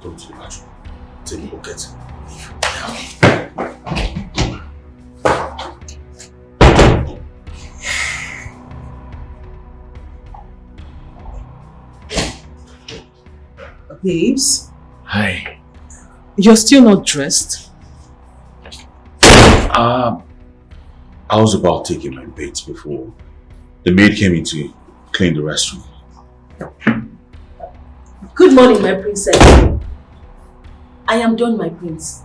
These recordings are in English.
Come to the bathroom. Take a bucket. Babes? Hi. You're still not dressed? I was about taking my baths before the maid came in to clean the restroom. Good morning, my princess. I am done, my prince.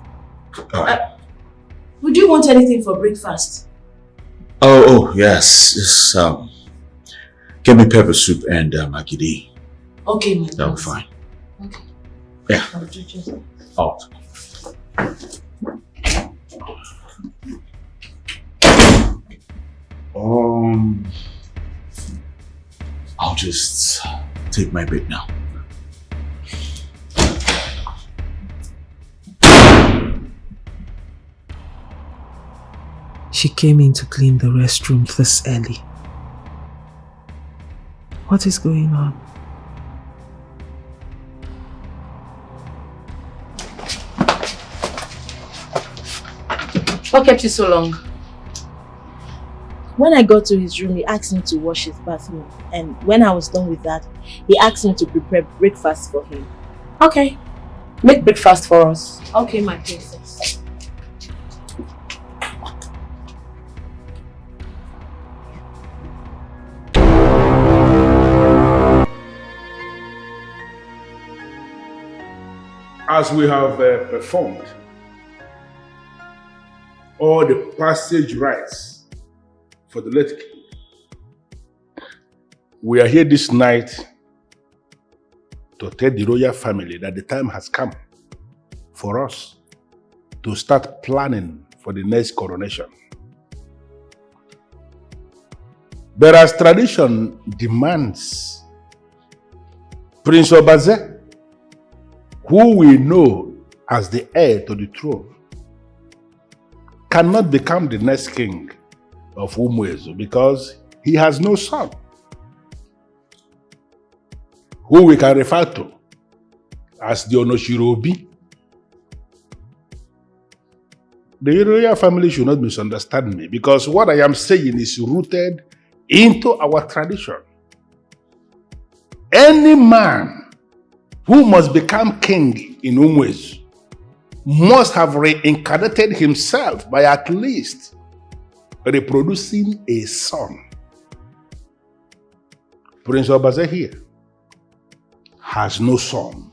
Would you want anything for breakfast? Oh, yes. Just, get me pepper soup and magidi. Okay, my prince. That'll be fine. Okay. Yeah. I'll do just... Out. I'll just take my bit now. She came in to clean the restroom this early. What is going on? What kept you so long? When I got to his room, he asked me to wash his bathroom. And when I was done with that, he asked me to prepare breakfast for him. Okay. Make breakfast for us. Okay, my princess. As we have performed all the passage rites for the late king, we are here this night to tell the royal family that the time has come for us to start planning for the next coronation. But as tradition demands, Prince Obaze, who we know as the heir to the throne, cannot become the next king of UGEZU because he has no son, who we can refer to as the Onoshirobi. The royal family should not misunderstand me because what I am saying is rooted into our tradition. Any man who must become king in UGEZU must have reincarnated himself by at least reproducing a son. Prince Obaze here has no son,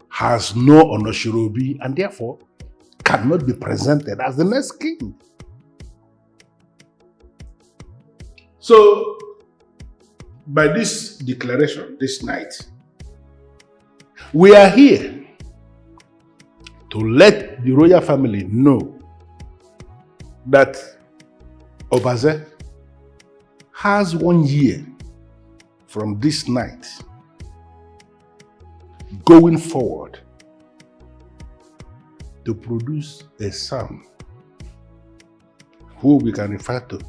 has no Onoshirobi, and therefore cannot be presented as the next king. So, by this declaration this night, we are here to let the royal family know that Obaze has 1 year from this night going forward to produce a son who we can refer to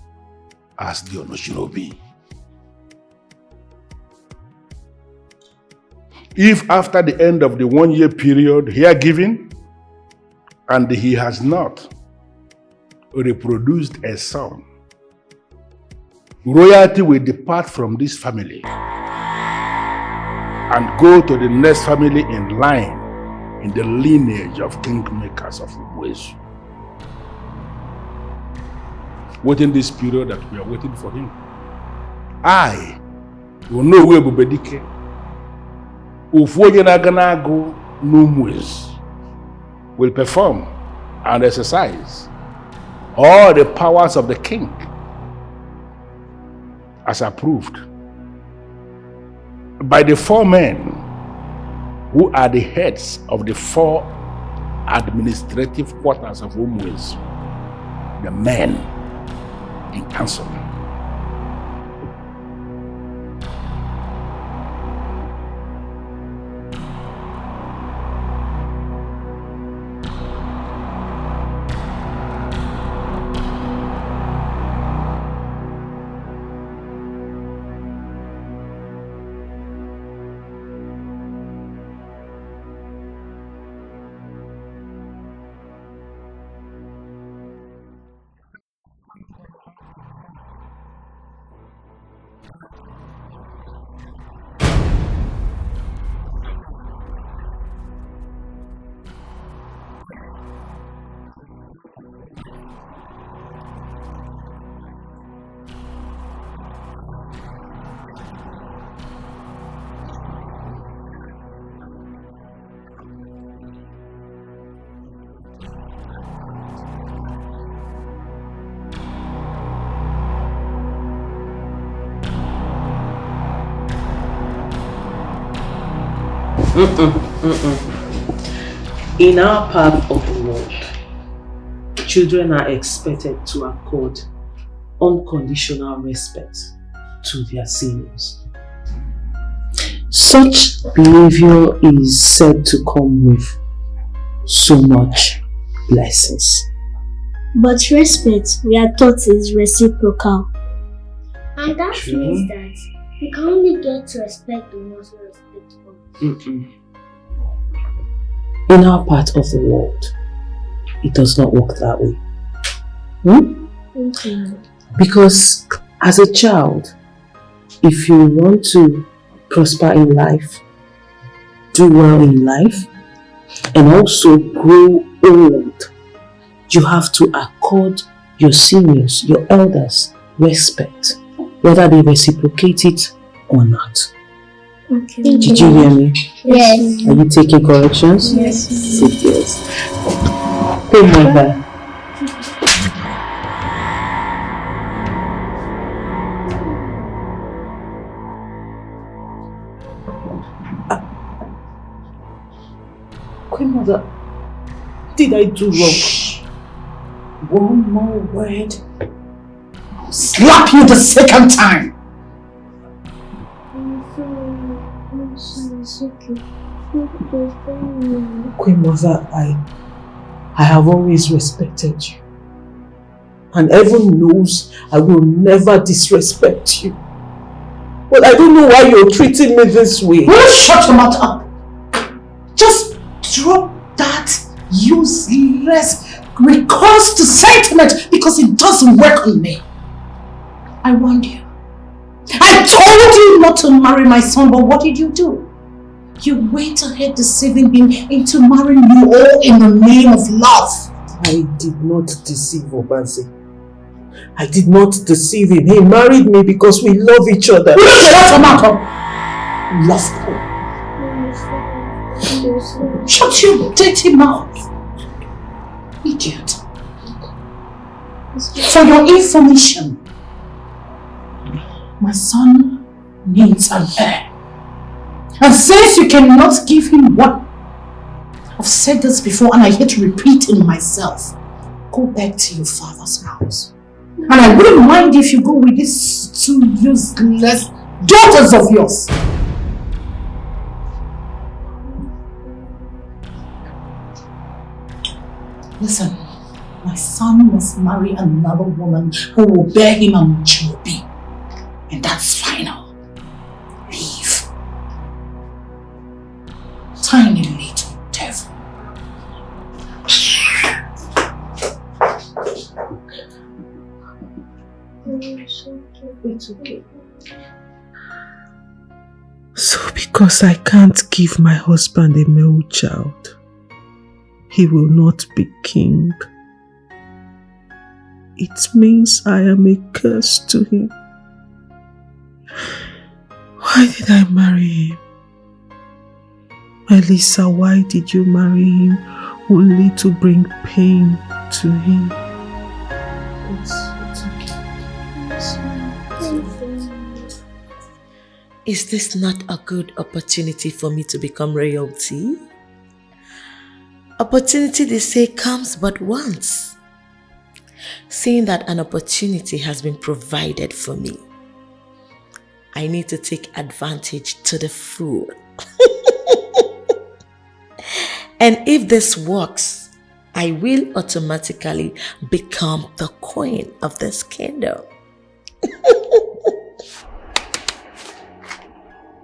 as the Onoshirobi. If after the end of the 1 year period here given and he has not reproduced a son, royalty will depart from this family and go to the next family in line in the lineage of kingmakers of UGEZU. Within this period that we are waiting for him, I will know where Bubedike will perform and exercise all the powers of the king as approved by the 4 men who are the heads of the 4 administrative quarters of UGEZU, the men in council. In our part of the world, children are expected to accord unconditional respect to their seniors. Such behavior is said to come with so much blessings. But respect, we are taught, is reciprocal. And that means that we can only get to respect the ones who respect us. In our part of the world, it does not work that way. Because as a child, if you want to prosper in life, do well in life, and also grow old, you have to accord your seniors, your elders, respect, whether they reciprocate it or not. Okay. Did you hear me? Yes. Are you taking corrections? Yes. Good girls. Hey, mother. Queen Mother, did I do wrong? One more word, I'll slap you the second time. It's okay. Queen Mother, I have always respected you. And heaven knows I will never disrespect you. But I don't know why you're treating me this way. Will you shut your mouth up? Just drop that useless recourse to sentiment because it doesn't work on me. I warned you. I told you not to marry my son, but what did you do? You went ahead deceiving him into marrying you all in the name of love. I did not deceive Obaze. I did not deceive him. He married me because we love each other. Will you shut your mouth up? Love. Shut your dirty mouth. Idiot. For your information, my son needs an heir. And since you cannot give him one, I've said this before and I hate repeating myself. Go back to your father's house. And I wouldn't mind if you go with these two useless daughters of yours. Listen, my son must marry another woman who will bear him a Mochiwobi. And that's final. Leave. Tiny little devil. It's okay. So because I can't give my husband a male child, he will not be king. It means I am a curse to him. Why did I marry him? Elisa, why did you marry him only to bring pain to him? It's okay. Is this not a good opportunity for me to become royalty? Opportunity, they say, comes but once. Seeing that an opportunity has been provided for me, I need to take advantage to the full. And if this works, I will automatically become the queen of this kingdom.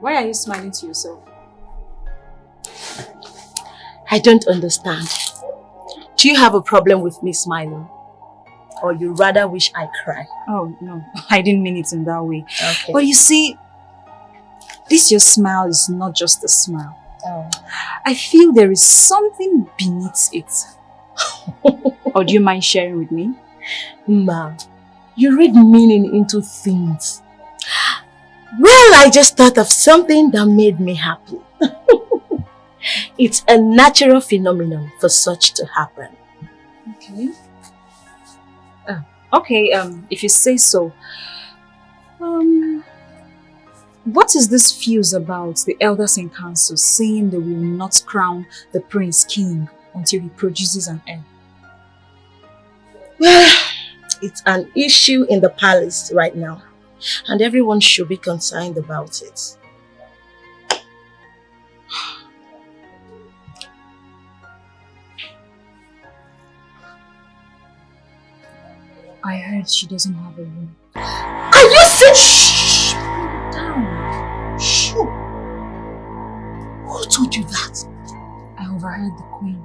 Why are you smiling to yourself? I don't understand. Do you have a problem with me smiling? Or you rather wish I cry? Oh, no. I didn't mean it in that way. Okay. But you see, this your smile is not just a smile. Oh. I feel there is something beneath it. Or do you mind sharing with me? Ma, you read meaning into things. Well, I just thought of something that made me happy. It's a natural phenomenon for such to happen. Okay. Okay, if you say so. What is this fuse about the elders in council saying they will not crown the prince king until he produces an heir? Well, it's an issue in the palace right now, and everyone should be concerned about it. I heard she doesn't have a room. Are you serious? Shh! Down. Shh! Who told you that? I overheard the queen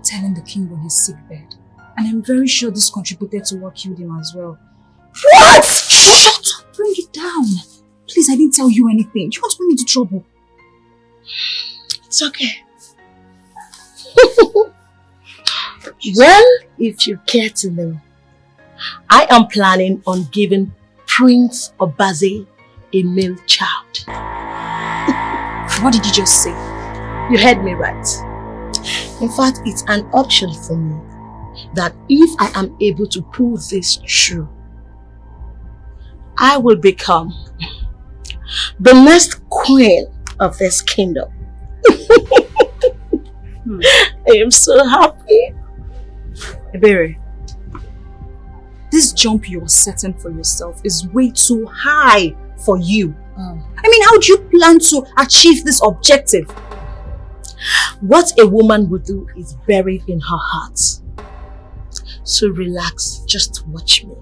telling the king on his sick bed. And I'm very sure this contributed to what killed him as well. What? Shut up! Bring it down. Please, I didn't tell you anything. You want to bring me into trouble. It's okay. Well, if you care to know, I am planning on giving Prince Obaze a male child. What did you just say? You heard me right. In fact, it's an option for me that if I am able to pull this through, I will become the next queen of this kingdom. I am so happy. Ebere, this jump you're setting for yourself is way too high for you. I mean, how do you plan to achieve this objective? What a woman would do is buried in her heart. So relax, just watch me.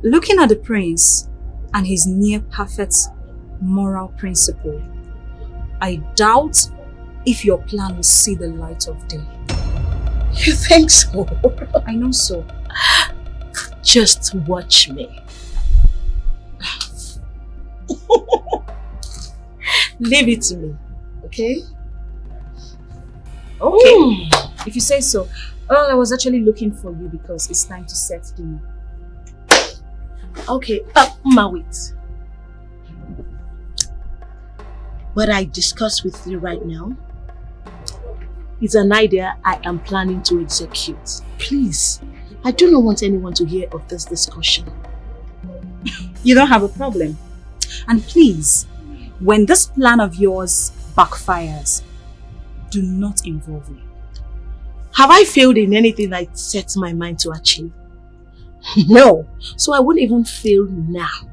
Looking at the prince and his near-perfect moral principle, I doubt if your plan will see the light of day. You think so? I know so. Just watch me. Leave it to me, okay? Okay, if you say so. Well, I was actually looking for you because it's time to set dinner. Okay, wait. What I discuss with you right now is an idea I am planning to execute. Please, I do not want anyone to hear of this discussion. You don't have a problem. And please, when this plan of yours backfires, do not involve me. Have I failed in anything I set my mind to achieve? No, so I won't even fail now.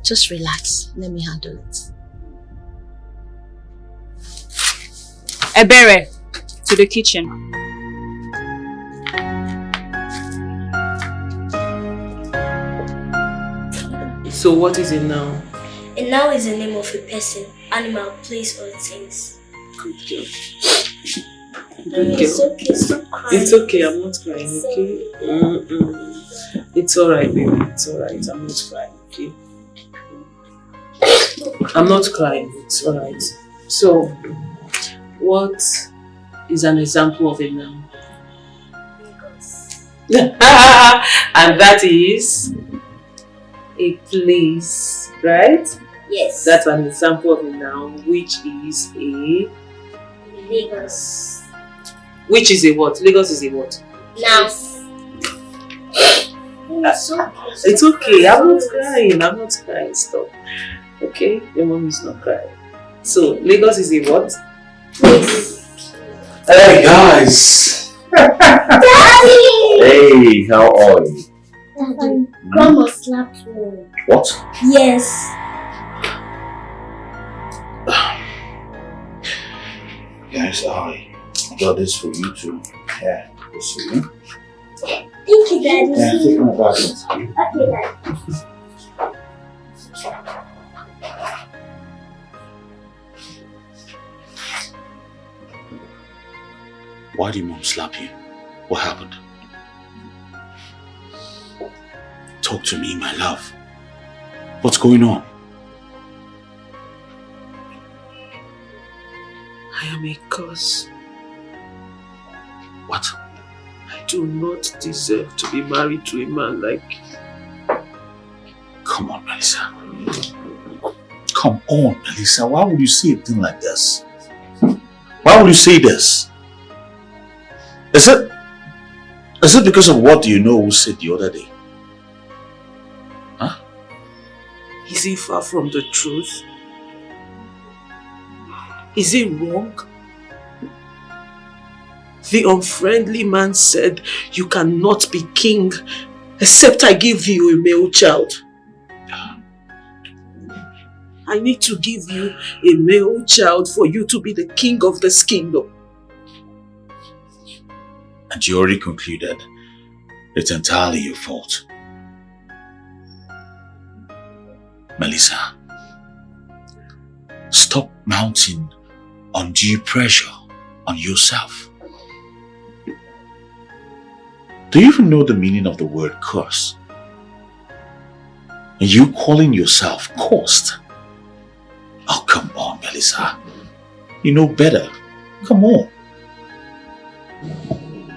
Just relax, let me handle it. Ebere, to the kitchen. So what is it now? And now is the name of a person, animal, place, or things. Good girl. It's okay, stop crying. It's okay, I'm not crying, okay? It's alright, baby. It's alright. I'm not crying, okay? I'm not crying. It's alright. So, what is an example of a noun? And that is a place, right? Yes. That's an example of a noun, which is a... Lagos. Which is a what? Lagos is a what? Now. It's okay. I'm not crying. I'm not crying. Stop. Okay? Your mom is not crying. So, Lagos is a what? Hey guys! Daddy! Hey, how are you? Daddy, Grandma slapped me. What? Yes. Guys, I got this for you too. Yeah, this for you. Thank you, Daddy. Yeah, take my bag. Okay, Daddy. Why did Mom slap you? What happened? Talk to me, my love. What's going on? I am a curse. What? I do not deserve to be married to a man like you. Come on, Melissa. Come on, Melissa. Why would you say a thing like this? Why would you say this? Is it because of what you know who said the other day? Huh? Is it far from the truth? Is it wrong? The unfriendly man said, you cannot be king except I give you a male child. I need to give you a male child for you to be the king of this kingdom. And you already concluded it's entirely your fault. Melissa, stop mounting undue pressure on yourself. Do you even know the meaning of the word curse? And you calling yourself cursed? Oh, come on, Melissa. You know better. Come on.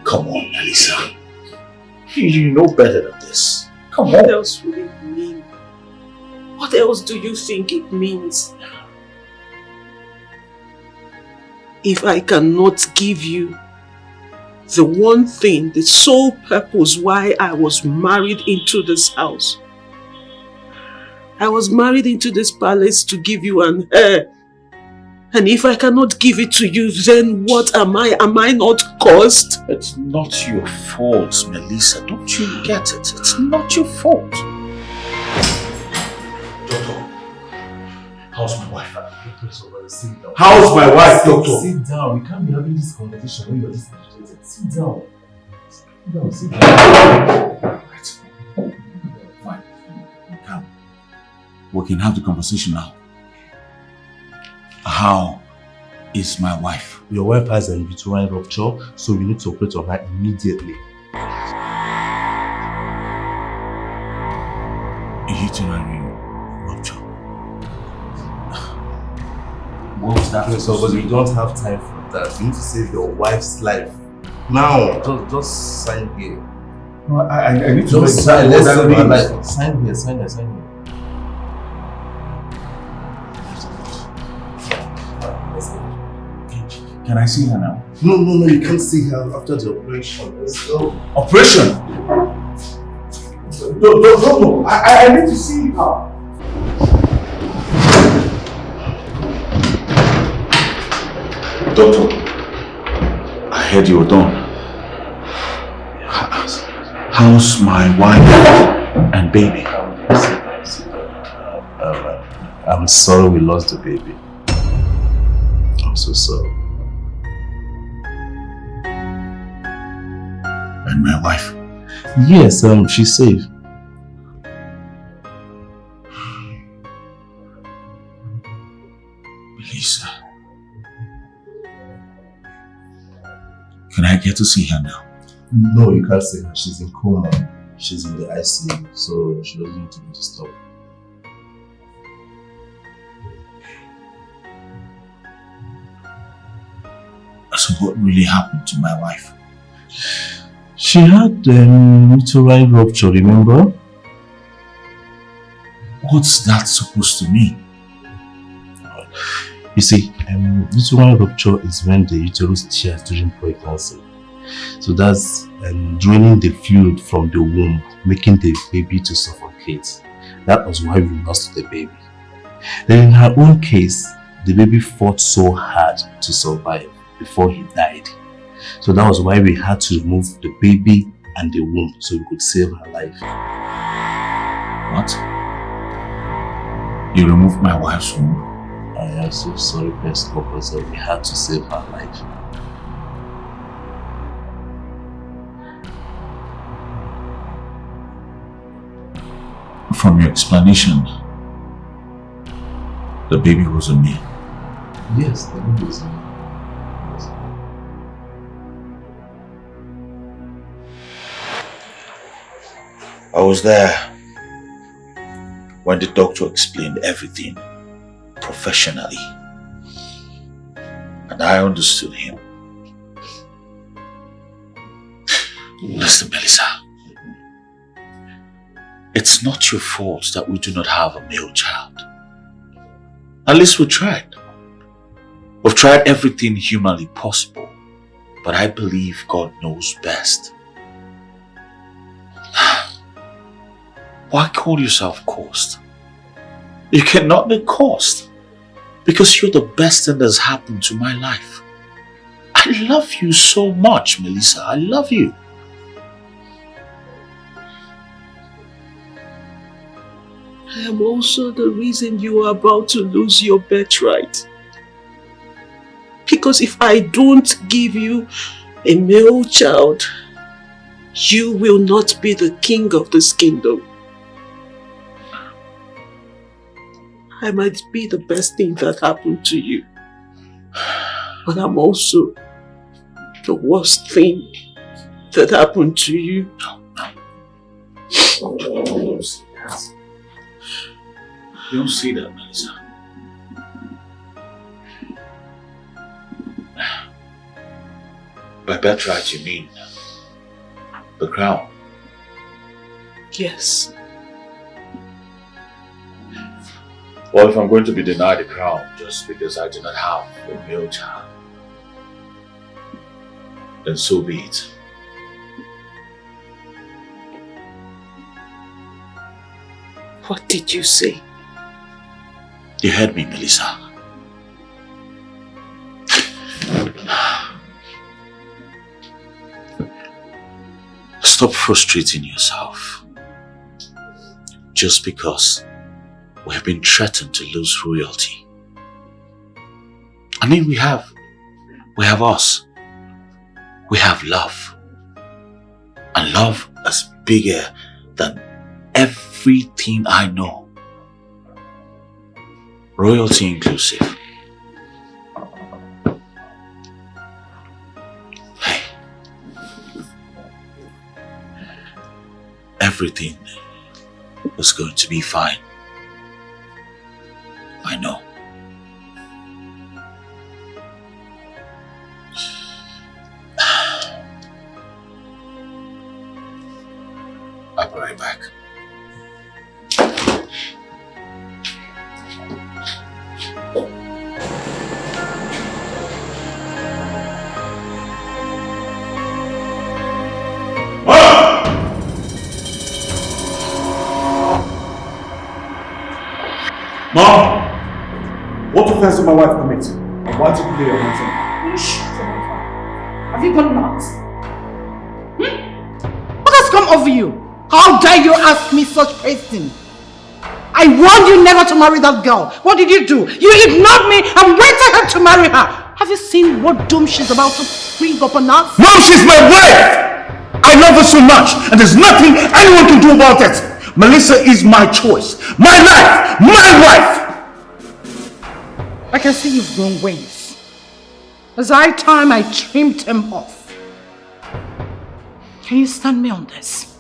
Come on, Melissa. You know better than this. Come on. What else would it mean? What else do you think it means? If I cannot give you the one thing, the sole purpose why I was married into this house. I was married into this palace to give you an heir. And if I cannot give it to you, then what am I? Am I not cursed? It's not your fault, Melissa. Don't you get it? It's not your fault. Doctor, how's my wife? How's my wife, doctor? Sit down. We can't be having this conversation when you're this agitated. Sit down. Sit down. Sit down. Right. Fine. Come. We can have the conversation now. How is my wife? Your wife has a uterine rupture, so we need to operate on her immediately. A uterine rupture? What was that? So, but we don't have time for that. We need to save your wife's life. Now, just sign here. No, I need to just sign. Let's save her life. Sign here, sign here, sign here. Can I see her now? No, you can't see her after the operation. Let's go. Operation? No. I need to see her. Doctor, I heard you were done. How's my wife and baby? I'm sorry we lost the baby. I'm so sorry. And my wife? Yes, she's safe. Melissa. Can I get to see her now? No, you can't see her. She's in coma. She's in the ICU, so she doesn't need to be disturbed. So what really happened to my wife? She had uterine rupture, remember? What's that supposed to mean? You see, uterine rupture is when the uterus tears during pregnancy. So that's draining the fluid from the womb, making the baby to suffocate. That was why we lost the baby. Then in her own case, the baby fought so hard to survive before he died. So that was why we had to remove the baby and the womb so we could save her life. What? You removed my wife's womb? I am so sorry, Prince Officer. We had to save her life. From your explanation, the baby was a me. Yes, the baby was a me. I was there when the doctor explained everything professionally, and I understood him. Listen, Melissa, it's not your fault that we do not have a male child. At least we tried. We've tried everything humanly possible, but I believe God knows best. Why call yourself cursed? You cannot be cursed because you're the best thing that's happened to my life. I love you so much, Melissa. I love you. I am also the reason you are about to lose your birthright. Because if I don't give you a male child, you will not be the king of this kingdom. I might be the best thing that happened to you, but I'm also the worst thing that happened to you. You don't see that, Melissa. By birthright, you mean the crown? Yes. Well, if I'm going to be denied the crown just because I do not have a male child, then so be it. What did you say? You heard me, Melissa. Stop frustrating yourself just because we have been threatened to lose royalty. I mean, we have us. We have love. And love is bigger than everything I know. Royalty inclusive. Hey. Everything is going to be fine. I know. I'll be right back. Mom! What offense did my wife commit? Why did you lay your hands on her? You shut up. Have you gone nuts? What has come over you? How dare you ask me such questions? I warned you never to marry that girl. What did you do? You ignored me and waited her to marry her. Have you seen what doom she's about to bring upon us? Mom, she's my wife! I love her so much and there's nothing anyone can do about it. Melissa is my choice. My life! My wife! I can see you've grown wings. As I time, I trimmed them off. Can you stand me on this?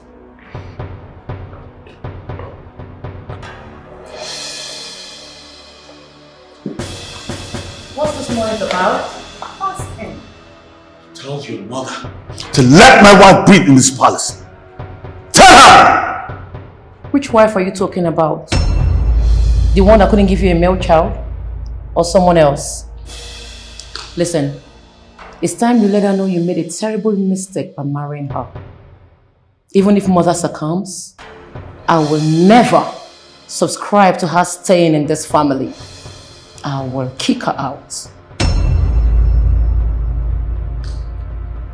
What's this noise about? Ask him. Tell your mother To let my wife breathe in this palace. Tell her! Which wife are you talking about? The one that couldn't give you a male child? Or someone else? Listen, it's time you let her know you made a terrible mistake by marrying her. Even if mother succumbs, I will never subscribe to her staying in this family. I will kick her out.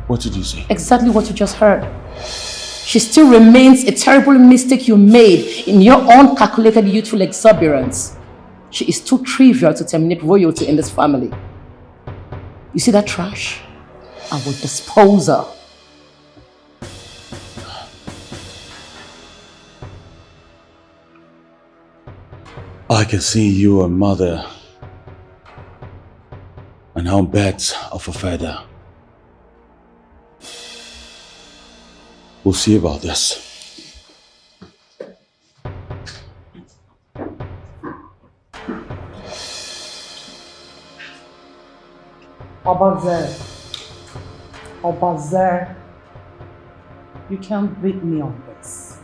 What did you say? Exactly what you just heard. She still remains a terrible mistake you made in your uncalculated youthful exuberance. She is too trivial to terminate royalty in this family. You see that trash? I will dispose her. I can see you a mother and how birds of a feather. We'll see about this. Obazer, you can't beat me on this.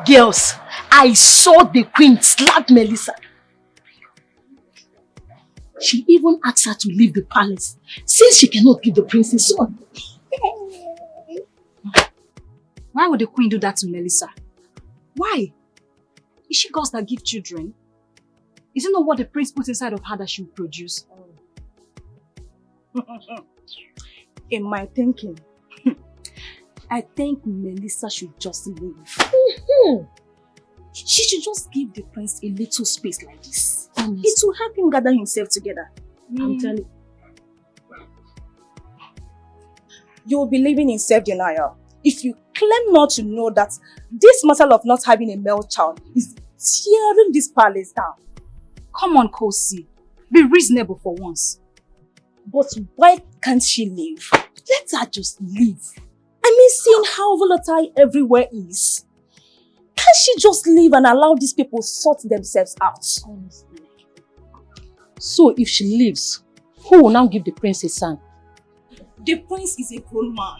Girls, I saw the queen slap Melissa. She even asked her to leave the palace since she cannot give the prince's son. Why would the queen do that to Melissa? Why? Is she gods that give children? Is it not what the prince put inside of her that she will produce? In my thinking, I think Melissa should just leave. She should just give the prince a little space like this. It will help him gather himself together. I'm telling you. You will be living in self-denial if you claim not to know that this matter of not having a male child is tearing this palace down. Come on, Kosi. Be reasonable for once. But why can't she leave? Let her just leave. I mean, seeing how volatile everywhere is. Can't she just leave and allow these people sort themselves out? Honestly. So if she leaves, who will now give the prince a son? The prince is a grown man.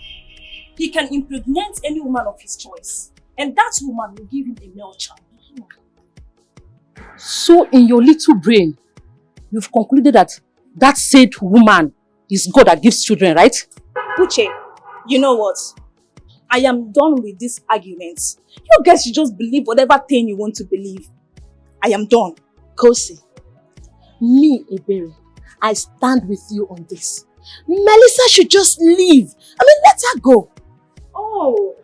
He can impregnate any woman of his choice. And that woman will give him a male child. So in your little brain, you've concluded that that said woman is God that gives children, right? Uche, you know what? I am done with this argument. You guys should just believe whatever thing you want to believe. I am done. Kosi, me, Ebere, I stand with you on this. Melissa should just leave. I mean, let her go. Oh,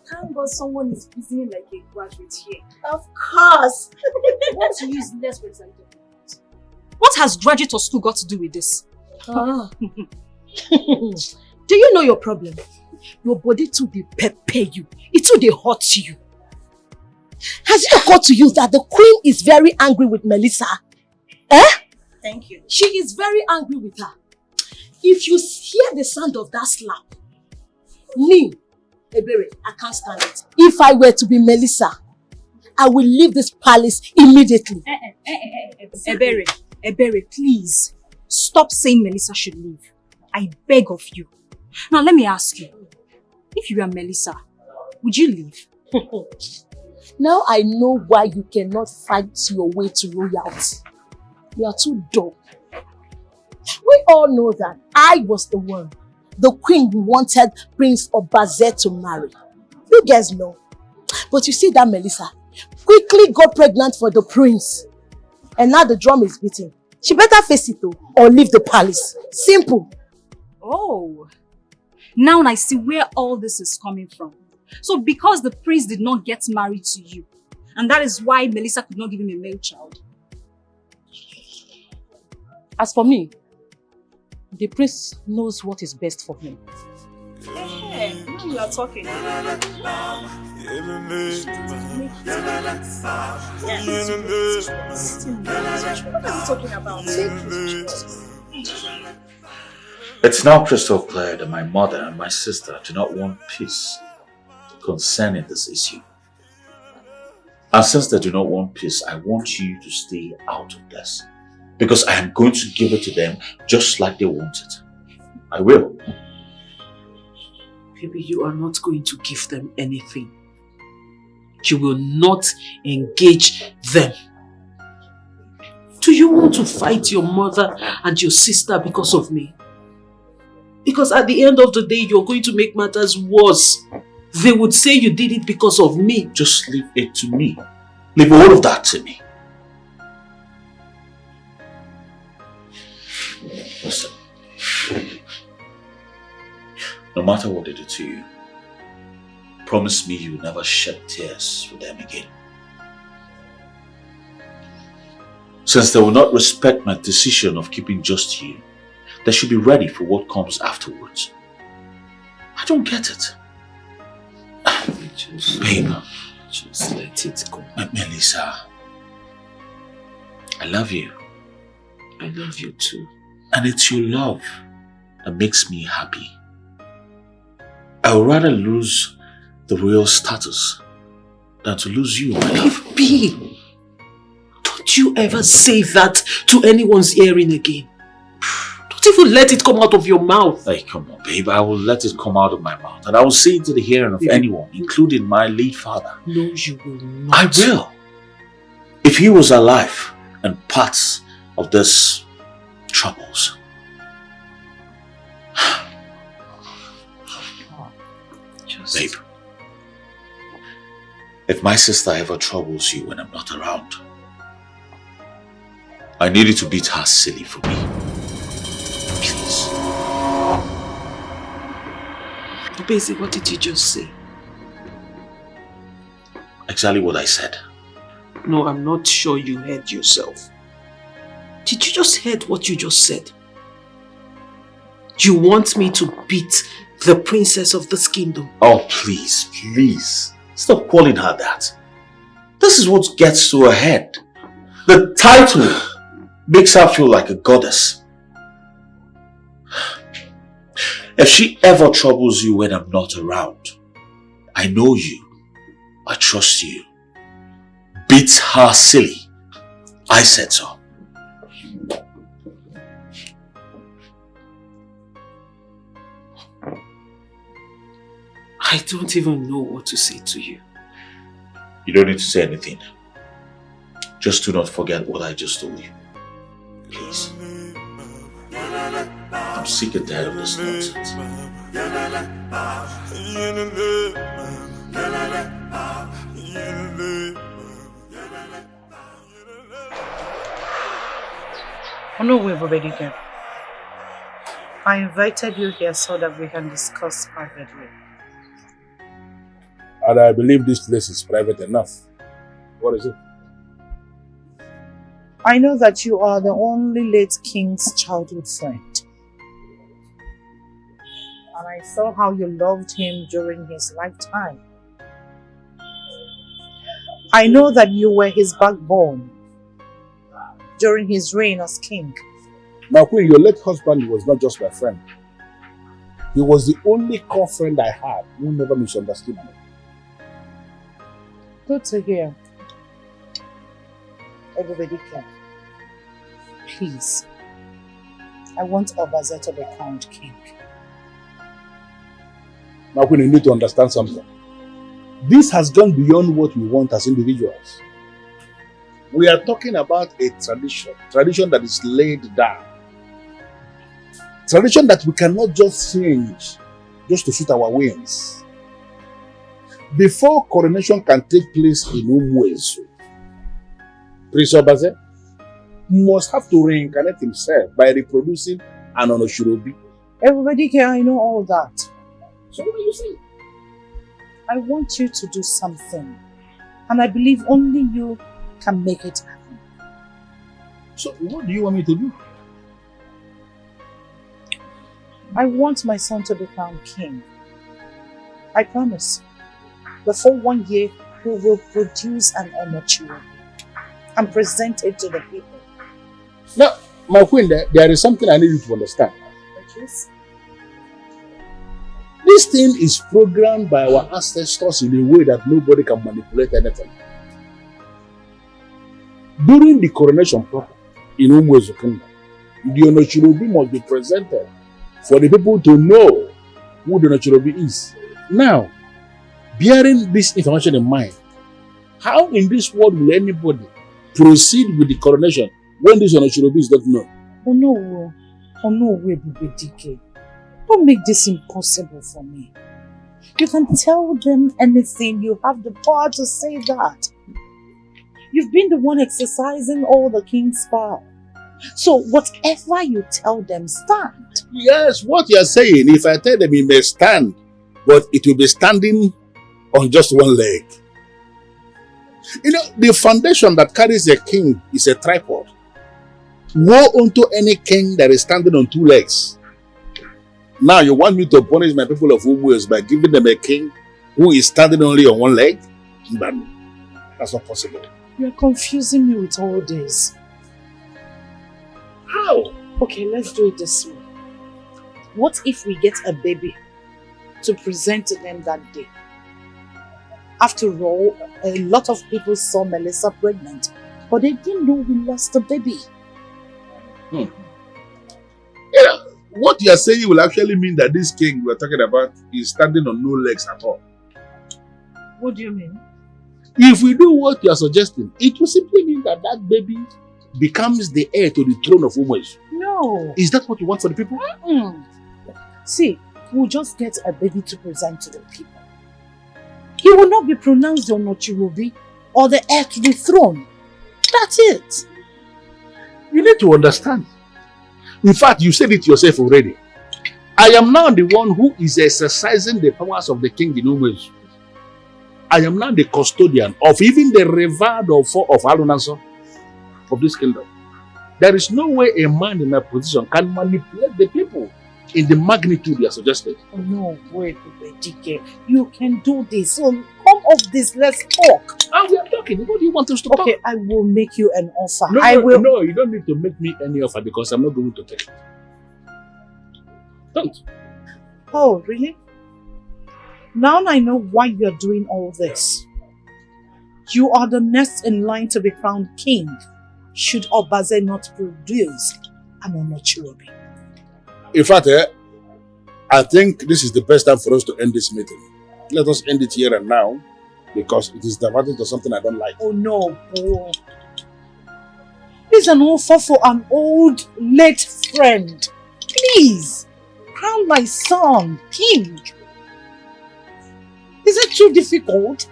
thank God someone is busy like a graduate here. Of course. What to use less example? What has graduate or school got to do with this? Do you know your problem? Your body too they prepare you. It too they hurt you. Has it occurred to you that the queen is very angry with Melissa? Eh? Thank you. She is very angry with her. If you hear the sound of that slap, me, Ebere, I can't stand it. If I were to be Melissa, I will leave this palace immediately. Ebere, please. Stop saying Melissa should leave. I beg of you. Now let me ask you. If you are Melissa, would you leave? Now I know why you cannot fight your way to royalty. You are too dumb. We all know that I was the one, the queen who wanted Prince Obaze to marry. You guys know. But you see that Melissa quickly got pregnant for the prince. And now the drum is beating. She better face it though, or leave the palace. Simple. Oh. Now I see where all this is coming from. So because the prince did not get married to you, and that is why Melissa could not give him a male child. As for me, the prince knows what is best for him. Hey, now you are talking. It's now crystal clear that my mother and my sister do not want peace concerning this issue. And since they do not want peace, I want you to stay out of this. Because I am going to give it to them just like they want it. I will. Baby, you are not going to give them anything. You will not engage them. Do you want to fight your mother and your sister because of me? Because at the end of the day, you're going to make matters worse. They would say you did it because of me. Just leave it to me. Leave all of that to me. Listen. No matter what they do to you, promise me you will never shed tears for them again. Since they will not respect my decision of keeping just you, they should be ready for what comes afterwards. I don't get it. Babe, just let it go. Melissa, I love you. I love you too. And it's your love that makes me happy. I would rather lose the royal status than to lose you, my love. Babe, don't you ever say that to anyone's hearing again. Don't even let it come out of your mouth. Hey, come on, babe. I will let it come out of my mouth. And I will say it to the hearing of anyone, including my late father. No, you will not. I will. If he was alive and parts of this troubles. Babe, If my sister ever troubles you when I'm not around, I need you to beat her silly for me. Please. Obezi, what did you just say? Exactly what I said. No, I'm not sure you heard yourself. Did you just hear what you just said? You want me to beat the princess of this kingdom? Oh, please, please. Stop calling her that. This is what gets to her head. The title makes her feel like a goddess. If she ever troubles you when I'm not around, I know you. I trust you. Beat her silly. I said so. I don't even know what to say to you. You don't need to say anything. Just do not forget what I just told you. Please. I'm sick and tired of this nonsense. Oh no, we've already done. I invited you here so that we can discuss privately. And I believe this place is private enough. What is it? I know that you are the only late king's childhood friend. And I saw how you loved him during his lifetime. I know that you were his backbone during his reign as king. My queen, your late husband was not just my friend. He was the only core friend I had who never misunderstood me. Good to hear. Everybody can. Please. I want Obaze to be crowned king. My queen, you need to understand something. This has gone beyond what we want as individuals. We are talking about a tradition that is laid down. Tradition that we cannot just change just to suit our whims. Before coronation can take place in UGEZU, Prince Obaze must have to reincarnate himself by reproducing an Onoshirobi. Everybody can, I know all that. So what are you saying? I want you to do something. And I believe only you can make it happen. So what do you want me to do? I want my son to become king. I promise. Before 1 year, we will produce an Onochirobi and present it to the people. Now, my queen, there is something I need you to understand. Yes. This thing is programmed by our ancestors in a way that nobody can manipulate anything. During the coronation proper in UGEZU kingdom, the Onochirobi must be presented for the people to know who the Onochirobi is. Now, bearing this information in mind, how in this world will anybody proceed with the coronation when this Onochirobi is not known? Oh no, DK. Don't make this impossible for me. You can tell them anything. You have the power to say that. You've been the one exercising all the king's power. So whatever you tell them, stand. Yes, what you are saying, if I tell them it may stand, but it will be standing on just one leg. You know, the foundation that carries a king is a tripod. Woe unto any king that is standing on 2 legs. Now you want me to punish my people of UGEZU by giving them a king who is standing only on 1 leg? But that's not possible. You're confusing me with all this. How? Okay, let's do it this way. What if we get a baby to present to them that day? After all, a lot of people saw Melissa pregnant, but they didn't know we lost the baby. Yeah, what you are saying will actually mean that this king we are talking about is standing on no legs at all. What do you mean? If we do what you are suggesting, it will simply mean that that baby becomes the heir to the throne of UGEZU. No. Is that what you want for the people? See, we'll just get a baby to present to the people. He will not be pronounced the Onochirobi or the heir to the throne. That's it. You need to understand. In fact, you said it yourself already. I am now the one who is exercising the powers of the king in UGEZU. I am now the custodian of even the revered of Alunaso of this kingdom. There is no way a man in my position can manipulate the people in the magnitude you are suggested. Oh, no, wait, DK. You can do this. So come off this, let's talk. We are talking. What do you want us to talk? Okay, I will make you an offer. No, you don't need to make me any offer because I'm not going to take it. Don't. Oh, really? Now I know why you're doing all this. You are the next in line to be crowned king should Obaze not produce an Onochirobi. In fact, I think this is the best time for us to end this meeting. Let us end it here and now because it is diverting to something I don't like. Oh no, boy. It's an offer for an old late friend. Please, crown my son king. Is it too difficult?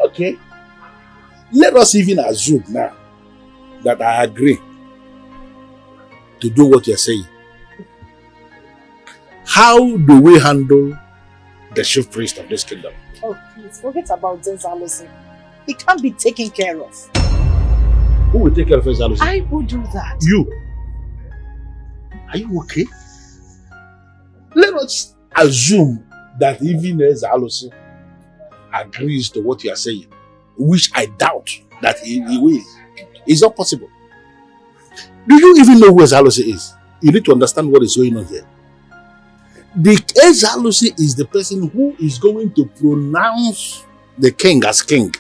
Okay. Let us even assume now that I agree to do what you're saying. How do we handle the chief priest of this kingdom? Oh, please, forget about Zezalusi. He can't be taken care of. Who will take care of Zezalusi? I will do that. You? Are you okay? Let us assume that even Zezalusi agrees to what you are saying, which I doubt that he will. It's not possible. Do you even know who Zezalusi is? You need to understand what is going on here. The Zezalusi is the person who is going to pronounce the king as king.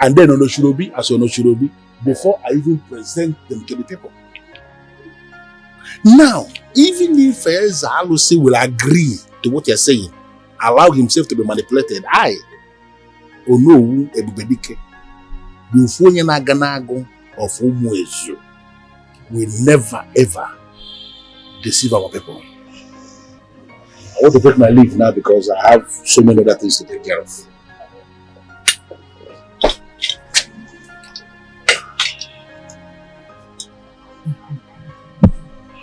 And then Onoshirobi as Onoshirobi before I even present them to the people. Now, even if Zezalusi will agree to what you're saying, allow himself to be manipulated, I, Onowu Ebubedike, the Ufonyenaganago of UGEZU, will never ever deceive our people. I want to take my leave now because I have so many other things to take care of.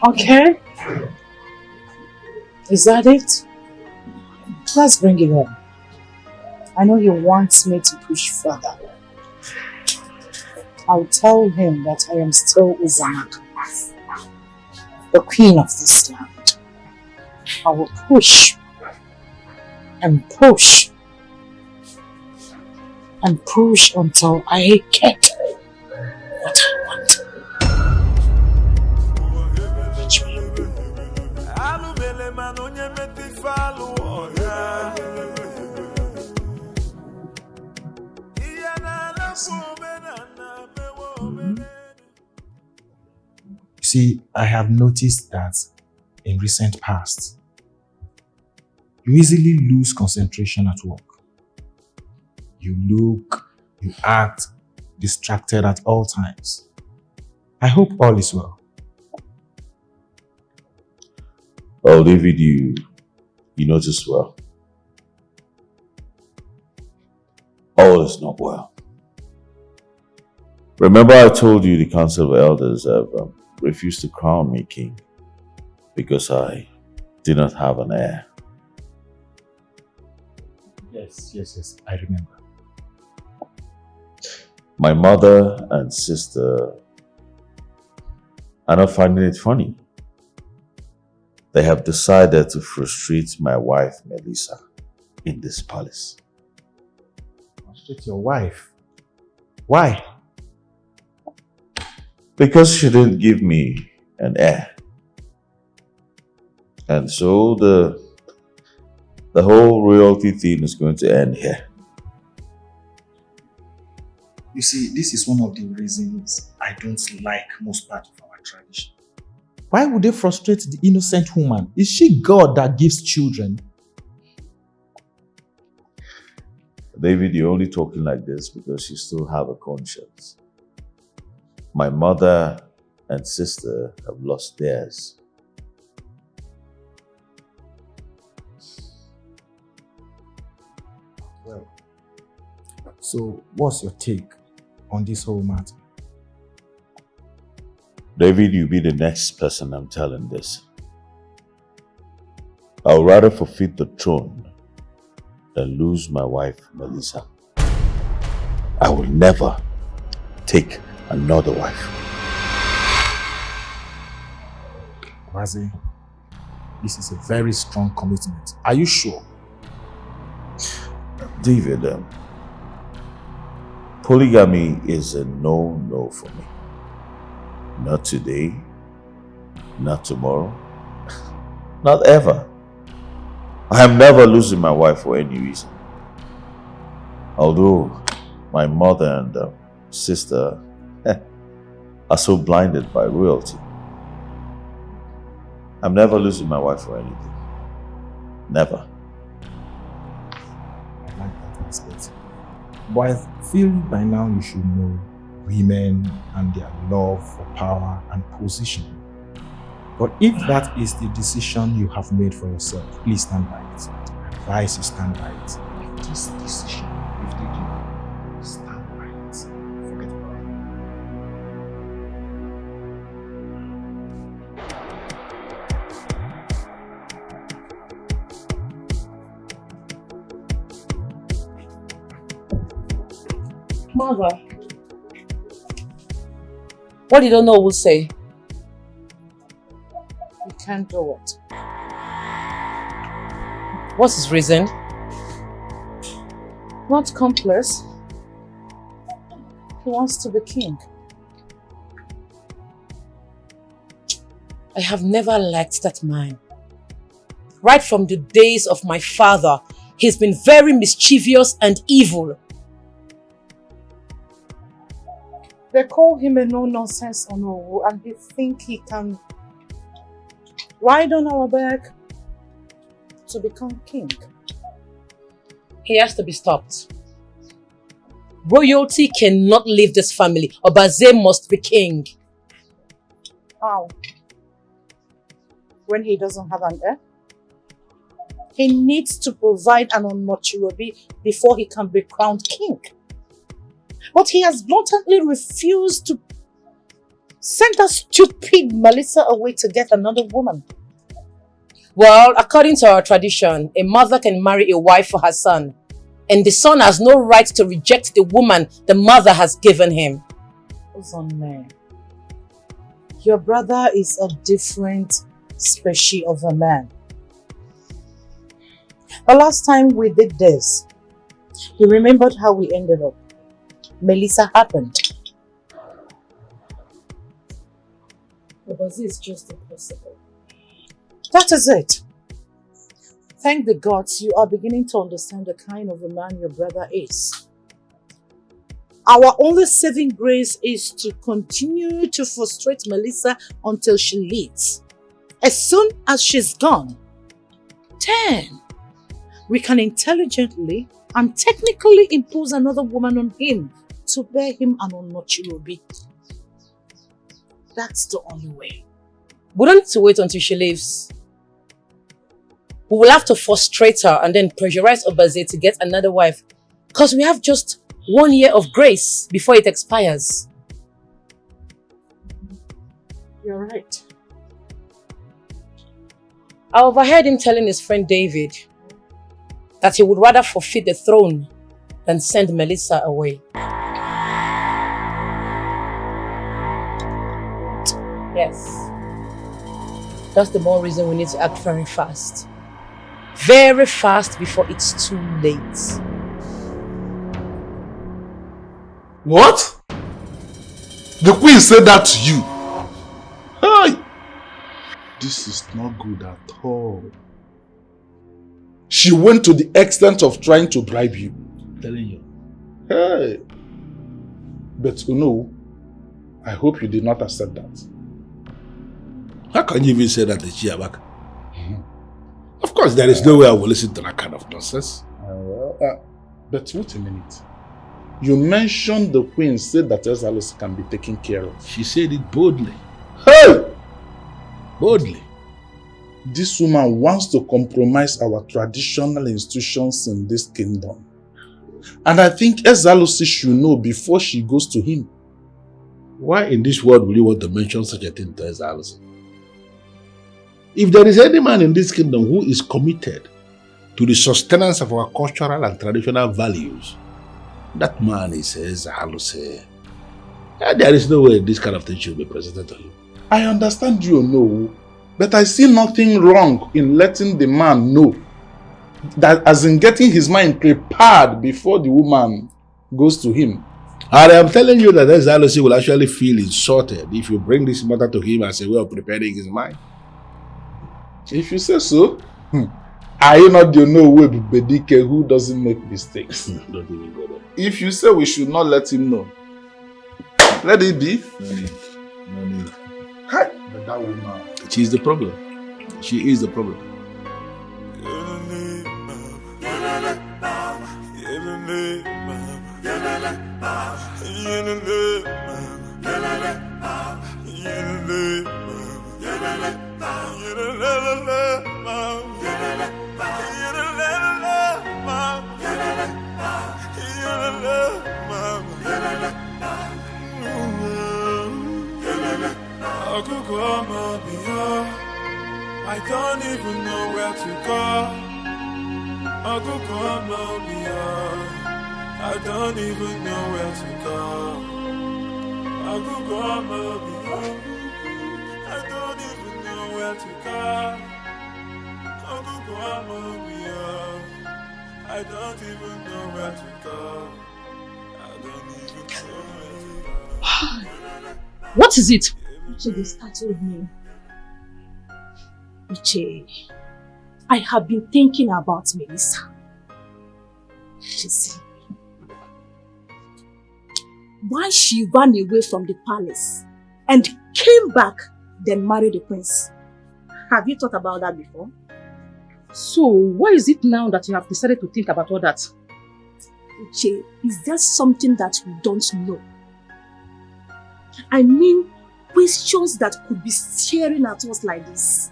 Okay. Is that it? Let's bring it on. I know he wants me to push further. I'll tell him that I am still Uzamaka, the queen of this land. I will push and push and push until I get what I want. See, I have noticed that in recent past, you easily lose concentration at work. You look, you act distracted at all times. I hope all is well. Well, David, you notice well. All is not well. Remember I told you the Council of Elders have refused to crown me king because I did not have an heir. Yes, I remember. My mother and sister are not finding it funny. They have decided to frustrate my wife, Melissa, in this palace. Frustrate your wife? Why? Because she didn't give me an heir. And so the whole royalty thing is going to end here. You see, this is one of the reasons I don't like most part of our tradition. Why would they frustrate the innocent woman? Is she God that gives children? David, you're only talking like this because you still have a conscience. My mother and sister have lost theirs. So, what's your take on this whole matter? David, you be the next person I'm telling this. I would rather forfeit the throne than lose my wife, Melissa. I will never take another wife. Razi, this is a very strong commitment. Are you sure? David, polygamy is a no-no for me. Not today, not tomorrow, not ever. I am never losing my wife for any reason. Although my mother and sister are so blinded by royalty. I'm never losing my wife for anything. Never. I like that aspect. But I feel by now you should know women and their love for power and position. But if that is the decision you have made for yourself, please stand by it. I advise you stand by it. If this decision you've taken, stand by it. Forget about it. Mother, what did Ono will say? You can't do it. What's his reason? Not complex. He wants to be king. I have never liked that man. Right from the days of my father, he's been very mischievous and evil. They call him a no-nonsense Onowu, and they think he can ride on our back to become king. He has to be stopped. Royalty cannot leave this family. Obaze must be king. How? When he doesn't have an heir? He needs to provide an Onochirobi before he can be crowned king. But he has blatantly refused to send that stupid Melissa away to get another woman. Well, according to our tradition, a mother can marry a wife for her son, and the son has no right to reject the woman the mother has given him. Uzonne, your brother is a different species of a man. The last time we did this, you remembered how we ended up. Melissa happened. Obaze is just impossible. That is it. Thank the gods you are beginning to understand the kind of a man your brother is. Our only saving grace is to continue to frustrate Melissa until she leaves. As soon as she's gone, then we can intelligently and technically impose another woman on him to bear him an Onochirobi. That's the only way. We don't need to wait until she leaves. We will have to frustrate her and then pressurize Obaze to get another wife, because we have just 1 year of grace before it expires. You're right. I overheard him telling his friend David that he would rather forfeit the throne than send Melissa away. Yes. That's the more reason we need to act very fast. Very fast before it's too late. What? The queen said that to you? Hey! This is not good at all. She went to the extent of trying to bribe you. I'm telling you. Hey! But you know, I hope you did not accept that. How can you even say that to Chiabaka? Of course, there is no way I will listen to that kind of nonsense. But wait a minute. You mentioned the queen said that Ezalus can be taken care of. She said it boldly. Hey! Boldly. This woman wants to compromise our traditional institutions in this kingdom. And I think Ezalusi should know before she goes to him. Why in this world will you want to mention such a thing to Ezalusi? If there is any man in this kingdom who is committed to the sustenance of our cultural and traditional values, that man is Ezalusi. There is no way this kind of thing should be presented to him. I understand you know, but I see nothing wrong in letting the man know. That as in getting his mind prepared before the woman goes to him. And I am telling you that Ezalusi will actually feel insulted if you bring this matter to him as a way of preparing his mind. If you say so, are you not the no way Bedike who doesn't make mistakes? Don't even go there. If you say we should not let him know, let it be. No need. Hi. But that woman. She is the problem. She is the problem. I don't even know where to go. I don't even know where to go. I don't even know where to go. I don't even know where to go. What is it? Uche, they startled me. Uche, I have been thinking about Melissa. You see, why she ran away from the palace and came back, then married the prince. Have you thought about that before? So, why is it now that you have decided to think about all that? Uche, is there something that we don't know? I mean, questions that could be staring at us like this,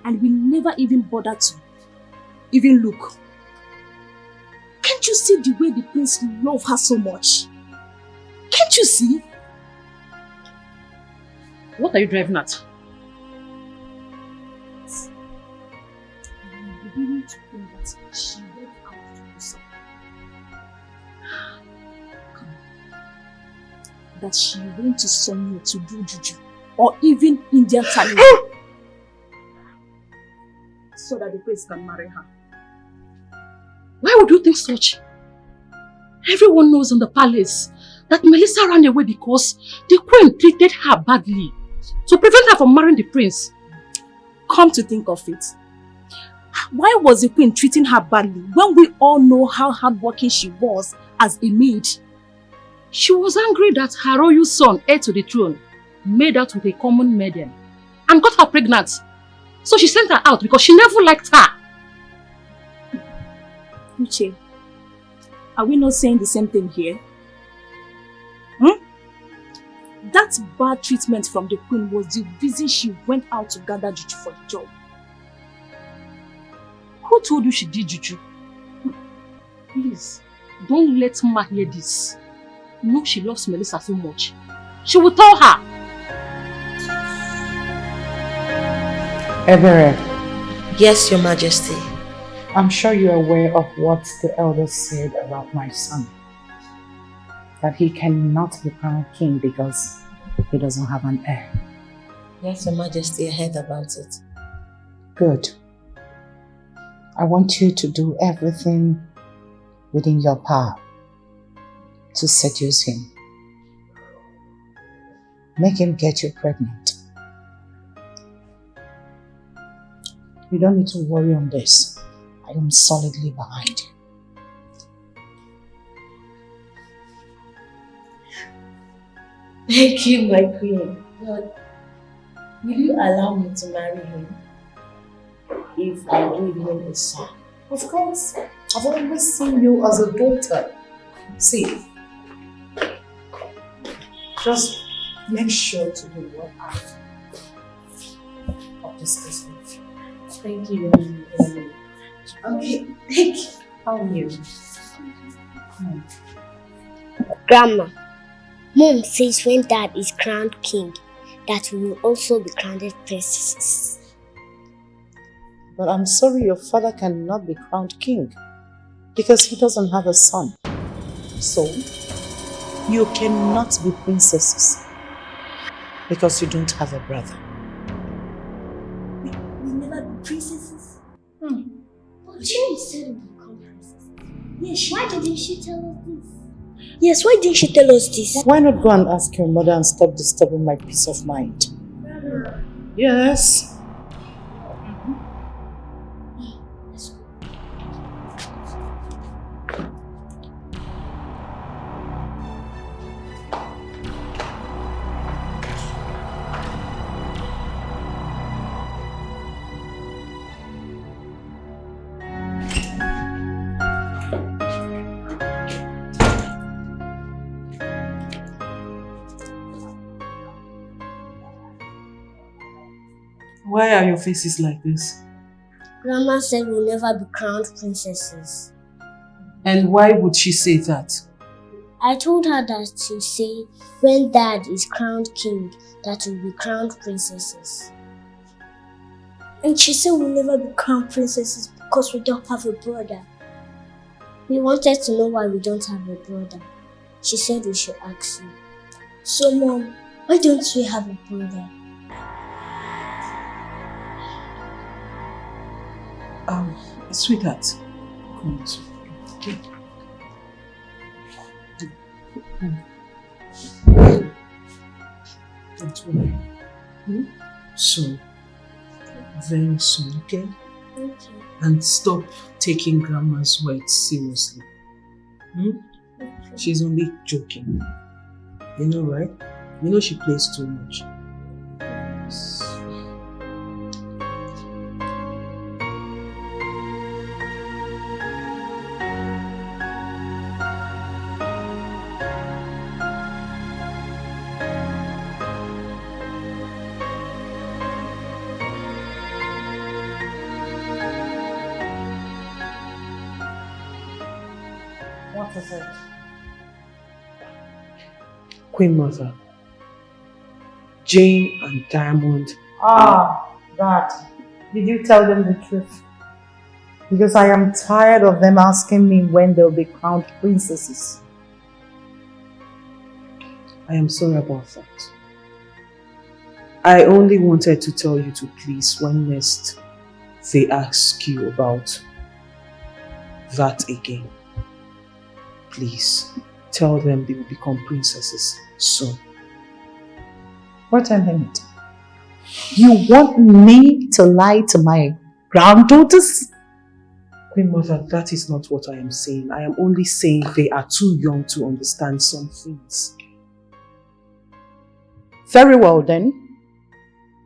and we never even bother to even look. Can't you see the way the prince loves her so much? Can't you see? What are you driving at? I'm beginning to think that she went out to do something. That she went to somewhere to do juju, or even Indian talent, so that the prince can marry her. Why would you think such? Everyone knows in the palace that Melissa ran away because the queen treated her badly to prevent her from marrying the prince. Come to think of it, why was the queen treating her badly when we all know how hardworking she was as a maid? She was angry that her royal son, heir to the throne, made out with a common maiden and got her pregnant. So she sent her out because she never liked her. Uche, are we not saying the same thing here? That bad treatment from the queen was the reason she went out to gather juju for the job. Who told you she did juju? Please, don't let Ma hear this. You know she loves Melissa so much. She will tell her. Ebere. Yes, Your Majesty. I'm sure you're aware of what the elders said about my son. That he cannot be crowned king because he doesn't have an heir. Yes, Your Majesty, I heard about it. Good. I want you to do everything within your power to seduce him. Make him get you pregnant. You don't need to worry on this. I am solidly behind you. Thank you, my queen. But will you allow me to marry him if I give him a son? Of course. I've always seen you as a daughter. See, just make sure to do what I of this business. Thank you. Okay, thank you. How are you? Grandma, Mom says when Dad is crowned king, that we will also be crowned princesses. But I'm sorry, your father cannot be crowned king because he doesn't have a son. So, you cannot be princesses because you don't have a brother. We never be princesses? But Mom said we become princesses. Yes, why didn't she tell us this? Yes, why didn't she tell us this? Why not go and ask your mother and stop disturbing my peace of mind? Grandma. Yes. Why are your faces like this? Grandma said we'll never be crowned princesses. And why would she say that? I told her that to say when Dad is crowned king, that we'll be crowned princesses. And she said we'll never be crowned princesses because we don't have a brother. We wanted to know why we don't have a brother. She said we should ask you. So Mom, why don't we have a brother? Sweetheart, come on. Don't worry. So, very soon, okay? Okay. And stop taking Grandma's words seriously. She's only joking. You know, right? You know she plays too much. What is it? Queen Mother, Jane and Diamond. Dad, did you tell them the truth? Because I am tired of them asking me when they'll be crowned princesses. I am sorry about that. I only wanted to tell you to please, when next they ask you about that again, please tell them they will become princesses soon. Wait a minute. You want me to lie to my granddaughters? Queen Mother, that is not what I am saying. I am only saying they are too young to understand some things. Very well then.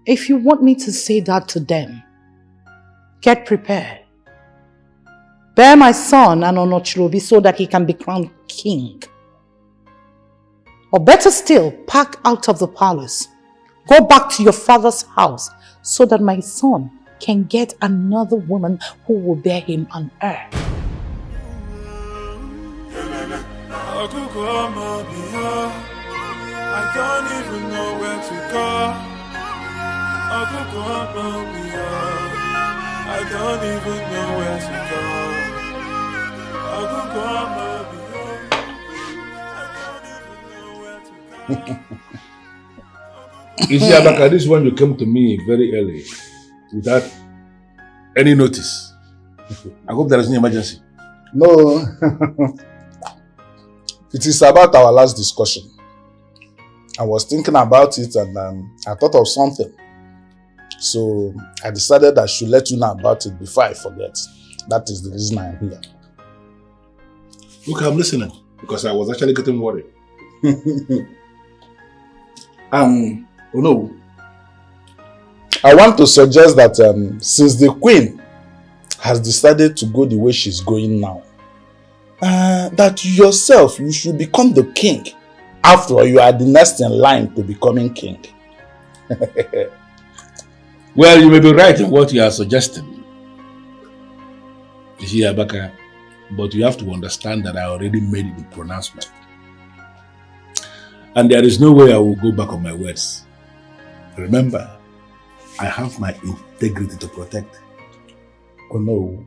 If you want me to say that to them, get prepared. Bear my son Anonochirobi so that he can be crowned king. Or better still, pack out of the palace. Go back to your father's house so that my son can get another woman who will bear him an heir. I don't even know where to go. I don't even know where to go. You see, Abaka, this one you came to me very early without any notice. I hope there is no emergency. No. It is about our last discussion. I was thinking about it and I thought of something. So I decided I should let you know about it before I forget. That is the reason I am here. Okay, I'm listening because I was actually getting worried. No. I want to suggest that since the queen has decided to go the way she's going now, that yourself, you should become the king. After all, you are the next in line to becoming king. Well, you may be right in what you are suggesting. You see, Abaka, But you have to understand that I already made the pronouncement. And there is no way I will go back on my words. Remember, I have my integrity to protect. Oh no,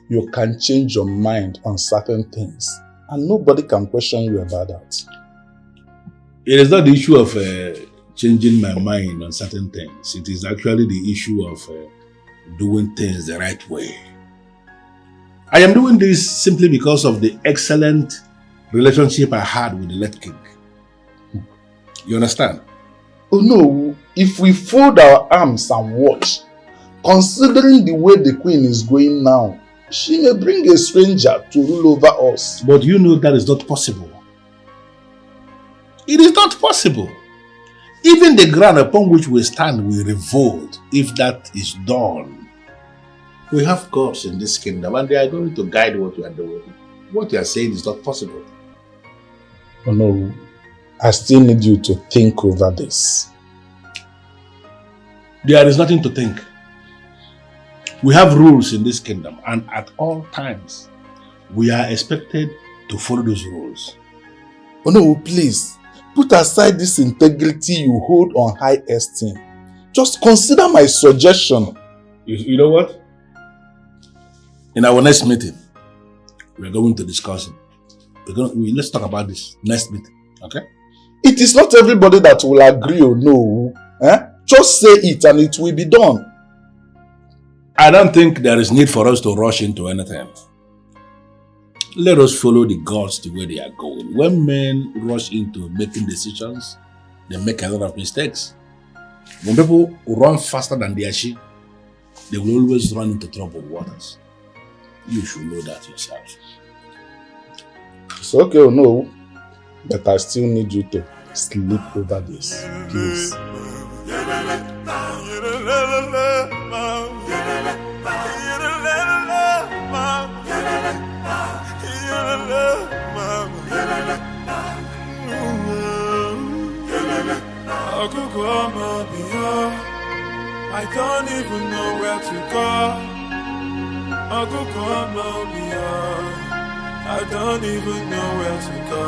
you can change your mind on certain things and nobody can question you about that. It is not the issue of changing my mind on certain things. It is actually the issue of doing things the right way. I am doing this simply because of the excellent relationship I had with the late king. You understand? Oh no, if we fold our arms and watch, considering the way the queen is going now, she may bring a stranger to rule over us. But you know that is not possible. It is not possible. Even the ground upon which we stand will revolt if that is done. We have gods in this kingdom and they are going to guide what we are doing. What you are saying is not possible. Oh no, I still need you to think over this. There is nothing to think. We have rules in this kingdom and at all times we are expected to follow those rules. Oh no, please, put aside this integrity you hold on high esteem. Just consider my suggestion. You know what? In our next meeting, we are going to discuss it. Let's talk about this next meeting, okay? It is not everybody that will agree or no. Just say it and it will be done. I don't think there is need for us to rush into anything. Let us follow the gods the way they are going. When men rush into making decisions, they make a lot of mistakes. When people run faster than their sheep, they will always run into troubled waters. You should know that yourself. It's okay or no, but I still need you to sleep over this, please. I don't even know where to go. I don't even know where to go.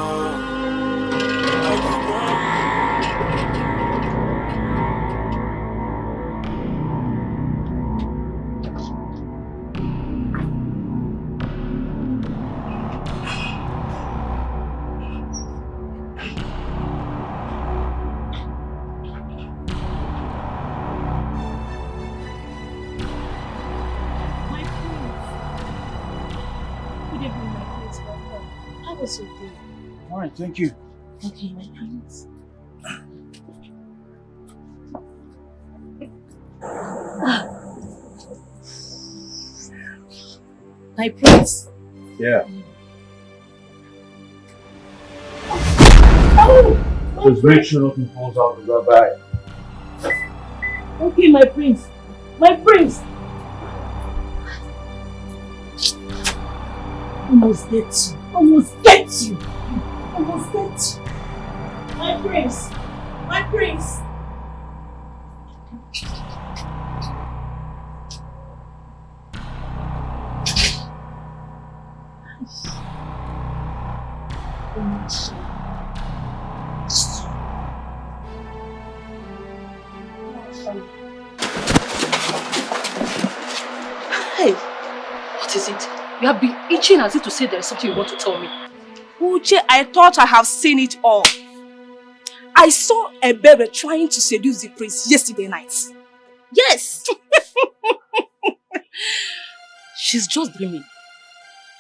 Alright, thank you. Okay, my prince. My prince. Yeah. Oh! Just make sure nothing falls out of that bag. Okay, my prince. My prince. Almost get you. Almost get you. Almost get you. My prince. My prince. Hey, what is it? You have been itching as if to say there is something you want to tell me. Uche, I thought I have seen it all. I saw a baby trying to seduce the prince yesterday night. Yes! She's just dreaming.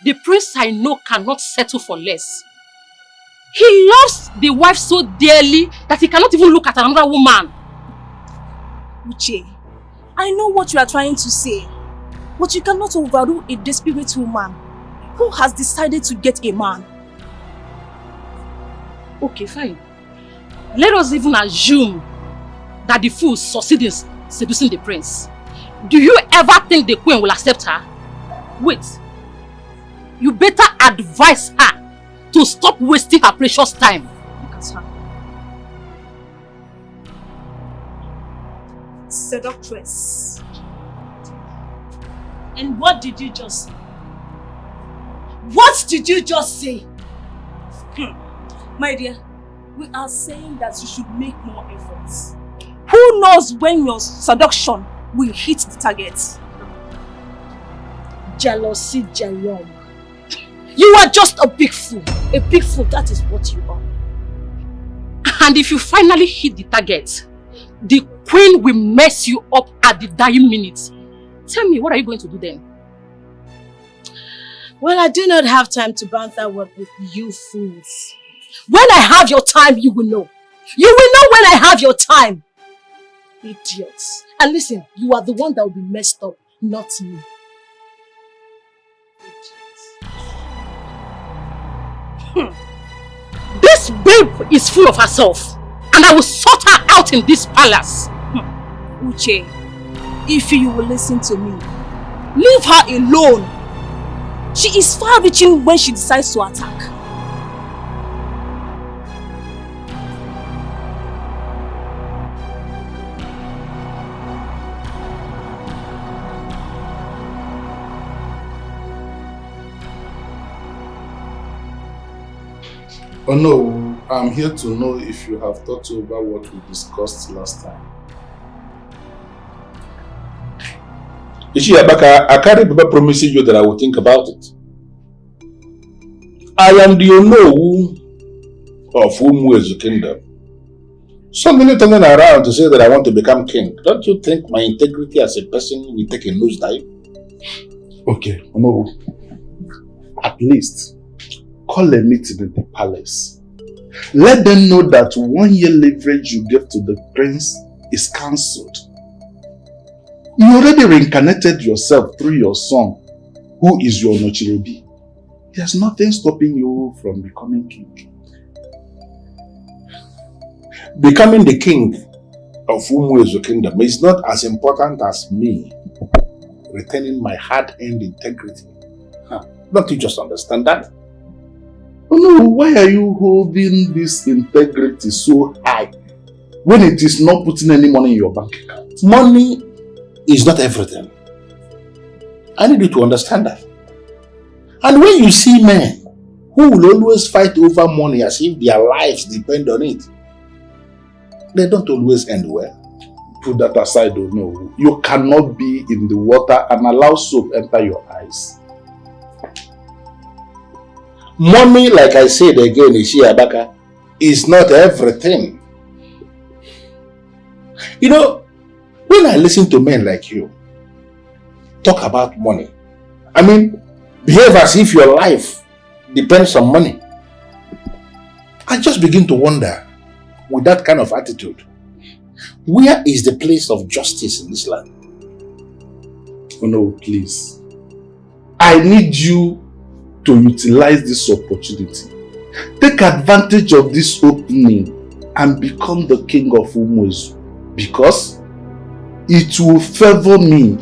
The prince I know cannot settle for less. He loves the wife so dearly that he cannot even look at another woman. Uche, I know what you are trying to say, but you cannot overrule a desperate woman who has decided to get a man. Okay, fine. Let us even assume that the fool succeeds in seducing the prince. Do you ever think the queen will accept her? Wait. You better advise her to stop wasting her precious time. Look at her. Seductress. And what did you just say? What did you just say? My dear, we are saying that you should make more efforts. Who knows when your seduction will hit the target? Jealousy, Jerome. You are just a big fool. A big fool, that is what you are. And if you finally hit the target, the queen will mess you up at the dying minute. Tell me, what are you going to do then? Well, I do not have time to banter word with you fools. When I have your time, you will know. You will know when I have your time. Idiots. And listen, you are the one that will be messed up, not me. This babe is full of herself, and I will sort her out in this palace. Uche, if you will listen to me, leave her alone. She is far-reaching when she decides to attack. Oh no, I'm here to know if you have thought over what we discussed last time. Abaka, I can't remember promising you that I will think about it. I am the Onowu of UGEZU kingdom. So many turning around to say that I want to become king. Don't you think my integrity as a person will take a nosedive? Okay, Onowu. At least call a meeting in the palace. Let them know that 1 year leverage you gave to the prince is cancelled. You already reincarnated yourself through your son, who is your Nochirebi. There's nothing stopping you from becoming king. Becoming the king of UGEZU kingdom is not as important as me retaining my hard-earned integrity. Don't you just understand that? Oh no, why are you holding this integrity so high when it is not putting any money in your bank account? Money is not everything. I need you to understand that. And when you see men who will always fight over money as if their lives depend on it, they don't always end well. Put that aside, oh no. You cannot be in the water and allow soap enter your eyes. Money, like I said again, Abaka, is not everything. You know, when I listen to men like you talk about money, I mean, behave as if your life depends on money, I just begin to wonder, with that kind of attitude, where is the place of justice in this land? Oh no, please. I need you to utilize this opportunity. Take advantage of this opening and become the king of UGEZU, because it will favor me.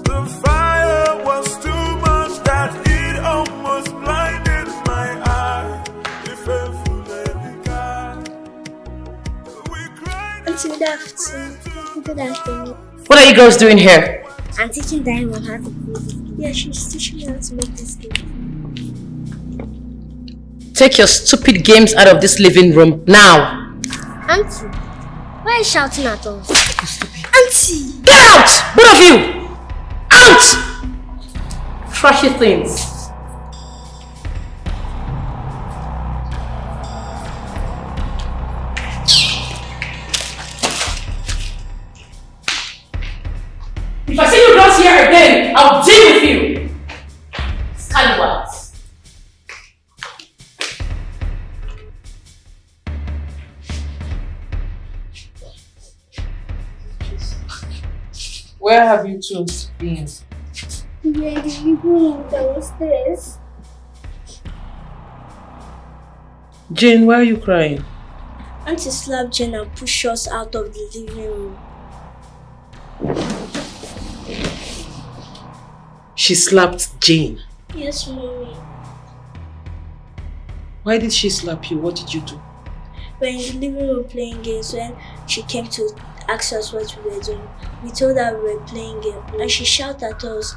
The fire was too much that it almost blinded my eye. Auntie, good afternoon. Good afternoon. What are you girls doing here? I'm teaching Diamond how to cook. Yeah, she's teaching me how to make this cake. Take your stupid games out of this living room now. Auntie, why are you shouting at us? Auntie! Get out! Both of you! Out! Trashy things. If I see you girls here again, I'll deal with you. Scallywags. Where have you two been? Yeah, the evening downstairs. Jane, why are you crying? Auntie slapped Jane and pushed us out of the living room. She slapped Jane. Yes, Mommy. Why did she slap you? What did you do? We were in the living room playing games when she came to ask us what we were doing. We told her we were playing game and she shouted at us.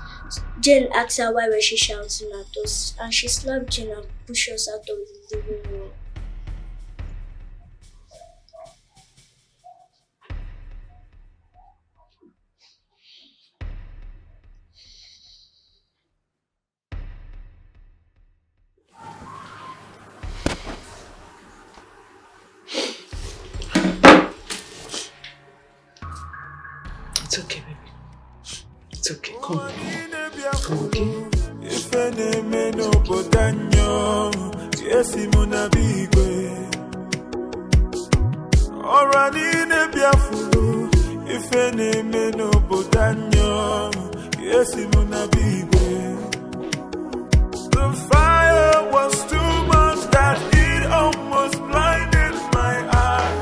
Jane asked her why was she shouting at us and she slapped Jane and pushed us out of the living room. It's okay, baby. It's okay. Come on. Come okay? The fire was too much that it almost blinded my eye.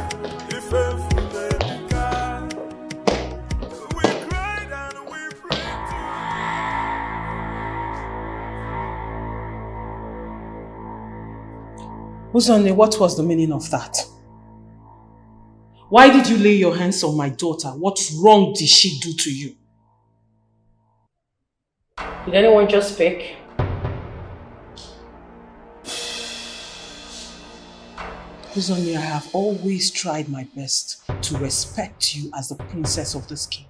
Uzone, what was the meaning of that? Why did you lay your hands on my daughter? What wrong did she do to you? Did anyone just speak? Uzone, I have always tried my best to respect you as the princess of this king.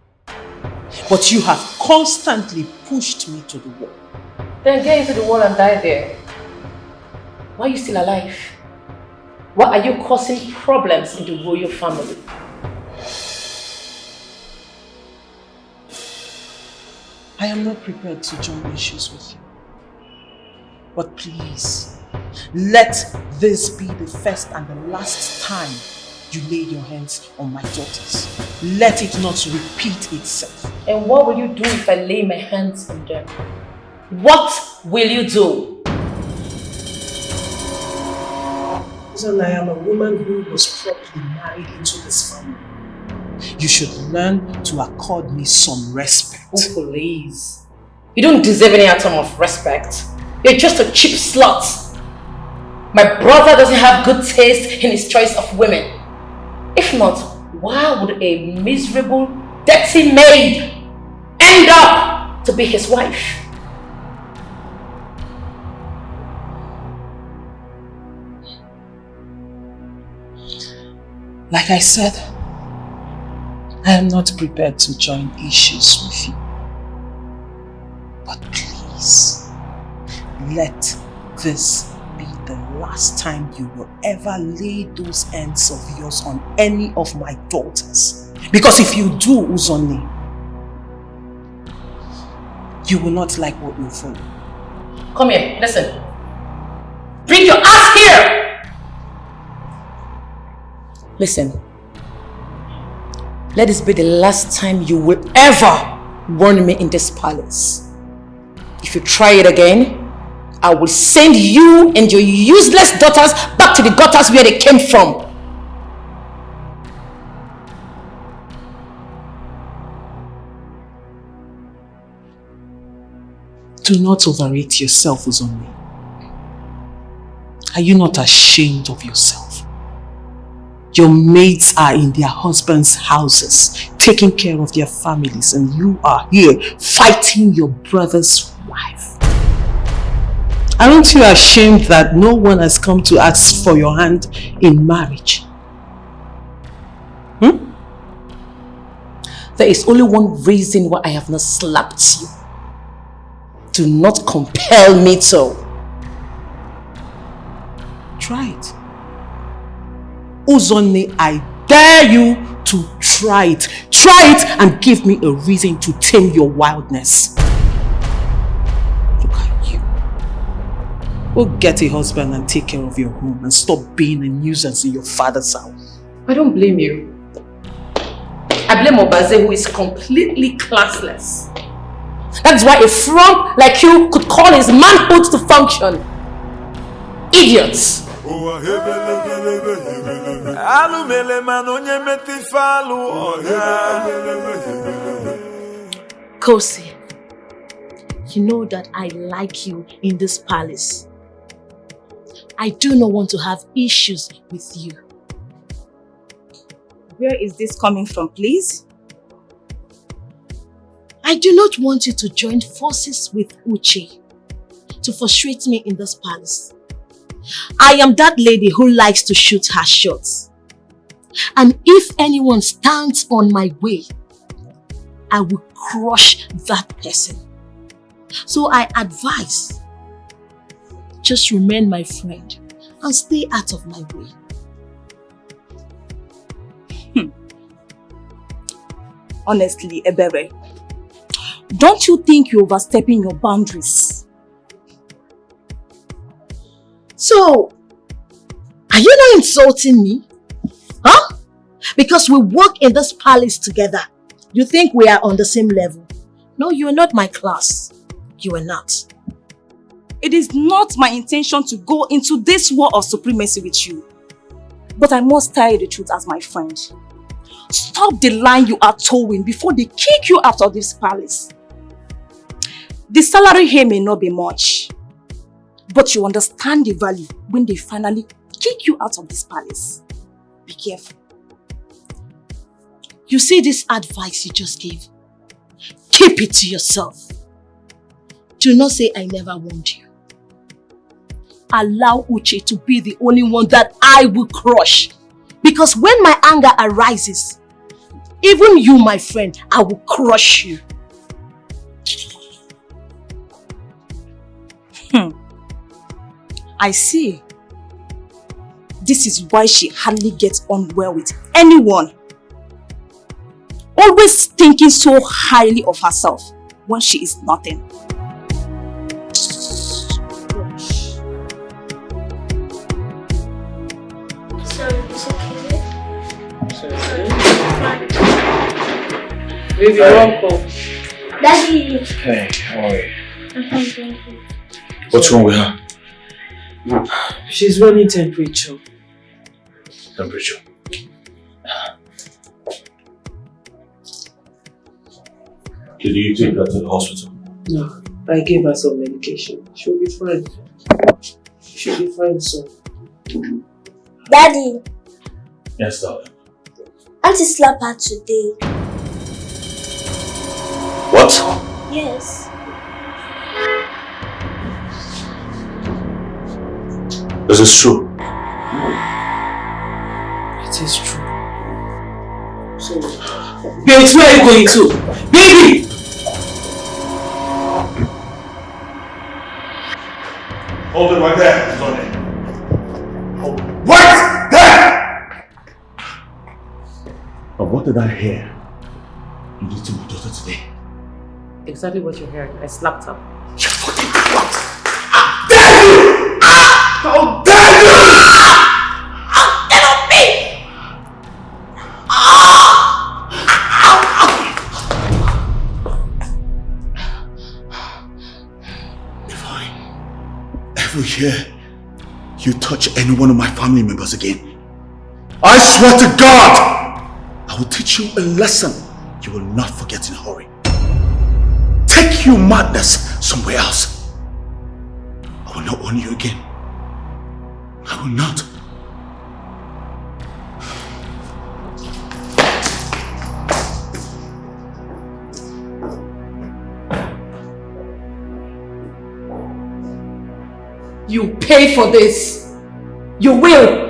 But you have constantly pushed me to the wall. Then get into the wall and die there. Why are you still alive? Why are you causing problems in the royal family? I am not prepared to join issues with you. But please, let this be the first and the last time you lay your hands on my daughters. Let it not repeat itself. And what will you do if I lay my hands on them? What will you do? So I am a woman who was properly married into this family. You should learn to accord me some respect. Oh, please. You don't deserve any atom of respect. You're just a cheap slut. My brother doesn't have good taste in his choice of women. If not, why would a miserable, dirty maid end up to be his wife? Like I said, I am not prepared to join issues with you. But please, let this be the last time you will ever lay those hands of yours on any of my daughters. Because if you do, Uzone, you will not like what will follow. Come here, listen. Bring your ass here! Listen, let this be the last time you will ever warn me in this palace. If you try it again, I will send you and your useless daughters back to the gutters where they came from. Do not overrate yourself, Uzone. Are you not ashamed of yourself? Your maids are in their husbands' houses, taking care of their families, and you are here fighting your brother's wife. Aren't you ashamed that no one has come to ask for your hand in marriage? There is only one reason why I have not slapped you. Do not compel me to. Try it. Uzone, I dare you to try it. Try it and give me a reason to tame your wildness. Look at you. Go get a husband and take care of your home and stop being a nuisance in your father's house. I don't blame you. I blame Obaze, who is completely classless. That's why a frump like you could call his manhood to function. Idiots! Kosi, you know that I like you in this palace. I do not want to have issues with you. Where is this coming from, please? I do not want you to join forces with Uche to frustrate me in this palace. I am that lady who likes to shoot her shots. And if anyone stands on my way, I will crush that person. So I advise, just remain my friend and stay out of my way. Honestly, Ebere, don't you think you're overstepping your boundaries? So, are you not insulting me? Huh? Because we work in this palace together. You think we are on the same level? No, you are not my class. You are not. It is not my intention to go into this war of supremacy with you. But I must tell you the truth as my friend. Stop the line you are towing before they kick you out of this palace. The salary here may not be much, but you understand the value when they finally kick you out of this palace. Be careful. You see this advice you just gave? Keep it to yourself. Do not say I never warned you. Allow Uche to be the only one that I will crush. Because when my anger arises, even you, my friend, I will crush you. I see. This is why she hardly gets on well with anyone. Always thinking so highly of herself when she is nothing. Baby, welcome. Daddy. Hey, how are you? I'm fine. What's wrong with her? She's running temperature. Temperature. Did you take her to the hospital? No, I gave her some medication. She'll be fine. She'll be fine soon. Daddy. Yes, darling. Auntie slapped her today. What? Yes. This is true. It is true. So, babes, where are you going to? Baby! Hold it right there, Sonny. Right there! But what did I hear? You did to my daughter today. Exactly what you heard. I slapped her. You fucking what? Dare you! How dare you! How dare me! If I ever hear you touch any one of my family members again, I swear to God, I will teach you a lesson you will not forget in a hurry. Take your madness somewhere else. I will not warn you again. I will not. You pay for this. You will.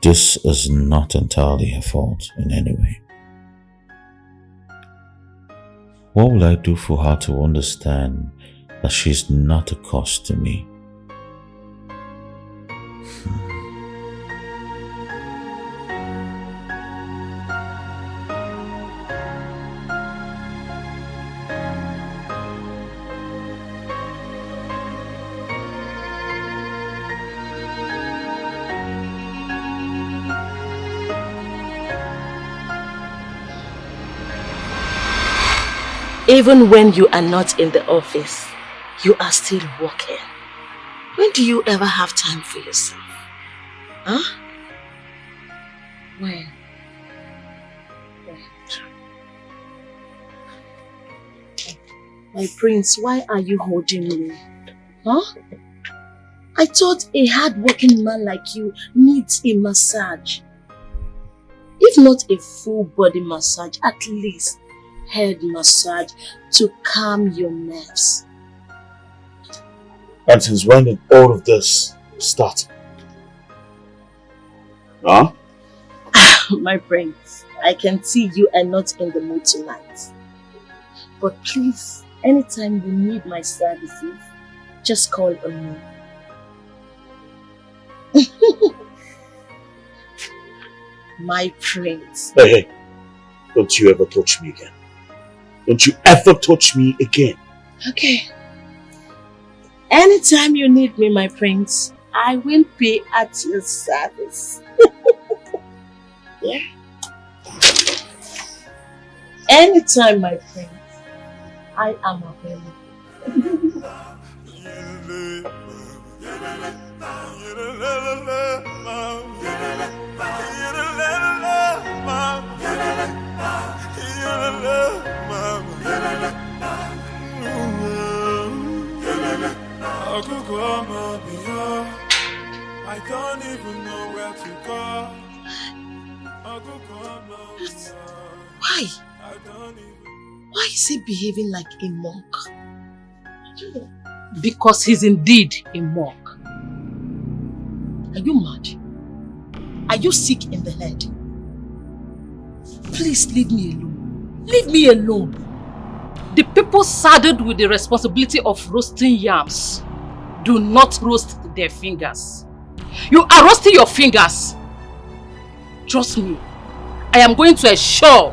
This is not entirely her fault in any way. What will I do for her to understand that she's not a cost to me? Even when you are not in the office, you are still working. When do you ever have time for yourself? Huh? When? My prince, why are you holding me? Huh? I thought a hard-working man like you needs a massage. If not a full body massage, at least head massage to calm your nerves. And since when did all of this start? Huh? My prince, I can see you are not in the mood tonight. But please, anytime you need my services, just call on me. My prince. Hey, don't you ever touch me again. Don't you ever touch me again. Okay. Anytime you need me, my prince, I will be at your service. Yeah. Anytime, my prince, I am available. I don't even know where to go. Why? Why is he behaving like a monk? Because he's indeed a monk. Are you mad? Are you sick in the head? Please leave me alone. Leave me alone. The people saddled with the responsibility of roasting yams do not roast their fingers. You are roasting your fingers. Trust me, I am going to ensure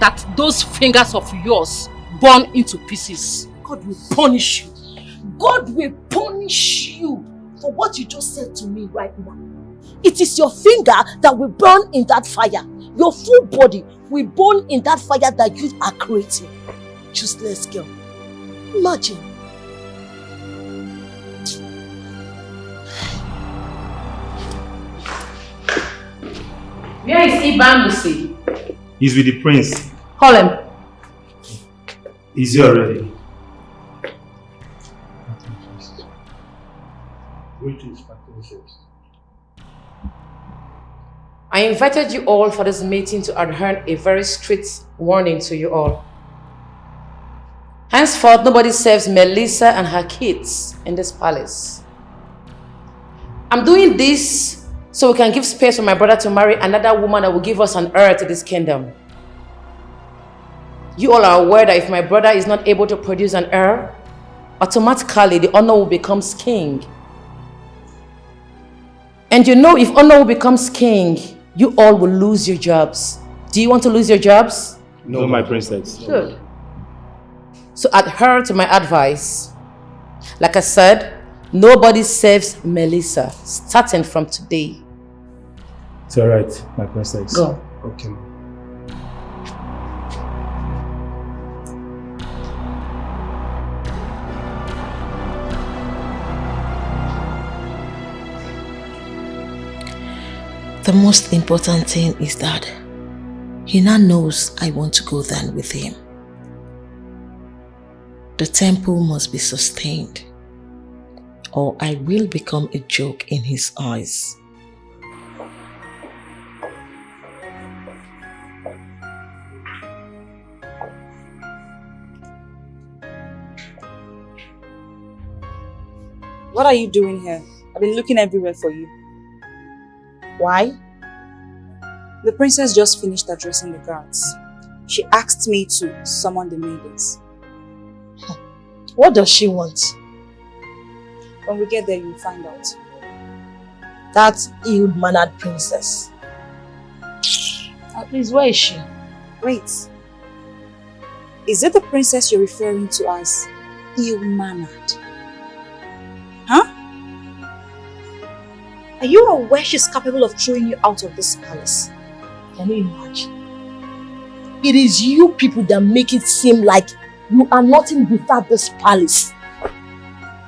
that those fingers of yours burn into pieces. God will punish you. God will punish you for what you just said to me right now. It is your finger that will burn in that fire. Your full body will burn in that fire that you are creating. Useless girl. Imagine. Where is Ibamusi? He's with the prince. Call him. He's here already. I invited you all for this meeting to adhere a very strict warning to you all. Henceforth, nobody serves Melissa and her kids in this palace. I'm doing this so we can give space for my brother to marry another woman that will give us an heir to this kingdom. You all are aware that if my brother is not able to produce an heir, automatically the honor becomes king. And you know, if honor becomes king, you all will lose your jobs. Do you want to lose your jobs? No, my princess. Good. So adhere to my advice. Like I said, nobody serves Melissa, starting from today. It's alright, my princess. Go. Okay. The most important thing is that he now knows I want to go there with him. The temple must be sustained, or I will become a joke in his eyes. What are you doing here? I've been looking everywhere for you. Why? The princess just finished addressing the guards. She asked me to summon the maidens. What does she want? When we get there, you'll find out. That ill-mannered princess. Please, where is she? Wait. Is it the princess you're referring to as ill-mannered? Huh? Are you aware she's capable of throwing you out of this palace? Can you imagine? It is you people that make it seem like you are nothing without this palace.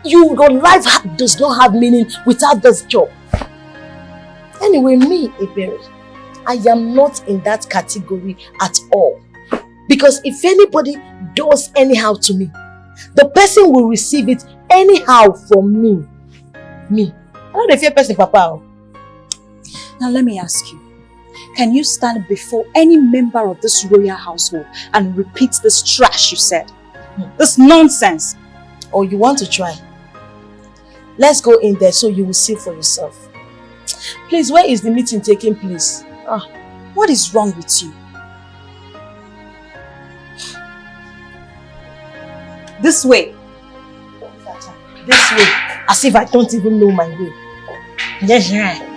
Your life does not have meaning without this job. Anyway, me, Ebere, I am not in that category at all. Because if anybody does anyhow to me, the person will receive it anyhow from me. Me. I'm not a fair person, Papa. Now let me ask you. Can you stand before any member of this royal household and repeat this trash you said? This nonsense. Oh, you want to try? Let's go in there so you will see for yourself. Please, where is the meeting taking place? What is wrong with you? This way. This way. As if I don't even know my way. Yes, right.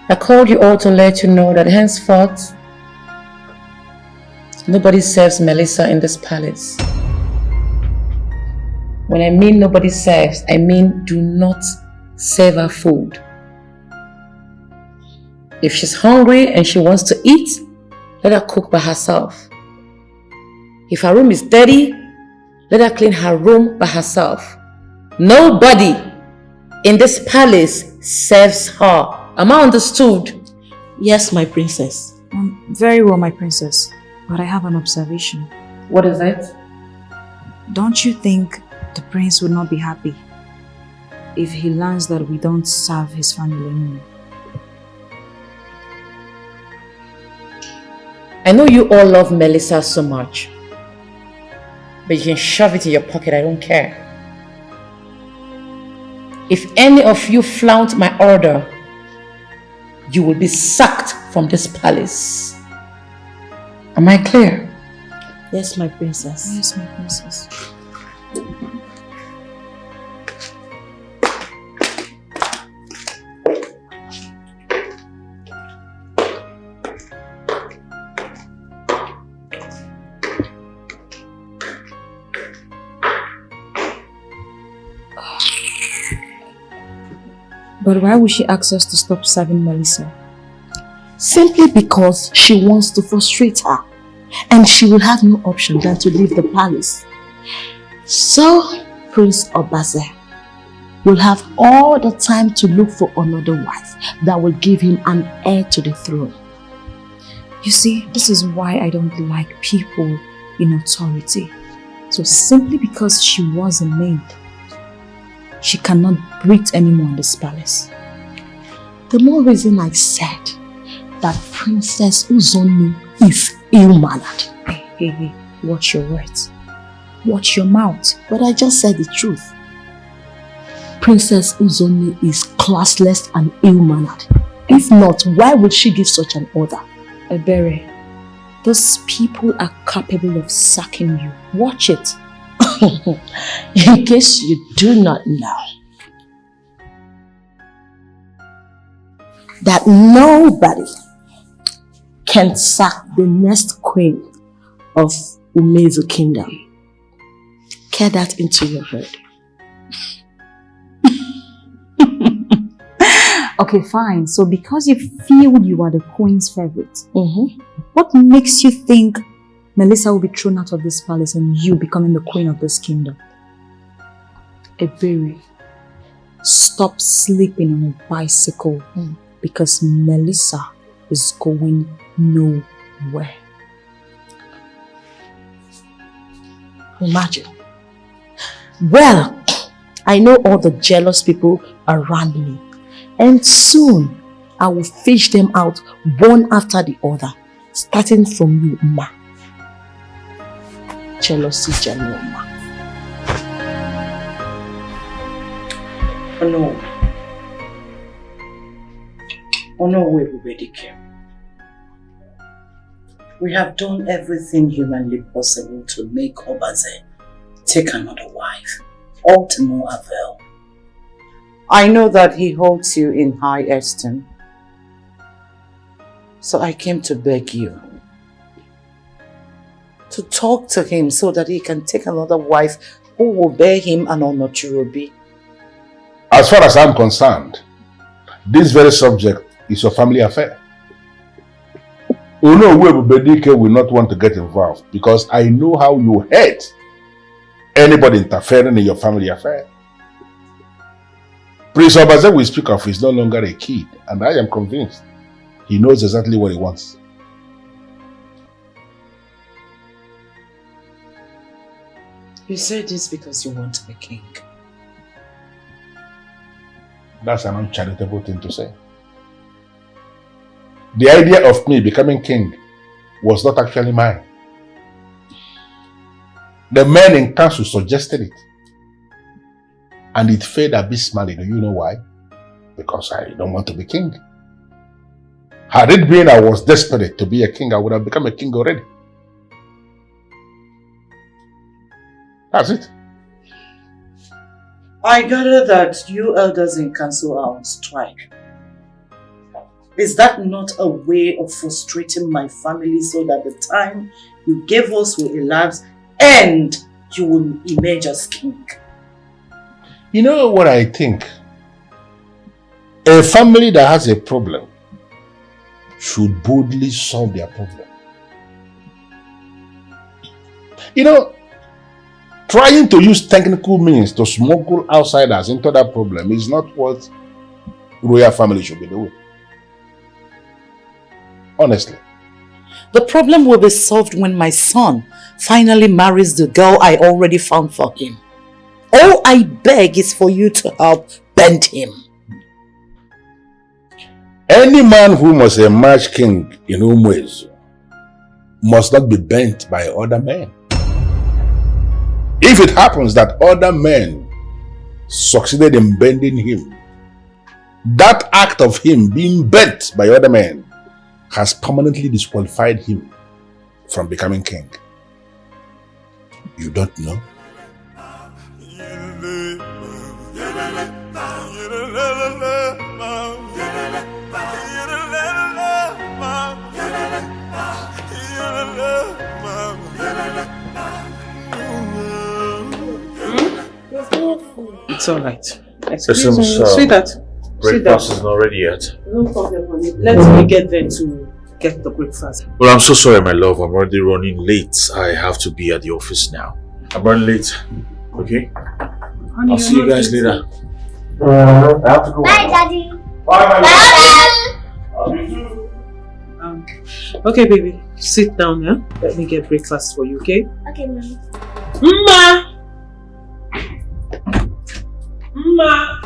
I called you all to let you know that henceforth, nobody serves Melissa in this palace. When I mean nobody serves, I mean do not serve her food. If she's hungry and she wants to eat, let her cook by herself. If her room is dirty, let her clean her room by herself. Nobody in this palace serves her. Am I understood? Yes, my princess. Very well, my princess. But I have an observation. What is it? Don't you think the prince would not be happy if he learns that we don't serve his family anymore? I know you all love Melissa so much. But you can shove it in your pocket, I don't care. If any of you flout my order, you will be sacked from this palace. Am I clear? Yes, my princess. Yes, my princess. But why would she ask us to stop serving Melissa? Simply because she wants to frustrate her. And she will have no option than to leave the palace. So, Prince Obaze will have all the time to look for another wife that will give him an heir to the throne. You see, this is why I don't like people in authority. So simply because she was a maid, she cannot breathe anymore in this palace. The more reason I said that Princess Uzoni is ill-mannered. Hey, watch your words. Watch your mouth. But I just said the truth. Princess Uzoni is classless and ill-mannered. If not, why would she give such an order? Ebere, those people are capable of sacking you. Watch it. In case you do not know, that nobody can sack the next queen of UGEZU Kingdom. Carry that into your head. Okay, fine. So because you feel you are the queen's favorite, what makes you think Melissa will be thrown out of this palace and you becoming the queen of this kingdom? Ebere, stop sleeping on a bicycle because Melissa is going nowhere. Imagine. Well, I know all the jealous people around me, and soon I will fish them out one after the other, starting from you, Ma. Jealousy, Janoma. Oh no. Oh no, we already came. We have done everything humanly possible to make Obaze take another wife, all to no avail. I know that he holds you in high esteem. So I came to beg you to talk to him so that he can take another wife who will bear him an onochirobi. As far as I'm concerned, this very subject is your family affair. Bedike will not want to get involved because I know how you hate anybody interfering in your family affair. Prince Obaze we speak of is no longer a kid, and I am convinced he knows exactly what he wants. You say this because you want to be king. That's an uncharitable thing to say. The idea of me becoming king was not actually mine. The men in council suggested it. And it failed abysmally. Do you know why? Because I don't want to be king. Had it been I was desperate to be a king, I would have become a king already. That's it. I gather that you elders in council are on strike. Is that not a way of frustrating my family so that the time you gave us will elapse and you will emerge as king? You know what I think? A family that has a problem should boldly solve their problem. You know, trying to use technical means to smuggle outsiders into that problem is not what royal family should be doing. Honestly. The problem will be solved when my son finally marries the girl I already found for him. All I beg is for you to help bend him. Any man who must emerge king in UGEZU must not be bent by other men. If it happens that other men succeeded in bending him, that act of him being bent by other men has permanently disqualified him from becoming king. You don't know? It's alright. Excuse me, sweetheart. Breakfast is not ready yet. No problem, honey. Let me get there to get the breakfast. Well, I'm so sorry, my love. I'm already running late. I have to be at the office now. I'm running late. Okay? Honey, I'll see you guys later. I have to go. Bye, Daddy. Bye, Bye, Daddy. Okay, baby. Sit down, yeah? Let me get breakfast for you, okay? Okay, Mommy. Ma! Ma!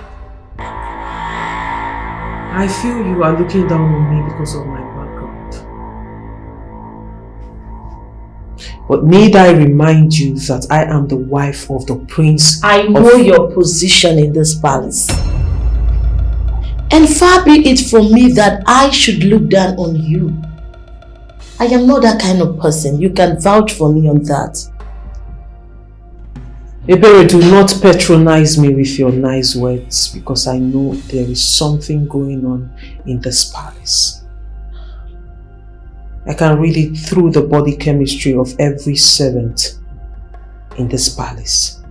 I feel you are looking down on me because of my background. But need I remind you that I am the wife of the prince. I know your position in this palace. And far be it from me that I should look down on you. I am not that kind of person. You can vouch for me on that. Ebere, do not patronize me with your nice words because I know there is something going on in this palace. I can read it through the body chemistry of every servant in this palace.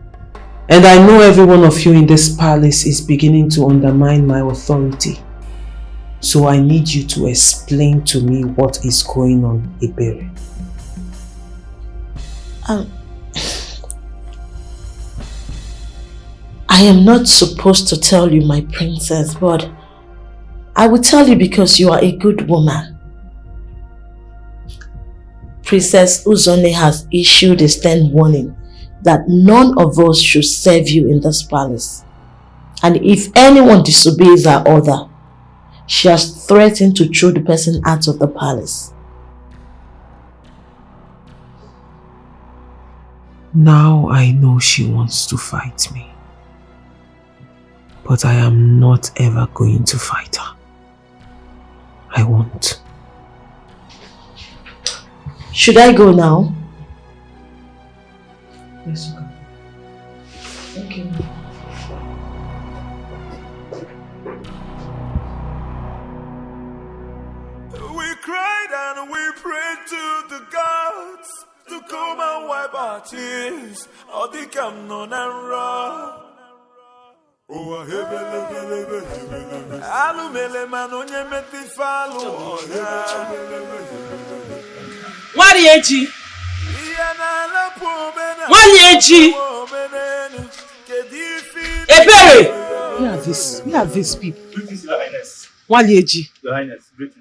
And I know every one of you in this palace is beginning to undermine my authority. So I need you to explain to me what is going on, Ebere. I am not supposed to tell you, my princess, but I will tell you because you are a good woman. Princess Uzone has issued a stern warning that none of us should serve you in this palace. And if anyone disobeys her order, she has threatened to throw the person out of the palace. Now I know she wants to fight me. But I am not ever going to fight her. I won't. Should I go now? Yes, you can. to the gods to come and wipe our tears. All the come on and run. Oh, hebele. Alu mele man onye meti falu. Wari eji. Wari eji. Ebere. Where are these people? Greetings, Your Highness. Wali eji. Your Highness, greetings.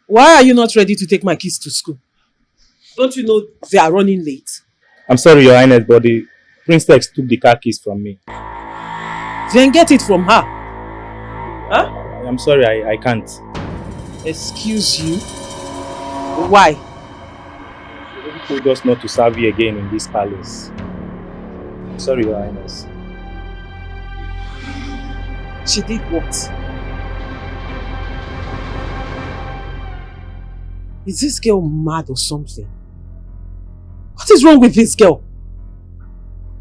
Why are you not ready to take my kids to school? Don't you know they are running late? I'm sorry, Your Highness, but the princess took the car keys from me. Then get it from her. Huh? I'm sorry, I can't. Excuse you? Why? She told us not to serve you again in this palace. Sorry, Your Highness. She did what? Is this girl mad or something? What is wrong with this girl?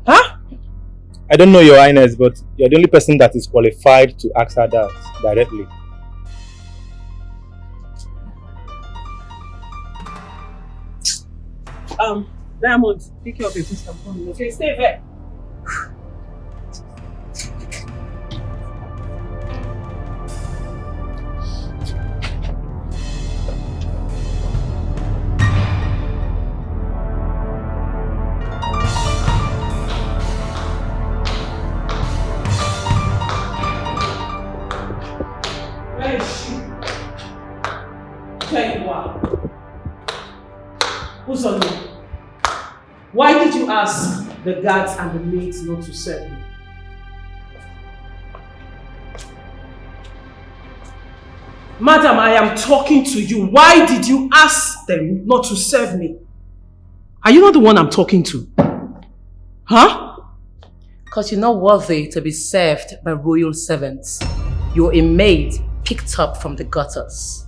Huh? I don't know, Your Highness, but you're the only person that is qualified to ask her that directly. Diamond, take care of your sister. I'm coming, okay? Stay there. Why did you ask the guards and the maids not to serve me? Madam, I am talking to you. Why did you ask them not to serve me? Are you not the one I'm talking to? Huh? Because you're not worthy to be served by royal servants. You're a maid picked up from the gutters.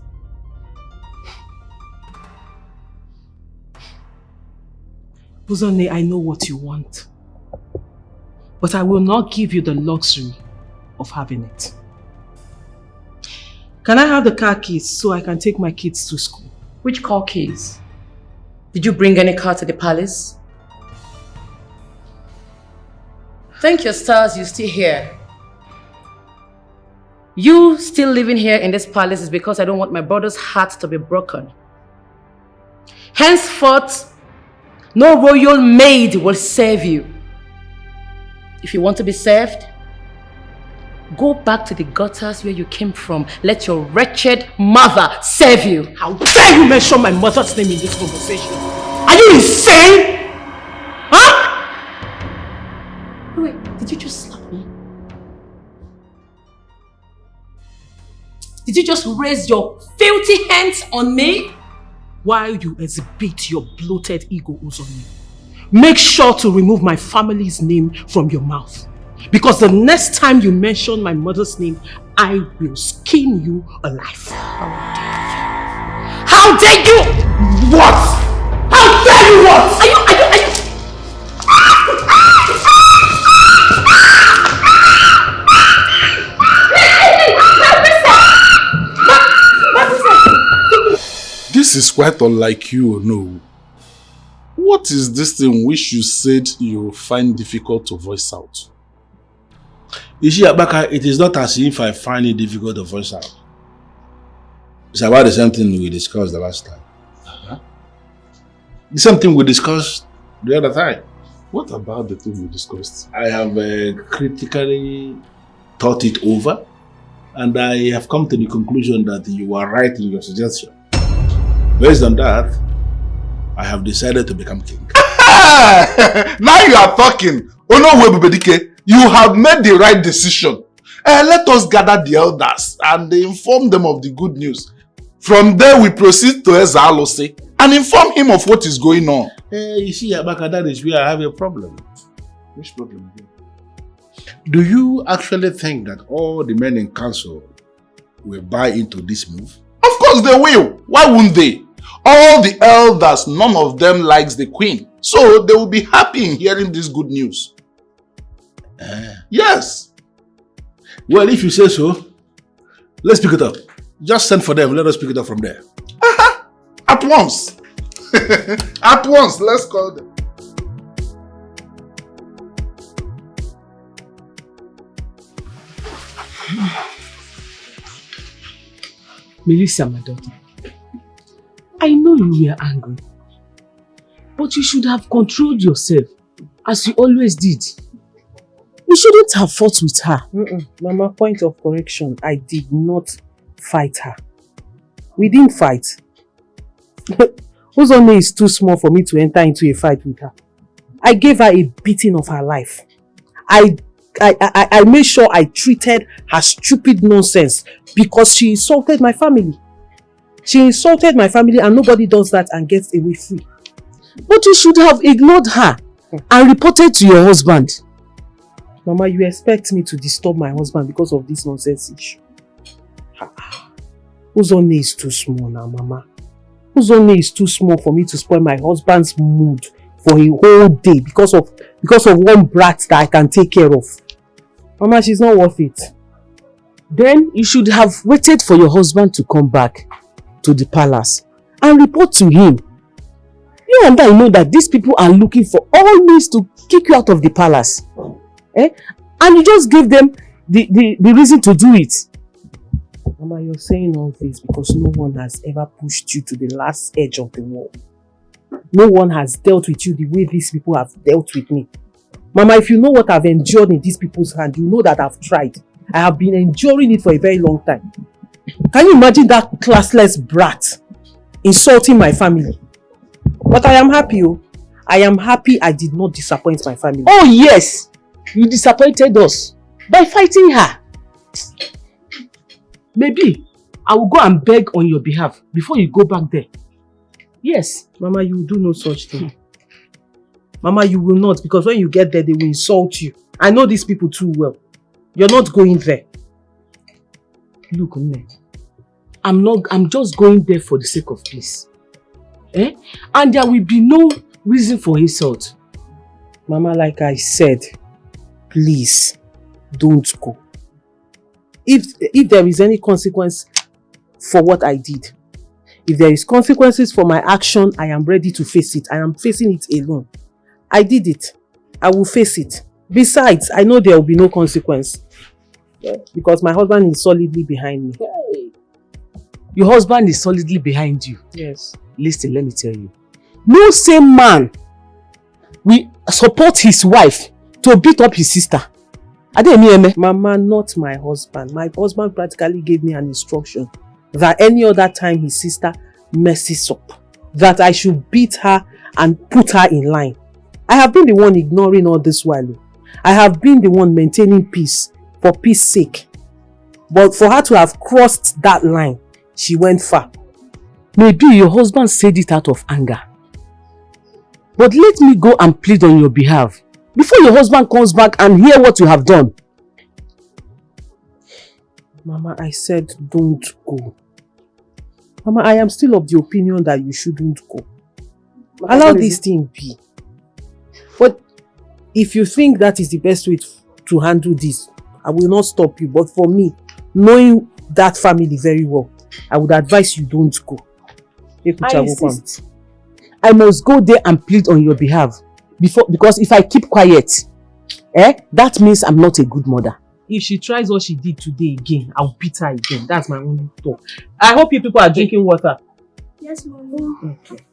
Uzone, I know what you want. But I will not give you the luxury of having it. Can I have the car keys so I can take my kids to school? Which car keys? Did you bring any car to the palace? Thank your stars you're still here. You still living here in this palace is because I don't want my brother's heart to be broken. Henceforth, no royal maid will serve you. If you want to be served, go back to the gutters where you came from. Let your wretched mother serve you. How dare you mention my mother's name in this conversation? Are you insane? Huh? Wait, did you just slap me? Did you just raise your filthy hands on me? While you exhibit your bloated ego, Uzone, make sure to remove my family's name from your mouth. Because the next time you mention my mother's name, I will skin you alive. How dare you? What? How dare you what? Are you This is quite unlike you, no. What is this thing which you said you find difficult to voice out? You see, Abaka, it is not as if I find it difficult to voice out. It's about the same thing we discussed the last time. The same thing we discussed the other time. What about the thing we discussed? I have critically thought it over, and I have come to the conclusion that you are right in your suggestion. Based on that, I have decided to become king. Now you are talking. You have made the right decision. Let us gather the elders and inform them of the good news. From there, we proceed to Eze Alose and inform him of what is going on. You see, Abaka, that is where I have a problem. Which problem? Do you actually think that all the men in council will buy into this move? Of course they will. Why wouldn't they? All the elders, none of them likes the queen. So they will be happy in hearing this good news. Yes. Well, if you say so, let's pick it up. Just send for them. Let us pick it up from there. At once. At once, let's call them. Melissa, my daughter, I know you were angry, but you should have controlled yourself, as you always did. You shouldn't have fought with her. Mama, point of correction, I did not fight her. We didn't fight. Uzone is too small for me to enter into a fight with her. I gave her a beating of her life. I made sure I treated her stupid nonsense because she insulted my family. She insulted my family and nobody does that and gets away free. But you should have ignored her and reported to your husband. Mama, you expect me to disturb my husband because of this nonsense issue? Uzone is too small now, Mama. Uzone is too small for me to spoil my husband's mood for a whole day because of one brat that I can take care of. Mama, she's not worth it. Then you should have waited for your husband to come back to the palace and report to him. You and I know that these people are looking for all means to kick you out of the palace. And you just gave them the reason to do it. Mama, you're saying all this because no one has ever pushed you to the last edge of the wall. No one has dealt with you the way these people have dealt with me. Mama, if you know what I've endured in these people's hand, you know that I've tried. I have been enduring it for a very long time. Can you imagine that classless brat insulting my family? But I am happy, oh. I am happy I did not disappoint my family. Oh yes, you disappointed us by fighting her. Maybe I will go and beg on your behalf before you go back there. Yes. Mama, you will do no such thing. Mama, you will not, because when you get there, they will insult you. I know these people too well. You're not going there. Look, I'm just going there for the sake of peace. And there will be no reason for insult. Mama, like I said, please don't go. If there is any consequence for what I did, if there is consequences for my action, I am ready to face it. I am facing it alone. I did it. I will face it. Besides, I know there will be no consequence. Because my husband is solidly behind me. Hey. Your husband is solidly behind you? Yes. Listen, let me tell you. No same man will support his wife to beat up his sister. Mama, not my husband. My husband practically gave me an instruction that any other time his sister messes up, that I should beat her and put her in line. I have been the one ignoring all this while. I have been the one maintaining peace for peace sake. But for her to have crossed that line, she went far. Maybe your husband said it out of anger. But let me go and plead on your behalf before your husband comes back and hear what you have done. Mama, I said don't go. Mama, I am still of the opinion that you shouldn't go. Allow this thing be. But if you think that is the best way to handle this, I will not stop you. But for me, knowing that family very well, I would advise you don't go. I insist. I must go there and plead on your behalf. Because if I keep quiet, that means I'm not a good mother. If she tries what she did today again, I'll beat her again. That's my only thought. I hope you people are drinking water. Yes, Mama. Okay.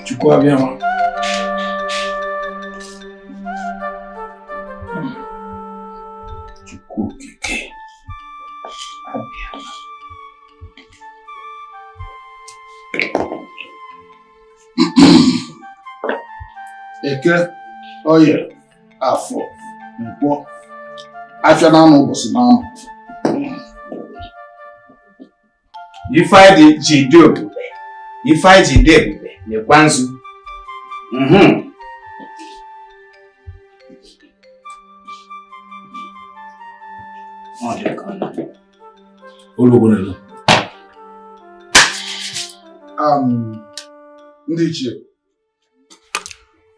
Chukwu abịama. Chukwu okike abịama. Eke, Oye, Afọ, Nkwọ, afịa na anụ ụbọchị na anụ. Ife ji dị ebube, ife ji dị ebube n'ekwa nzu. Ologonelo. Ndị ichie.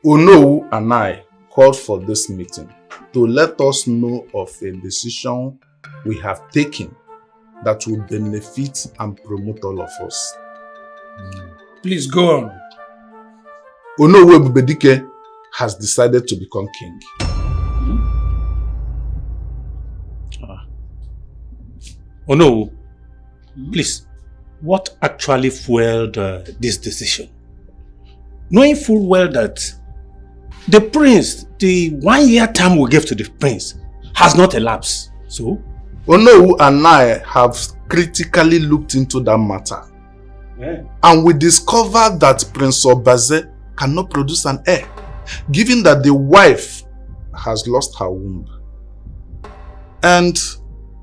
Onowu and I called for this meeting to let us know of a decision we have taken that will benefit and promote all of us. Please go on. Onowu Ebubedike has decided to become king. Onowu, please, what actually fueled this decision? Knowing full well that the prince, the 1 year term we gave to the prince has not elapsed. So? Onowu and I have critically looked into that matter. Yeah. And we discovered that Prince Obaze cannot produce an heir, given that the wife has lost her womb. And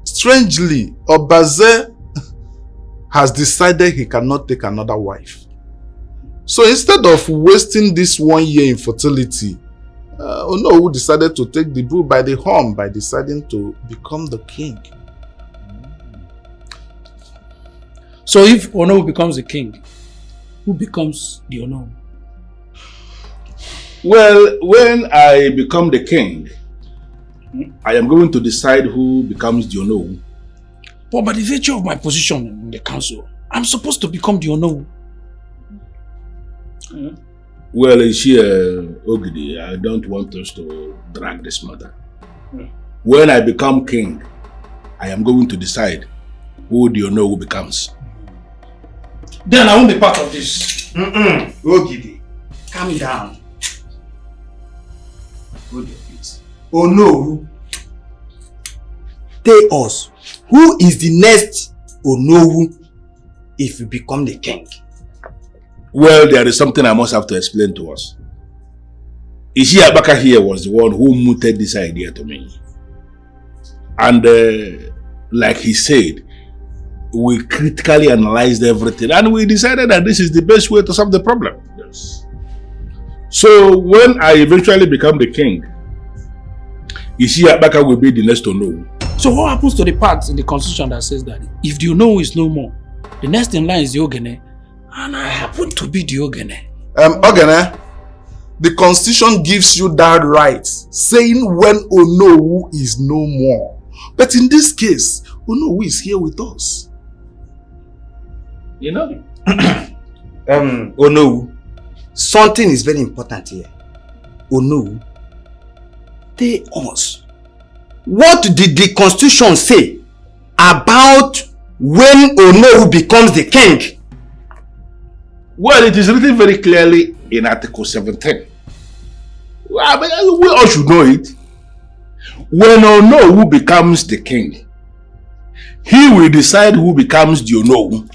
strangely, Obaze has decided he cannot take another wife. So instead of wasting this 1 year infertility, Onowu decided to take the bull by the horn by deciding to become the king. So if Onowu becomes the king, who becomes the Onowu? Well, when I become the king, I am going to decide who becomes the Onowu. But by the virtue of my position in the council, I'm supposed to become the Onowu. Well, Ogidi, I don't want us to drag this matter. When I become king, I am going to decide who the Onowu becomes. Then I won't be part of this. Ogidi, calm down. Hold your peace. Onowu, tell us, who is the next Onowu if you become the king? Well, there is something I must have to explain to us. Ishi Abaka here was the one who mooted this idea to me. And like he said, we critically analyzed everything and we decided that this is the best way to solve the problem. Yes. So when I eventually become the king, Ishi Abaka will be the next Onowu. So what happens to the part in the constitution that says that if the Onowu is no more, the next in line is the Ogene, and I happen to be the Ogene? Ogene, the constitution gives you that right, saying when Onowu is no more. But in this case, Onowu is here with us. You know? Onowu, something is very important here. Onowu, tell us, what did the constitution say about when Onowu becomes the king? Well, it is written very clearly in Article 17. Well, we all should know it. When Onowu becomes the king, he will decide who becomes the Onowu.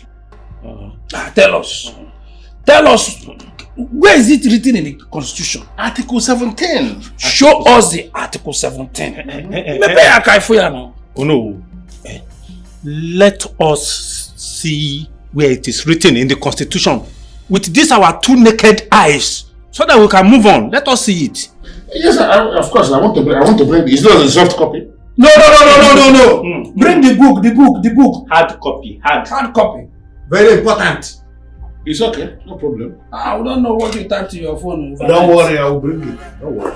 Tell us. Tell us, where is it written in the constitution? Article 17. Show us the Article 17. Onowu, let us see where it is written in the constitution with this our two naked eyes, so that we can move on. Let us see it. Yes, of course. I want to bring. It's not a soft copy. No. Bring the book. Hard copy. Hard copy. Very important. It's okay. No problem. I don't know what you type to your phone. Don't worry, I will bring it. Don't worry.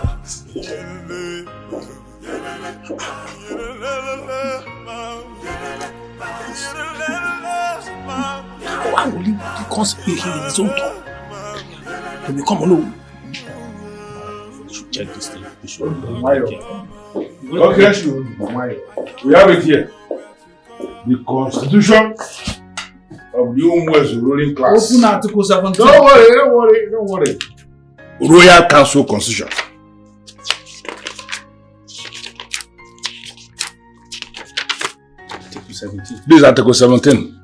Why will he concentrate in his own talk to become Onowu? Should check this thing. Okay. We have it here. The Constitution of the UGEZU ruling class. Open Article 17. Don't worry. Royal Council Constitution. Article 17. This is Article 17.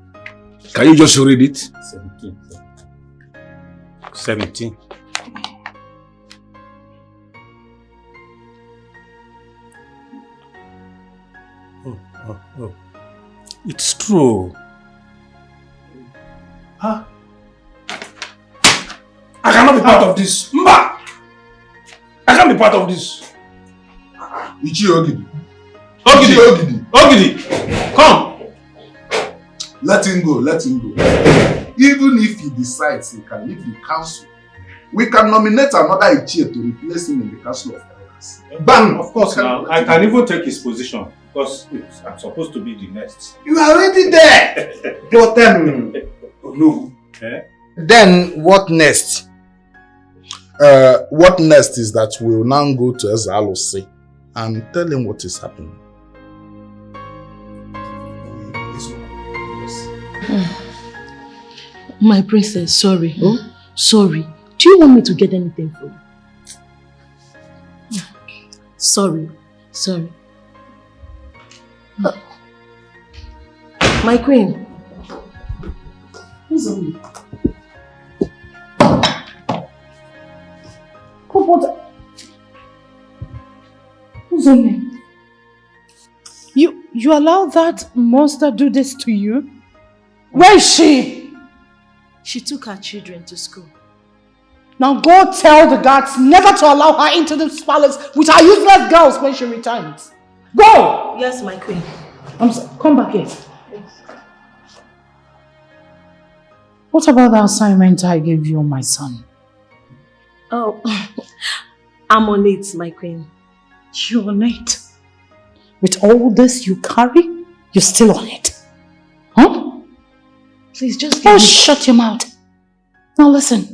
Can you just read it? 17. Oh. It's true. Huh? I cannot be part of this. Mba! I can't be part of this. Ichi Ogidi. Ogidi! Come! Let him go. Even if he decides he can leave the council, we can nominate another Ichie to replace him in the council of elders. Bam! Of course, now I can even take his position because I'm supposed to be the next. You are already there! But no. Then what next? What next is that we'll now go to Ezalosi and tell him what is happening. My princess, sorry. Sorry. Do you want me to get anything for you? Sorry. Sorry. My queen. Who's on me? Who's on me? You allow that monster do this to you? Where is she? She took her children to school. Now go tell the guards never to allow her into this palace with her useless girls when she returns. Go! Yes, my queen. Come back here. What about the assignment I gave you, my son? Oh, I'm on it, my queen. You're on it? With all this you carry, you're still on it? Huh? Please just give me... shut your mouth. Now listen,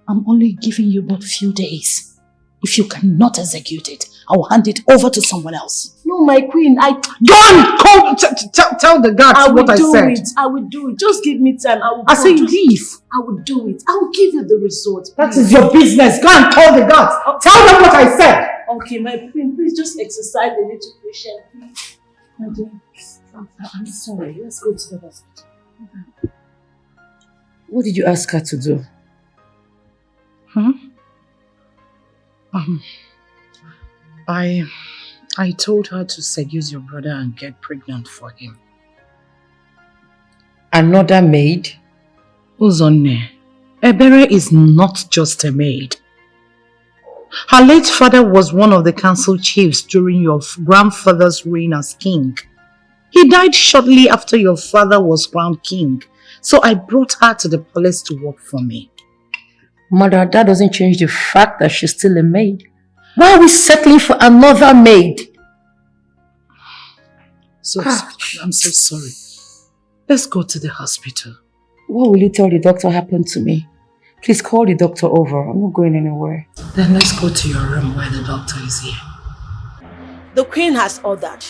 I'm only giving you but few days. If you cannot execute it, I'll hand it over to someone else. No, my queen, Go on! Tell the guards what I said. I will do it. Just give me time. I say leave. I will do it. I will give you the result. That is your business. Go and call the guards. Tell them what I said. Okay, my queen, please just exercise a little patience. My dear, I'm sorry. Let's go to the hospital. What did you ask her to do? Huh? I told her to seduce your brother and get pregnant for him. Another maid? Uzonne, Ebere is not just a maid. Her late father was one of the council chiefs during your grandfather's reign as king. He died shortly after your father was crowned king, so I brought her to the palace to work for me. Mother, that doesn't change the fact that she's still a maid. Why are we settling for another maid? I'm so sorry. Let's go to the hospital. What will you tell the doctor happened to me? Please call the doctor over. I'm not going anywhere. Then let's go to your room where the doctor is here. The queen has ordered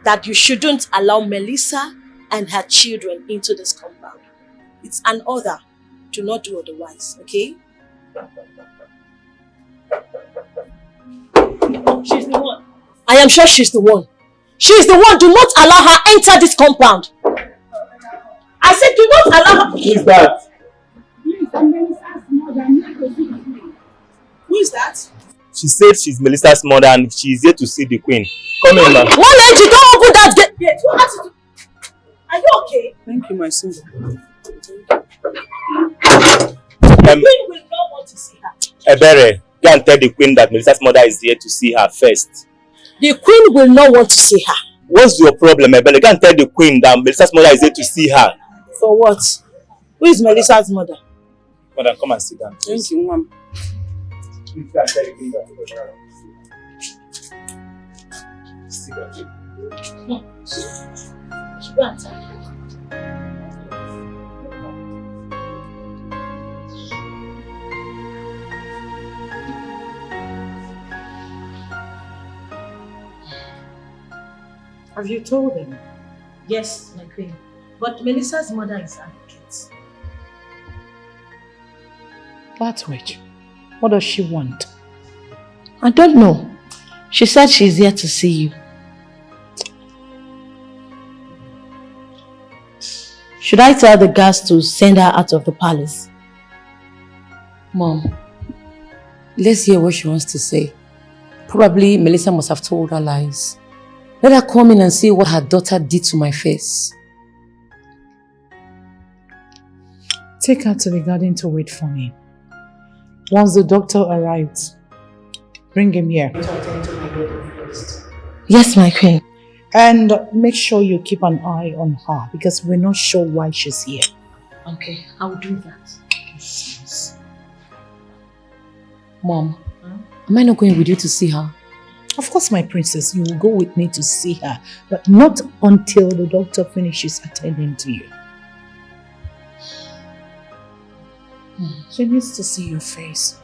that you shouldn't allow Melissa and her children into this compound. It's an order. Do not do otherwise, okay? She's the one. I am sure she's the one. She's the one. Do not allow her enter this compound. I said do not allow her. Who is that? Who is that? She said she's Melissa's mother and she's here to see the queen. Come in, ma'am. One minute, you don't open that gate. Yes, what has to do? Are you okay? Thank you, my son. The queen will not want to see her. Ebere, go and tell the queen that Melissa's mother is here to see her first. The queen will not want to see her. What's your problem, Ebere? Go and tell the queen that Melissa's mother is here to see her. For what? Who is Melissa's mother? Madam, come and sit down. Thank you, ma'am. Have you told them? Yes, my queen. But Melissa's mother is advocate. That's which. What does she want? I don't know. She said she's here to see you. Should I tell the guards to send her out of the palace? Mom, let's hear what she wants to say. Probably Melissa must have told her lies. Let her come in and see what her daughter did to my face. Take her to the garden to wait for me. Once the doctor arrives, bring him here. Yes, my queen. And make sure you keep an eye on her because we're not sure why she's here. Okay, I will do that. Mom, Am I not going with you to see her? Of course, my princess, you will go with me to see her, but not until the doctor finishes attending to you. She needs to see your face.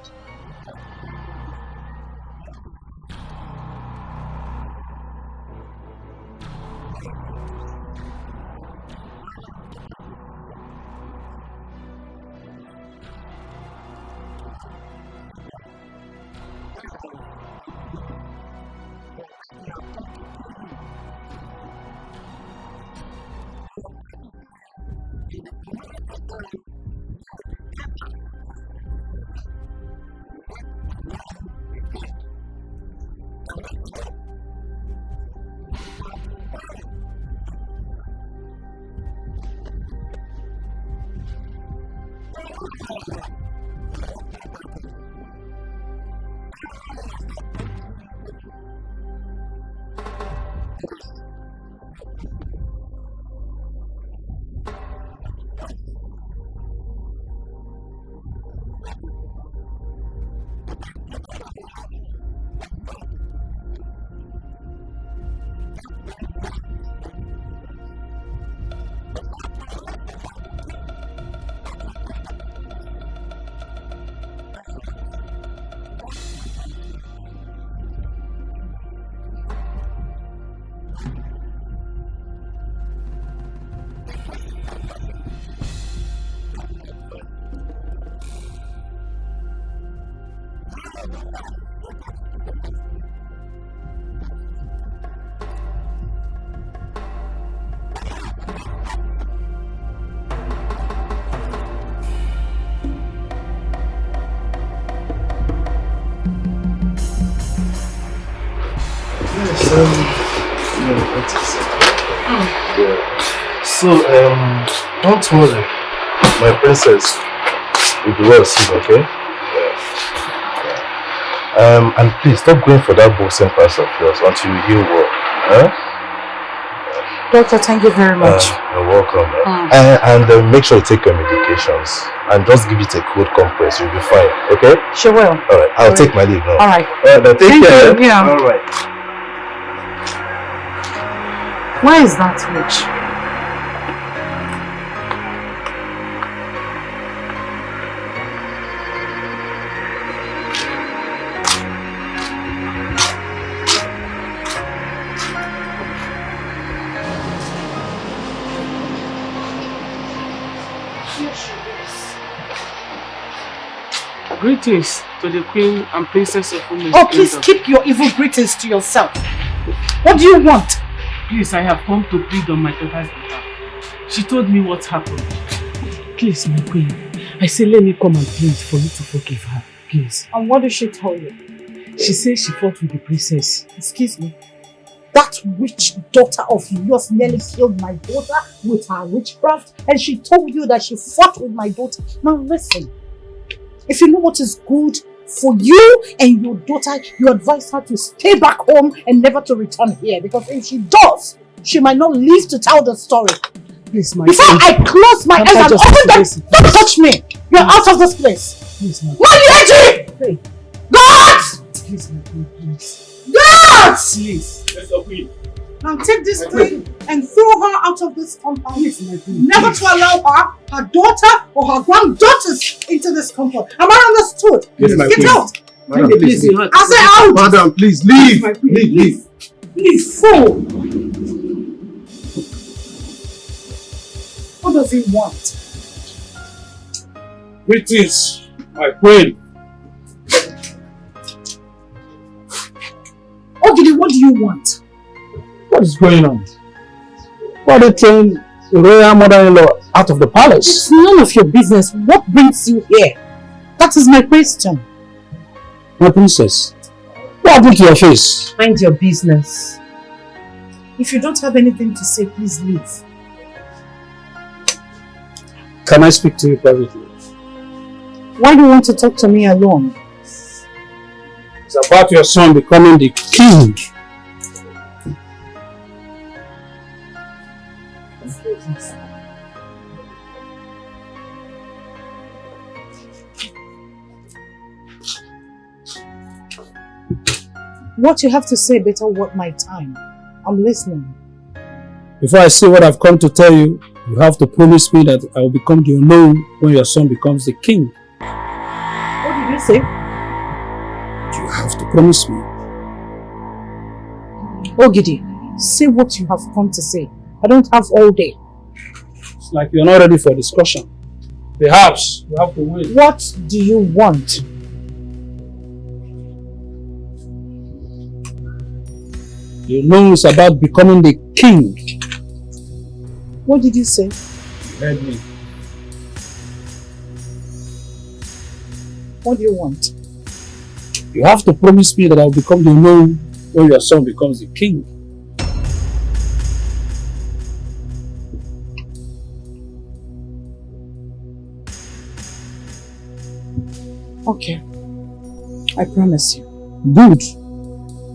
So, don't worry, my princess will be well soon, okay? And please stop going for that boxing pass of yours until you heal well. Doctor, thank you very much. You're welcome. And make sure you take your medications and just give it a cold compress. You'll be fine, okay? She will. Alright, I'll take my leave now. Alright. Now take care. You. Yeah. Alright. Where is that witch? Greetings to the Queen and Princess of Women. Oh, please keep your evil greetings to yourself. What do you want? Please, I have come to plead on my daughter's behalf. She told me what happened. Please, my Queen, I say let me come and plead for you to forgive her. Please. And what did she tell you? She said she fought with the princess. Excuse me? That witch daughter of yours nearly killed my daughter with her witchcraft, and she told you that she fought with my daughter. Now listen. If you know what is good for you and your daughter, you advise her to stay back home and never to return here. Because if she does, she might not live to tell the story. Please, my Before I close my eyes and open them, don't touch me. You're out of this place. Please, my Hey! God! Please, my Queen, please. God! Please. Yes, Queen. Now take this thing and throw her out of this compound. Please, my Queen. Never to allow her daughter or her granddaughters into this compound. Am I understood? Yes, my Get queen. out! Madam, please. I say out! Madam, please leave. Leave. Please, fool! What does he want? Greetings, my Queen. Ogidi, what do you want? What is going on? Why are they throwing the royal mother-in-law out of the palace? It's none of your business. What brings you here? That is my question. My princess, what happened to your face? Mind your business. If you don't have anything to say, please leave. Can I speak to you privately? Why do you want to talk to me alone? It's about your son becoming the king. What you have to say better worth my time. I'm listening. Before I say what I've come to tell you, you have to promise me that I will become the unknown when your son becomes the king. What did you say? You have to promise me. Ogidi, say what you have come to say. I don't have all day. It's like you're not ready for discussion. The house, you have to wait. What do you want? You know it's about becoming the king. What did you say? You heard me. What do you want? You have to promise me that I'll become the unknown when your son becomes the king. Okay. I promise you. Good.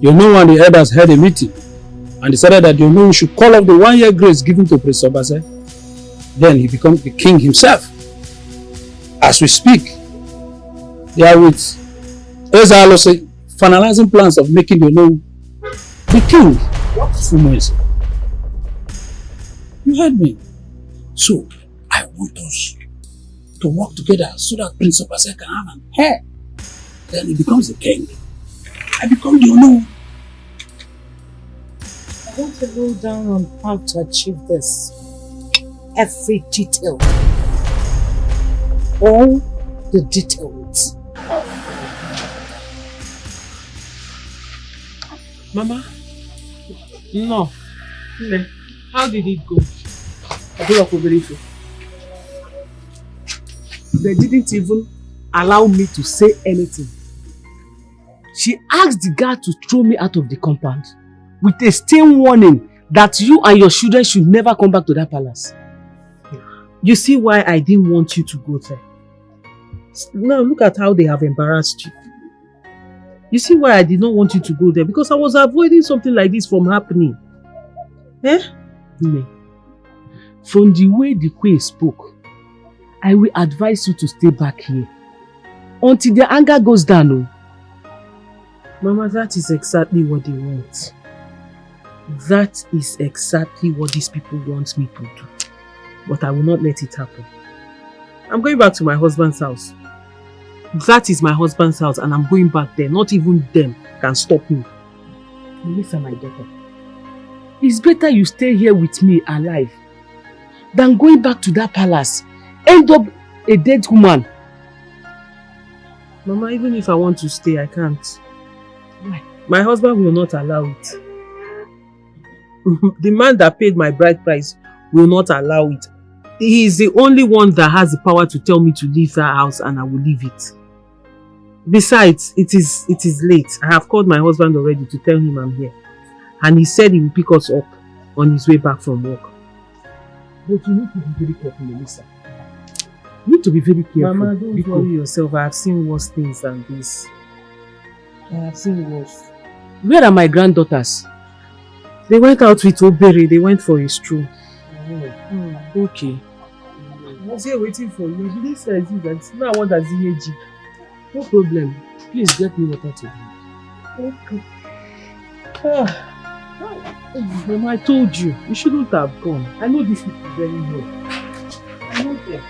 You know, and the elders held a meeting and decided that you know we should call off the 1 year grace given to Prince Obase. Then he becomes the king himself. As we speak, they are with Ezalose finalizing plans of making you know the king. What Fumoise? You heard me. So I want us to work together so that Prince Obase can have an heir. Then he becomes the king. I become the unknown. I want to go down on how to achieve this. Every detail. All the details. Mama? No. How did it go? They didn't even allow me to say anything. She asked the guard to throw me out of the compound with a stern warning that you and your children should never come back to that palace. You see why I didn't want you to go there. Now look at how they have embarrassed you. You see why I did not want you to go there? Because I was avoiding something like this from happening. Eh? No. From the way the queen spoke, I will advise you to stay back here until the anger goes down. Oh. Mama, that is exactly what they want. That is exactly what these people want me to do. But I will not let it happen. I'm going back to my husband's house. That is my husband's house and I'm going back there. Not even them can stop me. Melissa, my daughter, it's better you stay here with me alive than going back to that palace. End up a dead woman. Mama, even if I want to stay, I can't. Why? My husband will not allow it. The man that paid my bride price will not allow it. He is the only one that has the power to tell me to leave that house and I will leave it. Besides, it is late. I have called my husband already to tell him I'm here. And he said he will pick us up on his way back from work. But you need to be very careful, Melissa. You need to be very careful. Mama, don't worry yourself. I have seen worse things than this. I have seen worse. Where are my granddaughters? They went out with Obere. They went for a stroll. Oh. Okay. I was here waiting for you. She didn't say that. Now I want a ZAG. No problem. Please get me water to drink. Okay. Mama, I told you. You shouldn't have gone. I know these people very well. I know them.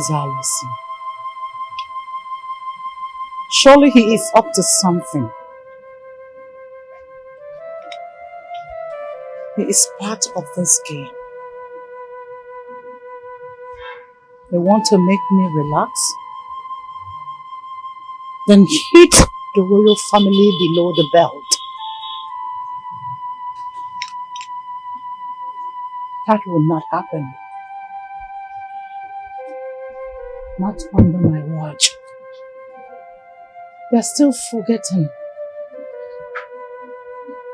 Allison. Surely he is up to something. He is part of this game. They want to make me relax, then hit the royal family below the belt. That will not happen. Not under my watch. They're still forgetting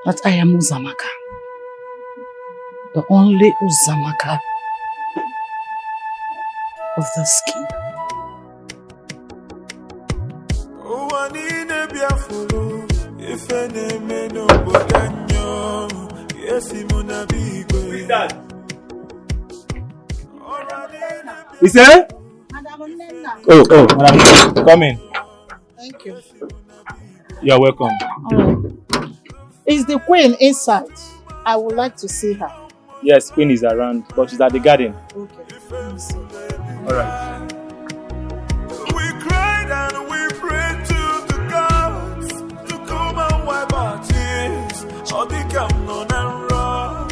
that I am Uzamaka. The only Uzamaka of this kingdom. Is there? Oh, madam, come in. Thank you. You're welcome. Is the queen inside? I would like to see her. Yes, queen is around, but she's at the garden. Okay. Let me see. All right. We cried and we prayed to the gods to come and wipe our tears. All the come on and run.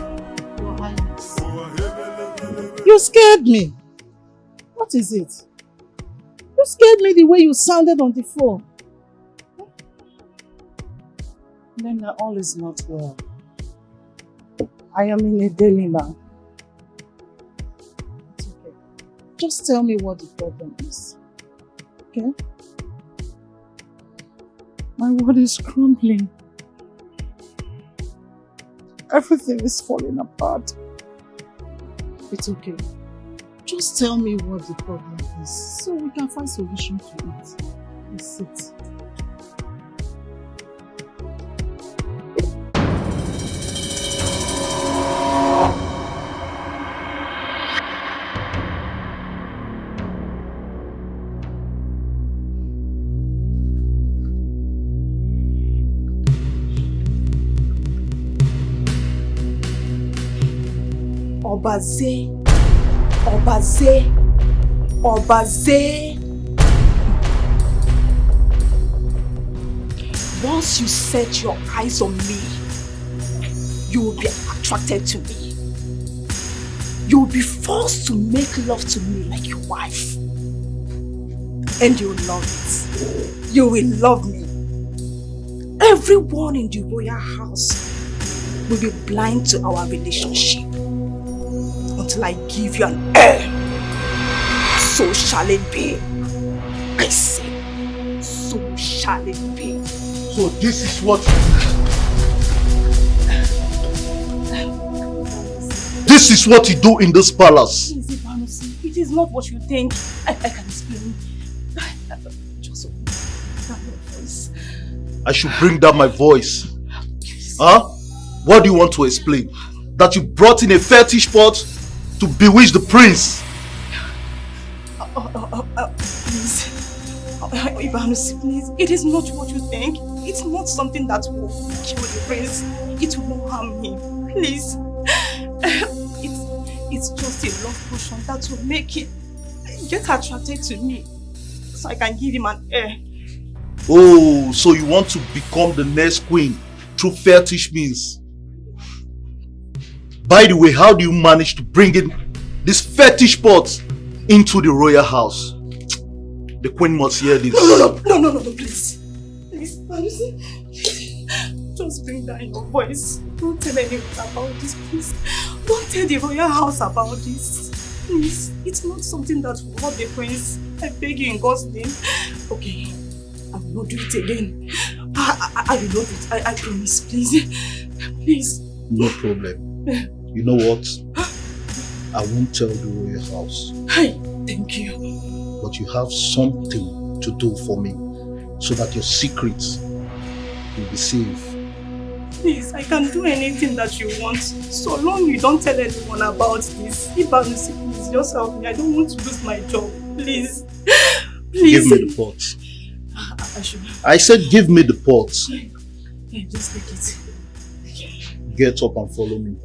You scared me. What is it? You scared me the way you sounded on the phone. Then all is not well. I am in a dilemma. It's okay. Just tell me what the problem is. Okay? My world is crumbling. Everything is falling apart. It's okay. Just tell me what the problem is so we can find solution to it. Please sit. Obaze, Obaze, Obaze. Once you set your eyes on me, you will be attracted to me. You will be forced to make love to me like your wife. And you will love it. You will love me. Everyone in the royal house will be blind to our relationship until I give you an heir. So shall it be. I say, so shall it be. So this is what you do in this palace. It is not what you think. I can explain. Just open your voice. I should bring down my voice. Huh? What do you want to explain? That you brought in a fetish pot to bewitch the prince? Please. Ibanusi, please. It is not what you think. It's not something that will kill the prince. It will not harm him. Please. It's just a love potion that will make him get attracted to me. So I can give him an heir. Oh, so you want to become the next queen through fetish means? By the way, how do you manage to bring in this fetish pot into the royal house? The queen must hear this. No, please. Please, Ibanusi. Just bring down your voice. Don't tell anyone about this, please. Don't tell the royal house about this. Please, it's not something that will hurt the prince. I beg you in God's name. Okay, I will not do it again. I will not do it. I promise, please. Please. No problem. You know what? I won't tell the royal house. Hi, thank you. But you have something to do for me so that your secrets will be safe. Please, I can do anything that you want. So long you don't tell anyone about this. Ibanusi, please, just help me. I don't want to lose my job. Please. Please. Give me the pot. I should. I said give me the pot. Yeah, just take it. Get up and follow me.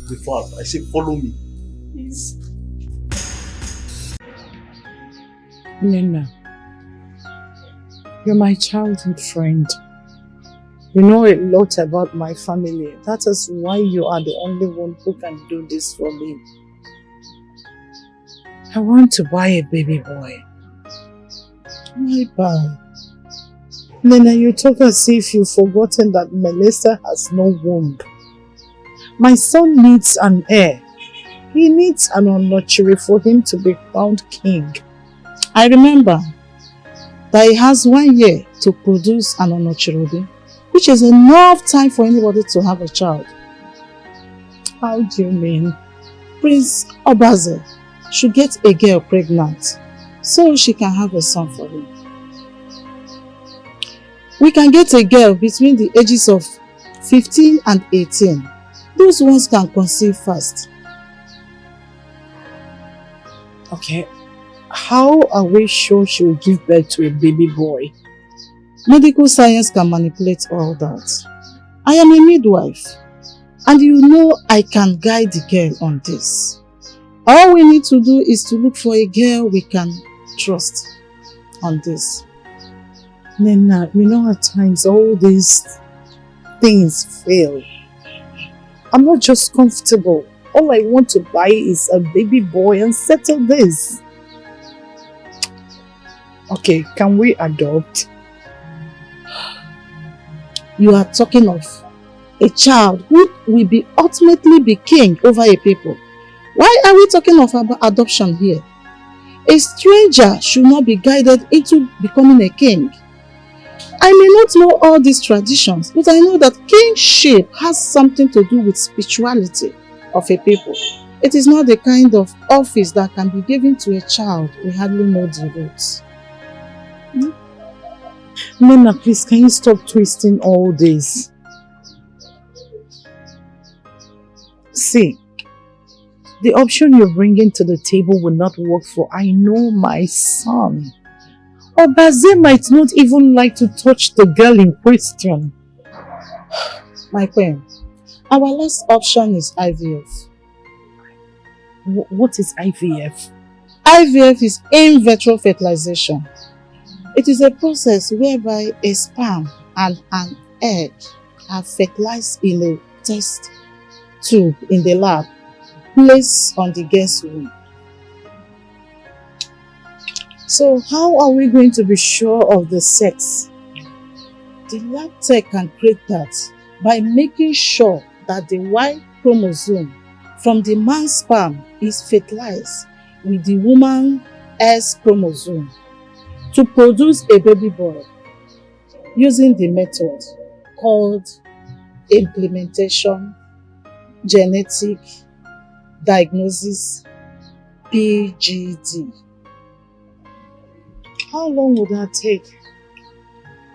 Be fast. I say follow me. Please. Nina, you're my childhood friend. You know a lot about my family. That is why you are the only one who can do this for me. I want to buy a baby boy. Why buy? Nina, you talk as if you've forgotten that Melissa has no womb. My son needs an heir. He needs an Onochiri for him to be crowned king. I remember that he has 1 year to produce an Onochiri, which is enough time for anybody to have a child. How do you mean? Prince Obaze should get a girl pregnant so she can have a son for him. We can get a girl between the ages of 15 and 18. Those ones can conceive fast. Okay, how are we sure she will give birth to a baby boy? Medical science can manipulate all that. I am a midwife, and you know I can guide the girl on this. All we need to do is to look for a girl we can trust on this. Nina, you know at times all these things fail. I'm not just comfortable. All I want to buy is a baby boy and settle this. Okay, can we adopt? You are talking of a child who will ultimately be king over a people. Why are we talking of adoption here? A stranger should not be guided into becoming a king. I may not know all these traditions, but I know that kingship has something to do with spirituality of a people. It is not the kind of office that can be given to a child we hardly know the roots. Nina, please, can you stop twisting all this? See, the option you're bringing to the table will not work for I know my son. Obaze might not even like to touch the girl in question. My queen, our last option is IVF. What is IVF? IVF is in vitro fertilization. It is a process whereby a sperm and an egg are fertilized in a test tube in the lab, placed on the girl's womb. So how are we going to be sure of the sex? The lab tech can create that by making sure that the Y chromosome from the man's sperm is fertilized with the woman's S chromosome to produce a baby boy using the method called implementation genetic diagnosis PGD. How long would that take?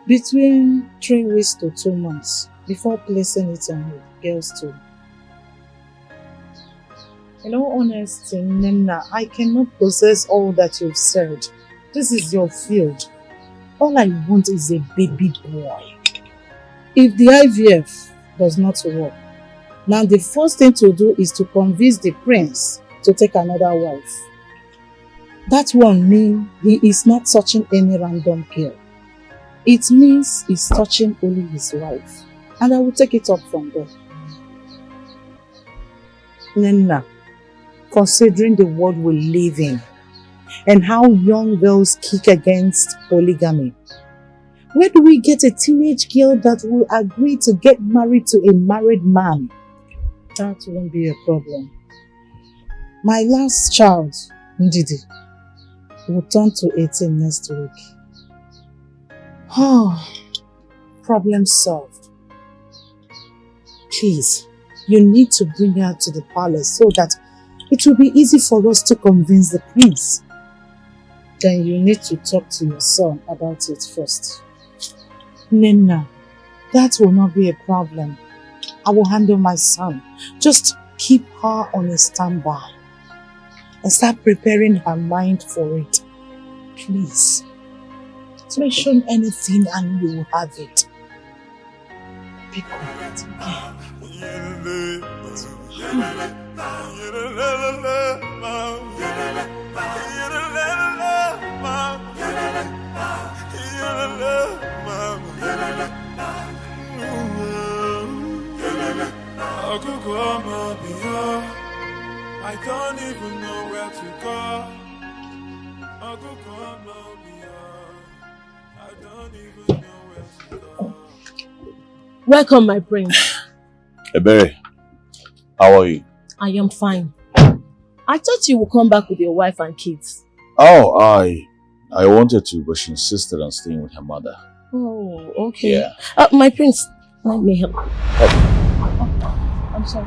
Between 3 weeks to 2 months before placing it on the girl's tube. In all honesty, Nina, I cannot possess all that you've said. This is your field. All I want is a baby boy. If the IVF does not work, now the first thing to do is to convince the prince to take another wife. That one means he is not touching any random girl. It means he's touching only his wife. And I will take it up from there. Nina, considering the world we live in and how young girls kick against polygamy, Where do we get a teenage girl that will agree to get married to a married man? That won't be a problem. My last child, Ndidi, will turn to 18 next week. Oh, problem solved. Please, you need to bring her to the palace so that it will be easy for us to convince the prince. Then you need to talk to your son about it first. Nena, that will not be a problem. I will handle my son. Just keep her on a standby and start preparing her mind for it. Please. Mention anything and you will have it. Be quiet, I don't even know where to go. Welcome, my prince. Ebere, how are you? I am fine. I thought you would come back with your wife and kids. Oh, I wanted to, but she insisted on staying with her mother. Oh, okay. Yeah. My prince, let me help. I'm sorry.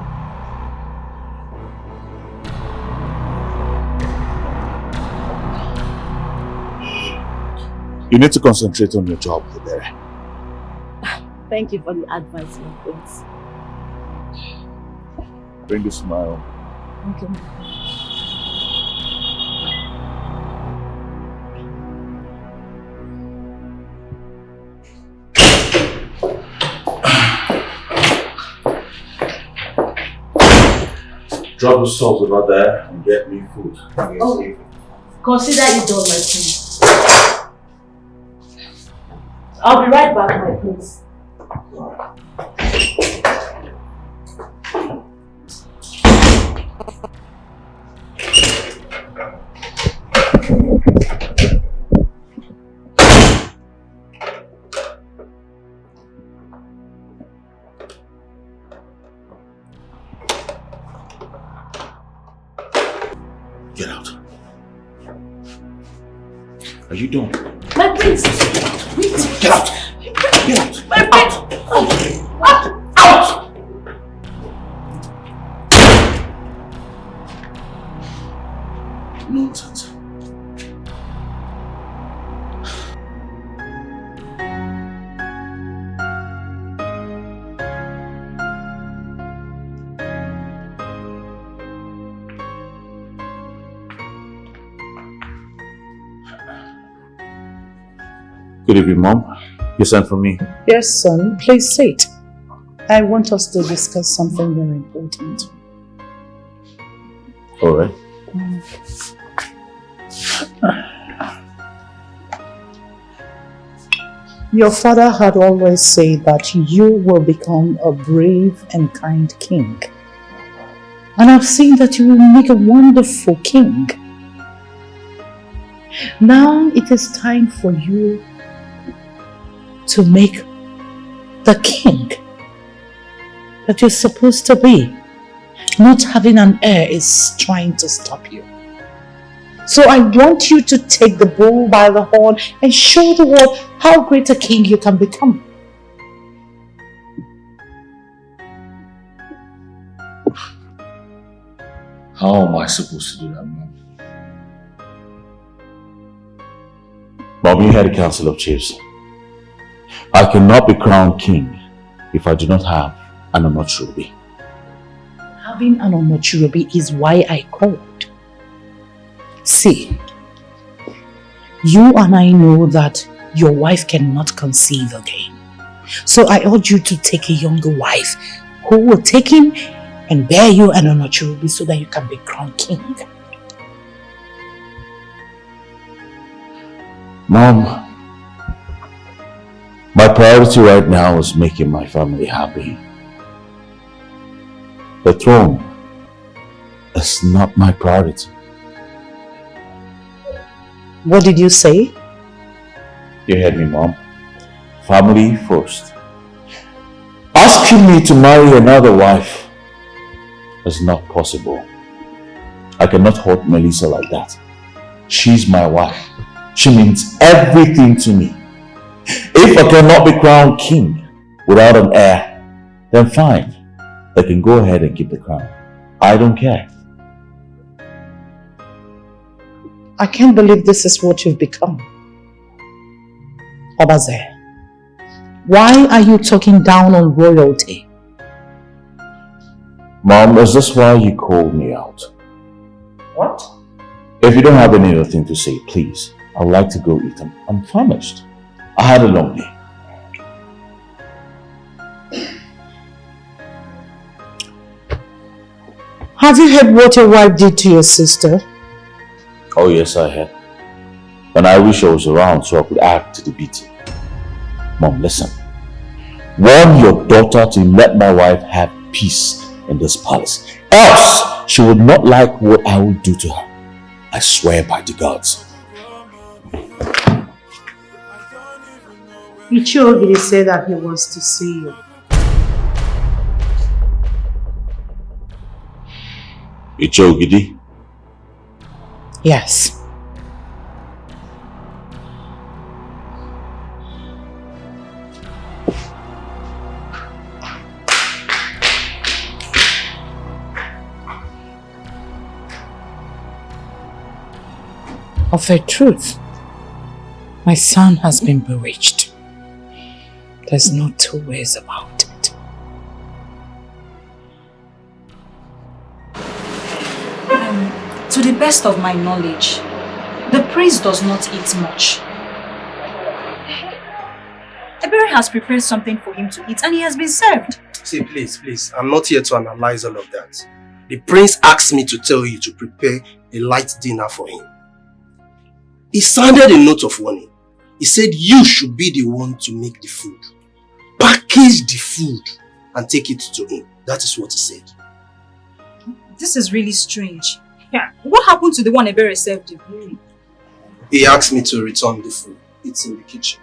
You need to concentrate on your job, Ebere. Thank you for the advice, my prince. Bring a smile. Okay. Drop the salt over there and get me food. Oh, consider it done, my prince. I'll be right back, my prince. Get out. Are you done? My prince! Wait! Get out! Get out! My prince! Out! Out! Nonsense. Good evening, Mom. You sent for me? Yes, son. Please sit. I want us to discuss something very important. All right. Your father had always said that you will become a brave and kind king. And I've seen that you will make a wonderful king. Now it is time for you to make the king that you're supposed to be. Not having an heir is trying to stop you. So I want you to take the bull by the horn and show the world how great a king you can become. How am I supposed to do that, Mom? Mom, you had a council of chiefs. I cannot be crowned king if I do not have an Onochurubi. Having an Onochurubi is why I called. See, you and I know that your wife cannot conceive again. So I urge you to take a younger wife who will take him and bear you an Onochurubi so that you can be crowned king. Mom, my priority right now is making my family happy. The throne is not my priority. What did you say? You heard me, Mom. Family first. Asking me to marry another wife is not possible. I cannot hurt Melissa like that. She's my wife. She means everything to me. If I cannot be crowned king without an heir, then fine. They can go ahead and keep the crown. I don't care. I can't believe this is what you've become. Obaze, why are you talking down on royalty? Mom, is this why you called me out? What? If you don't have any other thing to say, please. I'd like to go eat. I'm famished. I had a long day. Have you heard what your wife did to your sister? Oh yes, I had. And I wish I was around so I could add to the beating. Mom, listen. Warn your daughter to let my wife have peace in this palace. Else, she would not like what I will do to her. I swear by the gods. Ichiogi said that he wants to see you. Ichogidi? Yes. Of a truth, my son has been bewitched. There's no two ways about it. To the best of my knowledge, the prince does not eat much. Ebere has prepared something for him to eat and he has been served. See, please, I'm not here to analyze all of that. The prince asked me to tell you to prepare a light dinner for him. He sounded a note of warning. He said you should be the one to make the food. Package the food and take it to him. That is what he said. This is really strange. Yeah. What happened to the one Ebere served you? He asked me to return the food. It's in the kitchen.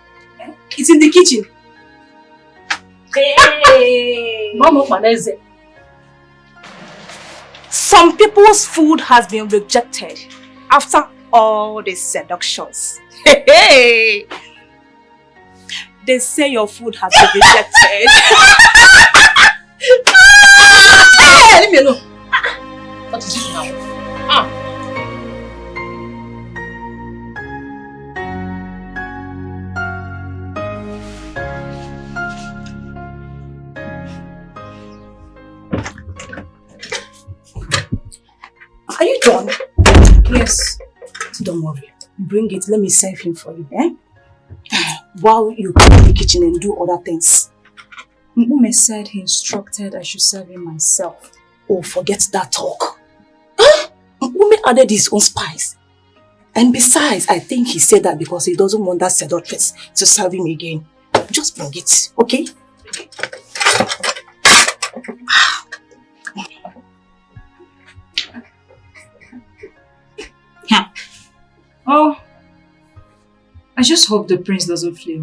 It's in the kitchen. Hey! Mama Maneze. Some people's food has been rejected after all the seductions. Hey! They say your food has been rejected. Hey, leave me alone. What is it now? Are you done? Yes. Don't worry. Bring it. Let me serve him for you. While you go in the kitchen and do other things. Mbume said he instructed I should serve him myself. Oh, forget that talk. Mbume added his own spice. And besides, I think he said that because he doesn't want that seductress to serve him again. Just bring it, okay? Oh, I just hope the prince doesn't flee.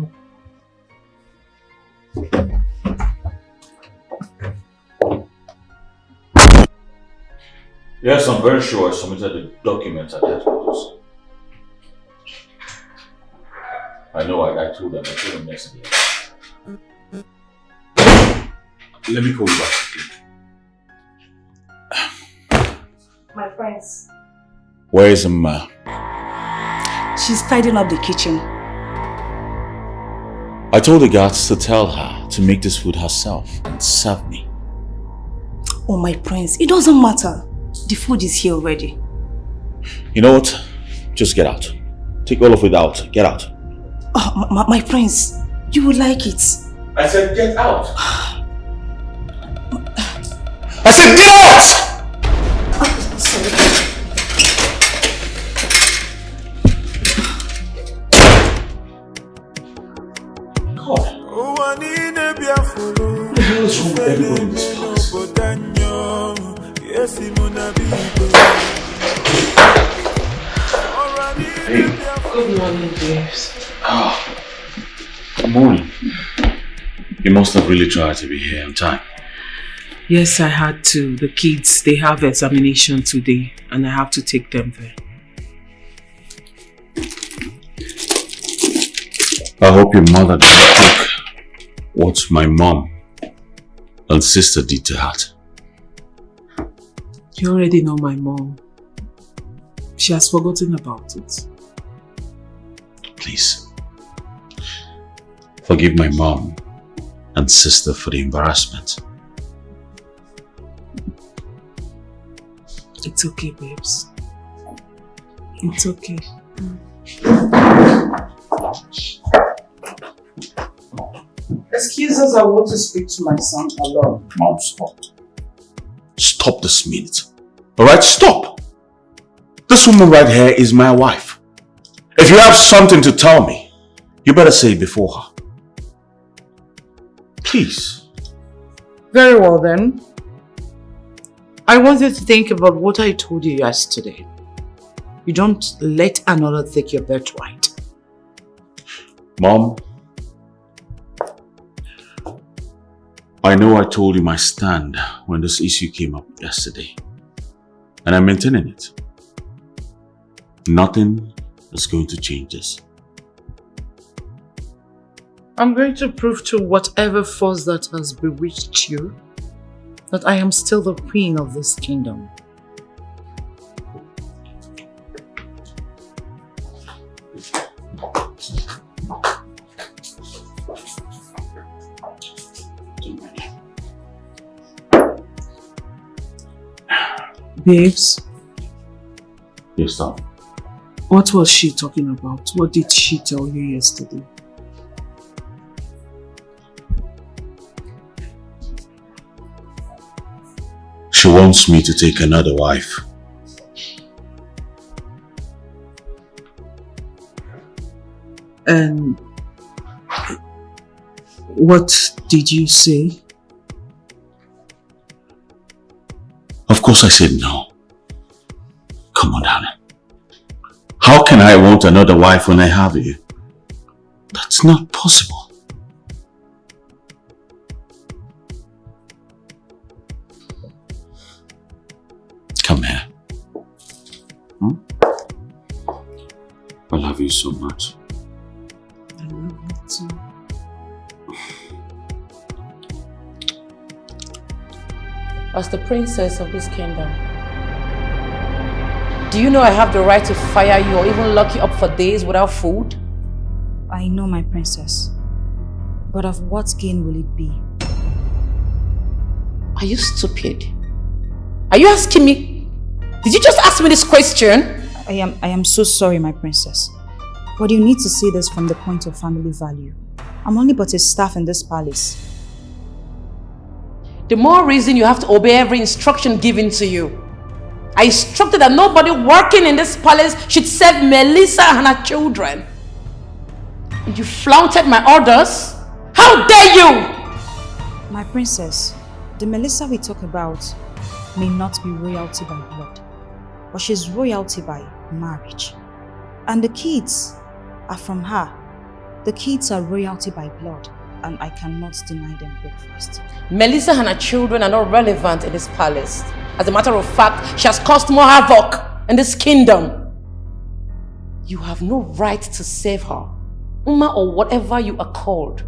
Yes, I'm very sure I submitted the documents at headquarters. I know, I told them yesterday. Let me call you back. My friends. Where is Ma? She's tidying up the kitchen. I told the guards to tell her to make this food herself and serve me. Oh my prince, it doesn't matter. The food is here already. You know what? Just get out. Take all of it out. Get out. Oh, my prince, you will like it. I said get out. I said get out! Sorry. What the hell is wrong with everybody in this place? Hey. Good morning, dears. Good morning. You must have really tried to be here on time. Yes, I had to. The kids, they have examination today and I have to take them there. I hope your mother didn't take what my mom and sister did to her. You already know my mom. She has forgotten about it. Please. Forgive my mom and sister for the embarrassment. It's okay, babes. It's okay. Excuse us, I want to speak to my son alone. Mom, stop. Stop this minute. Alright, stop. This woman right here is my wife. If you have something to tell me, you better say it before her. Please. Very well then. I want you to think about what I told you yesterday. You don't let another take your birthright. Mom, I know I told you my stand when this issue came up yesterday. And I'm maintaining it. Nothing is going to change this. I'm going to prove to whatever force that has bewitched you that I am still the queen of this kingdom. Babes? Yes, sir. What was she talking about? What did she tell you yesterday? She wants me to take another wife. And what did you say? Of course I said no. Come on, Hannah. How can I want another wife when I have you? That's not possible. Come here. I love you so much. I love you too. As the princess of this kingdom, do you know I have the right to fire you or even lock you up for days without food? I know, my princess. But of what gain will it be? Are you stupid? Are you asking me? Did you just ask me this question? I am so sorry, my princess. But you need to see this from the point of family value. I'm only but a staff in this palace. The more reason you have to obey every instruction given to you. I instructed that nobody working in this palace should serve Melissa and her children. And you flaunted my orders? How dare you! My princess, the Melissa we talk about may not be royalty by blood, but she's royalty by marriage. And the kids are from her. The kids are royalty by blood, and I cannot deny them breakfast. Melissa and her children are not relevant in this palace. As a matter of fact, she has caused more havoc in this kingdom. You have no right to save her, Uma, or whatever you are called.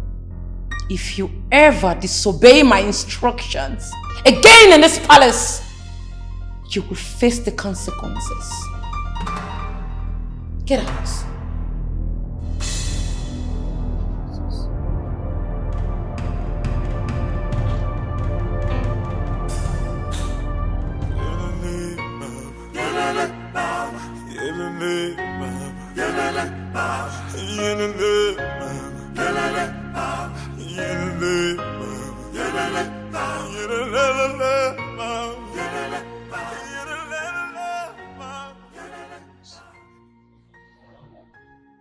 If you ever disobey my instructions again in this palace, you will face the consequences. Get out.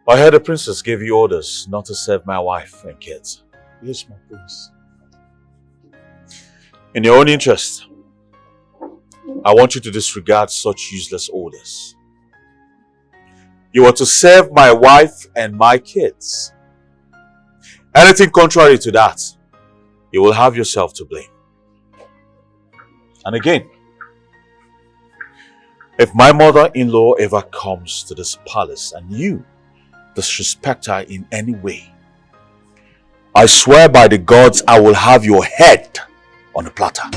I heard the princess gave you orders not to serve my wife and kids. Yes, my prince. In your own interest, I want you to disregard such useless orders. You are to serve my wife and my kids. Anything contrary to that you will have yourself to blame. And again, if my mother-in-law ever comes to this palace and you disrespect her in any way, I swear by the gods I will have your head on a platter.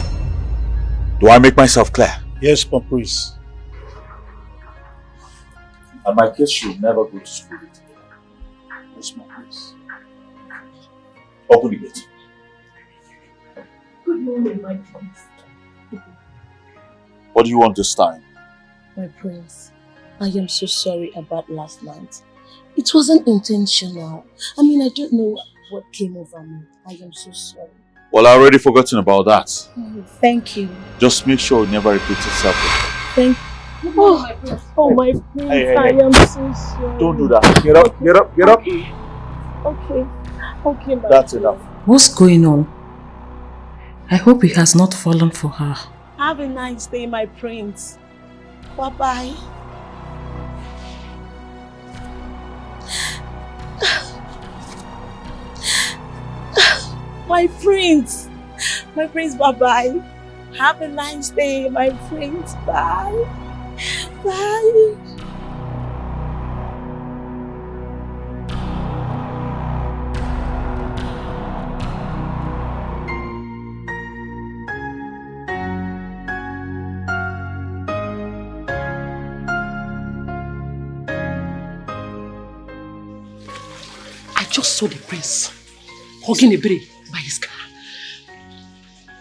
Do I make myself clear? Yes, my priest. And my kids should never go to school with me. Yes, my priest. Open the gate. Good morning, my prince. What do you want this time? My prince, I am so sorry about last night. It wasn't intentional. I mean, I don't know what came over me. I am so sorry. Well, I already forgotten about that. Oh, thank you. Just make sure it never repeats itself again. Thank you. Oh, my prince. Oh, my prince. Hey. I am so sorry. Don't do that. Get up, get up, get up. Okay. Okay, my That's prince. enough. What's going on? I hope he has not fallen for her. Have a nice day, my prince. Bye-bye. My prince. My prince, bye-bye. Have a nice day, my prince. Bye. Bye. I just saw the prince hugging a bere by his car.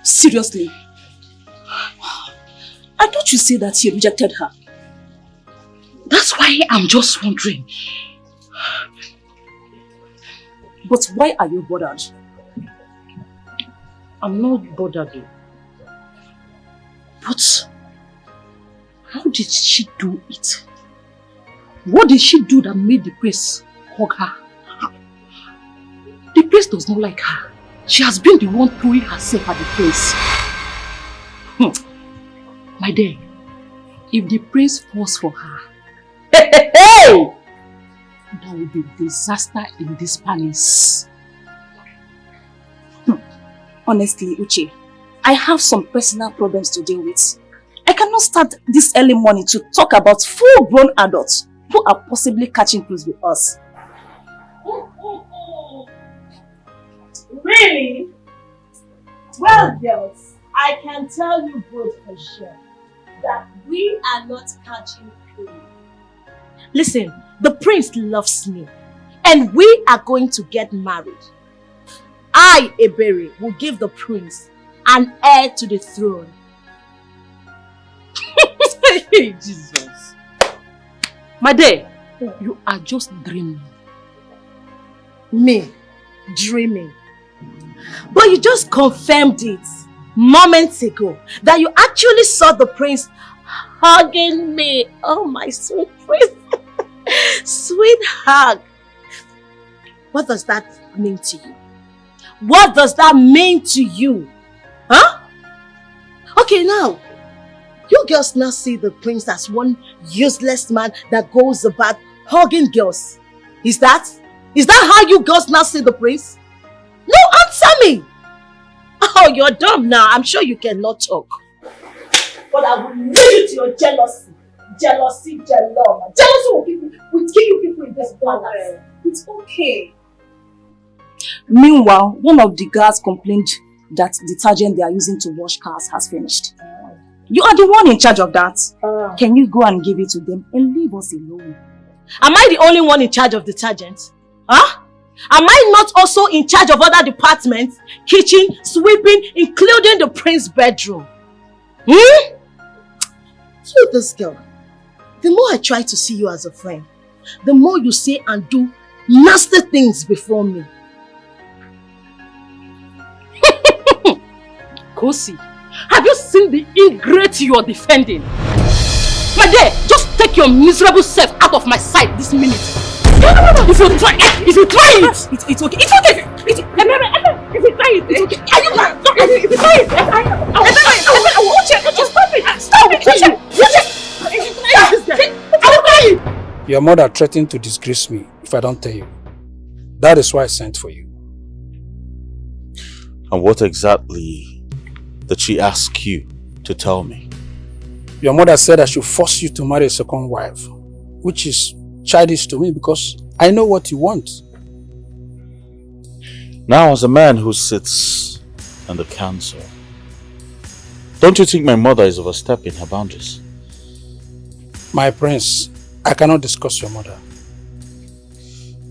Seriously? I thought you said that he rejected her. That's why I'm just wondering. But why are you bothered? I'm not bothered. But how did she do it? What did she do that made the prince hug her? The prince does not like her. She has been the one throwing herself at the prince. My dear, if the prince falls for her, there will be disaster in this palace. Honestly, Uche, I have some personal problems to deal with. I cannot start this early morning to talk about full-grown adults who are possibly catching cruise with us. Really? Well, girls, I can tell you both for sure that we are not catching cruise. Listen, the prince loves me and we are going to get married. I, Ebere, will give the prince an heir to the throne. Jesus. My dear, you are just dreaming. Me? Dreaming? But you just confirmed it moments ago that you actually saw the prince hugging me. Oh, my sweet prince. Sweet hug. What does that mean to you? What does that mean to you? Huh? Okay, now, you girls now see the prince as one useless man that goes about hugging girls. Is that how you girls now see the prince? No, answer me! Oh, you're dumb now. I'm sure you cannot talk. But I will leave you to your jealousy. Jealousy. Jealousy will kill you people in this palace. It's okay. Meanwhile, one of the guards complained that detergent they are using to wash cars has finished. You are the one in charge of that. Can you go and give it to them and leave us alone? Am I the only one in charge of detergent? Huh? Am I not also in charge of other departments? Kitchen, sweeping, including the prince's bedroom? You, this girl, the more I try to see you as a friend, the more you say and do nasty things before me. Kosi, have you seen the ingrate you are defending? My dear, just take your miserable self out of my sight this minute. If you try it, it's okay. It's okay. If you try it, it's okay. Are you mad? If you try it, I will check. Stop it. Stop it. Your mother threatened to disgrace me if I don't tell you. That is why I sent for you. And what exactly did she ask you to tell me? Your mother said I should force you to marry a second wife, which is childish to me because I know what you want. Now, as a man who sits in the council, don't you think my mother is overstepping her boundaries? My prince, I cannot discuss your mother.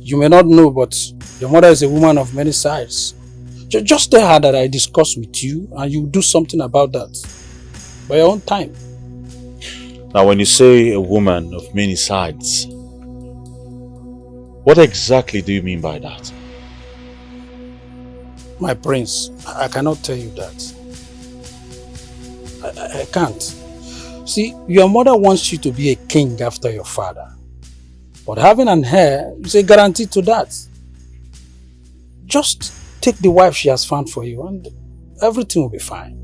You may not know, but your mother is a woman of many sides. Just tell her that I discuss with you and you do something about that by your own time. Now, when you say a woman of many sides, what exactly do you mean by that? My prince, I cannot tell you that. I can't. See, your mother wants you to be a king after your father. But having an heir is a guarantee to that. Just take the wife she has found for you and everything will be fine.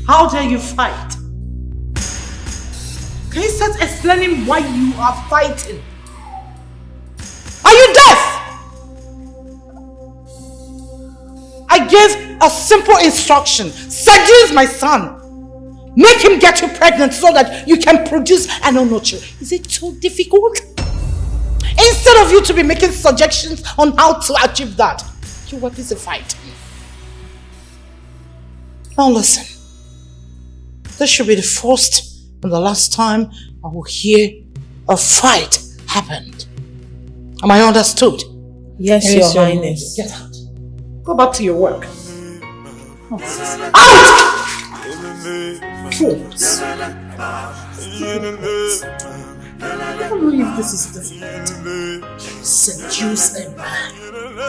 How dare you fight? Can you start explaining why you are fighting? Are you deaf? I gave a simple instruction. Seduce my son. Make him get you pregnant so that you can produce an onocho. Is it too difficult? Instead of you to be making suggestions on how to achieve that, you want this to fight. Now listen. This should be the first and the last time I will hear a fight happened. Am I understood? Yes, Your Highness. Get out. Go back to your work. Out! Fools. I don't know if this is difficult. Seduce a man.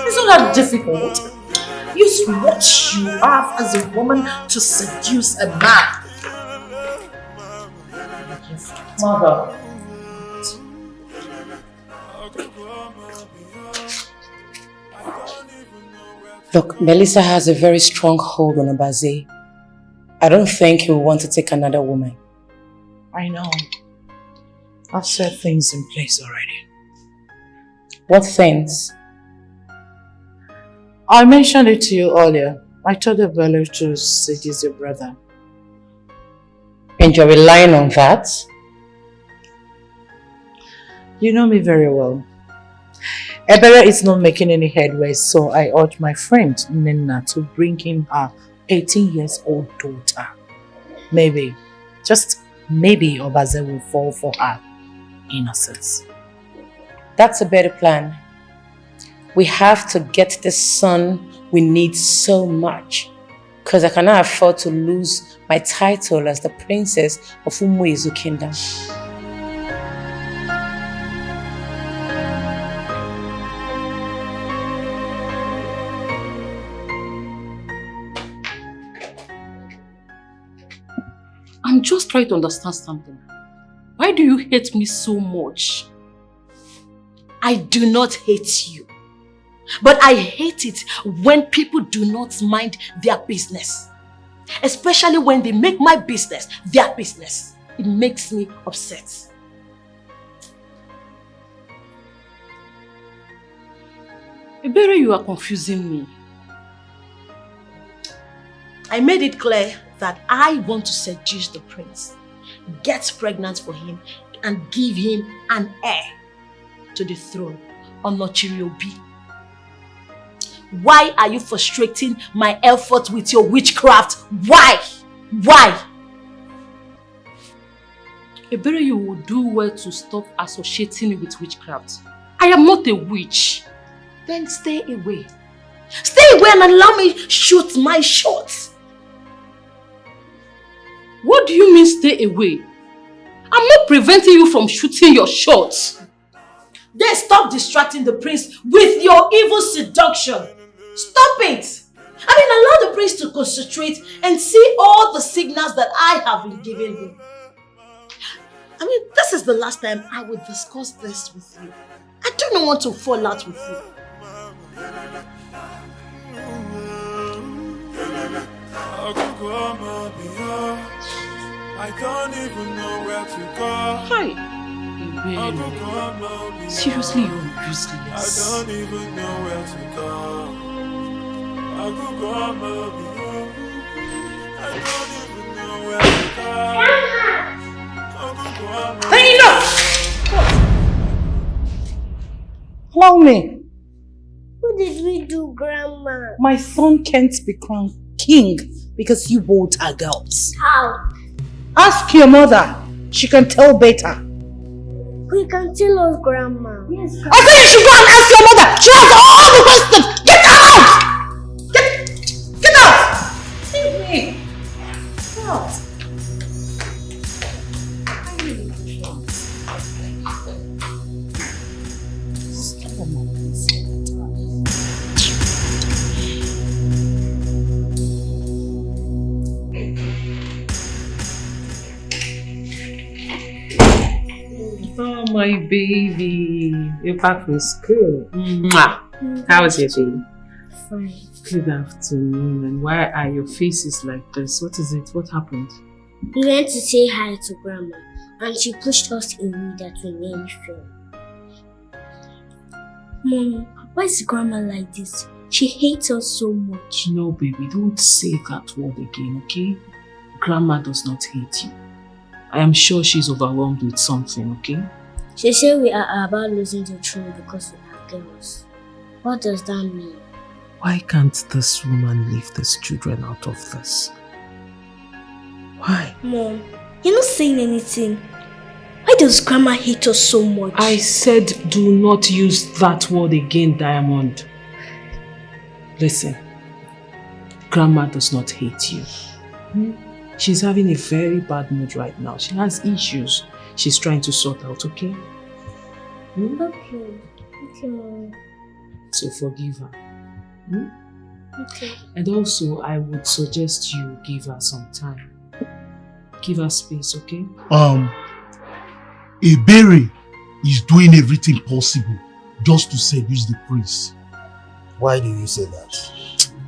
It's not that difficult. Use what you have as a woman to seduce a man. Mother. Look, Melissa has a very strong hold on Obaze. I don't think he will want to take another woman. I know. I've set things in place already. What things? I mentioned it to you earlier. I told Ebele to seduce your brother. And you're relying on that? You know me very well. Ebele is not making any headway, so I urge my friend Nina to bring him her 18 years old daughter. Maybe, just maybe Obaze will fall for her innocence. That's a better plan. We have to get the son we need so much, because I cannot afford to lose my title as the princess of UGEZU Kingdom. I'm just trying to understand something. Why do you hate me so much? I do not hate you. But I hate it when people do not mind their business. Especially when they make my business their business. It makes me upset. Ebere, you are confusing me. I made it clear that I want to seduce the prince, get pregnant for him, and give him an heir to the throne on Onochiriobi. Why are you frustrating my effort with your witchcraft? Why? Why? Ebere, you will do well to stop associating me with witchcraft. I am not a witch. Then stay away. Stay away and allow me shoot my shots. What do you mean stay away? I'm not preventing you from shooting your shots. Then stop distracting the prince with your evil seduction. Stop it. Allow the prince to concentrate and see all the signals that I have been giving him. This is the last time I will discuss this with you. I do not want to fall out with you. I don't even know where to go. Hi. Seriously, you're useless. I don't even know where to go. Allow me. What did we do, Grandma? My son can't be crowned king because you both are girls. How? Ask your mother. She can tell better. We can tell us, Grandma. Yes. I said you should go and ask your mother. She has all the questions. Get out! Get out! Leave me. Get out. Oh, my baby. You're back from school. Mwah. How was your day? Fine. Good afternoon. And why are your faces like this? What is it? What happened? We went to say hi to Grandma and she pushed us away that we nearly fell. Mommy, why is Grandma like this? She hates us so much. No, baby. Don't say that word again, okay? Grandma does not hate you. I am sure she's overwhelmed with something, okay? She said we are about losing the throne because we are girls. What does that mean? Why can't this woman leave these children out of this? Why? Mom, you're not saying anything. Why does Grandma hate us so much? I said do not use that word again, Diamond. Listen, Grandma does not hate you. She's having a very bad mood right now. She has issues she's trying to sort out, okay? Okay, Mom. So forgive her. Okay. And also, I would suggest you give her some time. Give her space, okay? Ebere is doing everything possible just to seduce the prince. Why do you say that?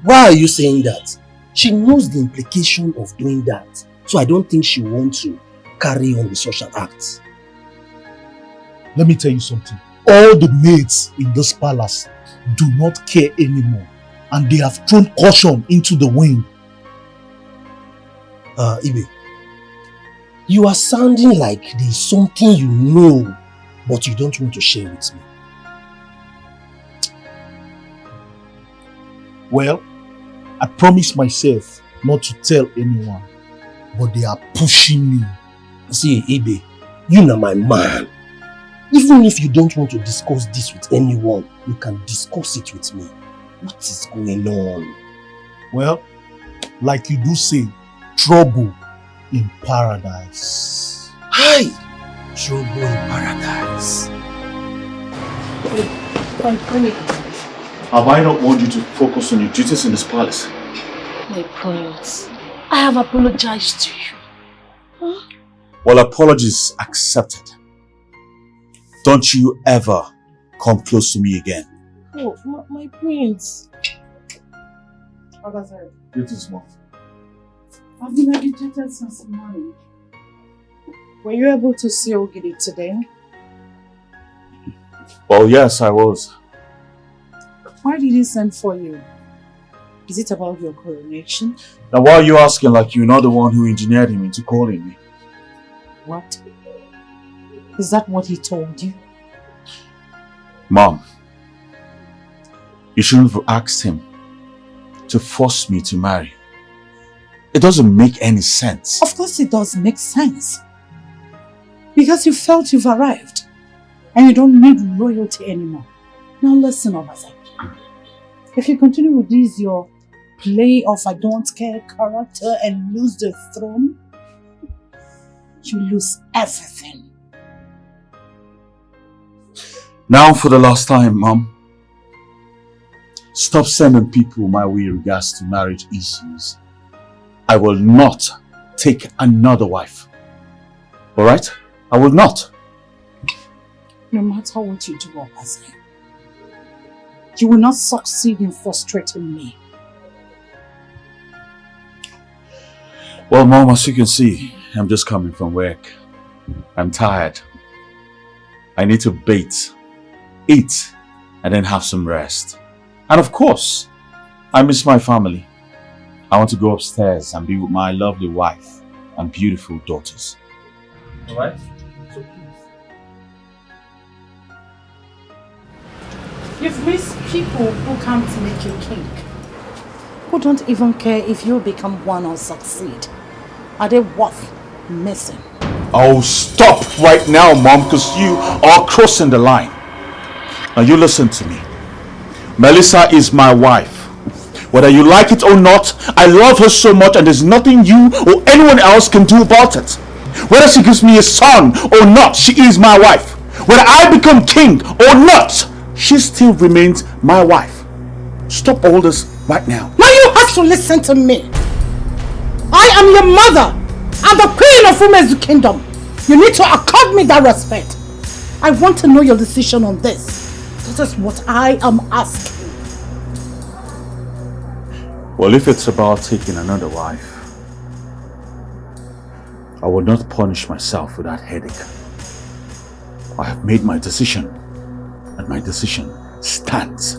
Why are you saying that? She knows the implication of doing that. So I don't think she wants to carry on the social act. Let me tell you something. All the maids in this palace do not care anymore. And they have thrown caution into the wind. Ibe, you are sounding like there's something you know, but you don't want to share with me. Well, I promised myself not to tell anyone, but they are pushing me. See, Ibe, you know my man. Even if you don't want to discuss this with anyone, you can discuss it with me. What is going on? Well, like you do say, trouble in paradise. Hi! Trouble in paradise. Have I not warned you to focus on your duties in this palace? My prince, I have apologized to you. Huh? Well, apologies accepted. Don't you ever come close to me again. Oh, my prince. It is small. I've been agitated since morning. Were you able to see Ogidi today? Well, yes, I was. Why did he send for you? Is it about your coronation? Now, why are you asking like you're not the one who engineered him into calling me? What? Is that what he told you? Mom, you shouldn't have asked him to force me to marry. It doesn't make any sense. Of course it does make sense. Because you felt you've arrived and you don't need royalty anymore. Now listen, Obaze. If you continue with this, your play of I don't care character and lose the throne, you lose everything. Now for the last time, Mom. Stop sending people my way in regards to marriage issues. I will not take another wife. Alright? I will not. No matter what you do, Obaze, you will not succeed in frustrating me. Well, Mom, as you can see, I'm just coming from work. I'm tired. I need to bathe, eat, and then have some rest. And of course, I miss my family. I want to go upstairs and be with my lovely wife and beautiful daughters. Alright? You've missed people who can't make you king. Who don't even care if you become one or succeed. Are they worth missing? Oh, stop right now, Mom, because you are crossing the line. Now you listen to me. Melissa is my wife. Whether you like it or not, I love her so much and there's nothing you or anyone else can do about it. Whether she gives me a son or not, she is my wife. Whether I become king or not, she still remains my wife. Stop all this right now. Now you have to listen to me. I am your mother. I'm the queen of UGEZU Kingdom. You need to accord me that respect. I want to know your decision on this. This is what I am asking. Well, if it's about taking another wife, I will not punish myself with that headache. I have made my decision, and my decision stands.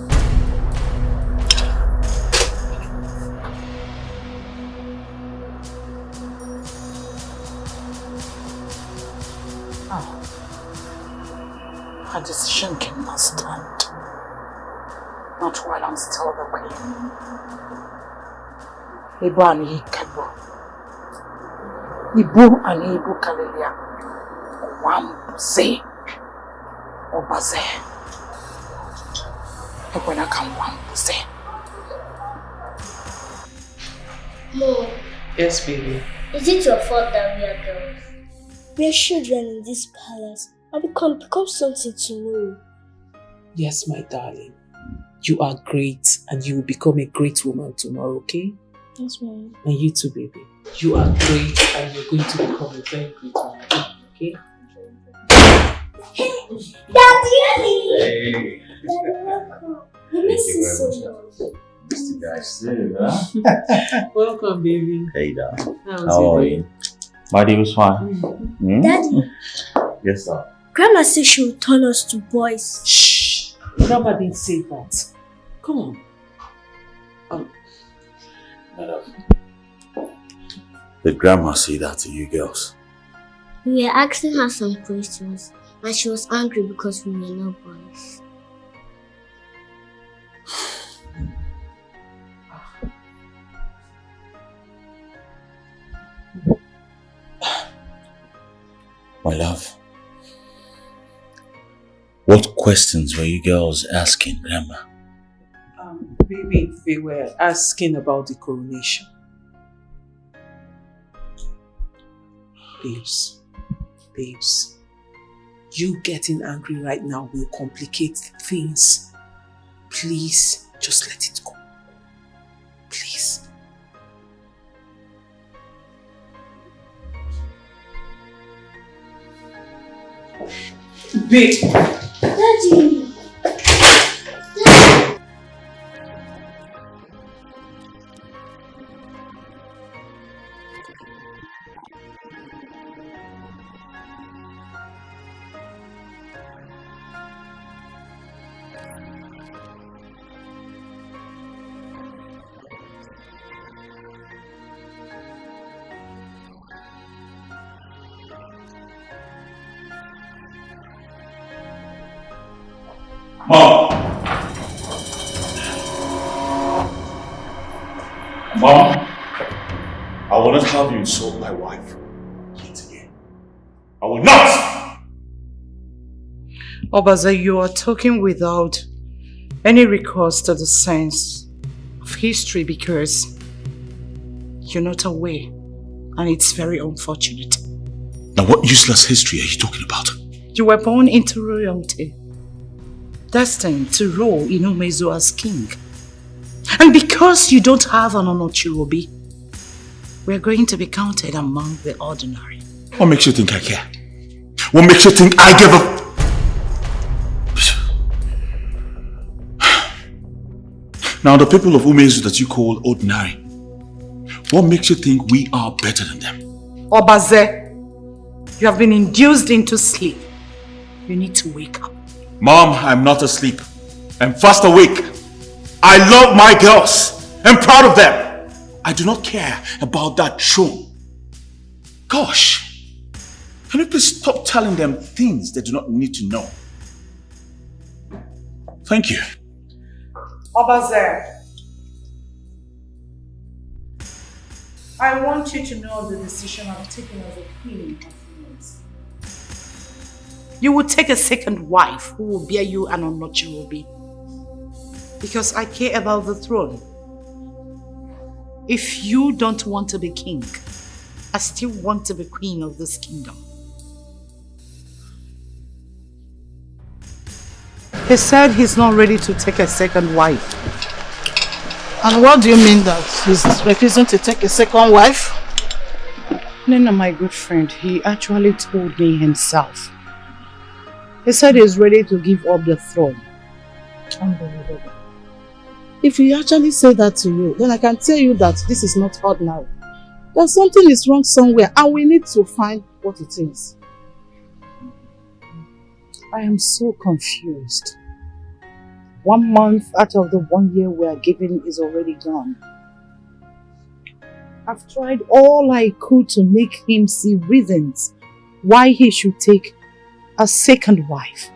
Her decision cannot stand. Not while I'm still the queen. Ibu and Ikebo. Ibu and Ibu Kalelia. Wambuse. Obaze. Ebona kan wambuse. Mom. Yes, baby. Is it your fault that we are girls? We are children in this palace. And we can become something tomorrow. Yes, my darling. You are great and you will become a great woman tomorrow, okay? Yes, Mom. And you too, baby. You are great and you're going to become a very great woman, okay? Daddy! Hey! Daddy, welcome. I miss you so much. Mr. Guys too, huh? Welcome, baby. Hey, darling. How are you? My day was fine. Daddy. Yes, sir. Grandma said she will turn us to boys. Shh! Grandma didn't say that. Come on. Did Grandma say that to you girls? We were asking her some questions and she was angry because we were not boys. My love, what questions were you girls asking Grandma? Baby, they were asking about the coronation. Babes, you getting angry right now will complicate things. Please, just let it go. Please. Babe. Daddy. Mom, I will not have you insult my wife yet again. I will not! Obaze, you are talking without any recourse to the sense of history because you're not aware and it's very unfortunate. Now what useless history are you talking about? You were born into royalty, destined to rule in UGEZU as king. And because you don't have an Onochirobi, we're going to be counted among the ordinary. What makes you think I care? What makes you think I give a... Now the people of UGEZU that you call ordinary, what makes you think we are better than them? Obaze, you have been induced into sleep. You need to wake up. Mom, I'm not asleep. I'm fast awake. I love my girls. I'm proud of them. I do not care about that throne. Gosh, can you please stop telling them things they do not need to know? Thank you. Obaze, I want you to know the decision I'm taking as a queen of females. You will take a second wife who will bear you an unknowable baby. Because I care about the throne. If you don't want to be king, I still want to be queen of this kingdom. He said he's not ready to take a second wife. And what do you mean that he's refusing to take a second wife? Nena, my good friend, he actually told me himself. He said he's ready to give up the throne. Unbelievable. If he actually said that to you, then I can tell you that this is not ordinary. That something is wrong somewhere and we need to find what it is. I am so confused. 1 month out of the 1 year we are given is already gone. I've tried all I could to make him see reasons why he should take a second wife.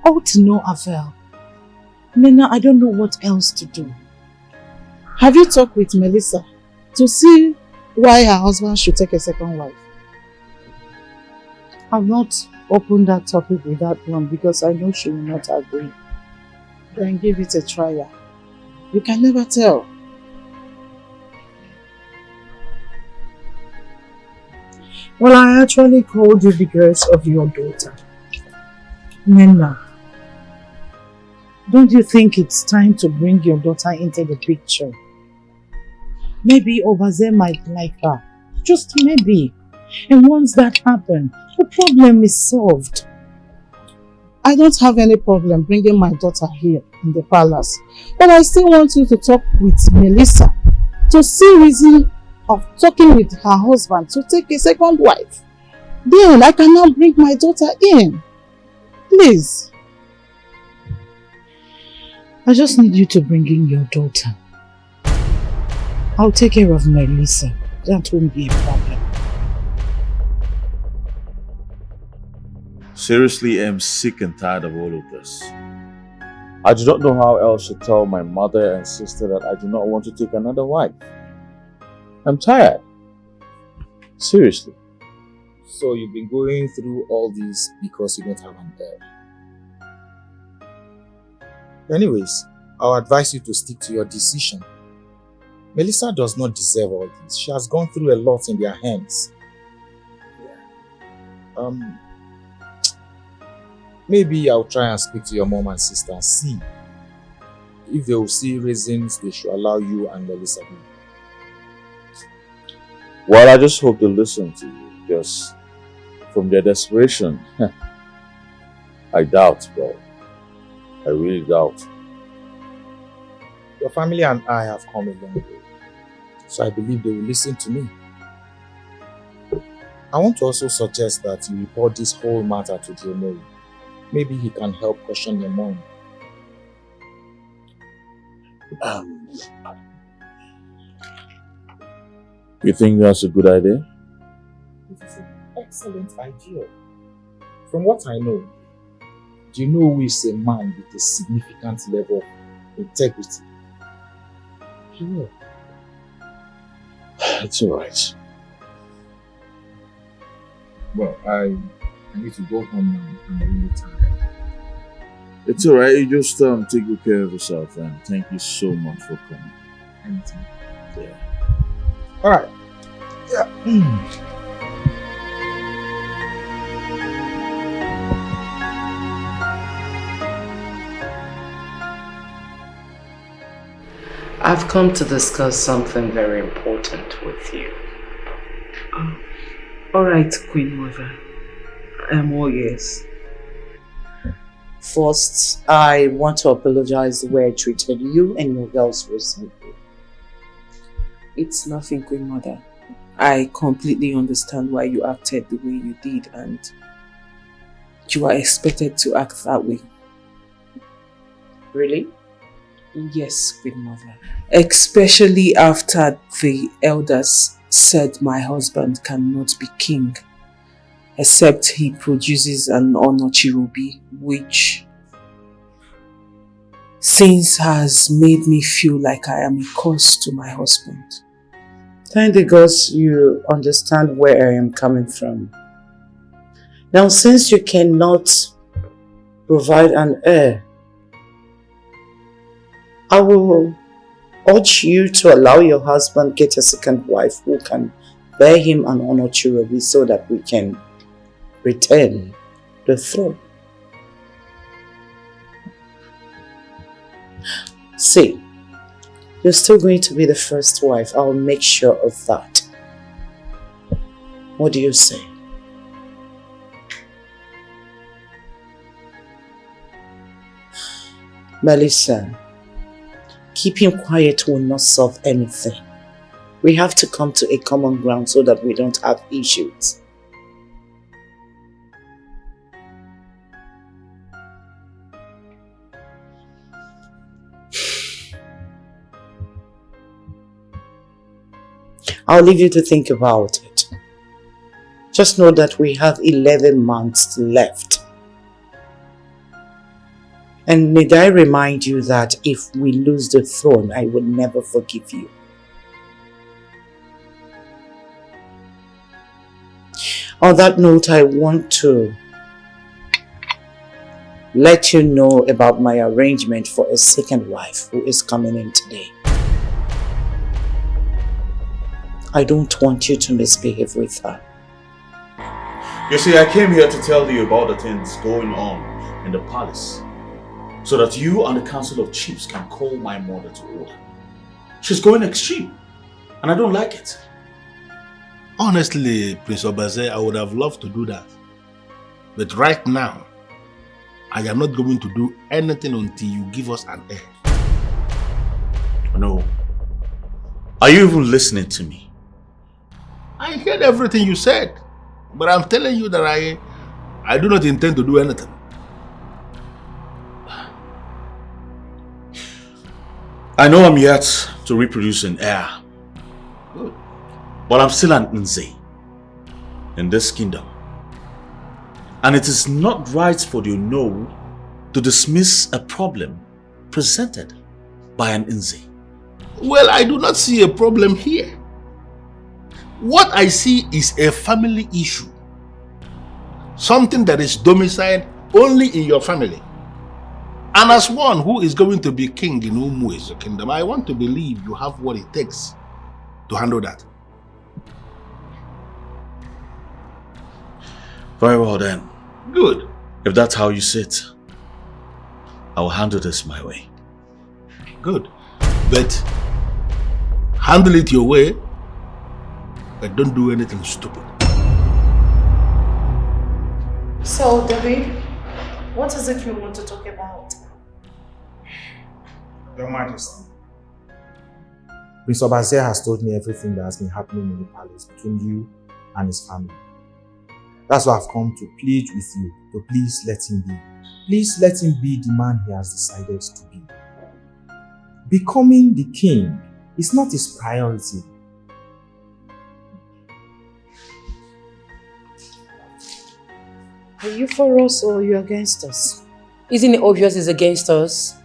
All to no avail. Nena, I don't know what else to do. Have you talked with Melissa to see why her husband should take a second wife? I've not opened that topic with that one because I know she will not agree. Then give it a try. You can never tell. Well, I actually called you because of your daughter. Nena, don't you think it's time to bring your daughter into the picture? Maybe Obaze might like her. Just maybe. And once that happens, the problem is solved. I don't have any problem bringing my daughter here in the palace. But I still want you to talk with Melissa to see reason of talking with her husband to take a second wife. Then I can now bring my daughter in. Please. I just need you to bring in your daughter. I'll take care of Melissa. That won't be a problem. Seriously, I'm sick and tired of all of this. I do not know how else to tell my mother and sister that I do not want to take another wife. I'm tired. Seriously. So you've been going through all this because you don't have an heir. Anyways, I'll advise you to stick to your decision. Melissa does not deserve all this. She has gone through a lot in their hands. Maybe I'll try and speak to your mom and sister and see if they will see reasons they should allow you and Melissa be. Well, I just hope they listen to you, because from their desperation, I doubt, bro. I really doubt. Your family and I have come a long way, so I believe they will listen to me. I want to also suggest that you report this whole matter to Diomo. Maybe he can help caution your mom. You think that's a good idea? It is an excellent idea. From what I know, Diomo is a man with a significant level of integrity. Yeah. It's alright. Well, I need to go home now. I'm really tired. It's alright. You just take good care of yourself, and thank you so much for coming. Anytime. Yeah. Alright. Yeah. I've come to discuss something very important with you. Alright, Queen Mother. I am all ears. First, I want to apologize the way I treated you and your girls recently. It's nothing, Queen Mother. I completely understand why you acted the way you did, and you are expected to act that way. Really? Yes, Queen Mother. Especially after the elders said my husband cannot be king except he produces an Onochirobi, which since has made me feel like I am a curse to my husband. Thank the gods you understand where I am coming from. Now, since you cannot provide an heir, I will urge you to allow your husband get a second wife who can bear him an Onochirobi so that we can retain the throne. See, you're still going to be the first wife. I'll make sure of that. What do you say? Melissa, keeping quiet will not solve anything. We have to come to a common ground so that we don't have issues. I'll leave you to think about it. Just know that we have 11 months left. And may I remind you that if we lose the throne, I will never forgive you. On that note, I want to let you know about my arrangement for a second wife who is coming in today. I don't want you to misbehave with her. You see, I came here to tell you about the things going on in the palace, so that you and the Council of Chiefs can call my mother to order. She's going extreme, and I don't like it. Honestly, Prince Obaze, I would have loved to do that. But right now, I am not going to do anything until you give us an heir. No. Are you even listening to me? I heard everything you said, but I'm telling you that I do not intend to do anything. I know I'm yet to reproduce an heir. Good. But I'm still an Nze in this kingdom. And it is not right for the No to dismiss a problem presented by an Nze. Well, I do not see a problem here. What I see is a family issue. Something that is domiciled only in your family. And as one who is going to be king in UGEZU kingdom, I want to believe you have what it takes to handle that. Very well then. Good. If that's how you sit, I will handle this my way. Good. But handle it your way, but don't do anything stupid. So, David, what is it you want to talk about? Your Majesty, Prince Obaze has told me everything that has been happening in the palace between you and his family. That's why I've come to plead with you to please let him be. Please let him be the man he has decided to be. Becoming the king is not his priority. Are you for us or are you against us? Isn't it obvious he's against us?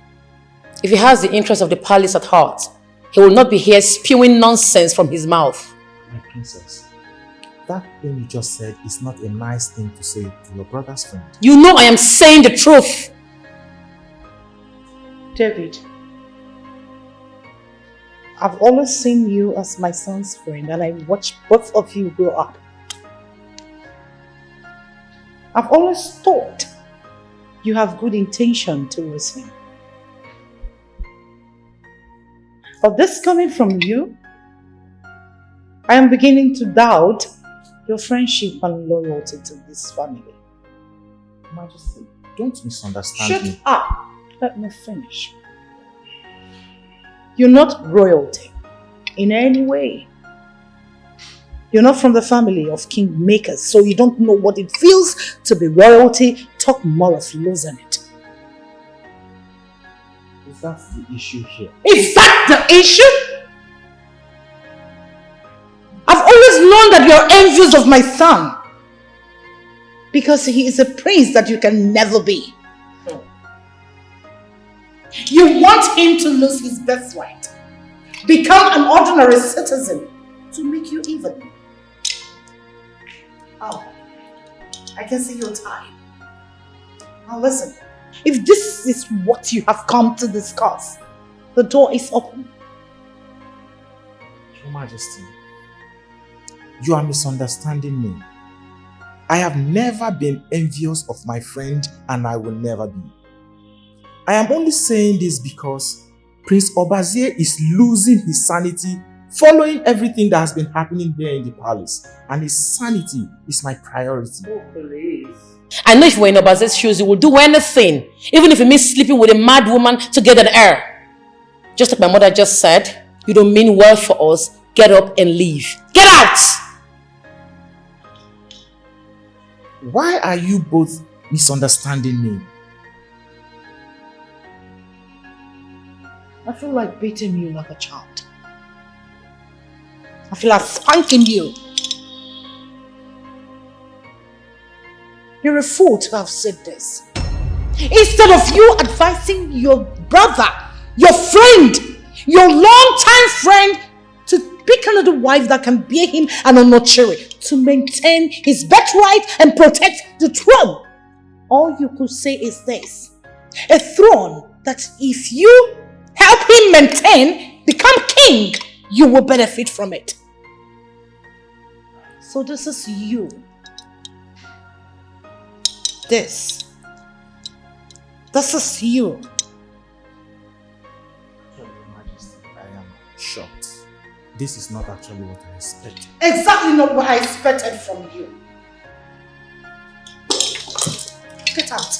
If he has the interest of the palace at heart, he will not be here spewing nonsense from his mouth. My princess, that thing you just said is not a nice thing to say to your brother's friend. You know I am saying the truth. David, I've always seen you as my son's friend and I watched both of you grow up. I've always thought you have good intention towards him. But this coming from you, I am beginning to doubt your friendship and loyalty to this family. Majesty, don't misunderstand me. Shut up! Let me finish. You're not royalty in any way. You're not from the family of kingmakers, so you don't know what it feels to be royalty. Talk more of losing it. Is that the issue here? Is that the issue? I've always known that you're envious of my son. Because he is a prince that you can never be. You want him to lose his birthright. Become an ordinary citizen to make you even. Oh, I can see you're tired. Now listen, if this is what you have come to discuss, the door is open. Your Majesty, you are misunderstanding me. I have never been envious of my friend and I will never be. I am only saying this because Prince Obazie is losing his sanity following everything that has been happening here in the palace. And his sanity is my priority. Oh, please. I know if you were in Obazie's shoes, you would do anything. Even if it means sleeping with a mad woman to get an heir. Just like my mother just said, you don't mean well for us. Get up and leave. Get out! Why are you both misunderstanding me? I feel like beating you like a child. I feel like spanking you. You're a fool to have said this. Instead of you advising your brother, your friend, your long-time friend to pick another wife that can bear him an onochere to maintain his birthright and protect the throne. All you could say is this. A throne that if you help him maintain, become king, you will benefit from it. So this is you. This is you. Your Majesty, I am shocked. This is not actually what I expected. Exactly not what I expected from you. Get out.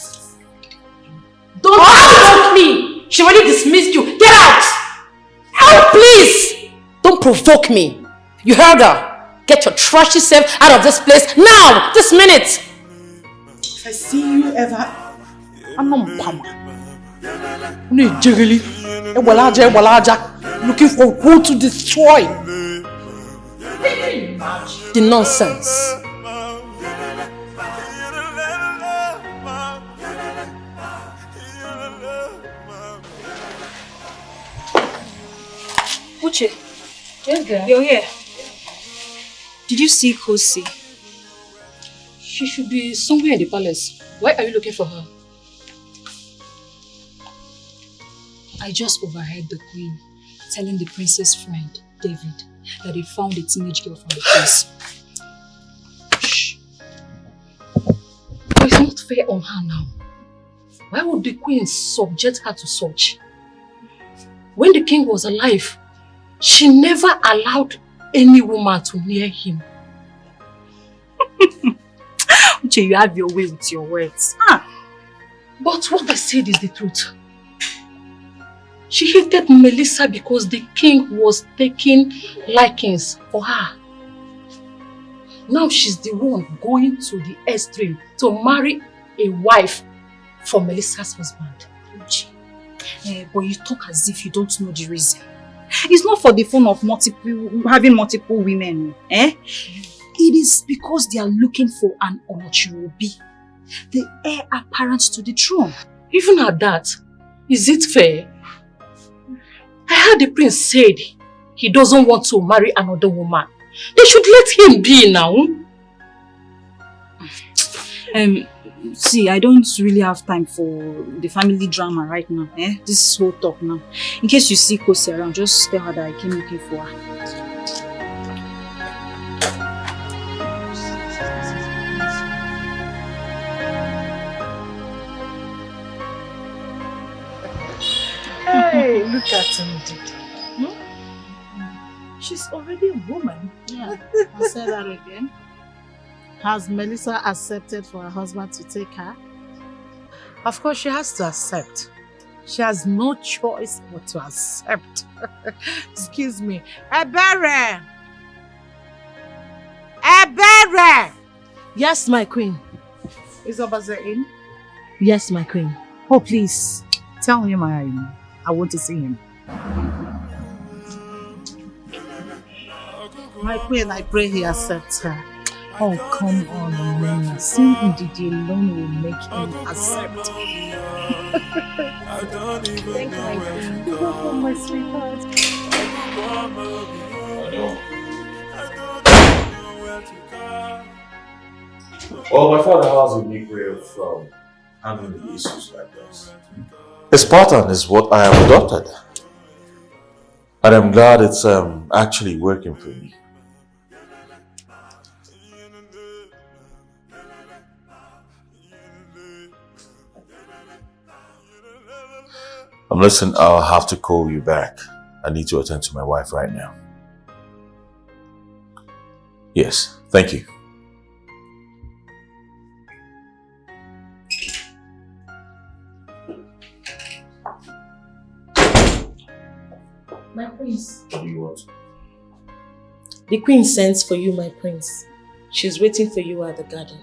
Don't provoke me! She already dismissed you. Get out! Out, please! Don't provoke me. You heard her. Get your trashy self out of this place now! This minute! If I see you ever, I'm not Mpama. Looking for who to destroy. The nonsense. Uche, Yes, girl. you're here. Did you see Kosi? She should be somewhere in the palace. Why are you looking for her? I just overheard the queen telling the prince's friend, David, that they found a teenage girl from the place. Shh. But it's not fair on her now. Why would the queen subject her to such? When the king was alive, she never allowed any woman to near him. Uche, you have your way with your words. But what I said is the truth. She hated Melissa because the king was taking likings for her. Now she's the one going to the extreme to marry a wife for Melissa's husband. Uche, but you talk as if you don't know the reason. It's not for the fun of having multiple women. It is because they are looking for an Onochirobi, the heir apparent to the throne. Even at that, is it fair? I heard the prince said he doesn't want to marry another woman. They should let him be now. See, I don't really have time for the family drama right now. This is whole talk now. In case you see Kosi around, just tell her that I came looking for her. Hey, look at him. She's already a woman. Yeah, I'll say that again. Has Melissa accepted for her husband to take her? Of course, she has to accept. She has no choice but to accept. Excuse me. Ebere! Ebere! Yes, my queen. Is Obaze in? Yes, my queen. Oh, please, tell him I want to see him. My queen, I pray he accepts her. Oh, come on, Nena. Seeing Ndidi alone will make him accept. Thank you, my queen. You're welcome, my sweetheart. Well, my father has a unique way of handling the issues like this. His pattern is what I have adopted. And I'm glad it's actually working for me. Listen, I'll have to call you back. I need to attend to my wife right now. Yes, thank you. My prince. What do you want? The queen sends for you, my prince. She's waiting for you at the garden.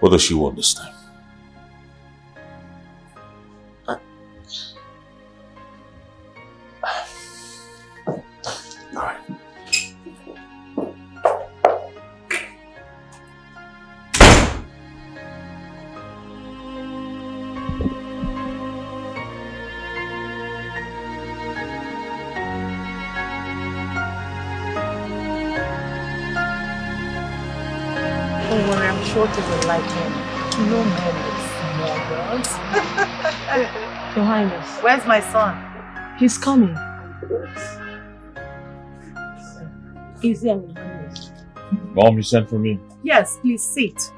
What does she want this time? Don't worry, I'm sure they will like him. No men with small girls. Your Highness. Where's my son? He's coming. Is there, Your Highness? Mom, you sent for me. Yes, please sit.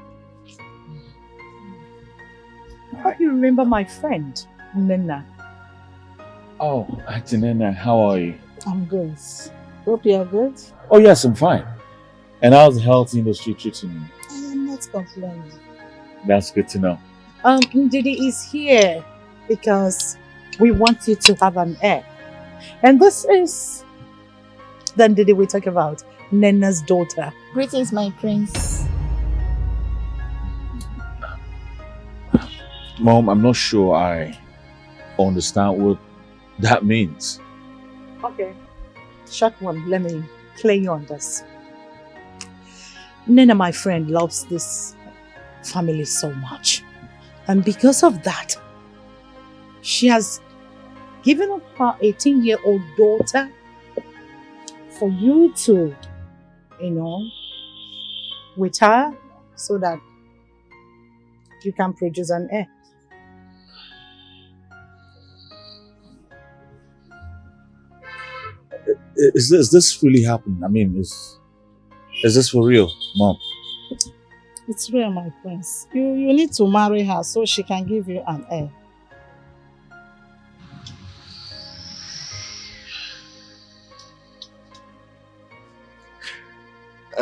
Hope you remember my friend, Nena. Oh, Auntie Nena, how are you? I'm good. Hope you are good. Oh yes, I'm fine. And how's the health industry treating you? I am not complaining. That's good to know. Ndidi is here because we want you to have an heir. And this is the Ndidi we talk about, Nena's daughter. Greetings, my prince. Mom, I'm not sure I understand what that means. Okay. Short one, let me play you on this. Nena, my friend, loves this family so much. And because of that, she has given up her 18-year-old daughter for you to, with her so that you can produce an heir. Is this really happening? I mean, is this for real, Mom? It's real, my prince. You need to marry her so she can give you an heir.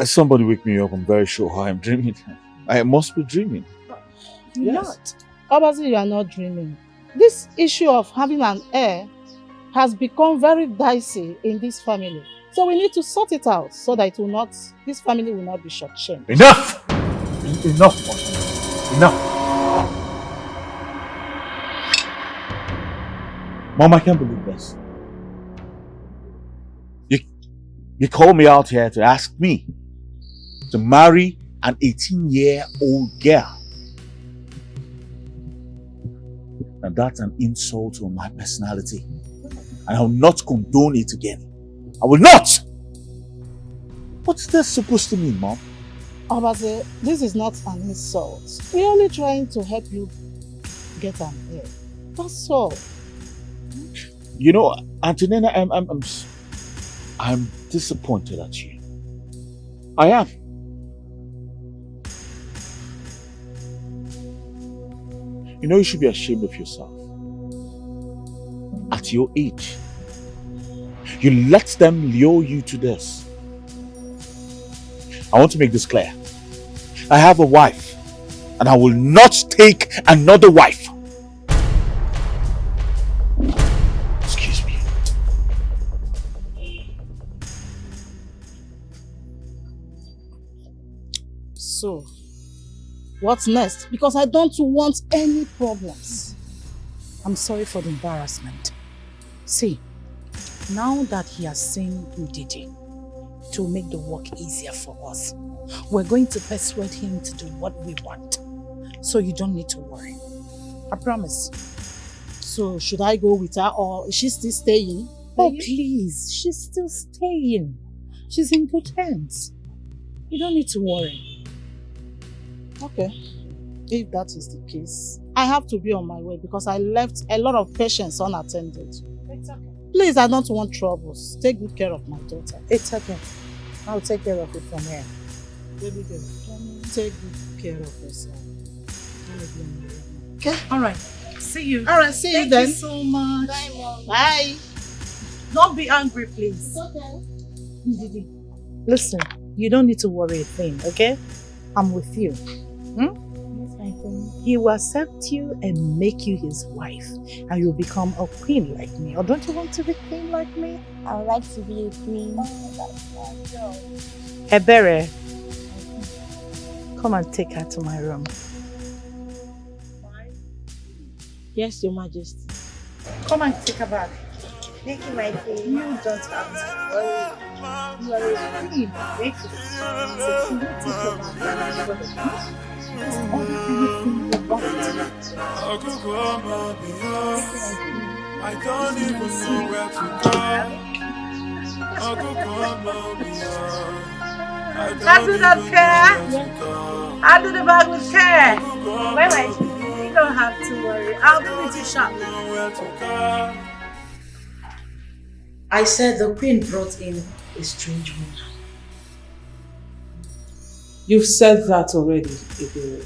Somebody wake me up. I'm very sure I am dreaming. I must be dreaming. You're not. Obviously, you are not dreaming. This issue of having an heir has become very dicey in this family. So we need to sort it out so that this family will not be short-changed. Enough! Enough, Mom. Enough. Mom, I can't believe this. You called me out here to ask me to marry an 18-year-old girl. And that's an insult to my personality. And I will not condone it again. I will not! What's this supposed to mean, Mom? Obviously, this is not an insult. We're only trying to help you get an heir. That's all. You know, Auntie Nena, I'm disappointed at you. I am. You know, you should be ashamed of yourself. At your age, you let them lure you to this. I want to make this clear. I have a wife, and I will not take another wife. Excuse me. So, what's next? Because I don't want any problems. I'm sorry for the embarrassment. See, now that he has seen who did it, to make the work easier for us, we're going to persuade him to do what we want. So you don't need to worry. I promise. So should I go with her or is she still staying? Oh, please. She's still staying. She's in good hands. You don't need to worry. Okay. If that is the case, I have to be on my way because I left a lot of patients unattended. It's okay. Please, I don't want troubles. Take good care of my daughter. It's okay. I'll take care of it from here. Baby girl, take good care of yourself. Okay? Alright. See you. Alright, see you then. Thank you so much. Bye, Mom. Bye. Don't be angry, please. It's okay. Ndidi, listen, you don't need to worry a thing, okay? I'm with you. He will accept you and make you his wife, and you'll become a queen like me. Or don't you want to be queen like me? I would like to be a queen. Ebere, come and take her to my room. Yes, Your Majesty. Come and take her back. Thank you, my queen. You don't have to worry. You are a queen. Thank you. So you take your back. I don't even know where to go. I do that care. I do the bag with care. Wait. You don't have to worry. I'll be with you shortly. I said the queen brought in a strange woman. You've said that already, Ibere.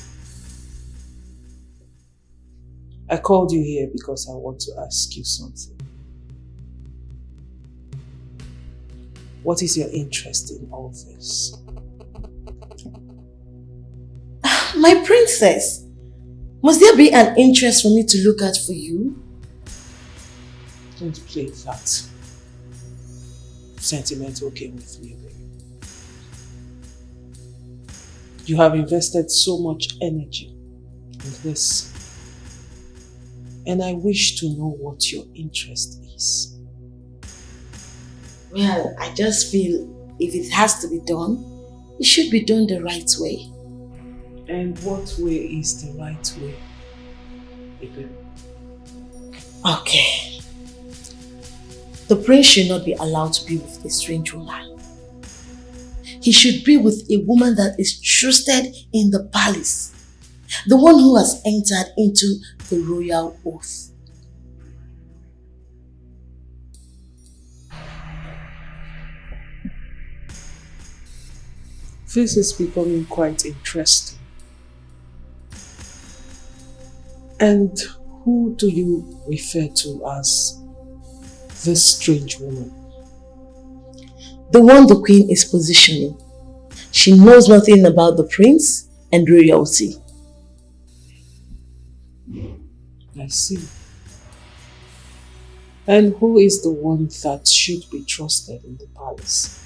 I called you here because I want to ask you something. What is your interest in all this? My princess, must there be an interest for me to look at for you? Don't play that sentimental game with me, baby. You have invested so much energy in this, and I wish to know what your interest is. Well, I just feel if it has to be done, it should be done the right way. And what way is the right way, Iberi? Okay. The prince should not be allowed to be with a strange woman. He should be with a woman that is trusted in the palace. The one who has entered into the royal oath. This is becoming quite interesting. And who do you refer to as this strange woman? The one the queen is positioning. She knows nothing about the prince and royalty. I see. And who is the one that should be trusted in the palace?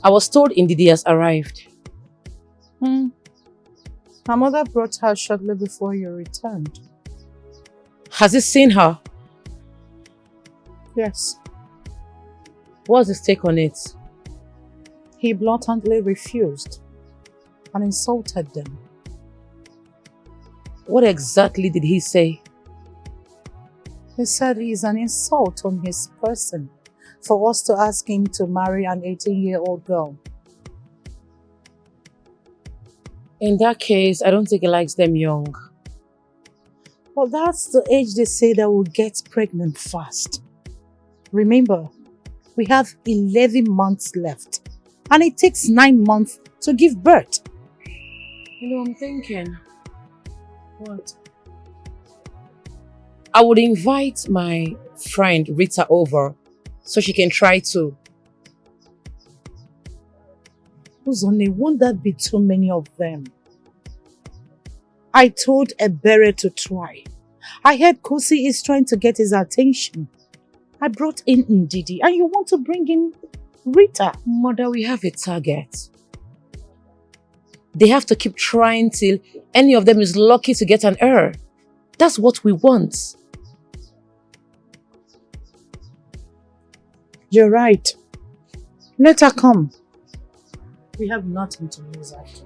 I was told Ndidi has arrived. Her mother brought her shortly before you returned. Has he seen her? Yes. What's his take on it? He blatantly refused and insulted them. What exactly did he say? He said he is an insult on his person for us to ask him to marry an 18-year-old girl. In that case, I don't think he likes them young. Well, that's the age they say that will get pregnant fast. Remember, we have 11 months left and it takes 9 months to give birth. You know, I'm thinking. What? I would invite my friend Rita over so she can try to. Uzone, won't that be too many of them? I told Ebere to try. I heard Kosi is trying to get his attention. I brought in Ndidi and you want to bring in Rita. Mother, we have a target. They have to keep trying till any of them is lucky to get an heir. That's what we want. You're right. Let her come. We have nothing to lose after.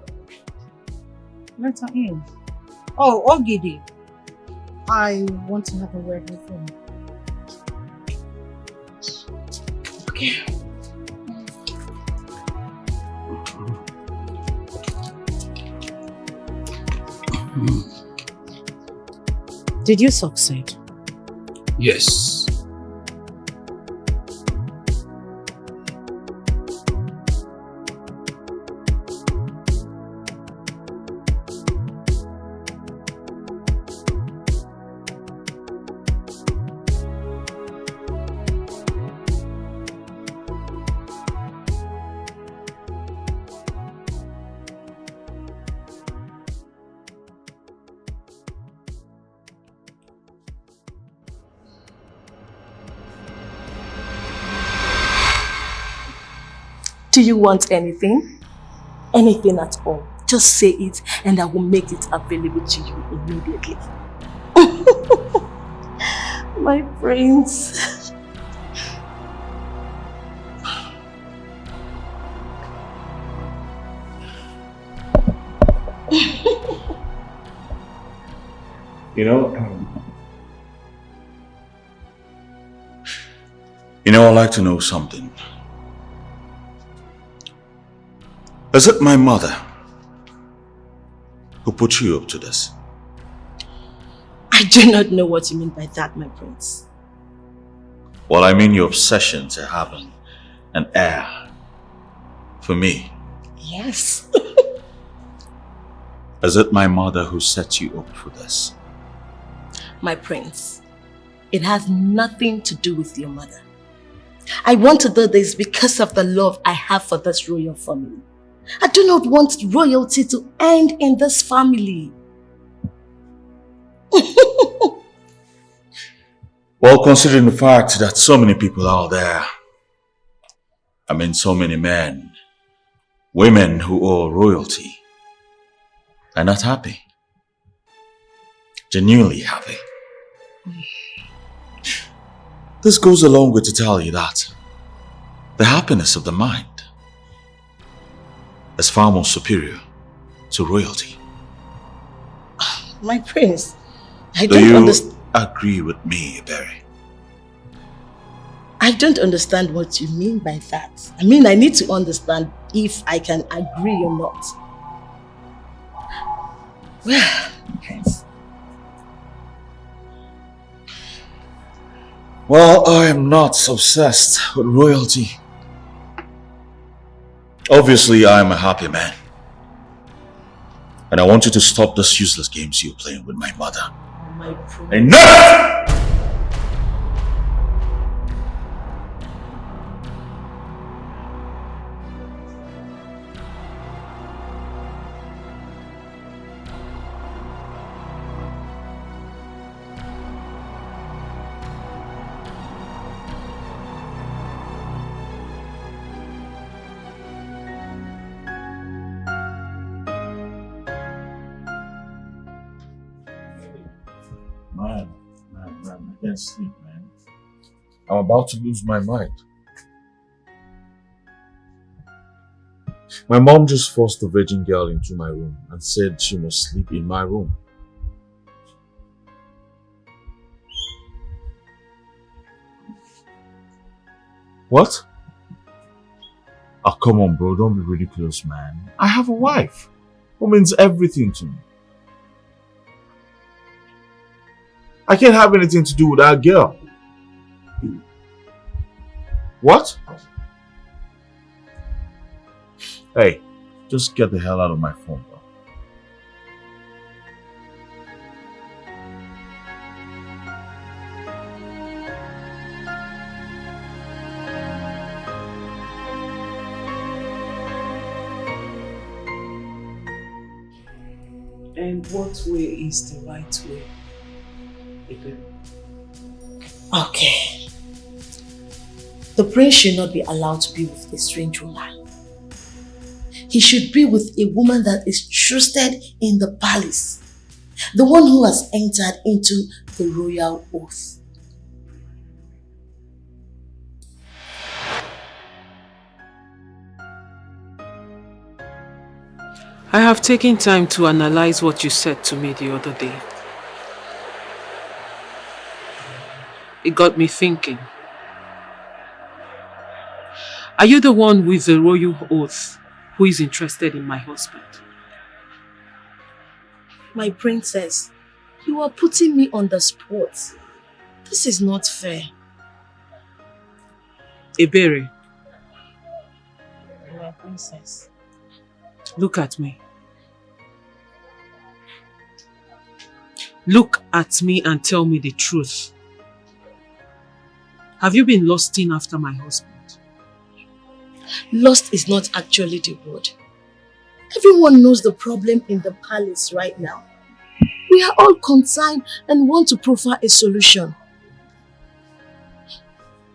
Let her in. Oh, Ogidi. I want to have a word with him. Okay. Did you succeed? Yes. Do you want anything? Anything at all. Just say it and I will make it available to you immediately. My prince. You know, I'd like to know something. Is it my mother who put you up to this? I do not know what you mean by that, my prince. Well, I mean your obsession to having an heir for me. Yes. Is it my mother who set you up for this? My prince, it has nothing to do with your mother. I want to do this because of the love I have for this royal family. I do not want royalty to end in this family. Well, considering the fact that so many people out there, I mean so many men, women who owe royalty, are not happy. Genuinely happy. This goes along with to tell you that the happiness of the mind is far more superior to royalty. My prince, I Do don't you understand. agree with me, Berry? I don't understand what you mean by that. I mean, I need to understand if I can agree or not. Well, prince. Well, I am not obsessed with royalty. Obviously, I am a happy man. And I want you to stop this useless games you're playing with my mother. My prince. Enough! Man, I can't sleep, man. I'm about to lose my mind. My mom just forced the virgin girl into my room and said she must sleep in my room. What? Oh, come on, bro. Don't be ridiculous, man. I have a wife who means everything to me. I can't have anything to do with that girl. What? Hey, just get the hell out of my phone, bro. And what way is the right way? Okay. The prince should not be allowed to be with a strange woman. He should be with a woman that is trusted in the palace. The one who has entered into the royal oath. I have taken time to analyze what you said to me the other day. It got me thinking. Are you the one with the royal oath who is interested in my husband? My princess, you are putting me on the spot. This is not fair. Ebere, My princess. look at me. Look at me and tell me the truth. Have you been lusting after my husband? Lust is not actually the word. Everyone knows the problem in the palace right now. We are all concerned and want to proffer a solution.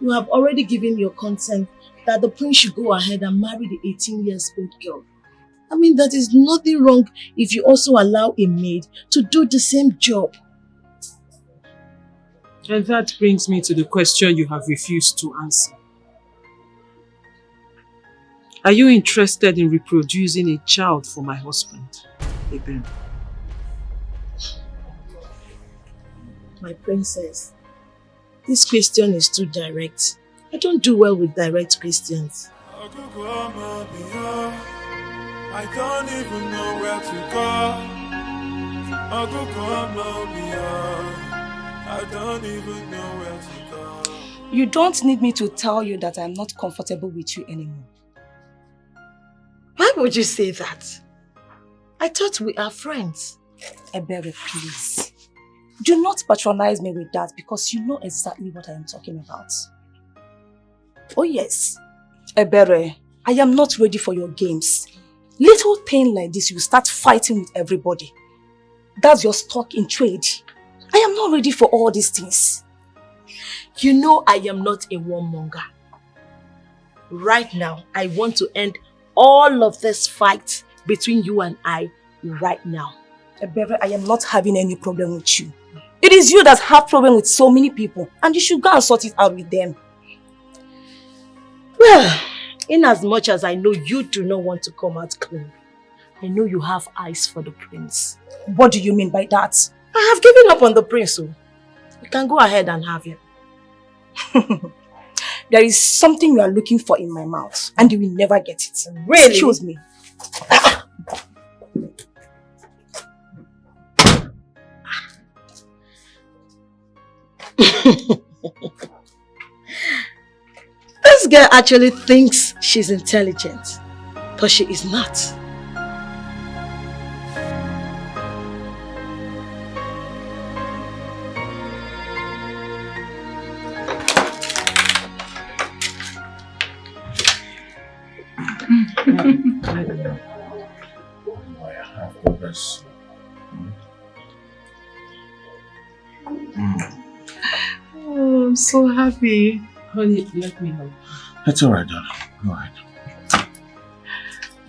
You have already given your consent that the prince should go ahead and marry the 18 years old girl. I mean, that is nothing wrong if you also allow a maid to do the same job. And that brings me to the question you have refused to answer. Are you interested in reproducing a child for my husband, Eben? My princess, this question is too direct. I don't do well with direct questions. I don't even know where to go. I don't even know where to go. You don't need me to tell you that I'm not comfortable with you anymore. Why would you say that? I thought we are friends. Ebere, please. Do not patronize me with that because you know exactly what I am talking about. Oh yes. Ebere, I am not ready for your games. Little thing like this, you start fighting with everybody. That's your stock in trade. I am not ready for all these things. You know I am not a warmonger. Right now, I want to end all of this fight between you and I right now. Ebere, I am not having any problem with you. It is you that have problem with so many people and you should go and sort it out with them. Well, in as much as I know you do not want to come out clean, I know you have eyes for the prince. What do you mean by that? I have given up on the prince, so you can go ahead and have him. There is something you are looking for in my mouth and you will never get it. Really? Excuse me. This girl actually thinks she's intelligent, but she is not. Oh, I'm so happy. Honey, let me help. It's alright, darling. Alright.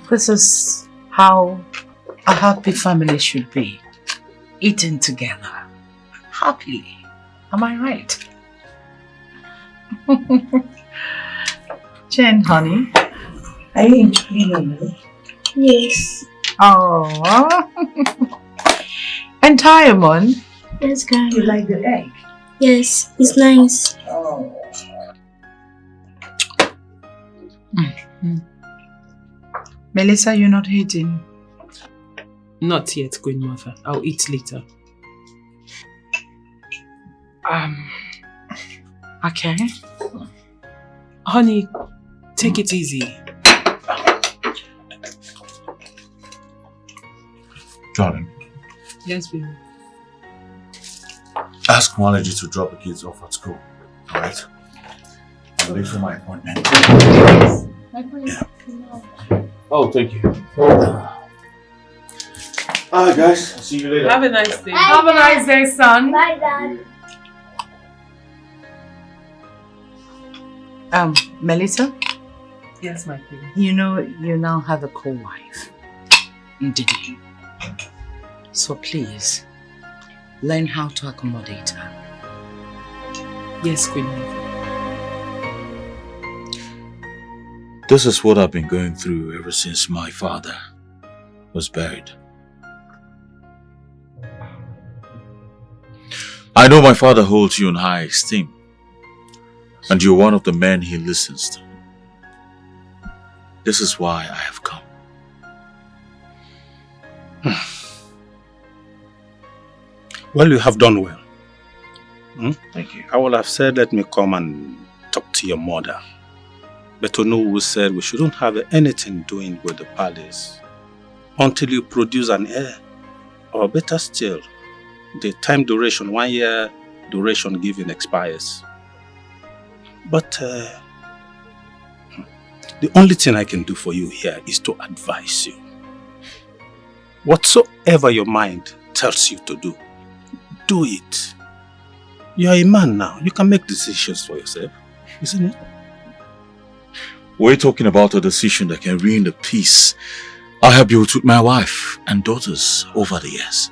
This is how a happy family should be. Eating together. Happily. Am I right? Jen, honey, are you enjoying your meal? Yes. Oh. And Diamond? Yes, Grandma. You like the egg? Yes, it's nice. Oh. Melissa, you're not eating? Not yet, Queen Mother. I'll eat later. Okay. Honey, take it easy. Darling, Yes, baby. ask Malaji to drop the kids off at school. Alright? I'm late for my appointment. My prince. Oh, thank you. Alright guys, I'll see you later. Have a nice day. Bye, Have a Dad. nice day, son. Bye, Dad. Melissa? Yes, my queen. You know, you now have a co-wife. Indeed. So please, learn how to accommodate her. Yes, queen. This is what I've been going through ever since my father was buried. I know my father holds you in high esteem, and you're one of the men he listens to. This is why I have come. Well, you have done well. Thank you. I would have said, let me come and talk to your mother. But Onowu said we shouldn't have anything doing with the palace until you produce an heir. Or better still, the time duration, 1 year duration given expires. But the only thing I can do for you here is to advise you. Whatsoever your mind tells you to do, do it. You are a man now. You can make decisions for yourself, isn't it? We're talking about a decision that can ruin the peace I have built with my wife and daughters over the years.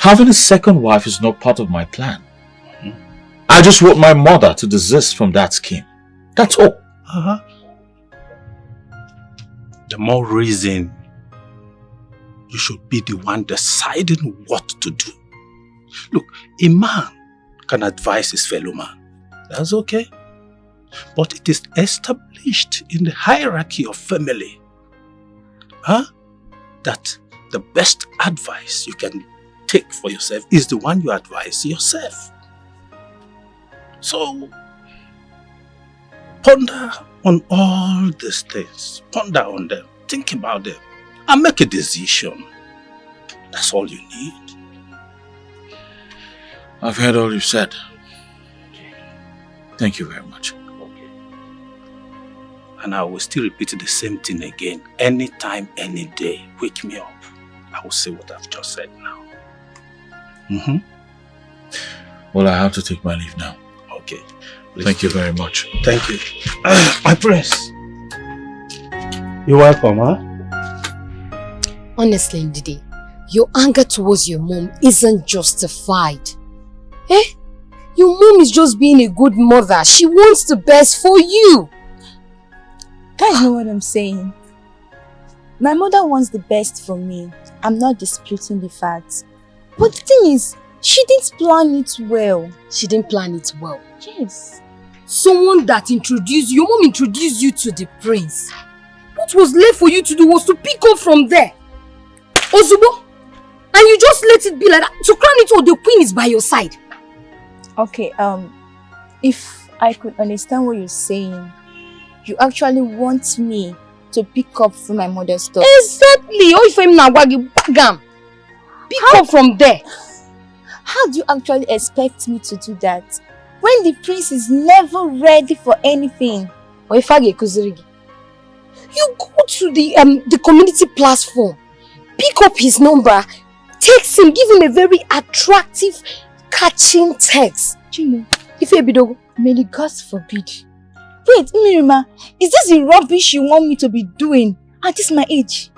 Having a second wife is not part of my plan. I just want my mother to desist from that scheme. That's all. The more reason you should be the one deciding what to do. Look, a man can advise his fellow man. That's okay. But it is established in the hierarchy of family that the best advice you can take for yourself is the one you advise yourself. So, ponder on all these things. Ponder on them. Think about them. And make a decision. That's all you need. I've heard all you've said. Thank you very much. Okay. And I will still repeat the same thing again. Anytime, any day, wake me up. I will say what I've just said now. Well, I have to take my leave now. Okay. Thank you very much. Thank you. My prince. You're welcome, huh? Honestly, Ndidi, your anger towards your mom isn't justified. Your mom is just being a good mother. She wants the best for you. Guys know what I'm saying. My mother wants the best for me. I'm not disputing the facts. But the thing is, she didn't plan it well. She didn't plan it well? Yes. Someone that introduced you, your mom introduced you to the prince. What was left for you to do was to pick up from there. Ozubo, and you just let it be like that. To crown it all, the queen is by your side. Okay, if I could understand what you're saying, you actually want me to pick up from my mother's stuff. Exactly. Or if I'm Nawagi, bagam. Pick up from there. How do you actually expect me to do that when the prince is never ready for anything? Or if I get Kuzurigi, you go to the community platform, pick up his number, text him, give him a very attractive, catching text. Chino, if you bidogo, may the gods forbid. Wait, Mirima, is this the rubbish you want me to be doing at this my age?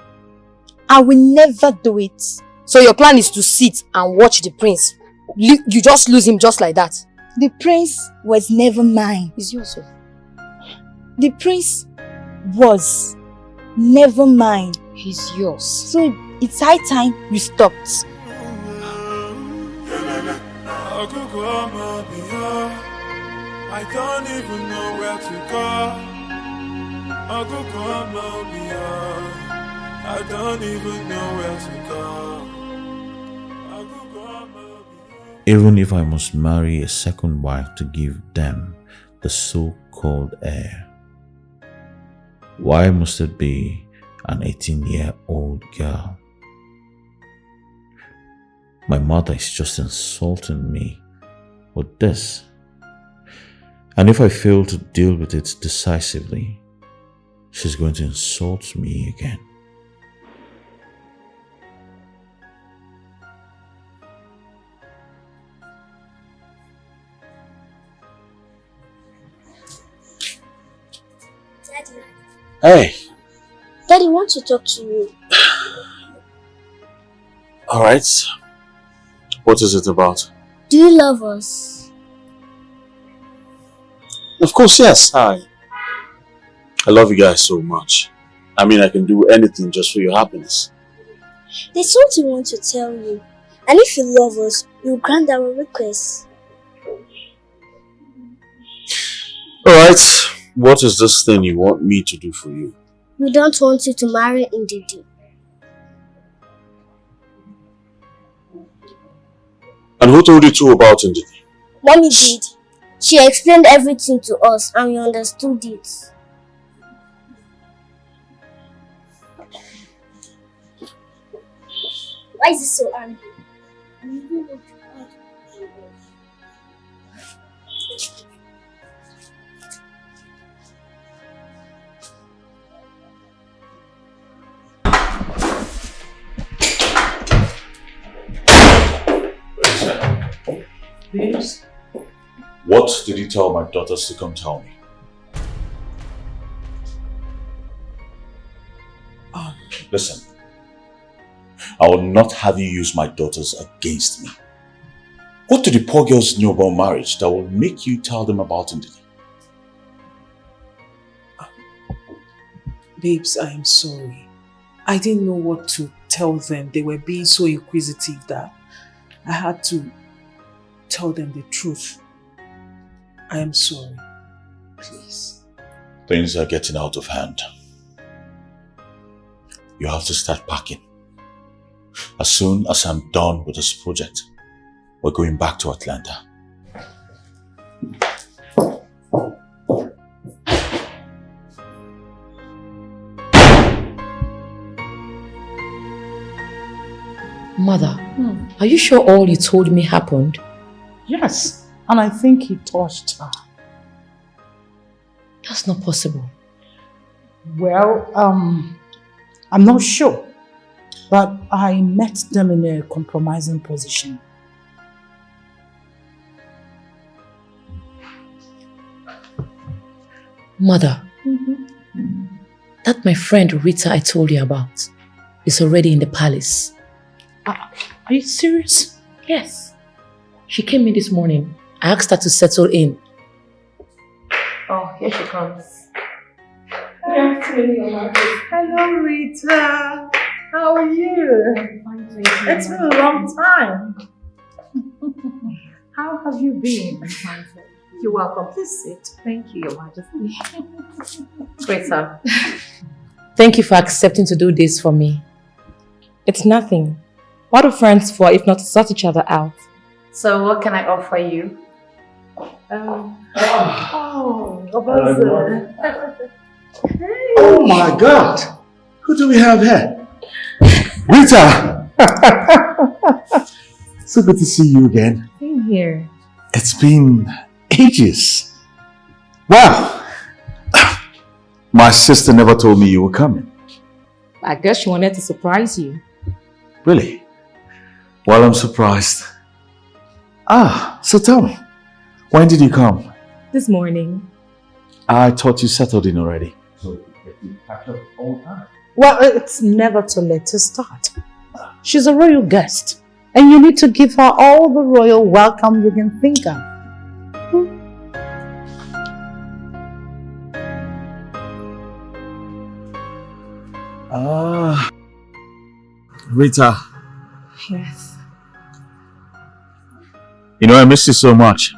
I will never do it. So your plan is to sit and watch the prince. You just lose him just like that. The prince was never mine. It's yours. The prince was never mine. He's yours. So it's high time you stopped. I don't even know where to go. I don't even know where to go. Even if I must marry a second wife to give them the so-called heir, why must it be an 18-year-old girl? My mother is just insulting me with this. And if I fail to deal with it decisively, she's going to insult me again. Hey. Daddy wants to talk to you. Alright. What is it about? Do you love us? Of course, yes. I love you guys so much. I mean, I can do anything just for your happiness. There's something we want to tell you. And if you love us, you'll grant our request. Alright. What is this thing you want me to do for you? We don't want you to marry Ndidi. And who told you two about Ndidi? Mommy did. She explained everything to us and we understood it. Why is he so angry? What did you tell my daughters to come tell me? Listen, I will not have you use my daughters against me. What do the poor girls know about marriage that will make you tell them about Ndidi? Babes, I am sorry. I didn't know what to tell them. They were being so inquisitive that I had to tell them the truth. I am sorry. Please. Things are getting out of hand. You have to start packing. As soon as I'm done with this project, we're going back to Atlanta. Mother, are you sure all you told me happened? Yes, and I think he touched her. That's not possible. Well, I'm not sure, but I met them in a compromising position. Mother, that my friend Rita I told you about is already in the palace. Are you serious? Yes. She came in this morning. I asked her to settle in. Oh, here she comes. Hello, Rita. How are you? Fine, thank you. It's been a long time. How have you been? I'm fine, thank you. You're welcome. Please sit. Thank you, Your Majesty. Rita, thank you for accepting to do this for me. It's nothing. What are friends for if not to sort each other out? So what can I offer you? Oh my God! Who do we have here? Rita! So good to see you again. Same here. It's been ages. Wow! My sister never told me you were coming. I guess she wanted to surprise you. Really? Well, I'm surprised. So tell me, when did you come? This morning. I thought you settled in already. So you packed up all time. Well, it's never too late to start. She's a royal guest, and you need to give her all the royal welcome you can think of. Rita, Yes. you know I miss you so much.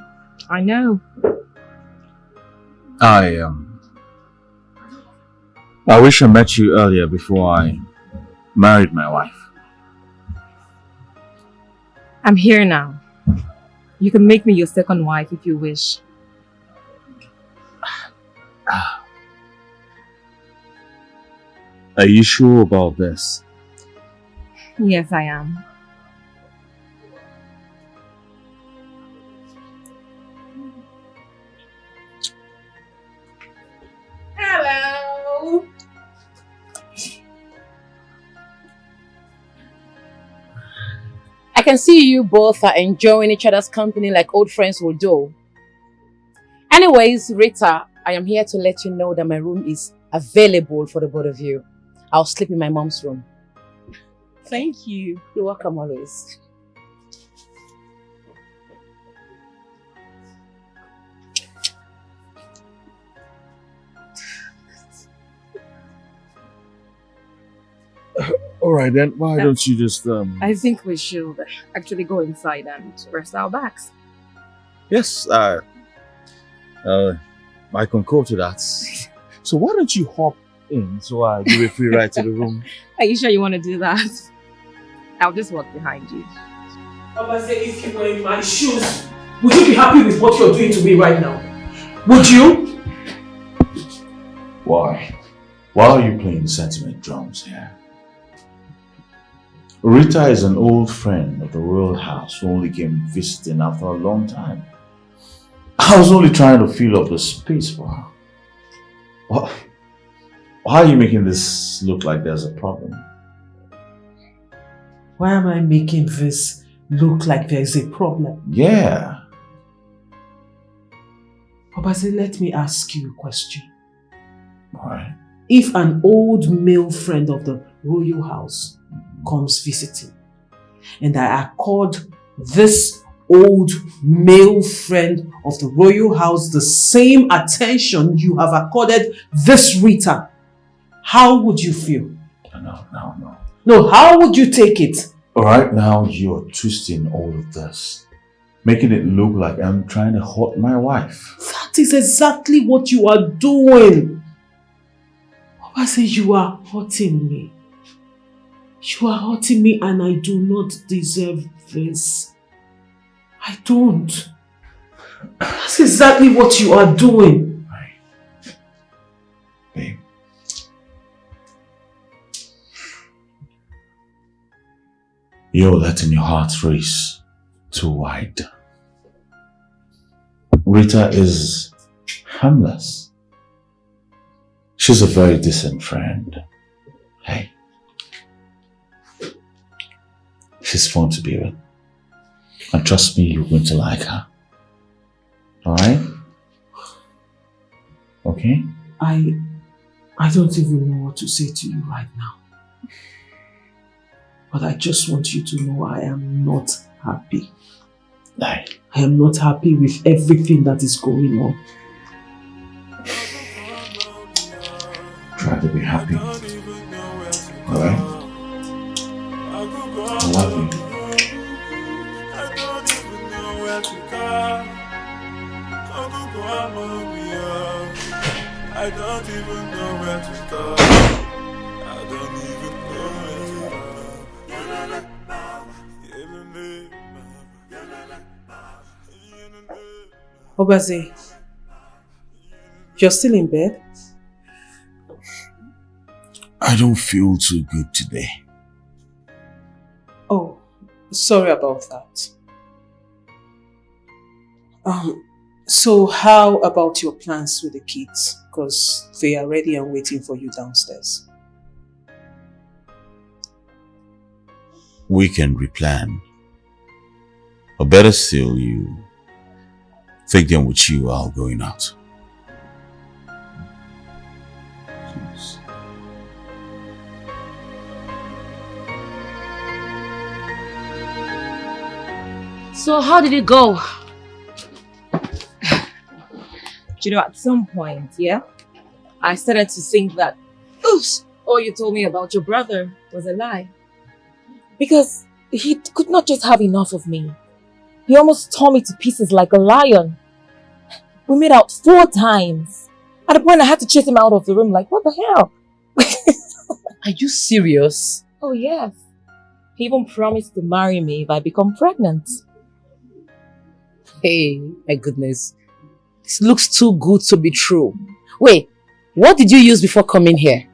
I know. I wish I met you earlier before I married my wife. I'm here now. You can make me your second wife if you wish. Are you sure about this? Yes, I am. Hello. I can see you both are enjoying each other's company like old friends will do. Anyways, Rita, I am here to let you know that my room is available for the both of you. I'll sleep in my mom's room. Thank you. You're welcome always. All right then, why don't you just I think we should actually go inside and rest our backs. Yes, I concur to that. So why don't you hop in so I give a free ride to the room? Are you sure you want to do that? I'll just walk behind you. Papa say if you were in my shoes, would you be happy with what you're doing to me right now? Would you? Why? Why are you playing sentiment drums here? Rita is an old friend of the royal house who only came visiting after a long time. I was only trying to fill up the space for her. Why are you making this look like there's a problem? Why am I making this look like there's a problem? Yeah. Papa say, let me ask you a question. Why? If an old male friend of the royal house comes visiting, and I accord this old male friend of the royal house the same attention you have accorded this Rita, how would you feel? No, how would you take it? Right now you're twisting all of this, making it look like I'm trying to hurt my wife. That is exactly what you are doing. Papa says you are hurting me. You are hurting me and I do not deserve this. I don't. That's exactly what you are doing. Babe. You're letting your heart race too wide. Rita is harmless. She's a very decent friend. Hey. She's fun to be with. And trust me, you're going to like her. Alright? Okay? I don't even know what to say to you right now. But I just want you to know I am not happy. I am not happy with everything that is going on. Try to be happy. Alright? I love you. I don't even know where to start. I don't even know where to start. Obaze, you're still in bed? I don't feel too good today. Oh, sorry about that. So how about your plans with the kids? Because they are ready and waiting for you downstairs. We can replan. Or better still, you take them with you while going out. Please. So how did it go? You know, at some point, yeah, I started to think that, oops, all you told me about your brother was a lie. Because he could not just have enough of me. He almost tore me to pieces like a lion. We made out 4 times. At the point I had to chase him out of the room like, what the hell? Are you serious? Oh yes. He even promised to marry me if I become pregnant. Hey, my goodness. This looks too good to be true. Wait, what did you use before coming here?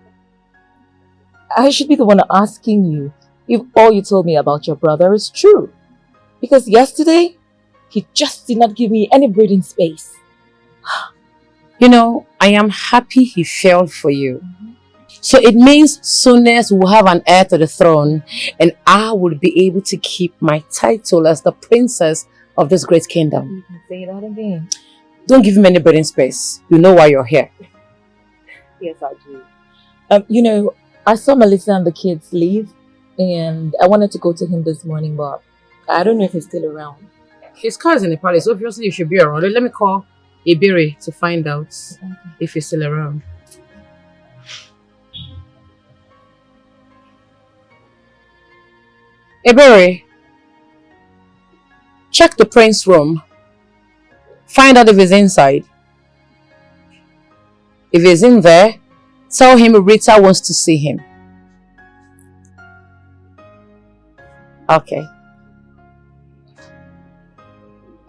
I should be the one asking you if all you told me about your brother is true. Because yesterday, he just did not give me any breathing space. You know, I am happy he fell for you. So it means soonest we'll have an heir to the throne and I will be able to keep my title as the princess of this great kingdom. You can say that again. Don't give him any breathing space. You know why you're here. Yes, I do. You know, I saw Melissa and the kids leave, and I wanted to go to him this morning, but I don't know if he's still around. His car is in the palace. Obviously, he should be around. Let me call Iberi to find out if he's still around. Iberi, check the prince's room. Find out if he's inside. If he's in there, tell him Rita wants to see him. Okay.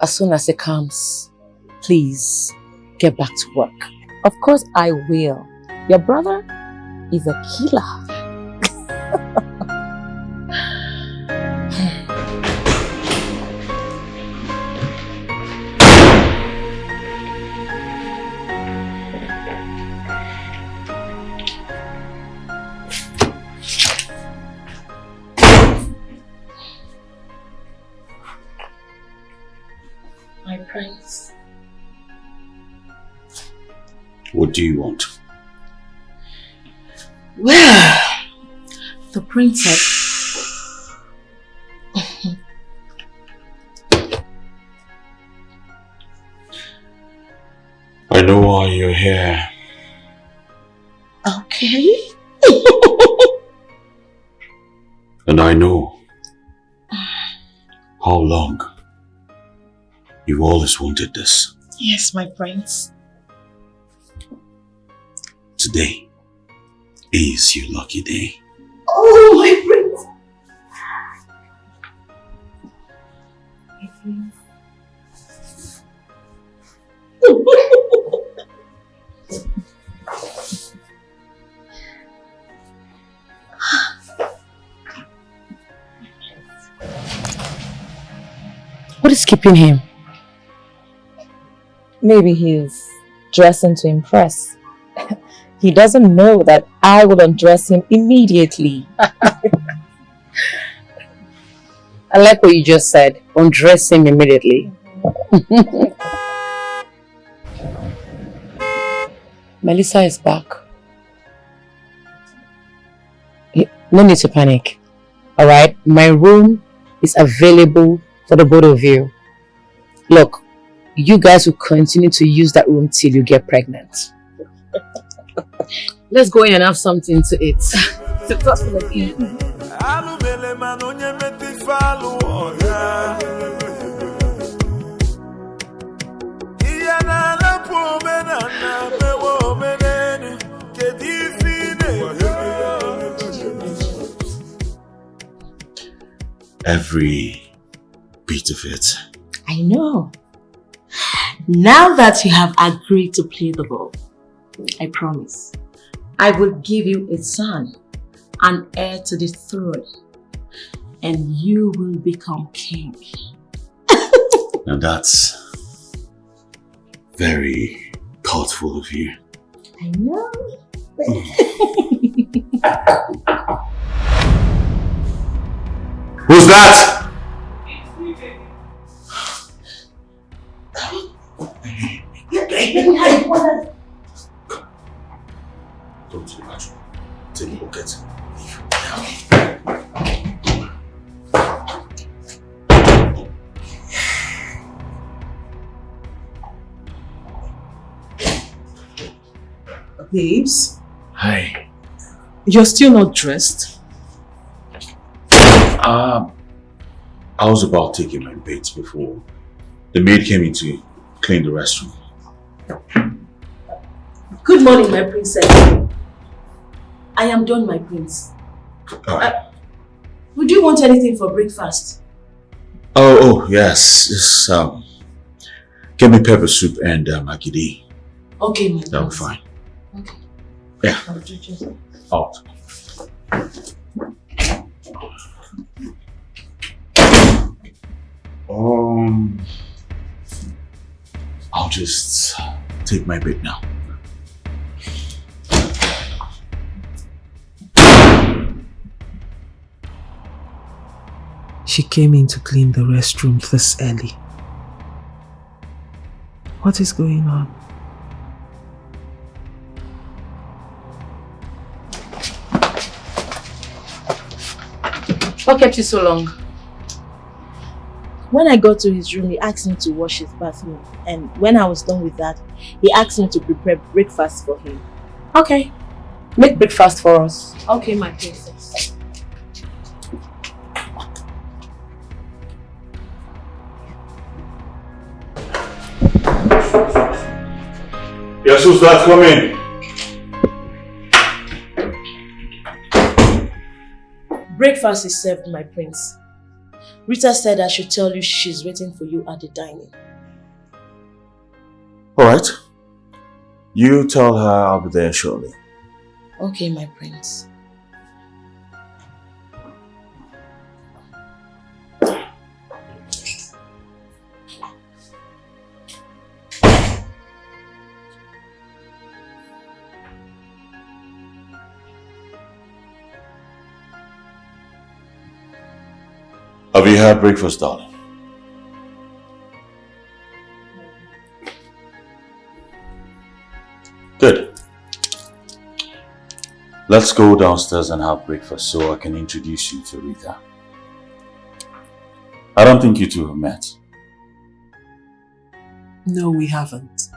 As soon as he comes, please get back to work. Of course I will. Your brother is a killer. My prince. What do you want? Well, the prince said... I know why you're here. Okay. And I know how long you've always wanted this. Yes, my prince. Today is your lucky day. Oh, my prince. My prince. What is keeping him? Maybe he's dressing to impress. He doesn't know that I will undress him immediately. I like what you just said. Undress him immediately. Melissa is back. No need to panic. Alright? My room is available for the both of you. Look, you guys will continue to use that room till you get pregnant. Let's go in and have something to eat. Every bit of it. I know. Now that you have agreed to play the ball, I promise, I will give you a son, an heir to the throne, and you will become king. Now that's very thoughtful of you. I know. Who's that? Don't do that. Take a look at it. Babes, Hi. you're still not dressed? I was about taking my baits before the maid came in to clean the restroom. Good morning, my princess. I am done, my prince. Would you want anything for breakfast? Oh, yes. Just, get me pepper soup and magidi. Okay, my That'll be prince. fine. Okay. Yeah. I'll do just... Out. I'll just take my bait now. She came in to clean the restroom this early. What is going on? What kept you so long? When I got to his room, he asked me to wash his bathroom. And when I was done with that, he asked me to prepare breakfast for him. Okay. Make breakfast for us. Okay, my princess. Yes, who's that? Come in. Breakfast is served, my prince. Rita said I should tell you she's waiting for you at the dining. Alright. You tell her I'll be there shortly. Okay, my prince. Have you had breakfast, darling? Good. Let's go downstairs and have breakfast so I can introduce you to Rita. I don't think you two have met. No, we haven't.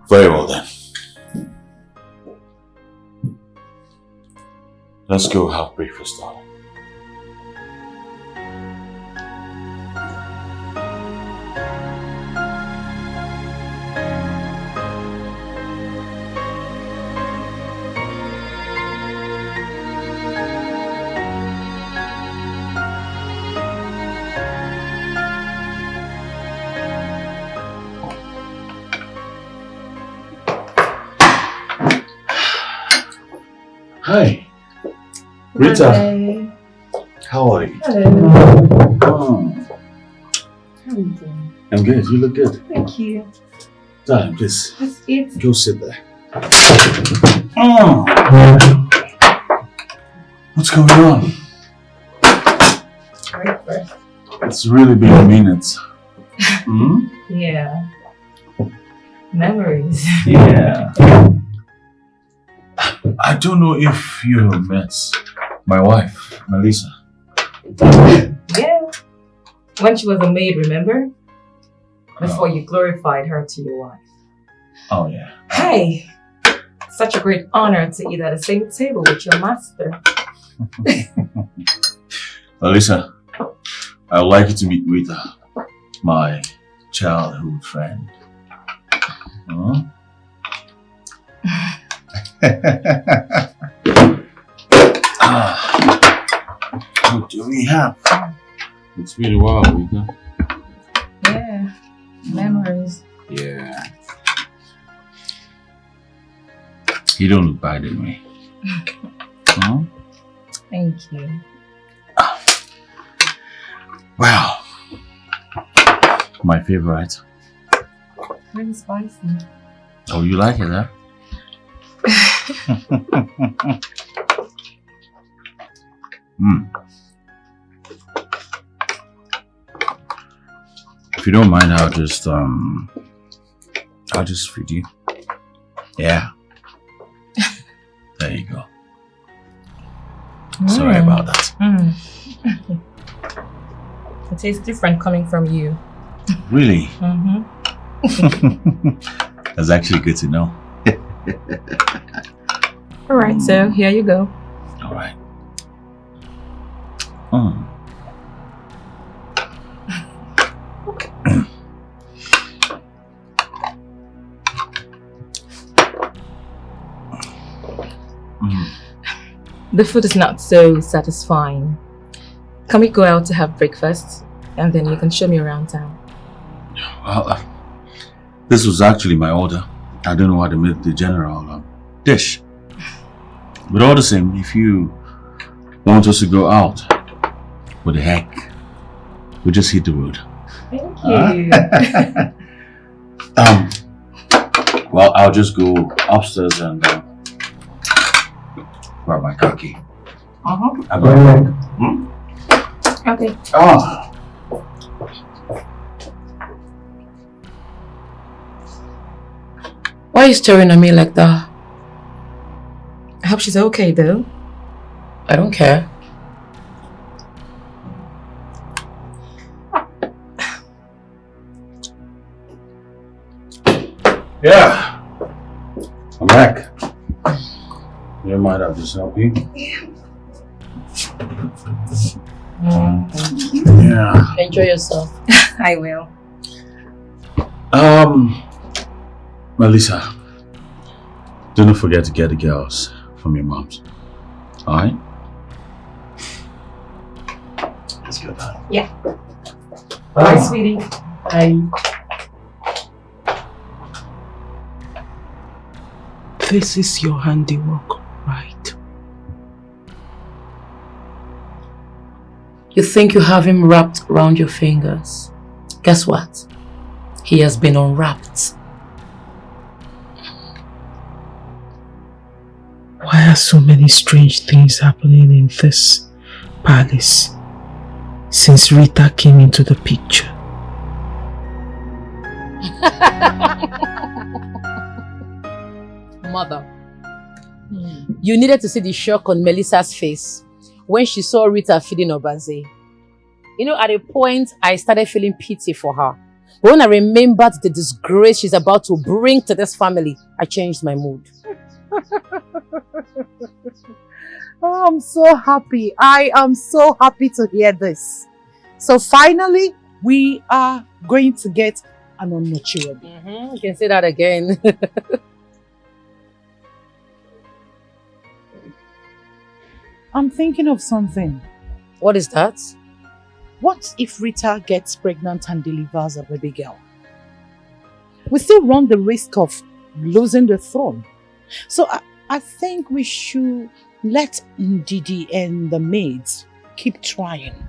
Very well then. Let's go have breakfast, darling. Hi. Rita. Hi. How are you? Hello. Oh, How are you doing? I'm good. You look good. Thank you. Darling, please. Let's eat. Go sit there. Oh. What's going on? Breakfast. It's really been a minute. Hmm? Yeah. Memories. Yeah. I don't know if you met my wife, Melissa. Yeah. When she was a maid, remember? Before you glorified her to your wife. Oh, yeah. Hey! Such a great honor to eat at the same table with your master. Melissa, I would like you to meet Rita, my childhood friend. Huh? What do we have? It's been a while, Rita. Yeah. Memories. Yeah. You don't look bad anyway. Huh? Thank you. Wow. My favorite. Very spicy. Oh, you like it, huh? If you don't mind, I'll just feed you. Yeah. There you go. Sorry about that. It tastes different coming from you. Really? Mm-hmm. That's actually good to know. Alright, so here you go. Alright. The food is not so satisfying. Can we go out to have breakfast and then you can show me around town? Well, this was actually my order. I don't know why they made the general dish. But all the same, if you want us to go out, what the heck? We just hit the road. Thank you. Well, I'll just go upstairs and grab my car key. I'll be right back. Okay. Why are you staring at me like that? I hope she's okay though. I don't care. Yeah. I'm back. You don't mind I'll just help you? Yeah. Enjoy yourself. I will. Melissa, do not forget to get the girls from your mom's. Alright? Let's go down. Yeah. Bye, sweetie. Bye. This is your handiwork, right? You think you have him wrapped around your fingers. Guess what? He has been unwrapped. Why are so many strange things happening in this palace since Rita came into the picture? Mother, you needed to see the shock on Melissa's face when she saw Rita feeding Obaze. You know, at a point, I started feeling pity for her. But when I remembered the disgrace she's about to bring to this family, I changed my mood. Oh, I'm so happy. I am so happy to hear this. So finally, we are going to get an unnatural. You can say that again. I'm thinking of something. What is that? What if Rita gets pregnant and delivers a baby girl? We still run the risk of losing the throne. So I think we should let Ndidi and the maids keep trying.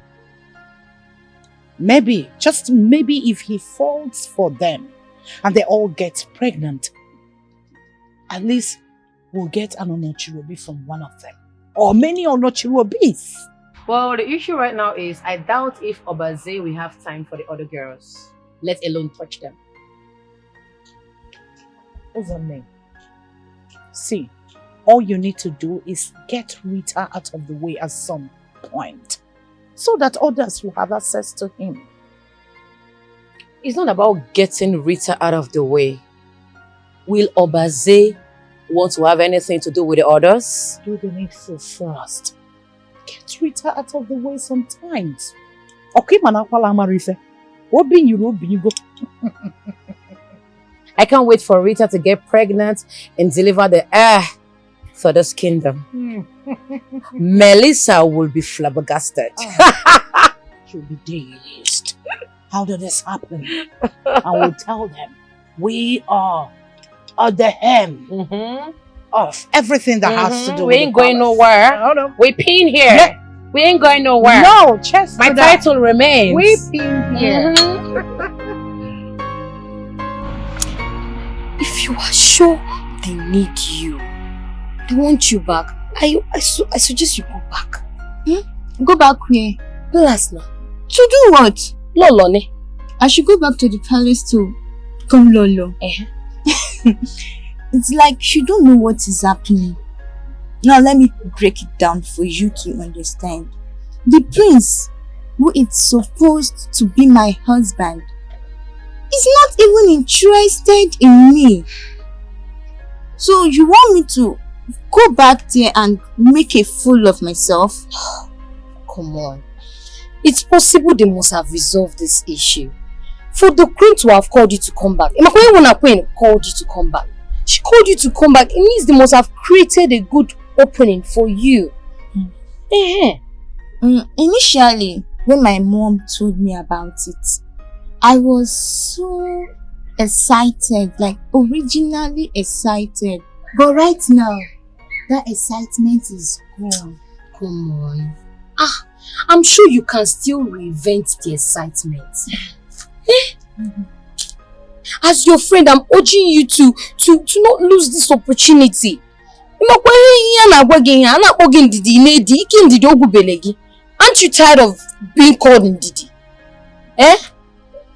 Maybe, just maybe if he falls for them and they all get pregnant, at least we'll get an Onochirobi from one of them. Or many Onochirobis. Well, the issue right now is I doubt if Obaze will have time for the other girls, let alone touch them. Over me. See, all you need to do is get Rita out of the way at some point, so that others will have access to him. It's not about getting Rita out of the way. Will Obaze want to have anything to do with the others? Do the needful first. Get Rita out of the way sometimes. Okay, I can't wait for Rita to get pregnant and deliver the heir for this kingdom. Melissa will be flabbergasted. She'll be dazed. How did this happen? I will tell them we are at the hem of everything that has to do with We ain't going nowhere. Oh, no. We pin here. Yeah. We ain't going nowhere. No, just my title remains. We pin here. If you are sure they need you, they want you back, I suggest you go back. Go back where? Palace now. To do what? Lolo ne. I should go back to the palace to become Lolo. It's like you don't know what is happening. Now let me break it down for you to understand. The prince, who is supposed to be my husband, is not even interested in me. So you want me to go back there and make a fool of myself? Come on. It's possible they must have resolved this issue. For the queen to have called you to come back. Queen called you to come back. She called you to come back. It means they must have created a good opening for you. Initially, when my mom told me about it, I was so excited, like originally excited. But right now, that excitement is gone. Come on. I'm sure you can still reinvent the excitement. As your friend, I'm urging you to not lose this opportunity. Aren't you tired of being called Ndidi?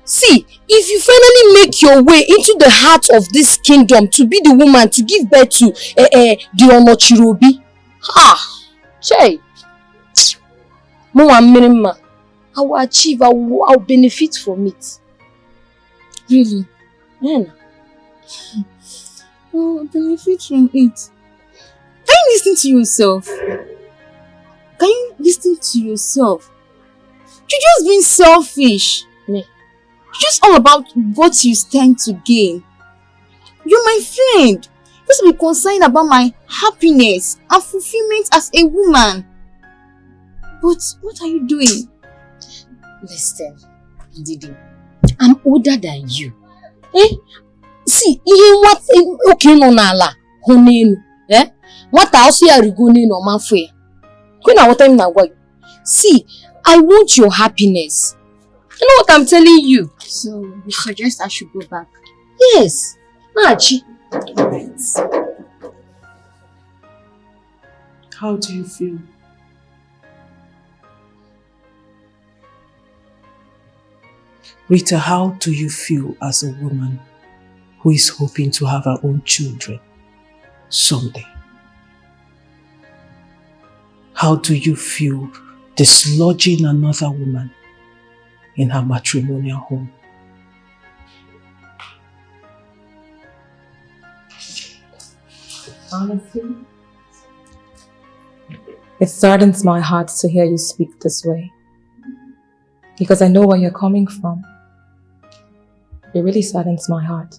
See, if you finally make your way into the heart of this kingdom to be the woman to give birth to the Onochirobi, I will achieve, I will benefit from it. Really? Yeah. Oh, benefit from it. Can you listen to yourself? Can you listen to yourself? You're just being selfish. Me. It's just all about what you stand to gain. You're my friend. You're supposed to be concerned about my happiness and fulfillment as a woman. But what are you doing? Listen, Didi, I'm older than you. See, what okay no nala honenu. What else you are going on my way? What time now? See, I want your happiness. You know what I'm telling you? So you suggest I should go back? Yes. Machi. How do you feel? Rita, how do you feel as a woman who is hoping to have her own children someday? How do you feel dislodging another woman in her matrimonial home? Honestly, it saddens my heart to hear you speak this way. Because I know where you're coming from. It really saddens my heart.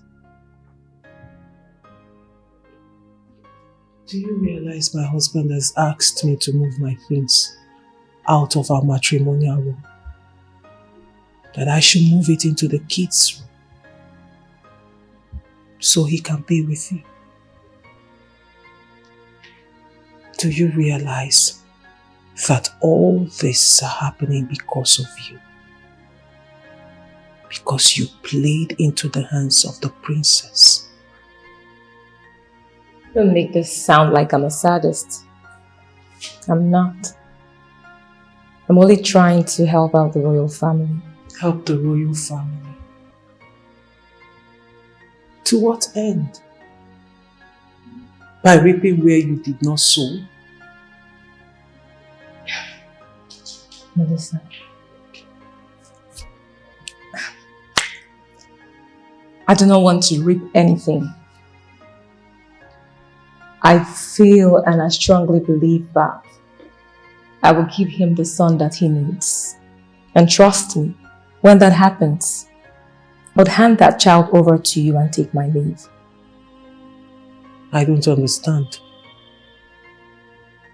Do you realize my husband has asked me to move my things out of our matrimonial room? That I should move it into the kids' room so he can be with you. Do you realize that all this are happening because of you? Because you played into the hands of the princess. Don't make this sound like I'm a sadist. I'm not. I'm only trying to help out the royal family. Help the royal family? To what end? By reaping where you did not sow? Melissa. I do not want to reap anything. I feel and I strongly believe that I will give him the son that he needs. And trust me, when that happens, I would hand that child over to you and take my leave. I don't understand.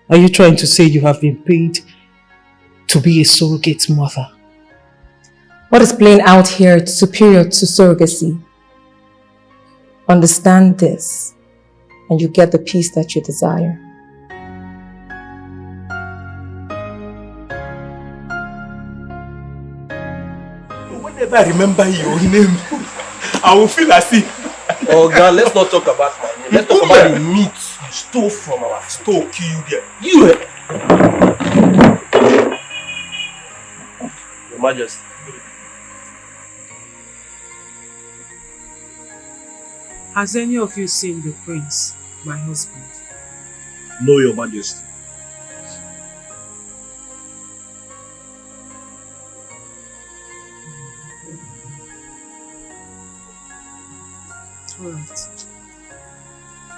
Are you trying to say you have been paid to be a surrogate mother? What is playing out here is superior to surrogacy. Understand this, and you get the peace that you desire. Whenever I remember your name, I will feel as if... Oh God, let's not talk about my name. Let's talk about the meat you stole from our store. Kill you there. You! Your Majesty. Has any of you seen the prince, my husband? No, Your Majesty. All right.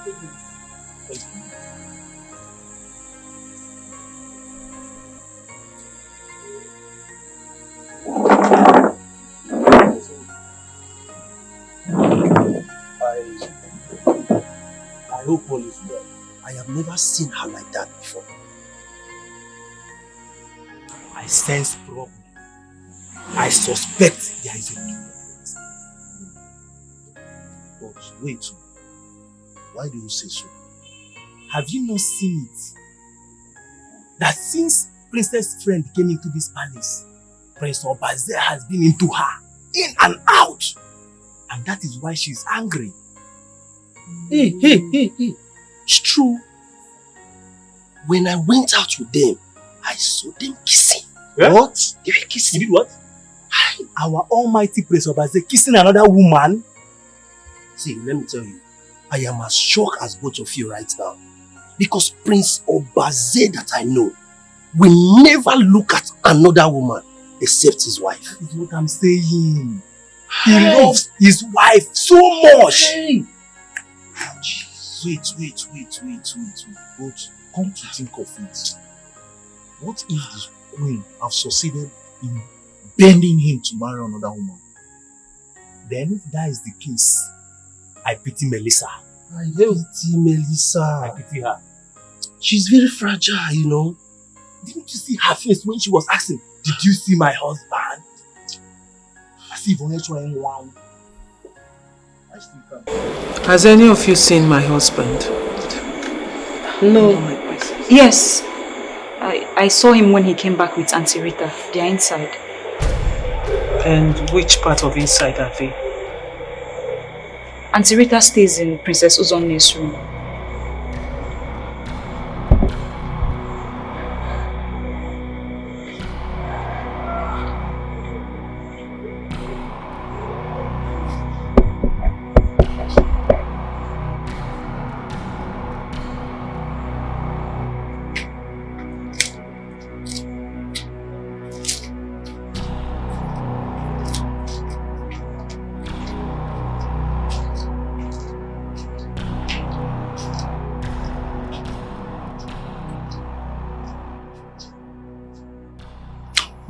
Thank you. I hope all is well. I have never seen her like that before. I sense problem. I suspect there is a problem. But wait, why do you say so? Have you not seen it? That since Princess' friend came into this palace, Prince Obaze has been into her, in and out. And that is why she's angry. Hey. It's true. When I went out with them, I saw them kissing. Yeah? What? They were kissing. You did what? Our almighty Prince Obaze kissing another woman? See, let me tell you, I am as shocked as both of you right now. Because Prince Obaze that I know will never look at another woman except his wife. That is what I'm saying. He loves his wife so much. Hey. Wait. But come to think of it, what if the queen have succeeded in bending him to marry another woman? Then if that is the case, I pity Melissa. I pity Melissa. I pity her. She's very fragile, you know. Didn't you see her face when she was asking, did you see my husband? As if on one. Has any of you seen my husband? No. Yes. I saw him when he came back with Auntie Rita. They are inside. And which part of inside are they? Auntie Rita stays in Princess Uzonne's room.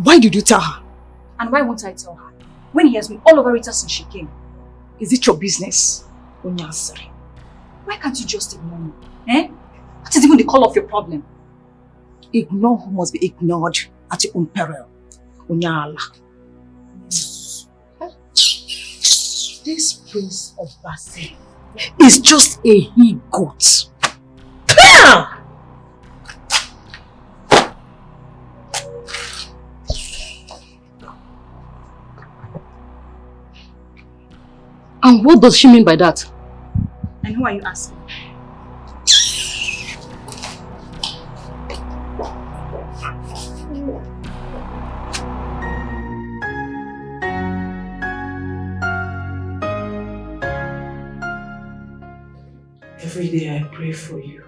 Why did you tell her? And why won't I tell her? When he has been all over Rita since she came. Is it your business? Onyasari. Why can't you just ignore me? Eh? What is even the call of your problem? Ignore who must be ignored at your own peril. Onyala. This prince of Basse is just a he-goat. And what does she mean by that? And who are you asking? Every day I pray for you.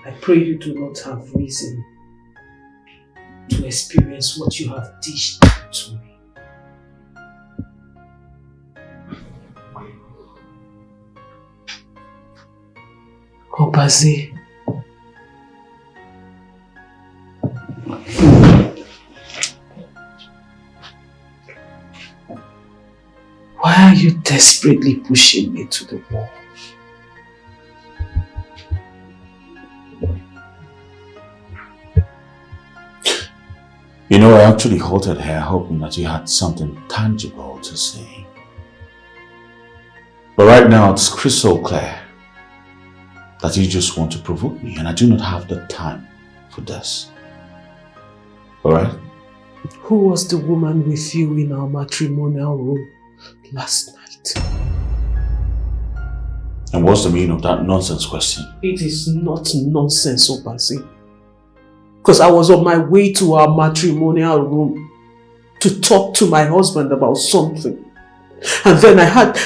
I pray you do not have reason to experience what you have dished to me. Obaze, why are you desperately pushing me to the wall? You know, I actually halted here hoping that you had something tangible to say. But right now it's crystal clear that you just want to provoke me, and I do not have the time for this. Alright? Who was the woman with you in our matrimonial room last night? And what's the meaning of that nonsense question? It is not nonsense, Obaze. Because I was on my way to our matrimonial room to talk to my husband about something. And then I heard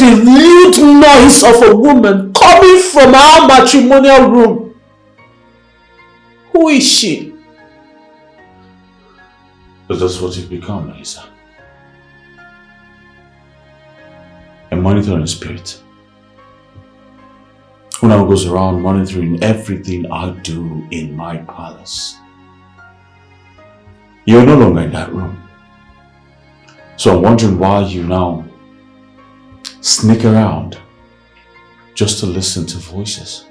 the lewd noise of a woman coming from our matrimonial room. Who is she? Is this what you've become, Melissa? A monitoring spirit who now goes around monitoring everything I do in my palace. You're no longer in that room. So I'm wondering why you now sneak around just to listen to voices.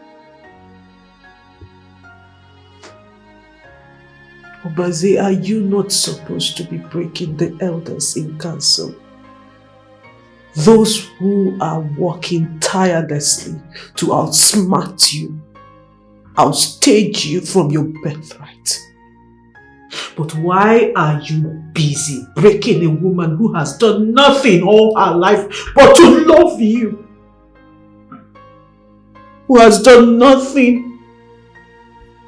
Obaze, are you not supposed to be breaking the elders in council? Those who are working tirelessly to outsmart you, outstage you from your birthright. But why are you busy breaking a woman who has done nothing all her life but to love you? Who has done nothing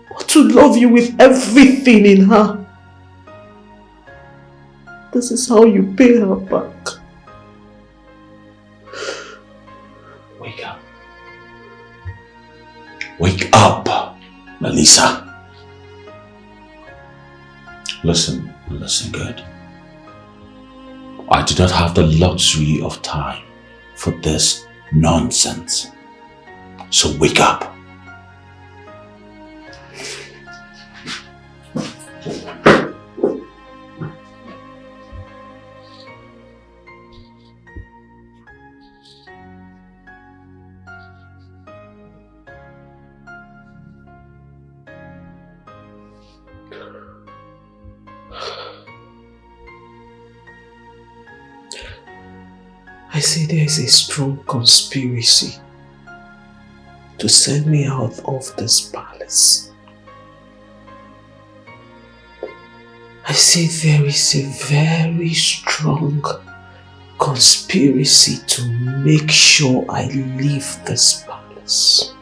but to love you with everything in her? This is how you pay her back. Wake up. Wake up, Melissa. Listen good. I do not have the luxury of time for this nonsense. So wake up. I see there is a strong conspiracy to send me out of this palace. I see there is a very strong conspiracy to make sure I leave this palace.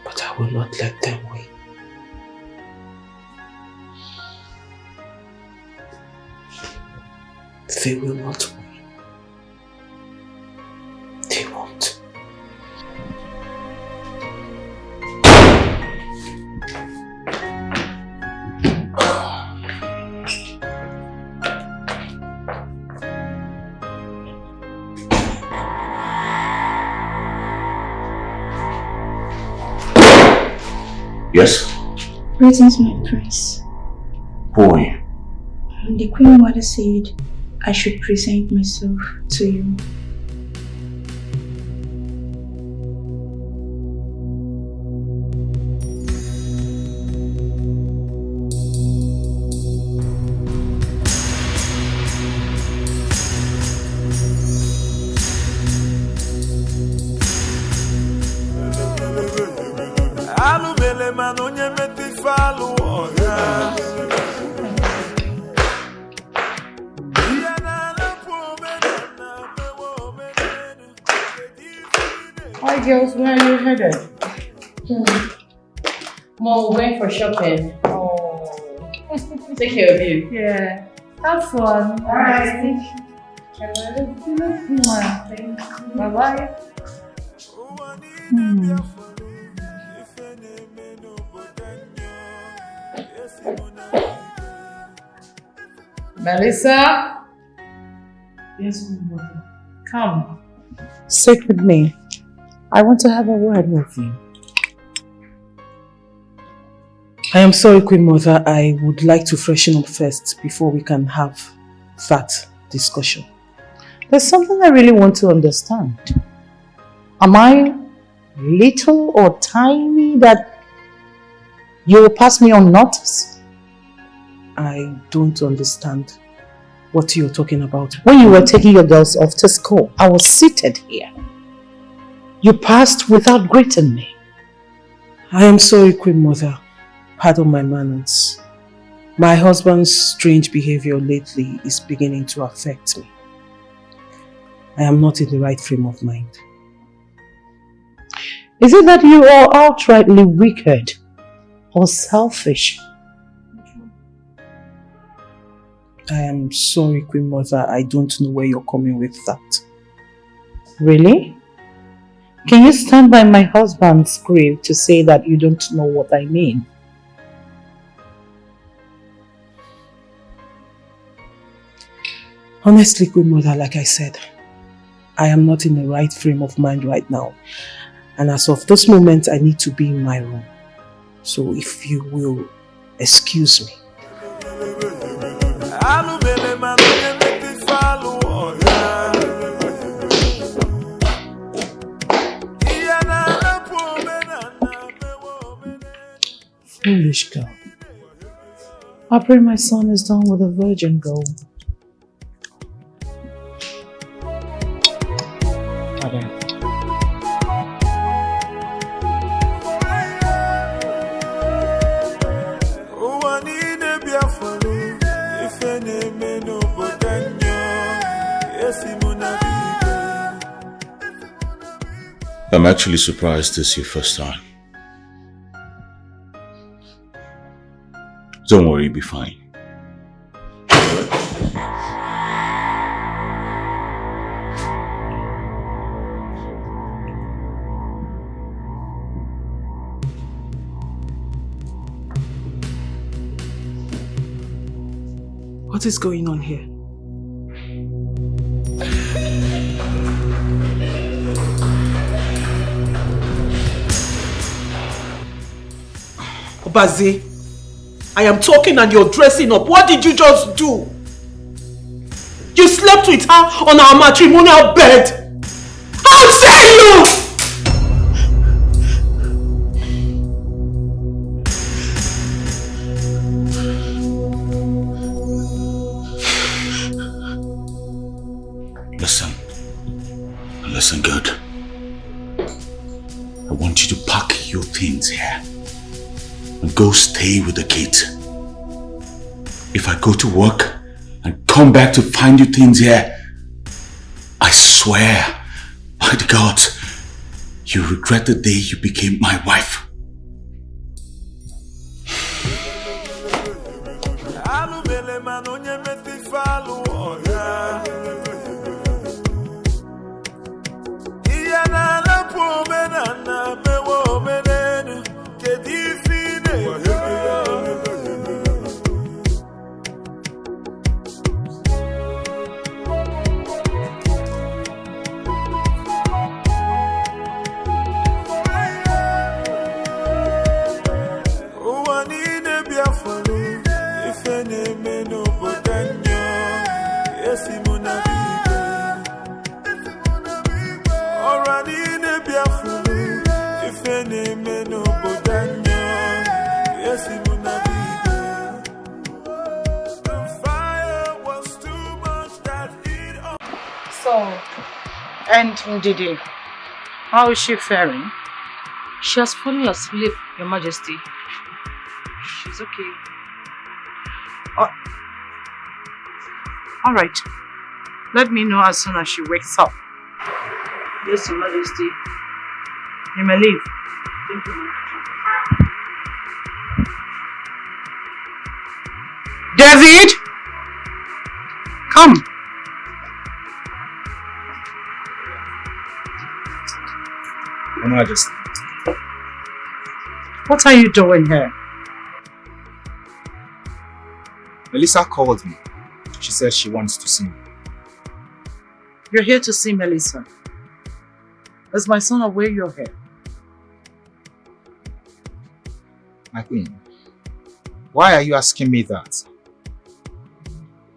But I will not let them win. They will not win. They won't. Yes? Greetings, my prince. Who are you? The Queen Mother said I should present myself to you. Hi girls, where are you headed? Mom, we're going for shopping. Oh. Take care of you. Yeah. Have fun. Bye. Bye-bye. Melissa? Yes, my mother. Come. Sit with me. I want to have a word with you. I am sorry, Queen Mother. I would like to freshen up first before we can have that discussion. There's something I really want to understand. Am I little or tiny that you will pass me on notice? I don't understand what you're talking about. When you were taking your girls off to school, I was seated here. You passed without greeting me. I am sorry, Queen Mother. Pardon my manners. My husband's strange behavior lately is beginning to affect me. I am not in the right frame of mind. Is it that you are outrightly wicked or selfish? I am sorry, Queen Mother. I don't know where you're coming with that. Really? Can you stand by my husband's grave to say that you don't know what I mean? Honestly, Queen Mother, like I said, I am not in the right frame of mind right now. And as of this moment, I need to be in my room. So if you will excuse me. Foolish girl. I pray my son is done with a virgin girl. Father. I'm actually surprised this is your first time. Don't worry, you'll be fine. What is going on here? Obaze, I am talking and you're dressing up. What did you just do? You slept with her on our matrimonial bed. How dare you! Listen good. I want you to pack your things here and go stay with the kids. If I go to work and come back to find you things here, I swear by the gods, you regret the day you became my wife. And Ndidi, how is she faring? She has fallen asleep, Your Majesty. She's okay. All right. Let me know as soon as she wakes up. Yes, Your Majesty. You may leave. Thank you. David! Come. Your Majesty. What are you doing here? Melissa called me. She said she wants to see me. You're here to see Melissa. Is my son aware you're here? My queen, why are you asking me that?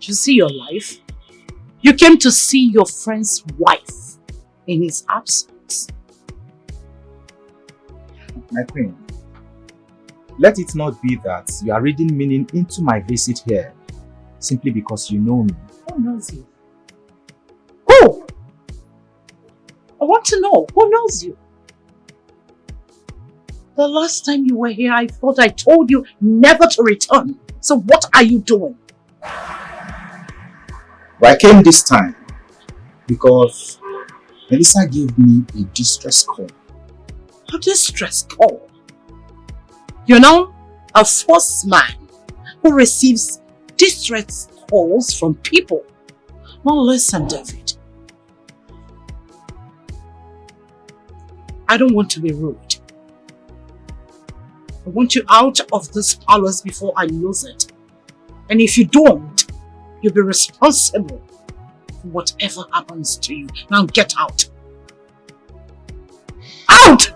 You see your life? You came to see your friend's wife in his absence. My queen, let it not be that you are reading meaning into my visit here simply because you know me. Who knows you? Who? I want to know. Who knows you? The last time you were here, I thought I told you never to return. So what are you doing? But I came this time because Melissa gave me a distress call. A distress call? You know, a first man who receives distress calls from people. Now listen, David. I don't want to be rude. I want you out of this palace before I lose it. And if you don't, you'll be responsible for whatever happens to you. Now get out. Out!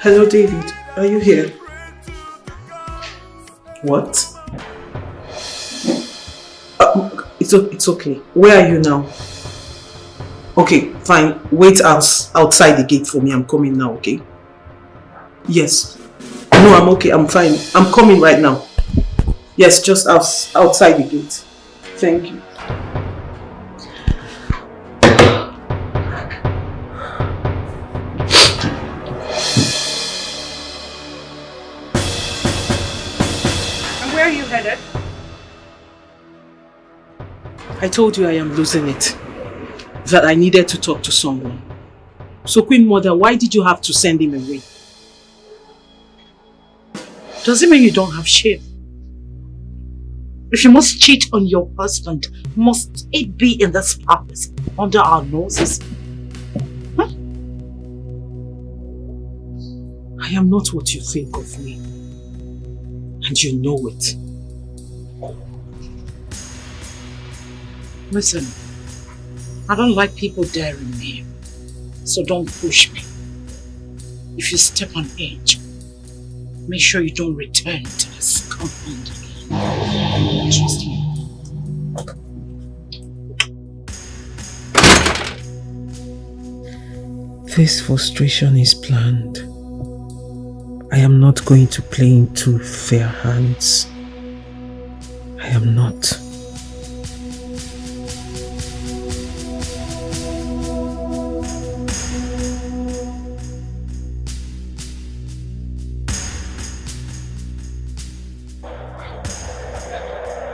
Hello, David. Are you here? What? It's okay. Where are you now? Okay, fine. Wait outside the gate for me. I'm coming now, okay? Yes. No, I'm okay. I'm fine. I'm coming right now. Yes, just outside the gate. Thank you. And where are you headed? I told you I am losing it. That I needed to talk to someone. So Queen Mother, why did you have to send him away? Does it mean you don't have shame? If you must cheat on your husband, must it be in this palace, under our noses? Huh? I am not what you think of me. And you know it. Listen, I don't like people daring me, so don't push me. If you step on edge, make sure you don't return to this compound again. Trust me. This frustration is planned. I am not going to play into fair hands. I am not.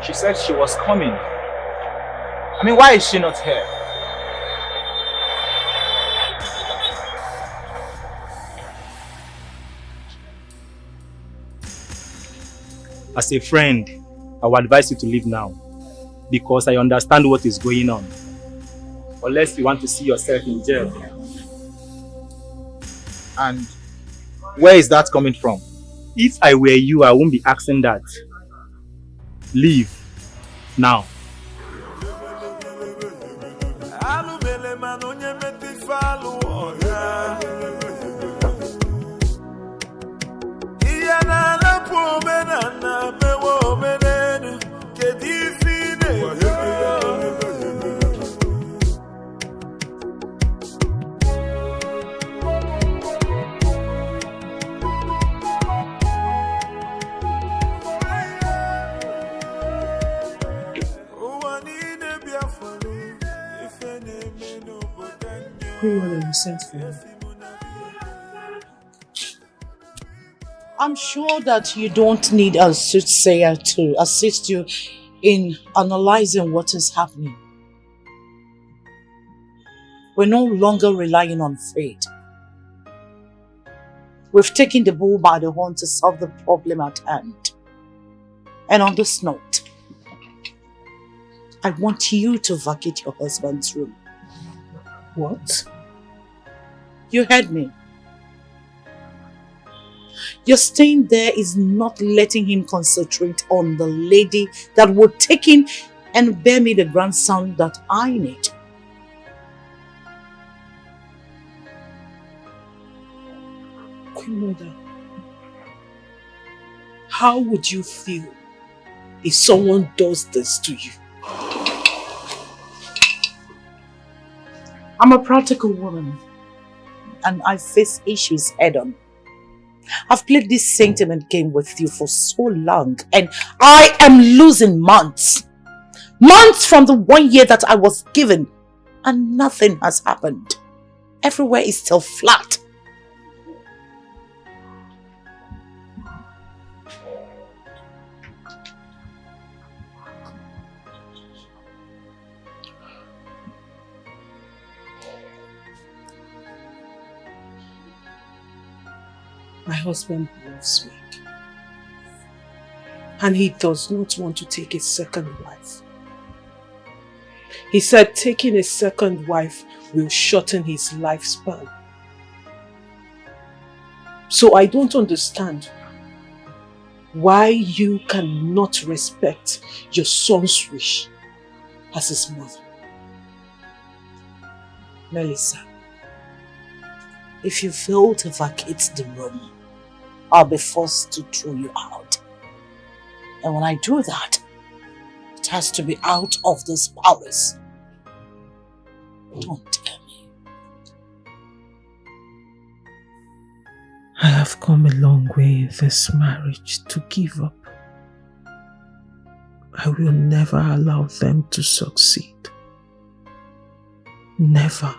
She said she was coming. I mean, why is she not here? As a friend, I would advise you to leave now because I understand what is going on. Unless you want to see yourself in jail. And where is that coming from? If I were you, I won't be asking that. Leave now. Who are you sent for? I'm sure that you don't need a soothsayer to assist you in analyzing what is happening. We're no longer relying on fate. We've taken the bull by the horn to solve the problem at hand. And on this note, I want you to vacate your husband's room. What? You heard me. Your staying there is not letting him concentrate on the lady that would take him and bear me the grandson that I need. Queen Mother, how would you feel if someone does this to you? I'm a practical woman and I face issues head-on. I've played this sentiment game with you for so long and I am losing months. Months from the 1 year that I was given and nothing has happened. Everywhere is still flat. My husband loves me. And he does not want to take a second wife. He said taking a second wife will shorten his lifespan. So I don't understand why you cannot respect your son's wish as his mother. Melissa, if you fail to vacate the room, I'll be forced to throw you out. And when I do that, it has to be out of this palace. Don't I have come a long way in this marriage to give up. I will never allow them to succeed. Never.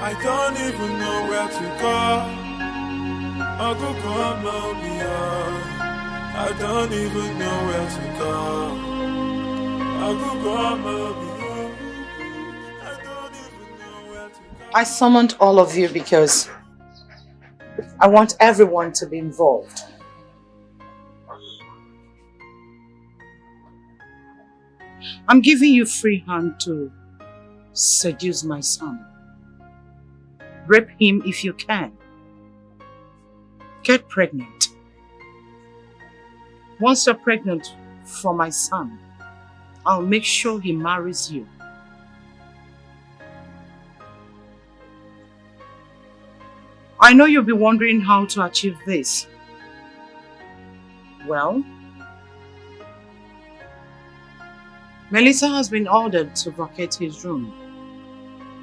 I don't even know where to go. I don't even know where to go. I summoned all of you because I want everyone to be involved. I'm giving you free hand to seduce my son. Rape him if you can. Get pregnant. Once you're pregnant for my son, I'll make sure he marries you. I know you'll be wondering how to achieve this. Well, Melissa has been ordered to vacate his room.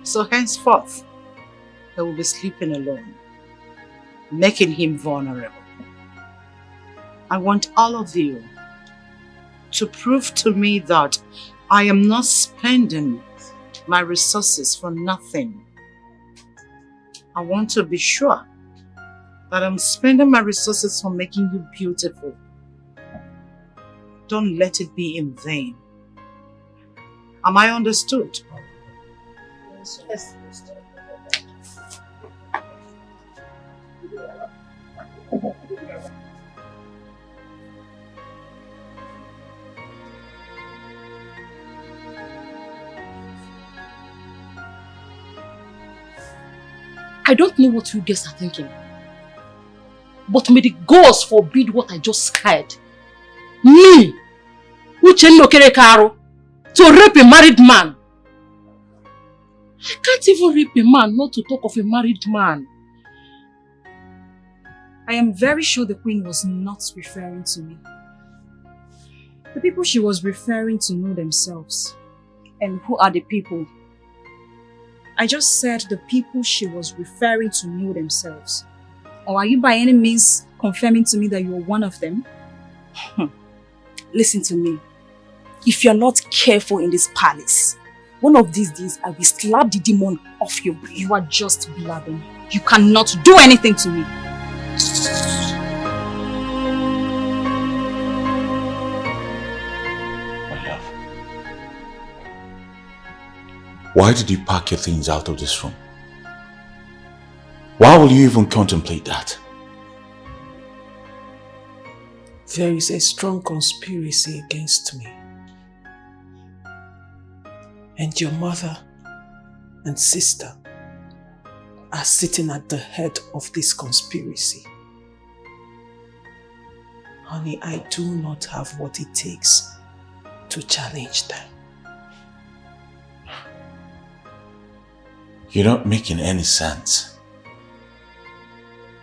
So henceforth, he will be sleeping alone, making him vulnerable. I want all of you to prove to me that I am not spending my resources for nothing. I want to be sure that I'm spending my resources for making you beautiful. Don't let it be in vain. Am I understood? Yes. I don't know what you guys are thinking, but may the gods forbid what I just heard. Me, Uchenno Kerekaro, to rape a married man. I can't even rape a man, not to talk of a married man. I am very sure the queen was not referring to me. The people she was referring to know themselves. And who are the people? I just said the people she was referring to know themselves. Or are you by any means confirming to me that you're one of them? Listen to me. If you're not careful in this palace, one of these days I will slap the demon off you. You are just blabbing. You cannot do anything to me. Why did you pack your things out of this room? Why will you even contemplate that? There is a strong conspiracy against me. And your mother and sister are sitting at the head of this conspiracy. Honey, I do not have what it takes to challenge them. You're not making any sense.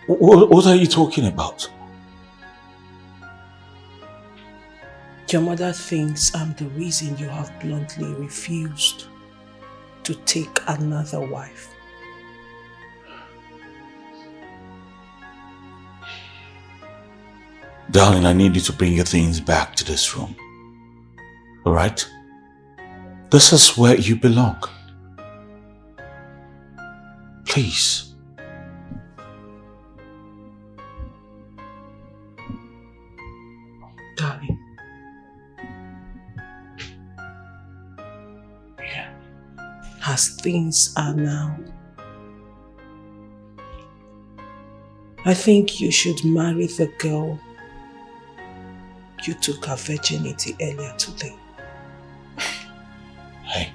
What are you talking about? Your mother thinks I'm the reason you have bluntly refused to take another wife. Darling, I need you to bring your things back to this room. Alright? This is where you belong. Please. Darling. As things are now, I think you should marry the girl you took her virginity earlier today. Hey.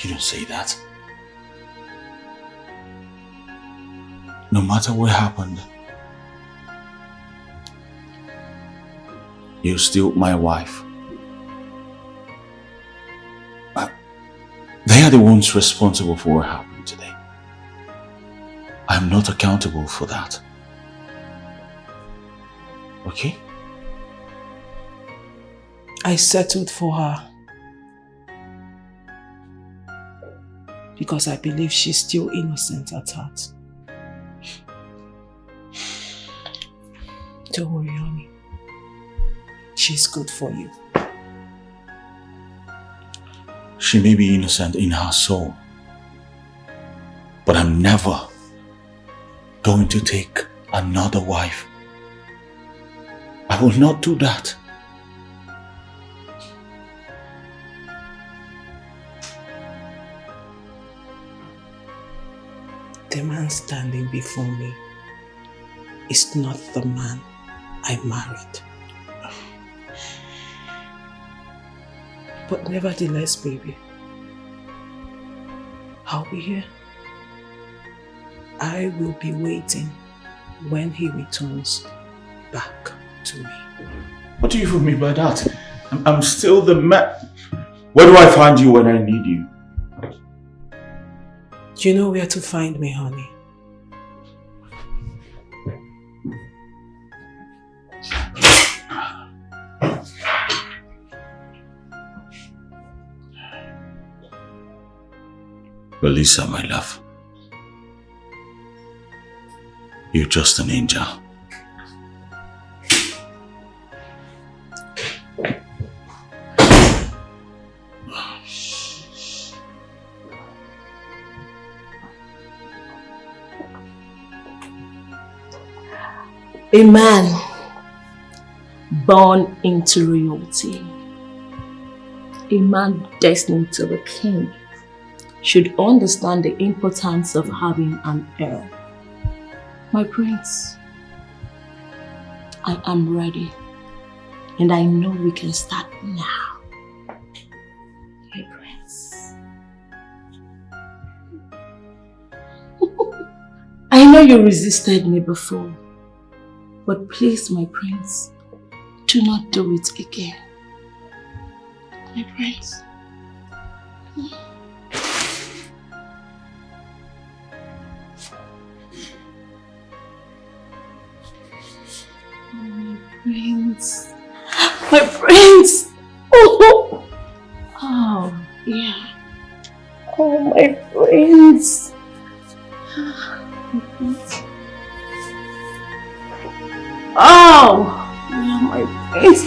You don't say that. No matter what happened, you're still my wife. They are the ones responsible for what happened today. I'm not accountable for that. Okay? I settled for her because I believe she's still innocent at heart. Don't worry, honey. She's good for you. She may be innocent in her soul, but I'm never going to take another wife. I will not do that. The man standing before me is not the man I married. But nevertheless, baby, I'll be here. I will be waiting when he returns back to me. What do you mean by that? I'm still the man. Where do I find you when I need you? You know where to find me, honey. Melissa, my love. You're just an angel. A man born into royalty, a man destined to be king, should understand the importance of having an heir. My prince, I am ready, and I know we can start now. My prince. I know you resisted me before, but please, my prince, do not do it again. My prince. My prince. My prince. Oh, oh, yeah. Oh, my prince. My prince. Oh, yeah, my prince.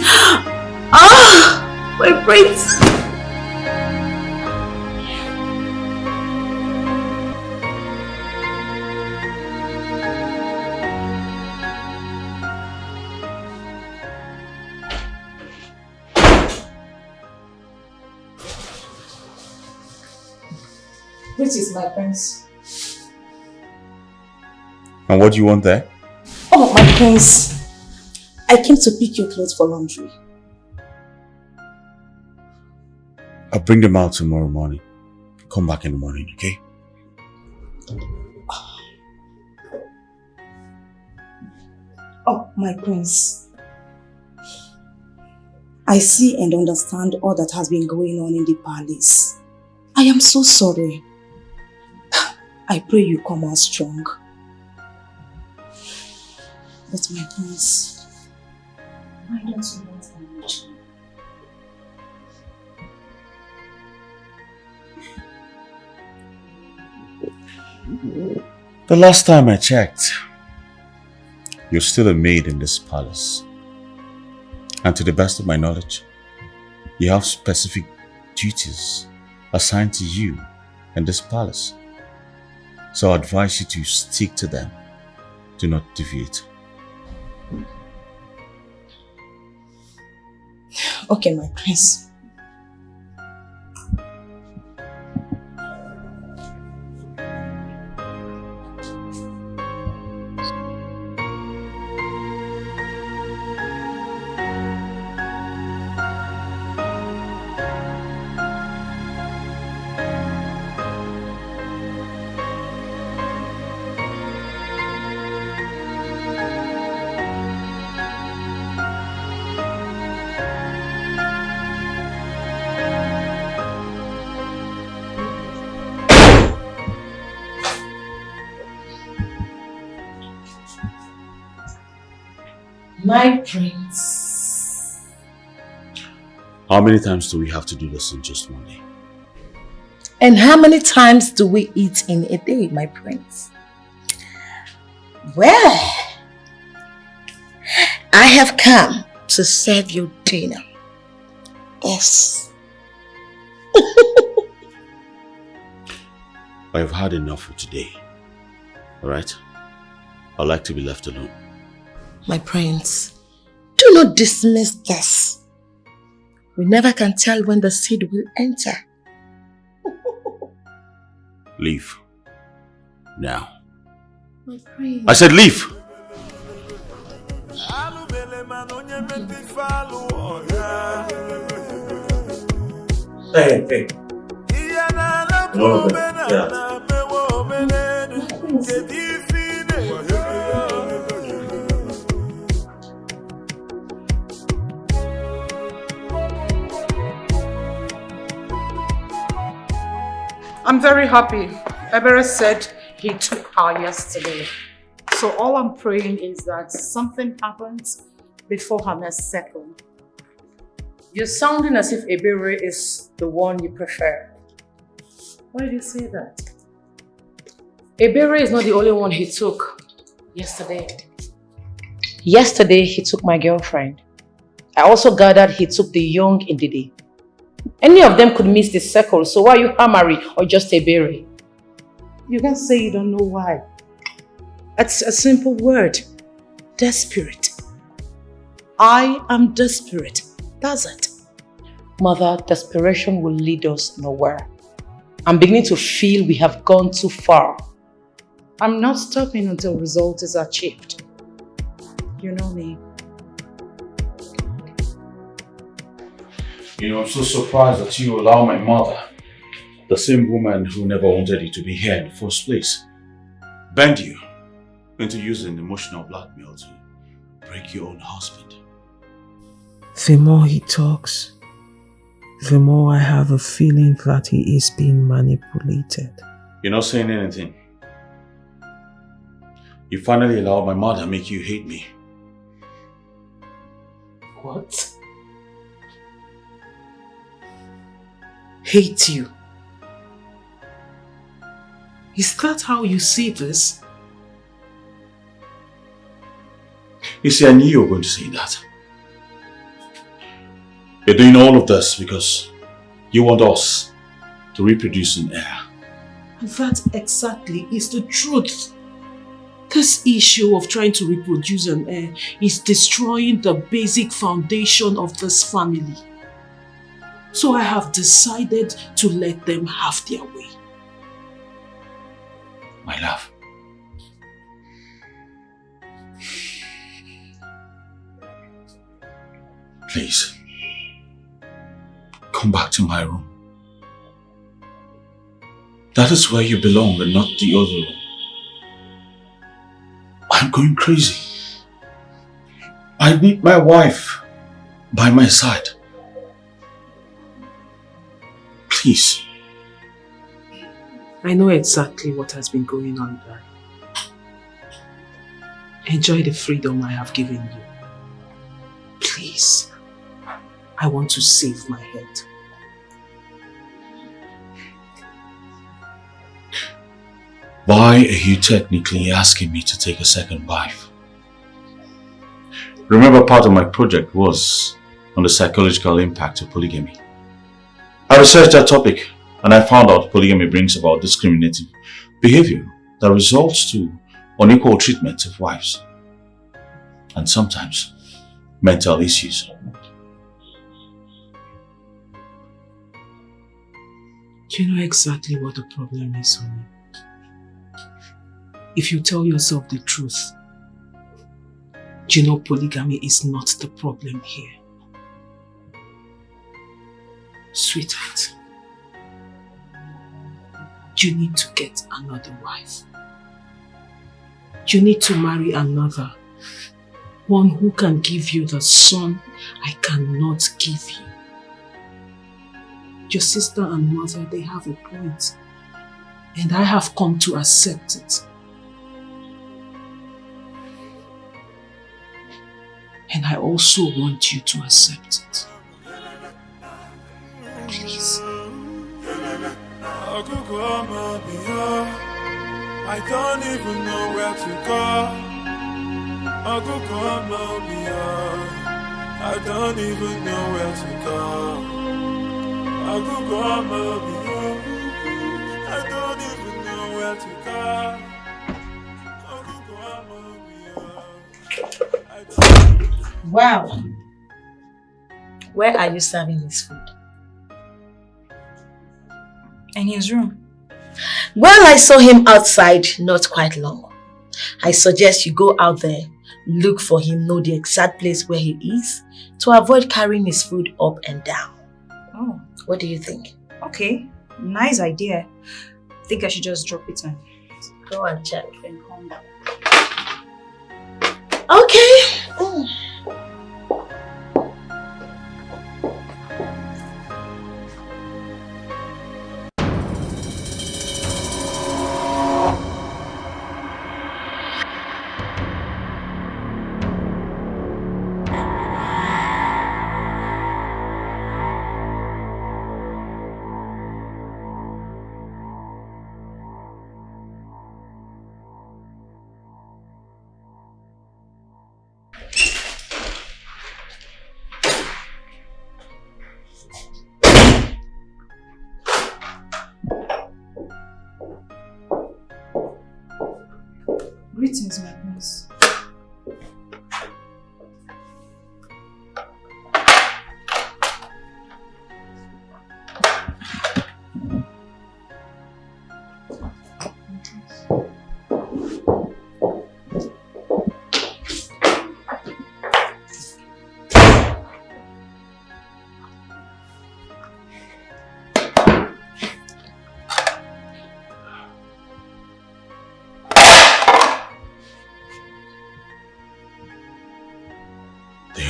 Ah, my prince. Which is my prince? And what do you want there? Oh, my prince. I came to pick your clothes for laundry. I'll bring them out tomorrow morning. Come back in the morning, okay? Oh, my prince. I see and understand all that has been going on in the palace. I am so sorry. I pray you come out strong. But my prince, why don't you want marriage? The last time I checked, you're still a maid in this palace. And to the best of my knowledge, you have specific duties assigned to you in this palace. So I advise you to stick to them. Do not deviate. Okay, my prince. My prince. How many times do we have to do this in just one day? And how many times do we eat in a day, my prince? Well, I have come to serve you dinner. Yes. I've had enough for today. Alright? I'd like to be left alone. My prince, do not dismiss this. We never can tell when the seed will enter. Leave. Now. My prince. I said leave! Hey. No, yeah. I'm very happy. Ebere said he took her yesterday. So all I'm praying is that something happens before her next second. You're sounding as if Ebere is the one you prefer. Why did you say that? Ebere is not the only one he took yesterday. Yesterday, he took my girlfriend. I also gathered he took the young Indidi. Any of them could miss the circle, so why are you Hamari or just Ebere? You can say you don't know why. It's a simple word. Desperate. I am desperate. That's it. Mother, desperation will lead us nowhere. I'm beginning to feel we have gone too far. I'm not stopping until result is achieved. You know me. You know, I'm so surprised that you allow my mother, the same woman who never wanted you to be here in the first place, bend you into using emotional blackmail to break your own husband. The more he talks, the more I have a feeling that he is being manipulated. You're not saying anything. You finally allowed my mother make you hate me. What? Hate you? Is that how you see this? You see, I knew you were going to say that. You're doing all of this because you want us to reproduce an heir. That exactly is the truth. This issue of trying to reproduce an heir is destroying the basic foundation of this family. So I have decided to let them have their way. My love. Please. Come back to my room. That is where you belong and not the other room. I'm going crazy. I need my wife by my side. Please. I know exactly what has been going on there. Enjoy the freedom I have given you. Please. I want to save my head. Why are you technically asking me to take a second wife? Remember, part of my project was on the psychological impact of polygamy. I researched that topic and I found out polygamy brings about discriminative behavior that results to unequal treatment of wives and sometimes mental issues. You know exactly what the problem is, honey. If you tell yourself the truth, you know polygamy is not the problem here. Sweetheart, you need to get another wife. You need to marry another, one who can give you the son I cannot give you. Your sister and mother, they have a point, and I have come to accept it. And I also want you to accept it. I don't even know where to go. I don't even know where to go. I don't even know where to go. Wow. Where are you serving his food? In his room. Well, I saw him outside not quite long. I suggest you go out there, look for him, know the exact place where he is, to avoid carrying his food up and down. Oh. What do you think? Okay, nice idea. I think I should just drop it on. Go and check. And calm down. Okay. Greetings, my prince.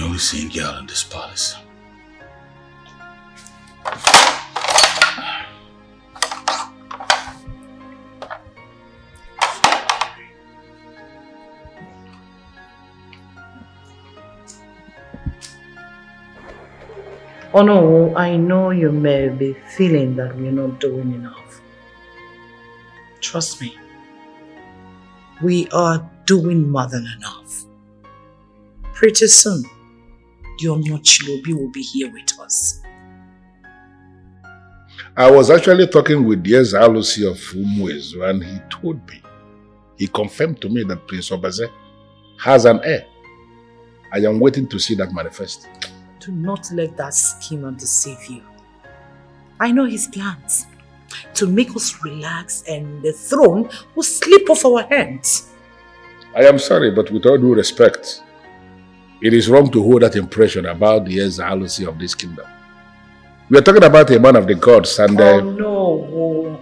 Only seeing girl in this palace. Oh no, I know you may be feeling that we're not doing enough. Trust me, we are doing more than enough. Pretty soon, the Onochilobi will be here with us. I was actually talking with the UGEZU of UGEZU and he told me, he confirmed to me that Prince Obaze has an heir. I am waiting to see that manifest. Do not let that schemer deceive you. I know his plans to make us relax and the throne will slip off our hands. I am sorry, but with all due respect, it is wrong to hold that impression about the UGEZU of this kingdom. We are talking about a man of the gods and... Oh no.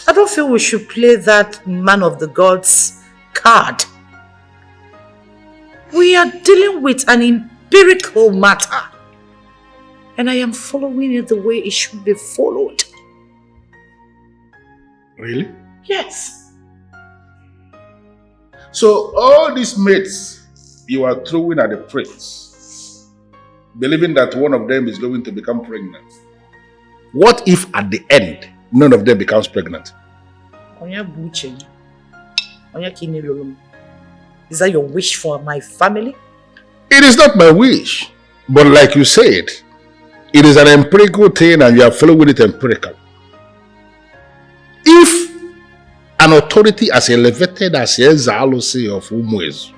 I don't feel we should play that man of the gods card. We are dealing with an empirical matter. And I am following it the way it should be followed. Really? Yes. So all these mates you are throwing at the prince, believing that one of them is going to become pregnant. What if at the end, none of them becomes pregnant? Is that your wish for my family? It is not my wish. But like you said, it is an empirical thing and you are following it empirical. If an authority as elevated as UGEZU of UGEZU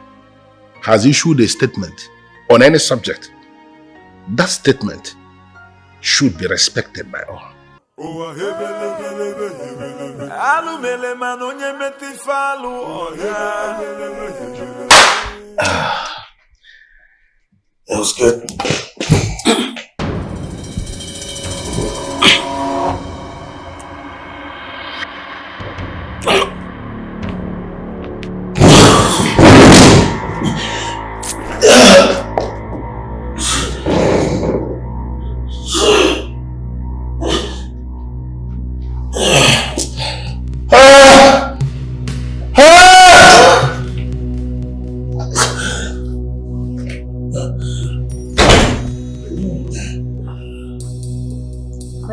has issued a statement on any subject, that statement should be respected by all. That was good.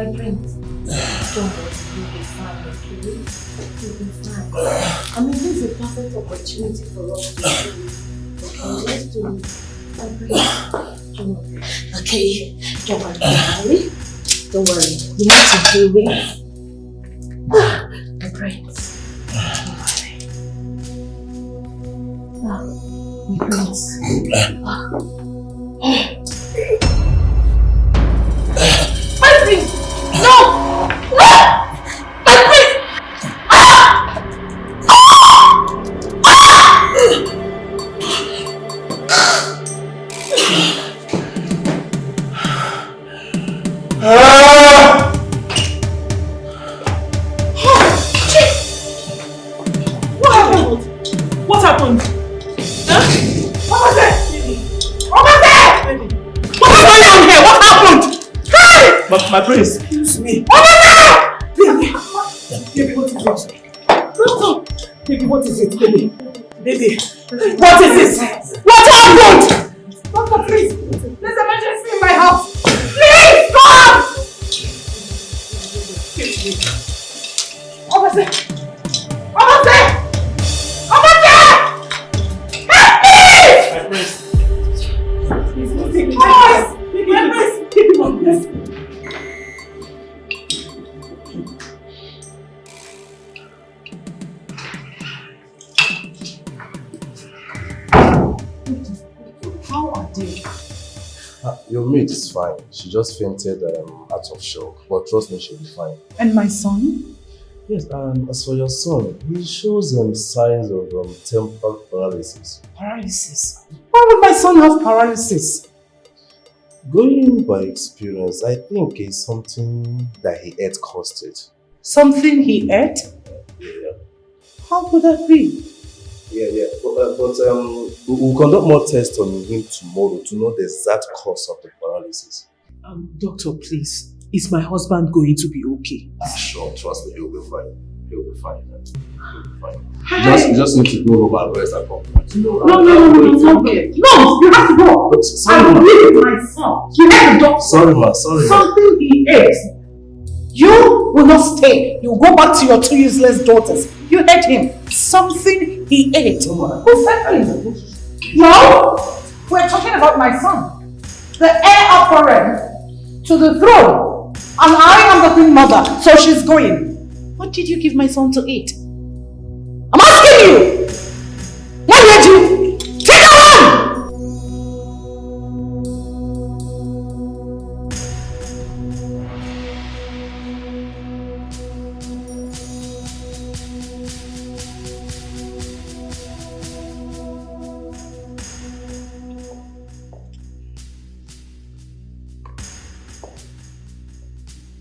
My prince. Don't worry, you'll be fine, okay? You'll be fine. I mean, this is a perfect opportunity for us to do it. Okay, let's do it. My prince. Don't worry. Okay, don't worry, darling. Don't worry. You need to do it. My prince. Don't worry. My prince. My prince! No! No! My prince! What happened? Huh? What was it? What was it? What's going on here? What happened? Hey! My prince. Excuse me. What was it? Baby, what is it? Baby, what is it, baby? Baby, what is this? What happened? Doctor, please. There's emergency in my house. Please, come! What was it? What was it? What was it? Help me! My prince. My prince. Keep him on this. How are they? Your maid is fine. She just fainted out of shock. But trust me, she'll be fine. And my son? Yes, as for your son, he shows signs of temporal paralysis. Paralysis? Why would my son have paralysis? Going by experience, I think it's something that he ate caused it. Something he ate? Yeah. How could that be? Yeah. But we'll conduct more tests on him tomorrow to know the exact cause of the paralysis. Doctor, please. Is my husband going to be okay? Sure, trust me, he'll be fine. He'll be fine. He'll be fine. You just need to go home and rest at home. No, it's okay. No, you have to go. But sorry, I believe in my son. You have to doctor. Sorry, ma. Sorry, ma. Something he ate. You will not stay. You go back to your two useless daughters. You ate him. Something he ate. Who fed him? No, we're talking about my son. The heir apparent to the throne. And I am the queen mother, so she's going. What did you give my son to eat? I'm asking you! What did you? Take her home!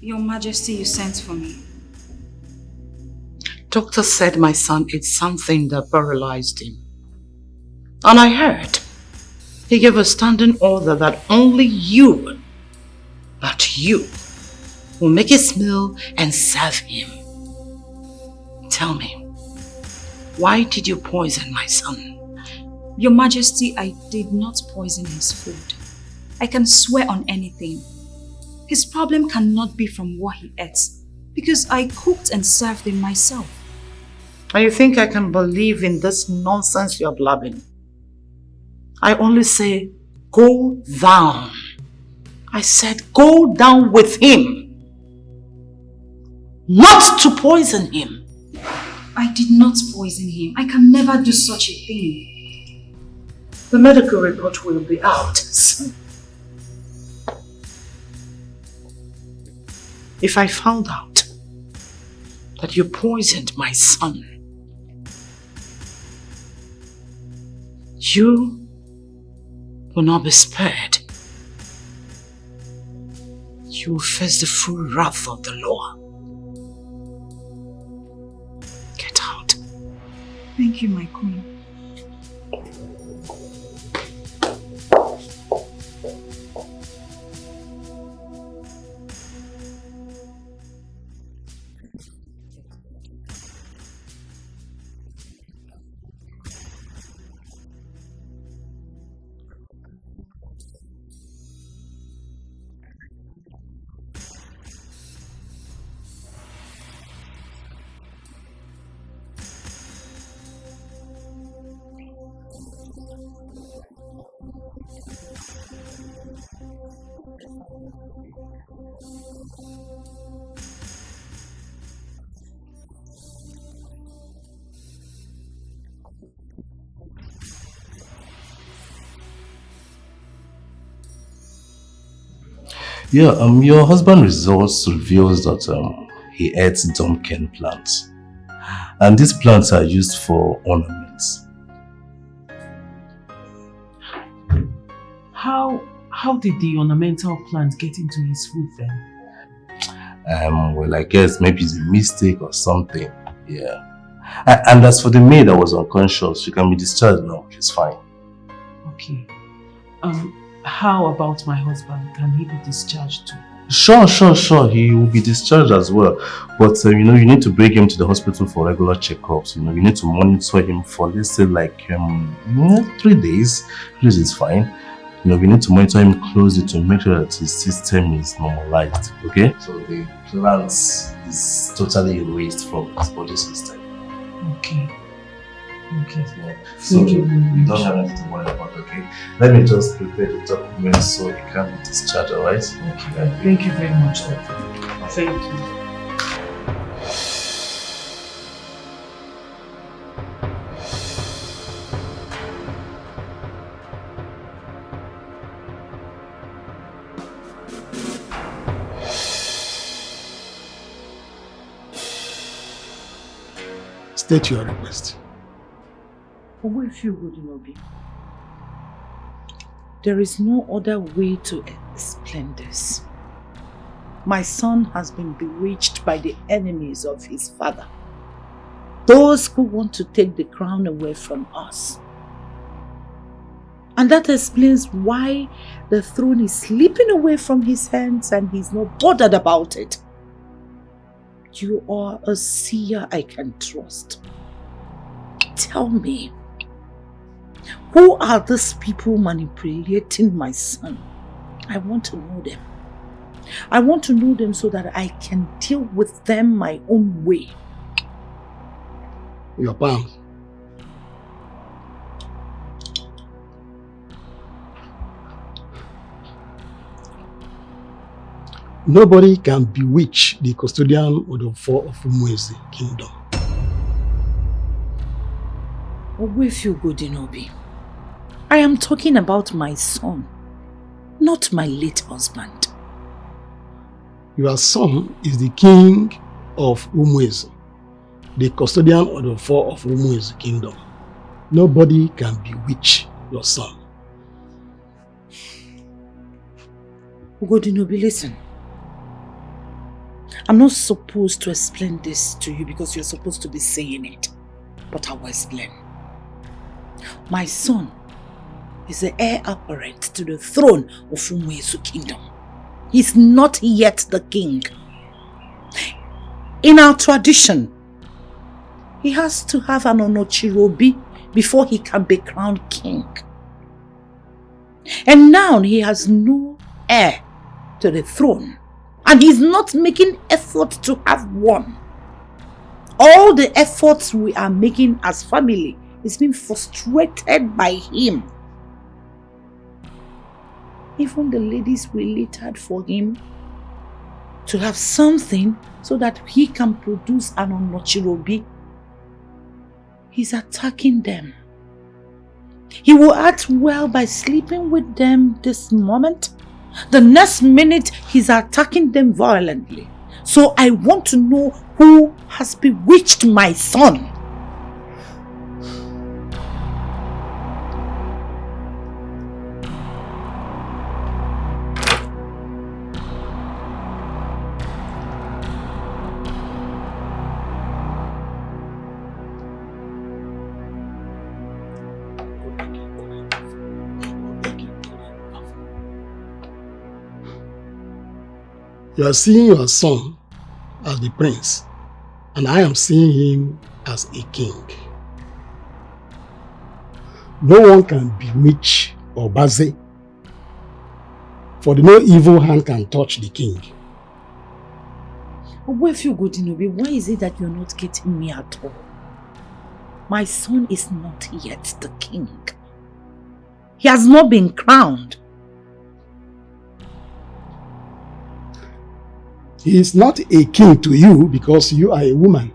Your Majesty, you sent for me. Doctor said my son ate something that paralyzed him. And I heard he gave a standing order that only you will make his meal and serve him. Tell me, why did you poison my son? Your Majesty, I did not poison his food. I can swear on anything. His problem cannot be from what he ate, because I cooked and served him myself. And you think I can believe in this nonsense you're blabbing? I only say, go down. I said, go down with him. Not to poison him. I did not poison him. I can never do such a thing. The medical report will be out soon. If I found out that you poisoned my son, you will not be spared. You will face the full wrath of the law. Get out. Thank you, my queen. Yeah, your husband results reveals that he ate Duncan plants. And these plants are used for ornaments. How did the ornamental plant get into his food then? Well, I guess maybe it's a mistake or something. Yeah. And as for the maid that was unconscious, she can be discharged now. She's fine. Okay. How about my husband? Can he be discharged too? Sure. He will be discharged as well. But, you need to bring him to the hospital for regular checkups. You need to monitor him for, let's say, like 3 days. 3 days is fine. We need to monitor him closely to make sure that his system is normalized. Okay? So the plants is totally erased from his body system. Okay. So you don't have anything to worry about, okay? Let me just prepare the documents so he can be discharged, alright? Okay. Thank you very much, Doctor. Thank you. State your request. Owo Ifeolubi, there is no other way to explain this. My son has been bewitched by the enemies of his father. Those who want to take the crown away from us. And that explains why the throne is slipping away from his hands and he's not bothered about it. You are a seer I can trust. Tell me, who are these people manipulating my son? I want to know them. I want to know them so that I can deal with them my own way. Your palm. Nobody can bewitch the custodian of the four of UGEZU kingdom. Owo Ifeolubi, I am talking about my son, not my late husband. Your son is the king of UGEZU, the custodian of the four of UGEZU kingdom. Nobody can bewitch your son. Ugodinobi, listen. I'm not supposed to explain this to you because you're supposed to be saying it. But I will explain. My son is the heir apparent to the throne of UGEZU kingdom. He's not yet the king. In our tradition, he has to have an Onochirobi before he can be crowned king. And now he has no heir to the throne. And he's not making effort to have one. All the efforts we are making as family is being frustrated by him. Even the ladies waited for him to have something so that he can produce an Onochirobi. He's attacking them. He will act well by sleeping with them this moment. The next minute, he's attacking them violently. So I want to know who has bewitched my son. You are seeing your son as the prince, and I am seeing him as a king. No one can bewitch or baze, for no evil hand can touch the king. Owo Ifeolubi, why is it that you're not getting me at all? My son is not yet the king. He has not been crowned. He is not a king to you because you are a woman.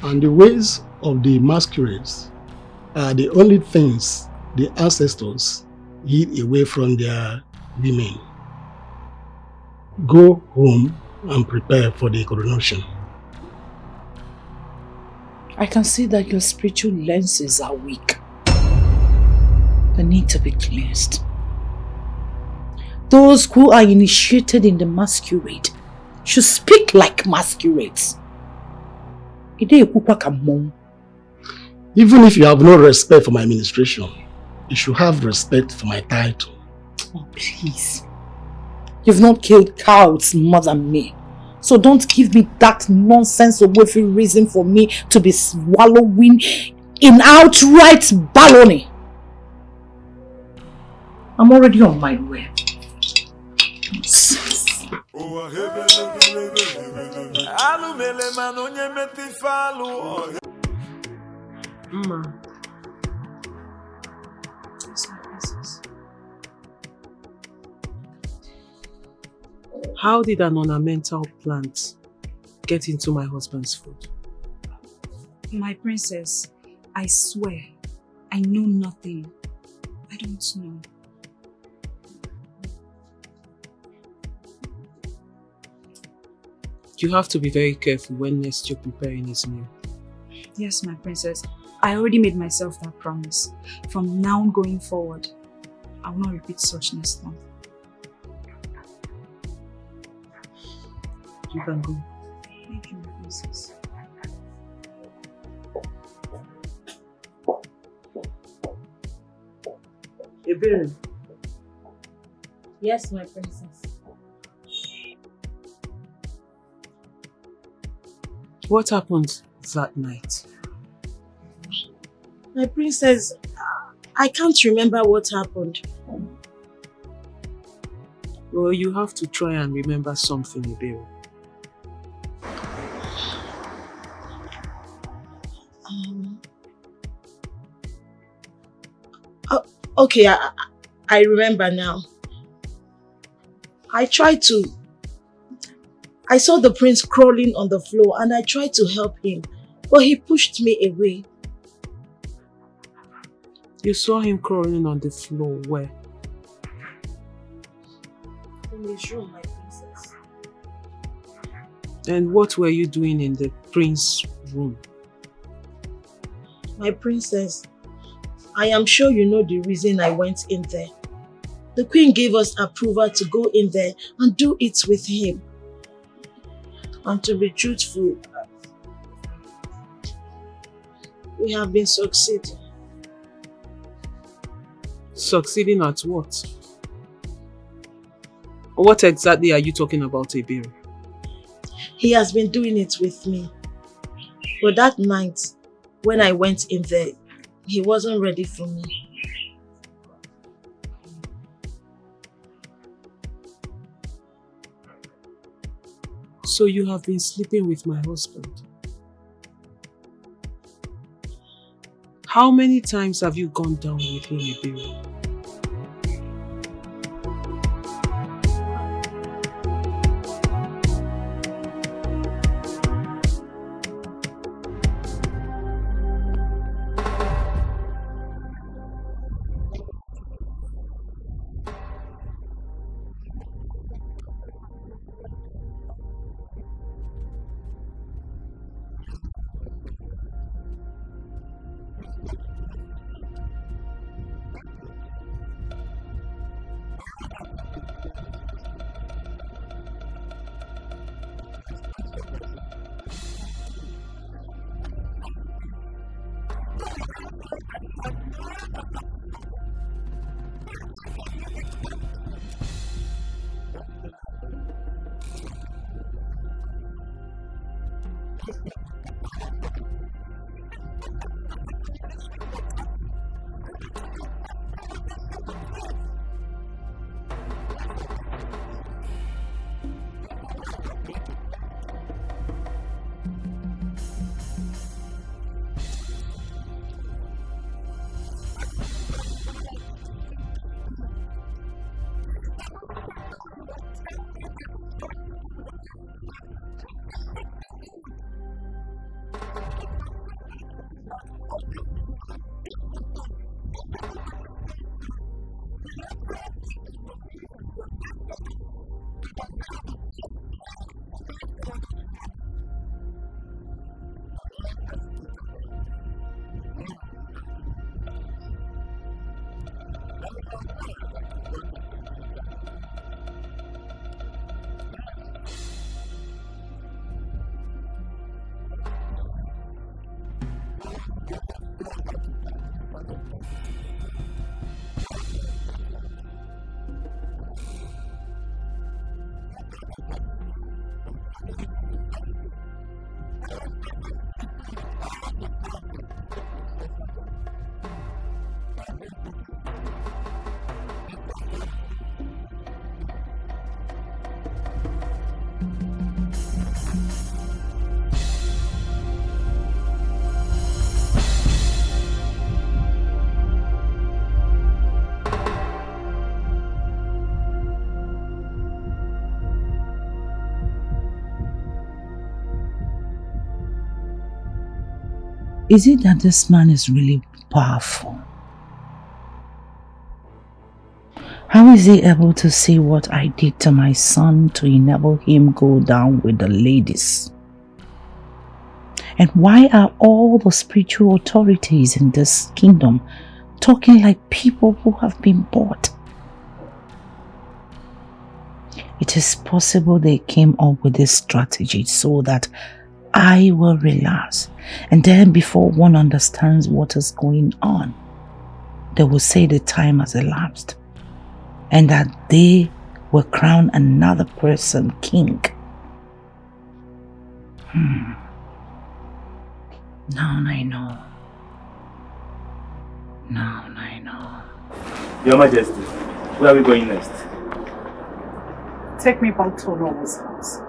And the ways of the masquerades are the only things the ancestors hid away from their women. Go home and prepare for the coronation. I can see that your spiritual lenses are weak. They need to be cleansed. Those who are initiated in the masquerade should speak like masquerades. Even if you have no respect for my administration, you should have respect for my title. Oh, please. You've not killed cows more than me. So don't give me that nonsense of every reason for me to be swallowing in outright baloney. I'm already on my way. Mama. How did an ornamental plant get into my husband's food? My princess, I swear, I know nothing. I don't know. You have to be very careful when next you're preparing his meal. Yes, my princess. I already made myself that promise. From now going forward, I will not repeat such next time. You can go. Thank you, my princess. Ebere. Yes, my princess. What happened that night? My princess, I can't remember what happened. Well, you have to try and remember something, Ebere. Okay, I remember now. I saw the prince crawling on the floor and I tried to help him, but he pushed me away. You saw him crawling on the floor, where? In his room, my princess. And what were you doing in the prince's room? My princess, I am sure you know the reason I went in there. The queen gave us approval to go in there and do it with him. And to be truthful, we have been succeeding. Succeeding at what? What exactly are you talking about, Ebere? He has been doing it with me. But that night, when I went in there, he wasn't ready for me. So you have been sleeping with my husband? How many times have you gone down with him, Ebere? Is it that this man is really powerful? How is he able to see what I did to my son to enable him go down with the ladies? And why are all the spiritual authorities in this kingdom talking like people who have been bought? It is possible they came up with this strategy so that I will relax, and then before one understands what is going on, they will say the time has elapsed and that they will crown another person king. Now I know. Now I know. Your Majesty, where are we going next? Take me back to Noah's house.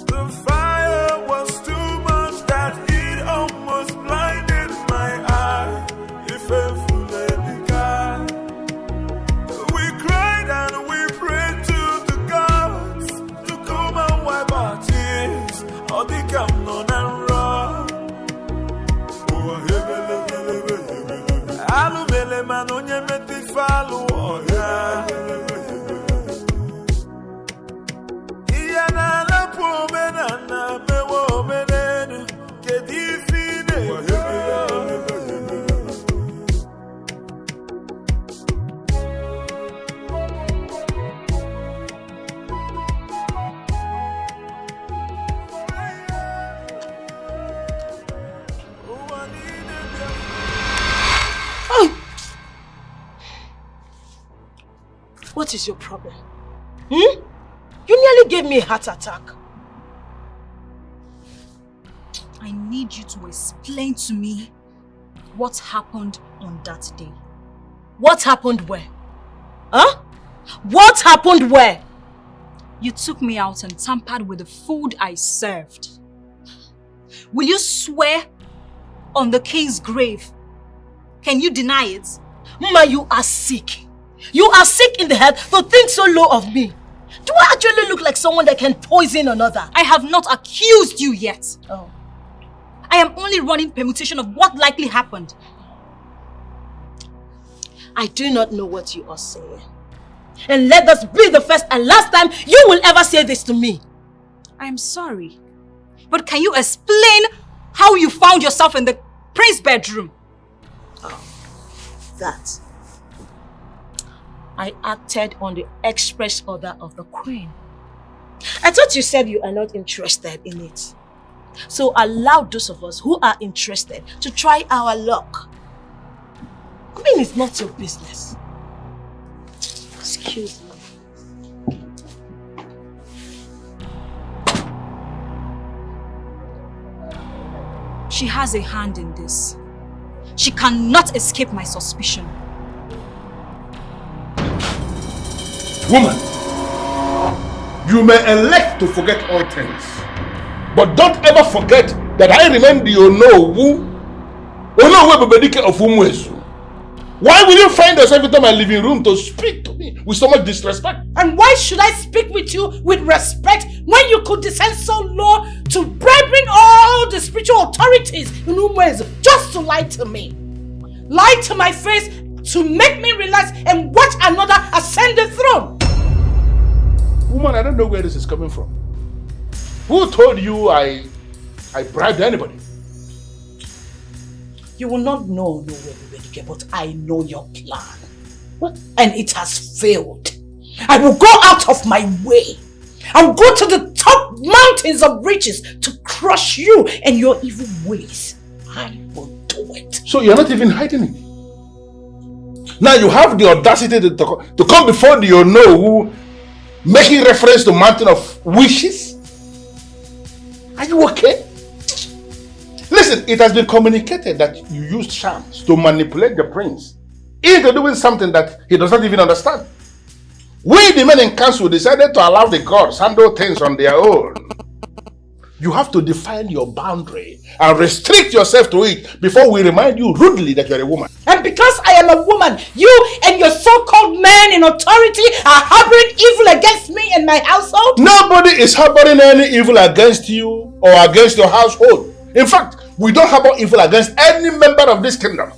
The fire was too much that it almost blinded my eye. We cried and we prayed to the gods to come and wipe our tears. All the come on and run. Alumele man on your meti follow. What is your problem? You nearly gave me a heart attack. I need you to explain to me what happened on that day. What happened where? Huh? What happened where? You took me out and tampered with the food I served. Will you swear on the king's grave? Can you deny it? Mama, you are sick. You are sick in the head to think so low of me. Do I actually look like someone that can poison another? I have not accused you yet. Oh. I am only running permutation of what likely happened. I do not know what you are saying. And let this be the first and last time you will ever say this to me. I am sorry. But can you explain how you found yourself in the prince's bedroom? Oh, that. I acted on the express order of the queen. I thought you said you are not interested in it. So allow those of us who are interested to try our luck. I mean, it's not your business. Excuse me. She has a hand in this. She cannot escape my suspicion. Woman, you may elect to forget all things, but don't ever forget that I remain the Onowu Bebedike of UGEZU. Why will you find yourself into my living room to speak to me with so much disrespect? And why should I speak with you with respect when you could descend so low to bribing all the spiritual authorities in UGEZU just to lie to me? Lie to my face to make me realize and watch another ascend the throne. Woman, I don't know where this is coming from. Who told you I bribed anybody? You will not know, but I know your plan. And it has failed. I will go out of my way. I will go to the top mountains of riches to crush you and your evil ways. I will do it. So you're not even hiding it. Now you have the audacity to come before the unknown, making reference to mountain of wishes? Are you okay? Listen, it has been communicated that you used charms to manipulate the prince into doing something that he does not even understand. We, the men in council, decided to allow the gods handle things on their own. You have to define your boundary and restrict yourself to it before we remind you rudely that you're a woman. And because I am a woman, you and your so-called men in authority are harboring evil against me and my household? Nobody is harboring any evil against you or against your household. In fact, we don't harbor evil against any member of this kingdom.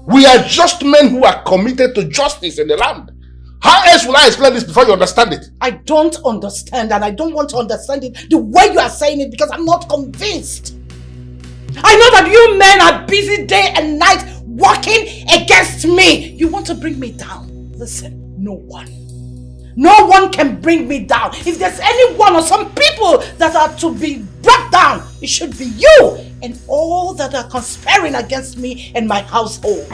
We are just men who are committed to justice in the land. How else will I explain this before you understand it? I don't understand, and I don't want to understand it the way you are saying it because I'm not convinced. I know that you men are busy day and night working against me. You want to bring me down. Listen, no one can bring me down. If there's anyone or some people that are to be brought down, it should be you and all that are conspiring against me and my household.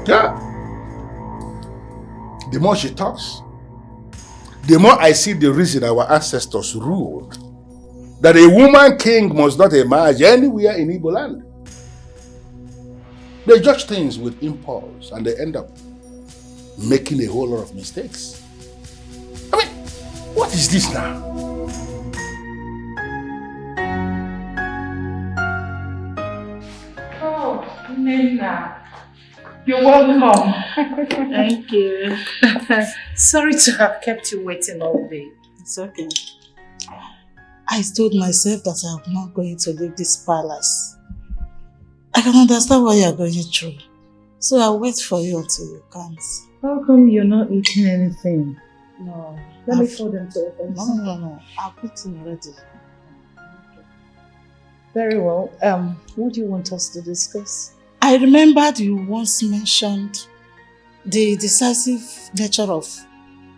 Yeah. The more she talks, the more I see the reason our ancestors ruled that a woman king must not emerge anywhere in Igbo land. They judge things with impulse and they end up making a whole lot of mistakes. I mean, what is this now? Oh, Nina. You're welcome. Thank you. Sorry to have kept you waiting all day. It's okay. I told myself that I'm not going to leave this palace. I can understand what you're going through. So I'll wait for you until you can't. How come you're not eating anything? No. Let me call them to open. No. I've eaten already. Very well. What do you want us to discuss? I remembered you once mentioned the decisive nature of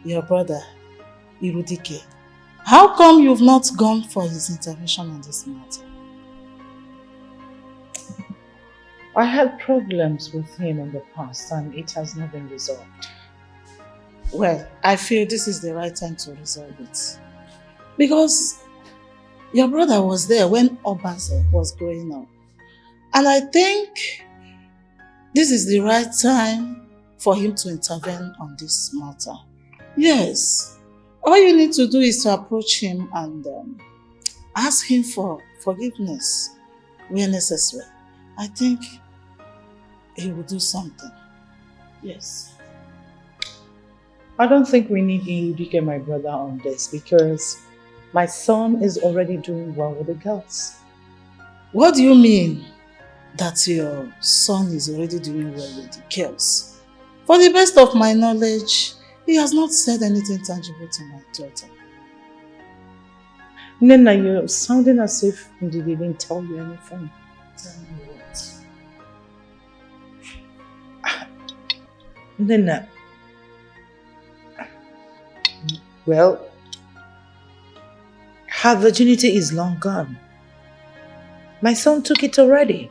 your brother, Irudike. How come you've not gone for his intervention on this matter? I had problems with him in the past and it has not been resolved. Well, I feel this is the right time to resolve it. Because your brother was there when Obaze was growing up. And I think this is the right time for him to intervene on this matter. Yes. All you need to do is to approach him and ask him for forgiveness where necessary. I think he will do something. Yes. I don't think we need Irudike, my brother, on this because my son is already doing well with the girls. What do you mean that your son is already doing well with the girls? For the best of my knowledge, he has not said anything tangible to my daughter. Nena, you're sounding as if he didn't tell you anything. Tell me what? Nena, well, her virginity is long gone. My son took it already.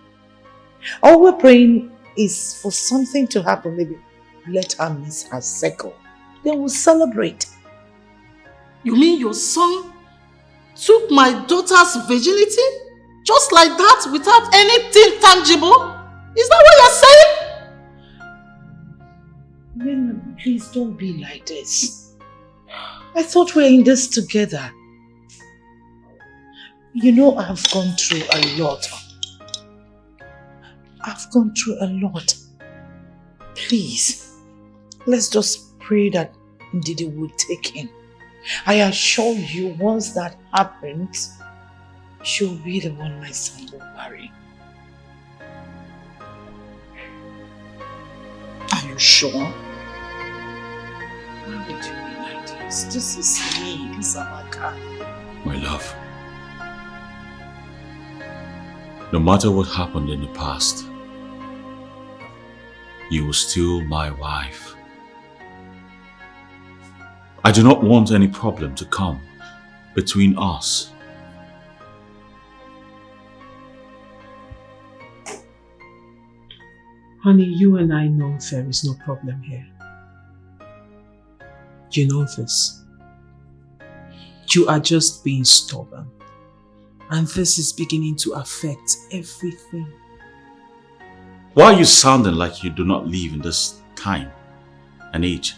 All we're praying is for something to happen. Maybe let her miss her cycle. Then we'll celebrate. You mean your son took my daughter's virginity? Just like that, without anything tangible? Is that what you're saying? Nena, please don't be like this. I thought we were in this together. You know I've gone through a lot. I've gone through a lot. Please, let's just pray that Ndidi will take him. I assure you, once that happens, she'll be the one my son will marry. Are you sure? Why would you be like this? This is me, this is Amaka. My love, no matter what happened in the past, you were still my wife. I do not want any problem to come between us. Honey, you and I know there is no problem here. You know this. You are just being stubborn. And this is beginning to affect everything. Why are you sounding like you do not live in this time and age?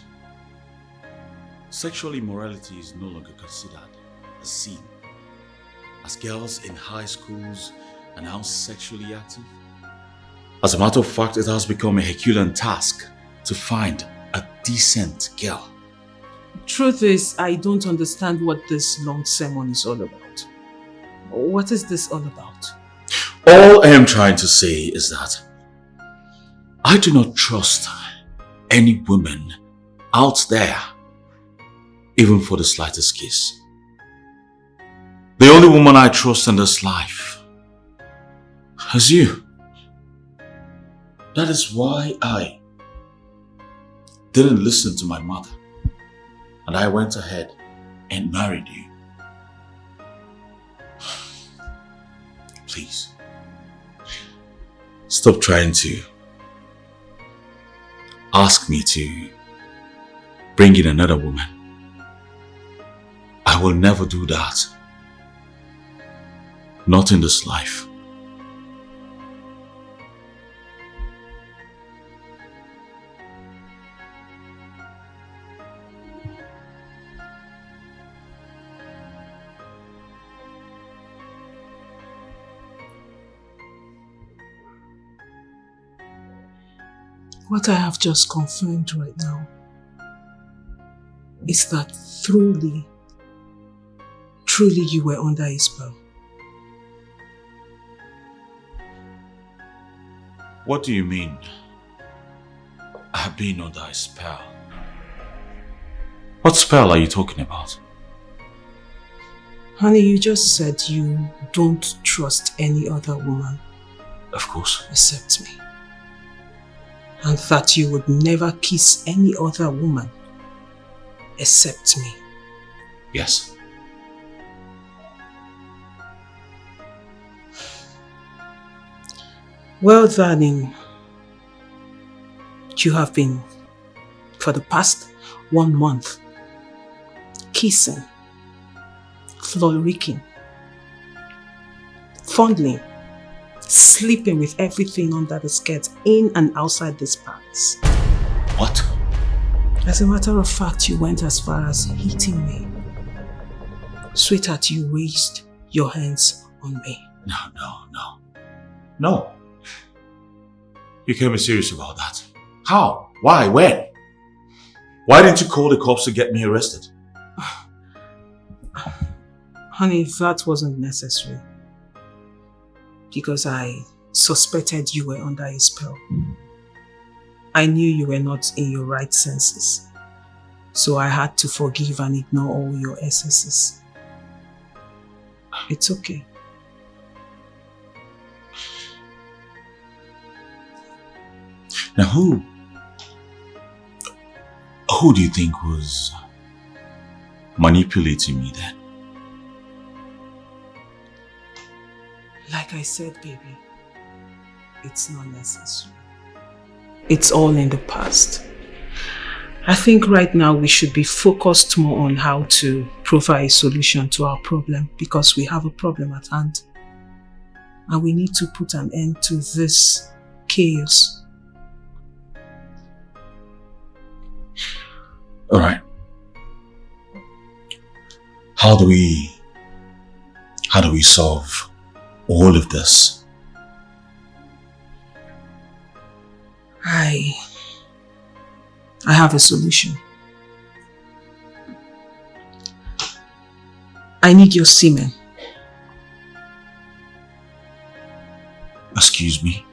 Sexual immorality is no longer considered a sin, as girls in high schools are now sexually active. As a matter of fact, it has become a Herculean task to find a decent girl. Truth is, I don't understand what this long sermon is all about. What is this all about? All I am trying to say is that I do not trust any woman out there, even for the slightest kiss. The only woman I trust in this life is you. That is why I didn't listen to my mother, and I went ahead and married you. Please, stop trying to ask me to bring in another woman. I will never do that. Not in this life. What I have just confirmed right now is that truly you were under his spell. What do you mean? I have been under a spell. What spell are you talking about? Honey, you just said you don't trust any other woman. Of course. Except me. And that you would never kiss any other woman except me. Yes. Well, darling, you have been, for the past 1 month, kissing, floricking, fondling, sleeping with everything under the skirt, in and outside this palace. What? As a matter of fact, you went as far as hitting me. Sweetheart, you raised your hands on me. No. You can't be serious about that. How? Why? When? Why didn't you call the cops to get me arrested? Honey, that wasn't necessary. Because I suspected you were under a spell. I knew you were not in your right senses. So I had to forgive and ignore all your excesses. It's okay. Now who do you think was manipulating me then? Like I said, baby, it's not necessary. It's all in the past. I think right now we should be focused more on how to provide a solution to our problem, because we have a problem at hand. And we need to put an end to this chaos. All right. How do we solve all of this? I have a solution. I need your semen. Excuse me?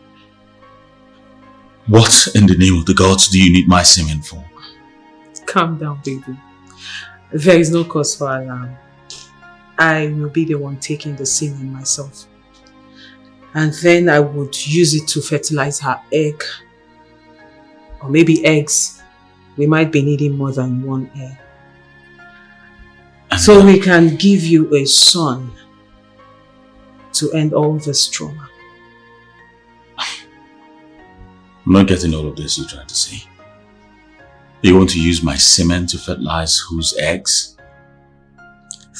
What in the name of the gods do you need my semen for? Calm down, baby. There is no cause for alarm. I will be the one taking the semen myself. And then I would use it to fertilize her egg. Or maybe eggs. We might be needing more than one egg. So we can give you a son to end all this trauma. I'm not getting all of this you're trying to say. You want to use my semen to fertilize whose eggs?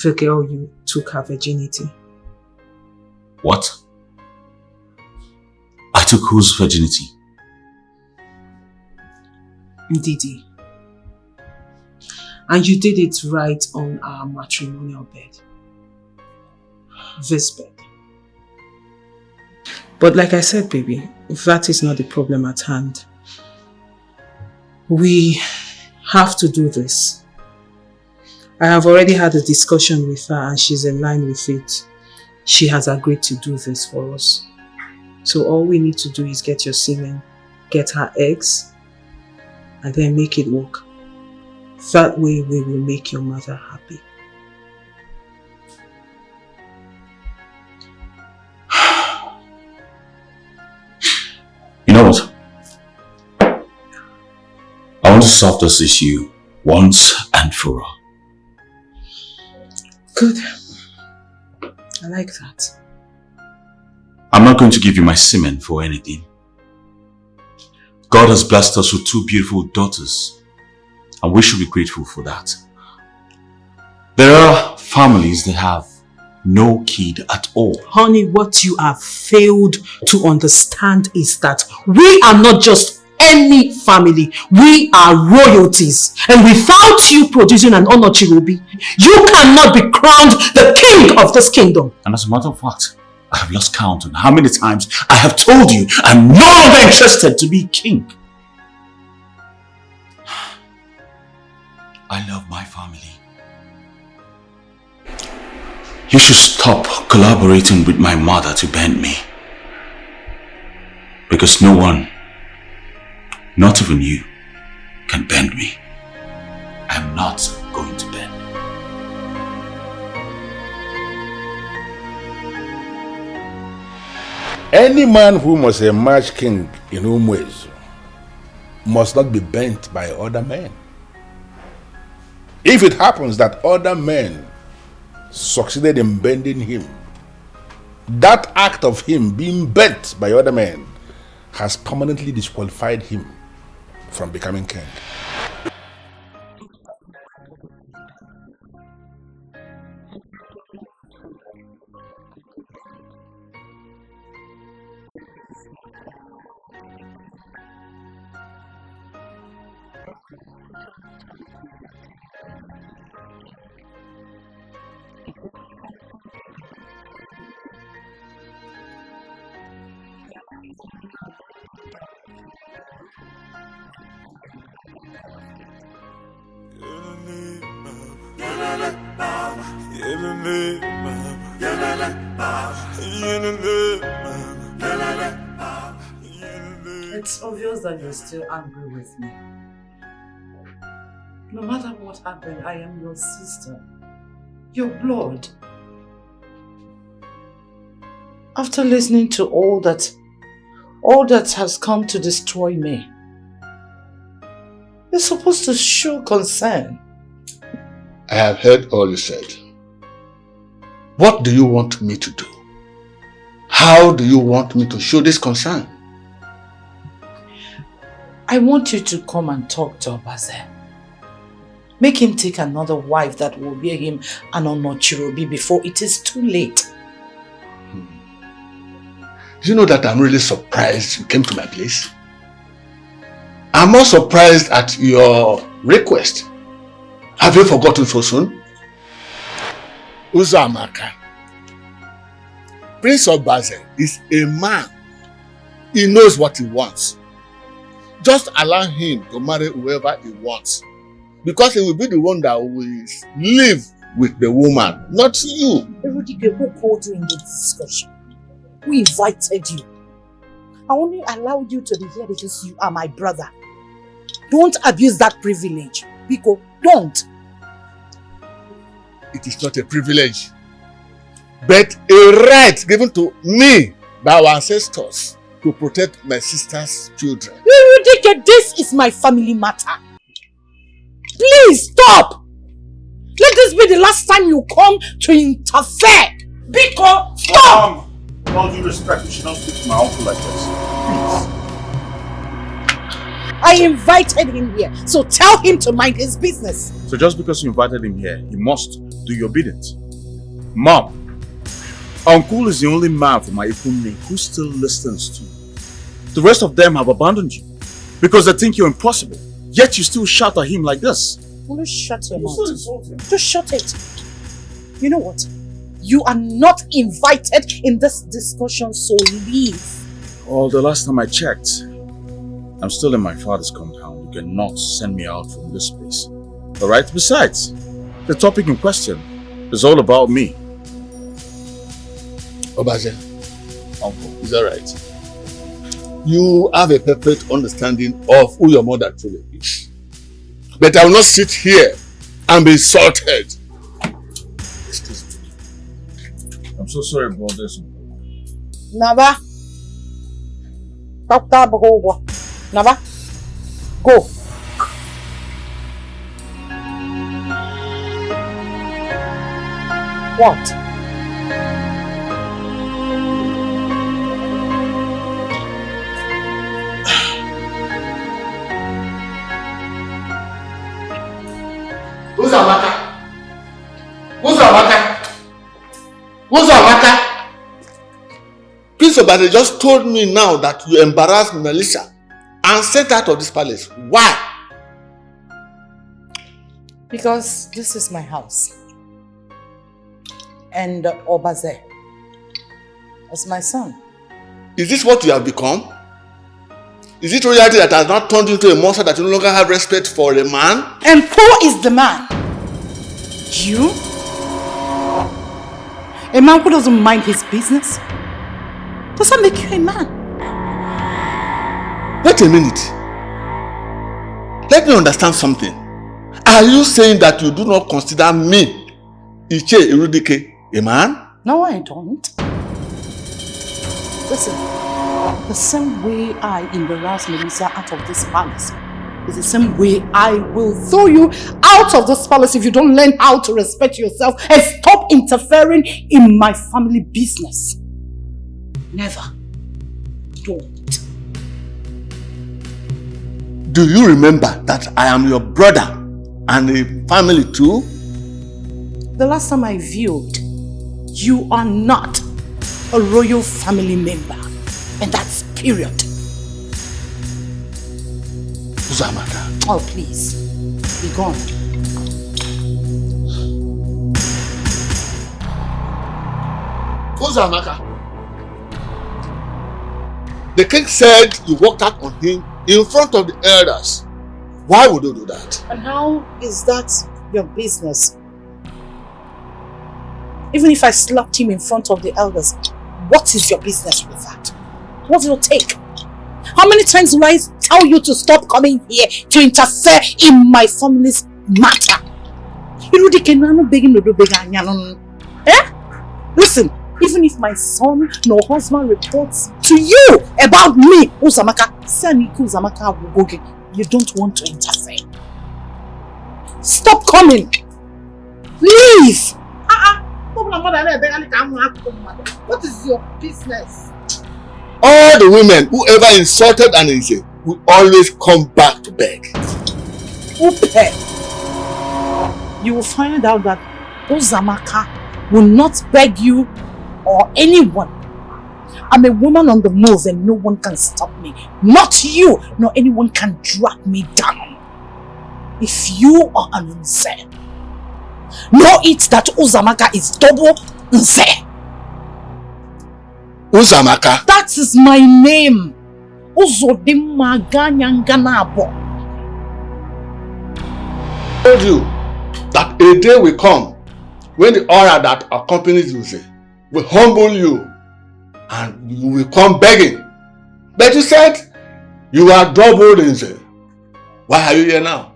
The girl you took her virginity. What? I took whose virginity? Didi. And you did it right on our matrimonial bed. This bed. But like I said, baby, that is not the problem at hand. We have to do this. I have already had a discussion with her and she's in line with it. She has agreed to do this for us. So all we need to do is get your semen, get her eggs, and then make it work. That way we will make your mother happy. You know what? I want to solve this issue once and for all. Good. I like that. I'm not going to give you my semen for anything. God has blessed us with 2 beautiful daughters, and we should be grateful for that. There are families that have no kid at all. Honey, what you have failed to understand is that we are not just any family. We are royalties. And without you producing an Onochirobi, you cannot be crowned the king of this kingdom. And as a matter of fact, I have lost count on how many times I have told you I'm no longer interested to be king. I love my family. You should stop collaborating with my mother to bend me. Because no one, not even you, can bend me. I'm not going to bend. Any man who must emerge king in UGEZU must not be bent by other men. If it happens that other men succeeded in bending him, that act of him being bent by other men has permanently disqualified him from becoming king. It's obvious that you're still angry with me. No matter what happened, I am your sister. Your blood. After listening to all that has come to destroy me, you're supposed to show concern. I have heard all you said. What do you want me to do? How do you want me to show this concern? I want you to come and talk to Obaze. Make him take another wife that will bear him an Onochirobi before it is too late. Do you know that I'm really surprised you came to my place? I'm more surprised at your request. Have you forgotten so soon? Uzamaka, Prince Obaze is a man. He knows what he wants. just allow him to marry whoever he wants. Because he will be the one that will live with the woman, not you. Erudike, who called you in the discussion? Who invited you? I only allowed you to be here because you are my brother. Don't abuse that privilege. Biko, don't. It is not a privilege, but a right given to me by our ancestors to protect my sister's children. Erudike, this is my family matter. Please stop! Let this be the last time you come to interfere. Biko, stop! With all due respect, you should not speak to my uncle like this. Please. I invited him here, so tell him to mind his business. So just because you invited him here, he must do your bidding. Mom, Uncle is the only man for my Ikunme who still listens to you. The rest of them have abandoned you because they think you're impossible. Yet you still shout at him like this. Will you shut your mouth? Just shut it. You know what? You are not invited in this discussion, so leave. Well, the last time I checked, I'm still in my father's compound. You cannot send me out from this place. Alright? Besides, the topic in question is all about me. Obaje, Uncle, is that right? You have a perfect understanding of who your mother truly is. But I will not sit here and be insulted. Excuse me. I'm so sorry about this. Naba. Naba. Go. What? Who's Amaka? Who's Amaka? Who's Amaka? Prince Obade just told me now that you embarrassed Melissa and sent her out of this palace. Why? Because this is my house. And Obaze is my son. Is this what you have become? Is it royalty that has not turned you into a monster that you no longer have respect for a man? And who is the man? You? A man who doesn't mind his business? Does that make you a man? Wait a minute. Let me understand something. Are you saying that you do not consider me, Iche Erudike, a man? No, I don't. Listen, the same way I embarrass Melissa out of this palace is the same way I will throw you out of this palace if you don't learn how to respect yourself and stop interfering in my family business. Never. Don't. Do you remember that I am your brother and a family too? The last time I viewed, you are not a royal family member. And that's period. Uzamaka. Oh, please. Be gone. Uzamaka. The king said you walked out on him in front of the elders. Why would you do that? And how is that your business? Even if I slapped him in front of the elders, what is your business with that? What will it take? How many times will I tell you to stop coming here to interfere in my family's matter? Listen, even if my son nor husband reports to you about me, Uzamaka, you don't want to interfere. Stop coming. Leave. What is your business? All the women who ever insulted Anise will always come back to beg. Upe. You will find out that Uzamaka will not beg you or anyone. I'm a woman on the move and no one can stop me. Not you, nor anyone can drag me down. If you are an Nse, know it that Uzamaka is double Nse. Uzamaka? That is my name. ụzọ dị mma ganya ngana abụọ. I told you that a day will come when the aura that accompanies you will humble you and you will come begging. But you said you are doubled in jail. Why are you here now?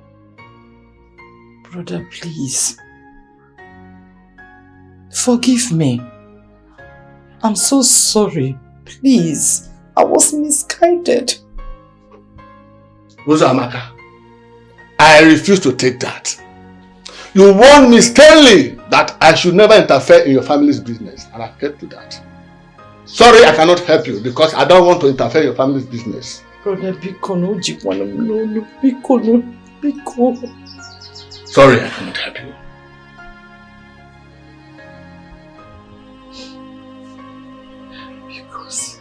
Brother, please. Forgive me. I'm so sorry. Please. I was misguided. Rosa Amaka, I refuse to take that. You warned me sternly that I should never interfere in your family's business, and I kept to that. Sorry, I cannot help you because I don't want to interfere in your family's business. Brother, Bikono, no, Bikono. Sorry, I cannot help you. Because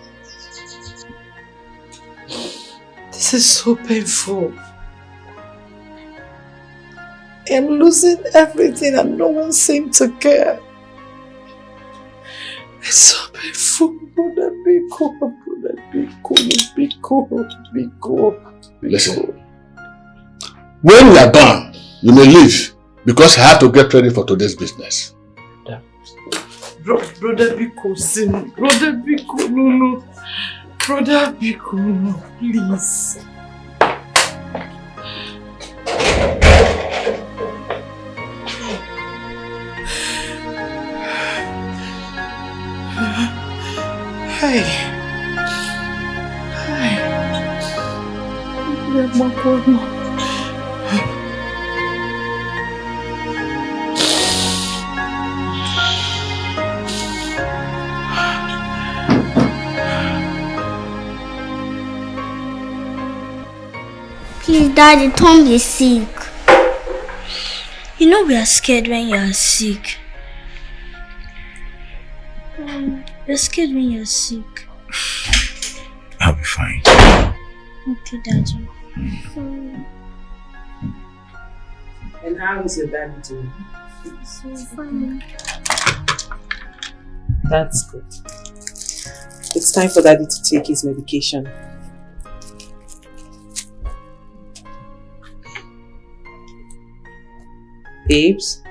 this is so painful. I'm losing everything and no one seems to care. It's so painful, Brother Biko. Listen, when we are done, you may leave because I have to get ready for today's business. Brother Biko, sin. Brother Biko, no. Brother Biko, no, please. Hey. Please, Daddy, don't be sick. You know we are scared when you are sick. We're scared when you're sick. I'll be fine. Okay, Daddy. And how is your daddy doing? So fine. That's good. It's time for Daddy to take his medication. Babes?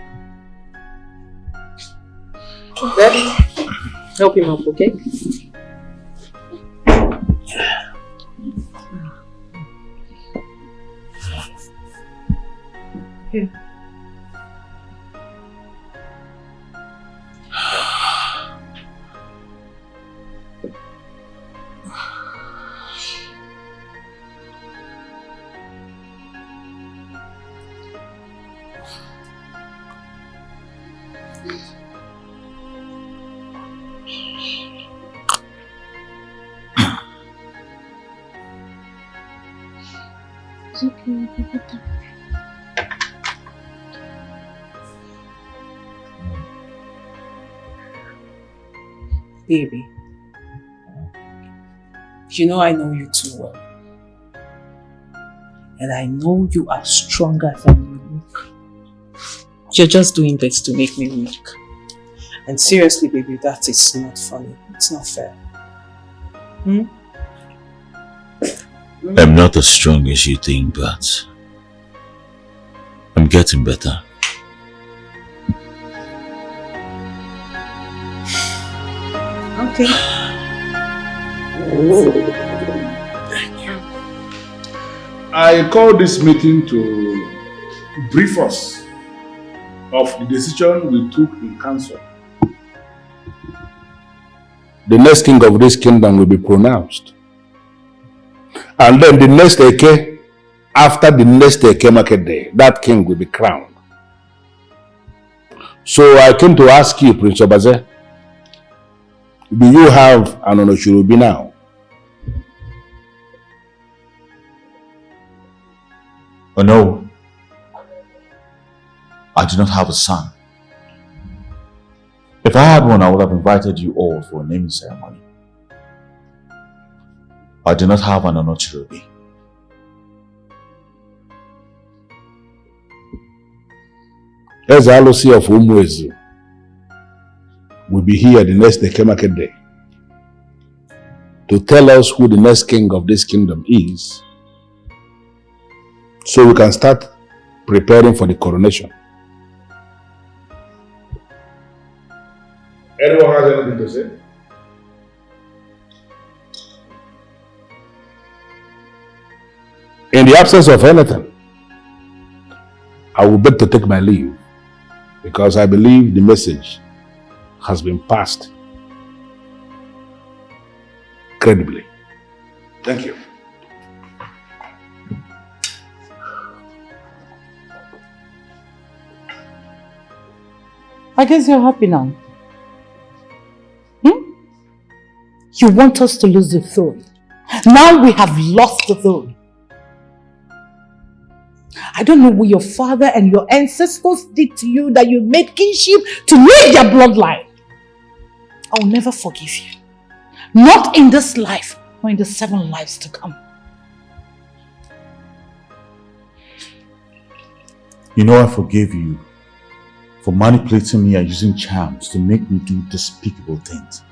Daddy, help him up, okay? Here. It's okay, we'll be better. Baby, you know I know you too well. And I know you are stronger than you look. You're just doing this to make me weak. And seriously, baby, that is not funny. It's not fair. I'm not as strong as you think, but I'm getting better. Okay. Thank you. I called this meeting to brief us of the decision we took in council. The next king of this kingdom will be pronounced. And then the next Eke, after the next Eke market day, that king will be crowned. So I came to ask you, Prince Obaze, do you have an Onoshurubi now? Oh no, I do not have a son. If I had one, I would have invited you all for a naming ceremony. I do not have an Onochirobi. UGEZU of UGEZU will be here the next Eke market day. to tell us who the next king of this kingdom is, so we can start preparing for the coronation. Anyone has anything to say? In the absence of anything, I will beg to take my leave, because I believe the message has been passed credibly. Thank you. I guess you're happy now. You want us to lose the throne. Now we have lost the throne. I don't know what your father and your ancestors did to you that you made kinship to leave their bloodline. I will never forgive you. Not in this life, or in the 7 lives to come. You know I forgave you for manipulating me and using charms to make me do despicable things.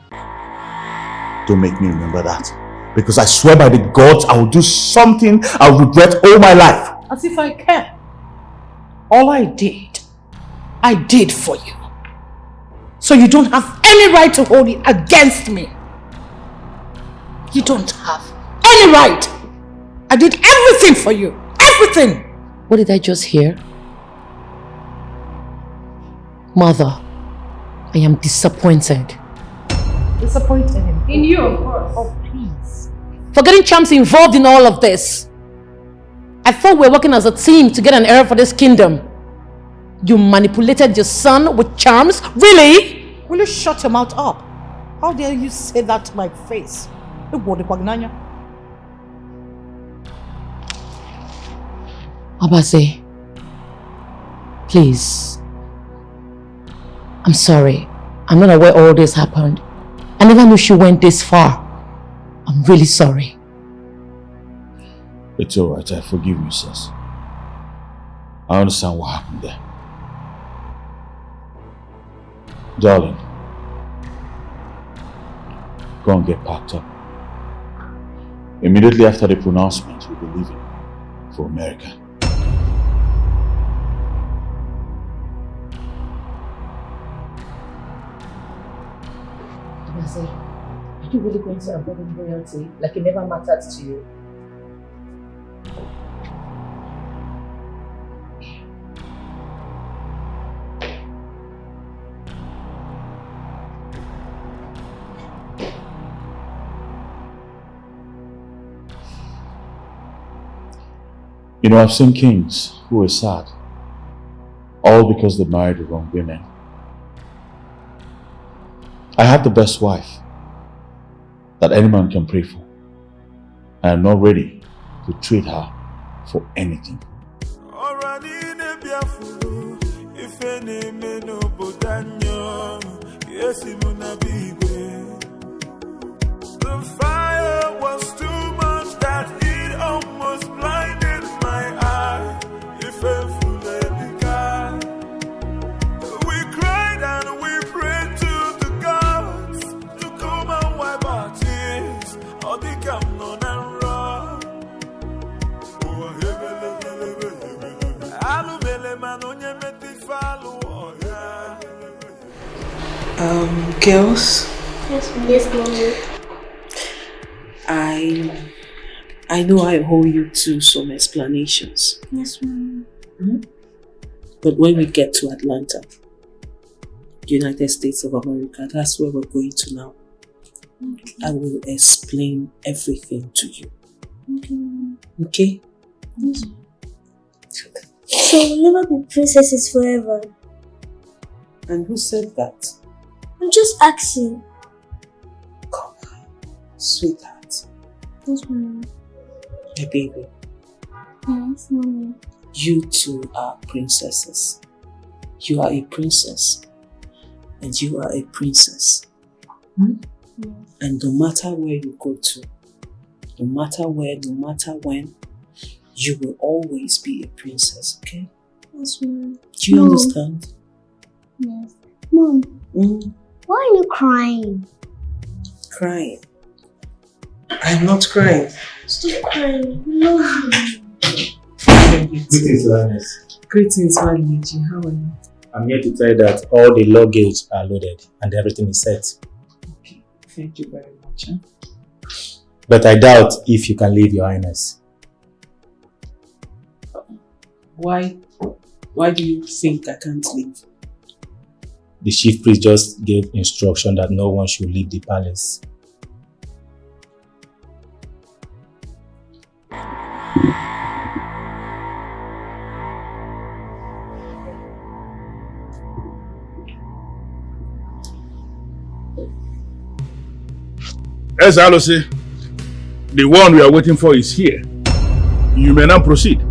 Don't make me remember that. Because I swear by the gods I will do something I'll regret all my life. As if I care. All I did for you. So you don't have any right to hold it against me. You don't have any right. I did everything for you. Everything. What did I just hear? Mother, I am disappointed. Disappointed in you, of course. Oh, please. For getting Champs involved in all of this. I thought we were working as a team to get an heir for this kingdom. You manipulated your son with charms? Really? Will you shut your mouth up? How dare you say that to my face? Abase, please. I'm sorry. I'm not aware all this happened. I never knew she went this far. I'm really sorry. It's alright, I forgive you, sis. I understand what happened there. Darling, go and get packed up. Immediately after the pronouncement, we'll be leaving for America. Are you really going to abandon royalty like it never mattered to you? You know, I've seen kings who are sad, all because they married the wrong women. I have the best wife that any man can pray for. I am not ready to trade her for anything. The fire was too much that it almost blinded my eye. We cried and we prayed to the gods to come and wipe our tears. All the come on and run. Girls? Yes, Mommy. I know I owe you two some explanations. Yes, Mommy. But when we get to Atlanta, United States of America, that's where we're going to now. Okay. I will explain everything to you. Okay, Mommy. Okay? Yes. So we'll never be princesses forever. And who said that? I'm just asking. Come on, sweetheart. Yes, Mommy. My baby. Yes, Mommy. You two are princesses. You are a princess. And you are a princess. Yes. And no matter where you go to, no matter where, no matter when, you will always be a princess, okay? Yes, Mom. Do you understand? Yes. Mom, why are you crying? Crying? I'm not crying. Stop crying. Love you. Greetings, Your Highness. Greetings, Maliji. How are you? I'm here to tell you that all the luggage are loaded and everything is set. Okay, thank you very much. Huh? But I doubt if you can leave, Your Highness. Why do you think I can't leave? The chief priest just gave instruction that no one should leave the palace. Alosi, the one we are waiting for is here. You may now proceed.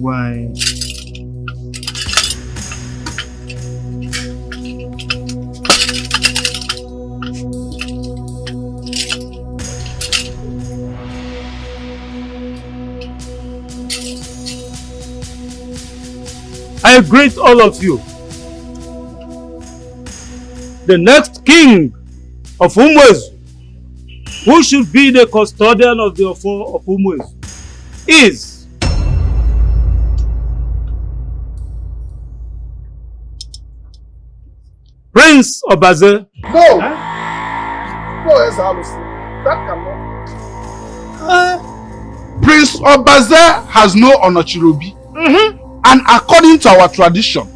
Why? I greet all of you. The next king of UGEZU, who should be the custodian of the affair of UGEZU, is Prince Obaze. No! No, Alosi. That cannot. Prince Obaze has no Onochirobi. And according to our tradition,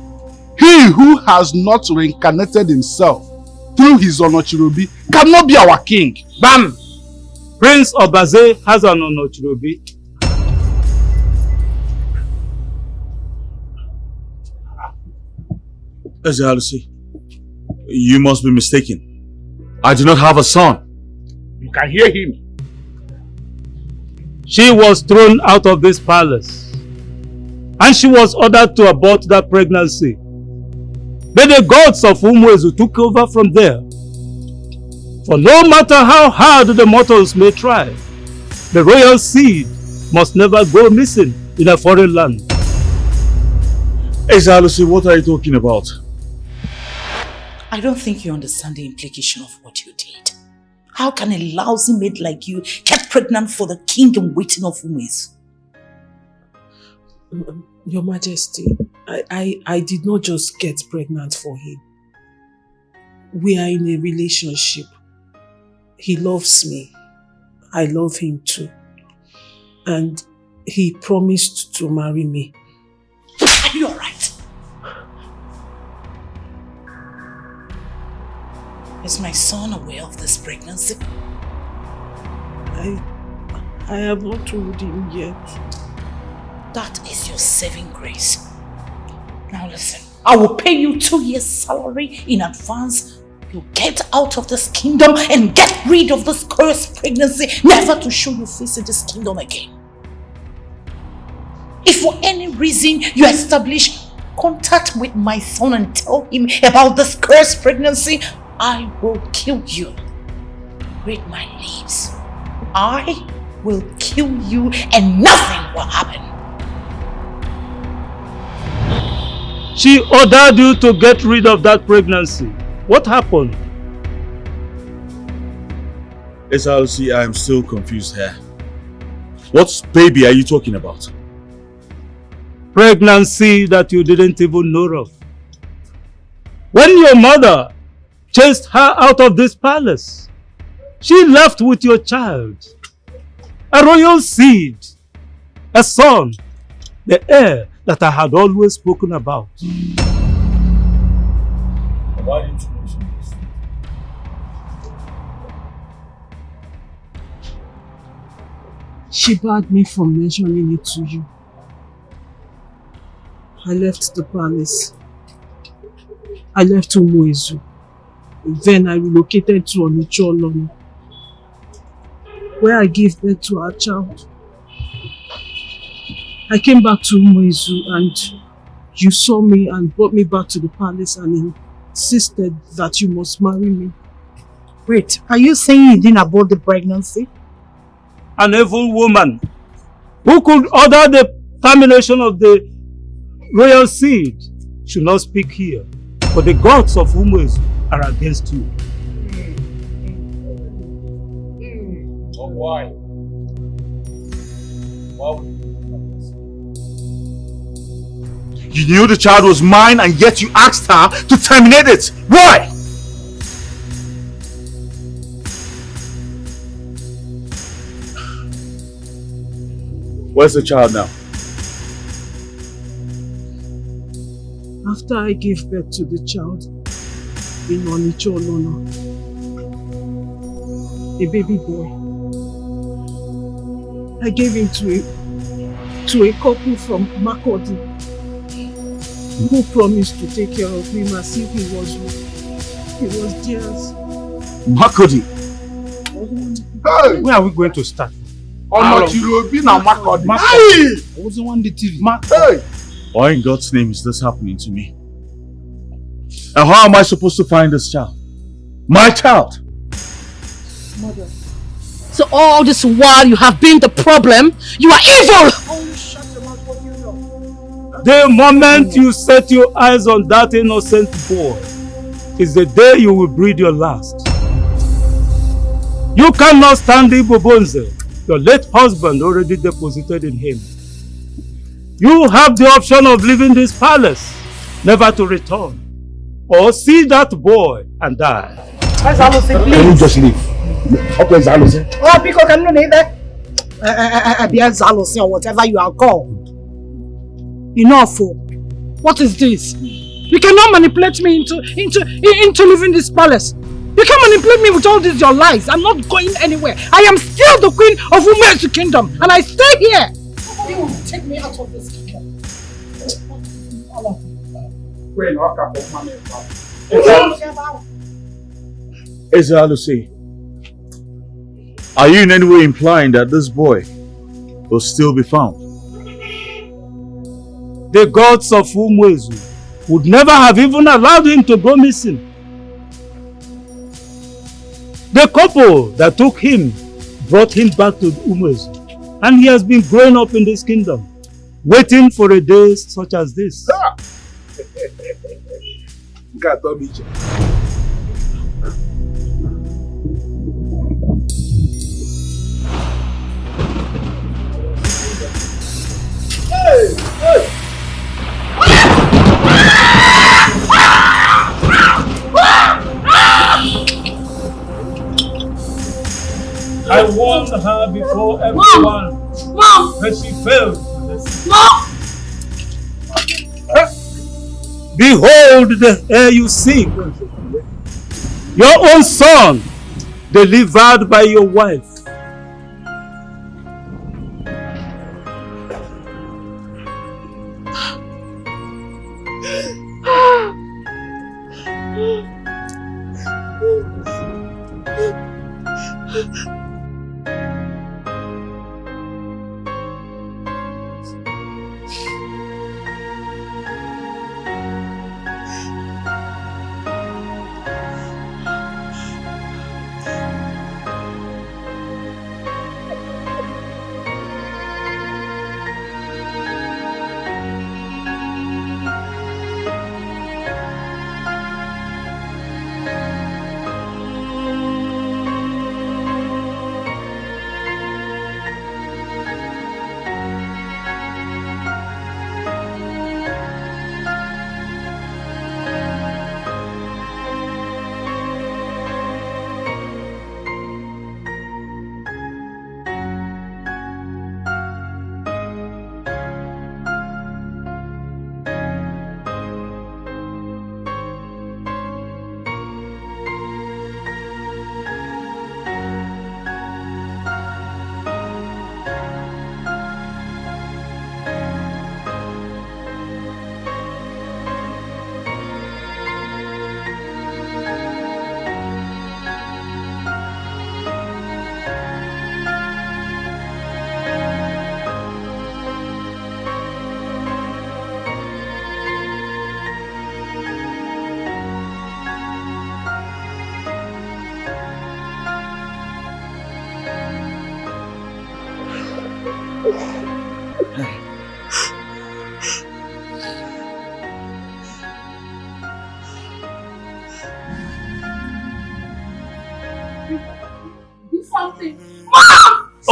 he who has not reincarnated himself through his Onochirobi cannot be our king. Bam! Prince Obaze has an Onochirobi. Alosi, you must be mistaken. I do not have a son. You can hear him. She was thrown out of this palace. And she was ordered to abort that pregnancy. But the gods of UGEZU took over from there. For no matter how hard the mortals may try, the royal seed must never go missing in a foreign land. Alosi, what are you talking about? I don't think you understand the implication of what you did. How can a lousy maid like you get pregnant for the king in waiting of UGEZU? Your Majesty, I did not just get pregnant for him. We are in a relationship. He loves me. I love him too. And he promised to marry me. Are you alright? Is my son aware of this pregnancy? I have not told him yet. That is your saving grace. Now listen, I will pay you 2 years' salary in advance. You get out of this kingdom and get rid of this cursed pregnancy, never to show your face in this kingdom again. If for any reason you establish contact with my son and tell him about this cursed pregnancy, I will kill you. Read my lips. I will kill you and nothing will happen. She ordered you to get rid of that pregnancy. What happened? Alosi, I am still confused here. What baby are you talking about? Pregnancy that you didn't even know of. When your mother chased her out of this palace, she left with your child. A royal seed. A son. The heir that I had always spoken about. Why didn't you mention this? She barred me from mentioning it to you. I left the palace. I left UGEZU. Then I relocated to Onitsha, where I gave birth to our child. I came back to UGEZU and You saw me and brought me back to the palace and insisted that you must marry me. Wait, are you saying you didn't abort the pregnancy? An evil woman who could order the termination of the royal seed should not speak here, for the gods of UGEZU are against you. But why? You knew the child was mine and yet you asked her to terminate it. Why? Where's the child now? After I gave birth to the child in Onicho Olono, a baby boy, I gave him to a couple from Makodi who promised to take care of him as if he was theirs. Makodi? Hey. Where are we going to start? Why in God's name is this happening to me? And how am I supposed to find this child? My child! Mother. So all this while you have been the problem, you are evil! The moment you set your eyes on that innocent boy is the day you will breathe your last. You cannot stand Ibobonze. Your late husband already deposited in him. You have the option of leaving this palace, never to return, or see that boy and die. Can you just leave? Oh, because can you need that? Or whatever you are called. Enough. What is this? You cannot manipulate me into leaving this palace. You can't manipulate me with all these your lies. I'm not going anywhere. I am still the queen of UGEZU kingdom and I stay here. You will take me out of this kingdom. Ezalusi, are you in any way implying that this boy will still be found? The gods of UGEZU would never have even allowed him to go missing. The couple that took him brought him back to UGEZU, and he has been growing up in this kingdom, waiting for a day such as this. Hey! Hey! I warned her before everyone. Mom! But she failed. Mom! Behold the air you sing. Your own son, delivered by your wife.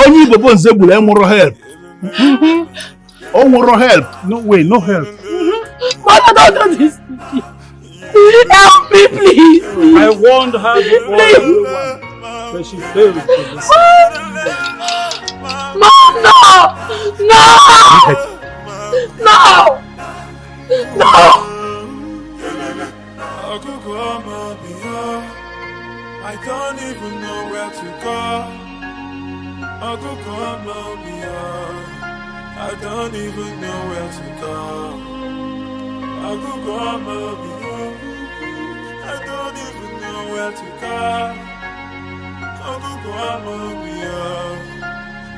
Only the ones that will more help. Oh, more help. No way, no help. Mother, don't do this. Help me, please. I warned her before everyone, but she failed to listen. Mom, no! No! No! No! I don't even know where to go. I don't even know where to go. I don't even know where to go. I don't even know where to go.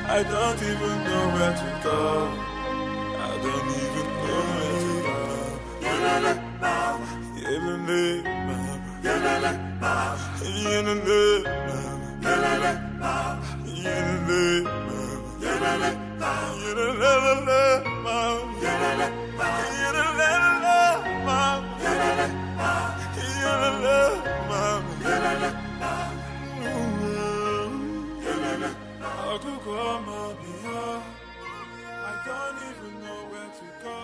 I don't even know where to go. I don't even know where to go.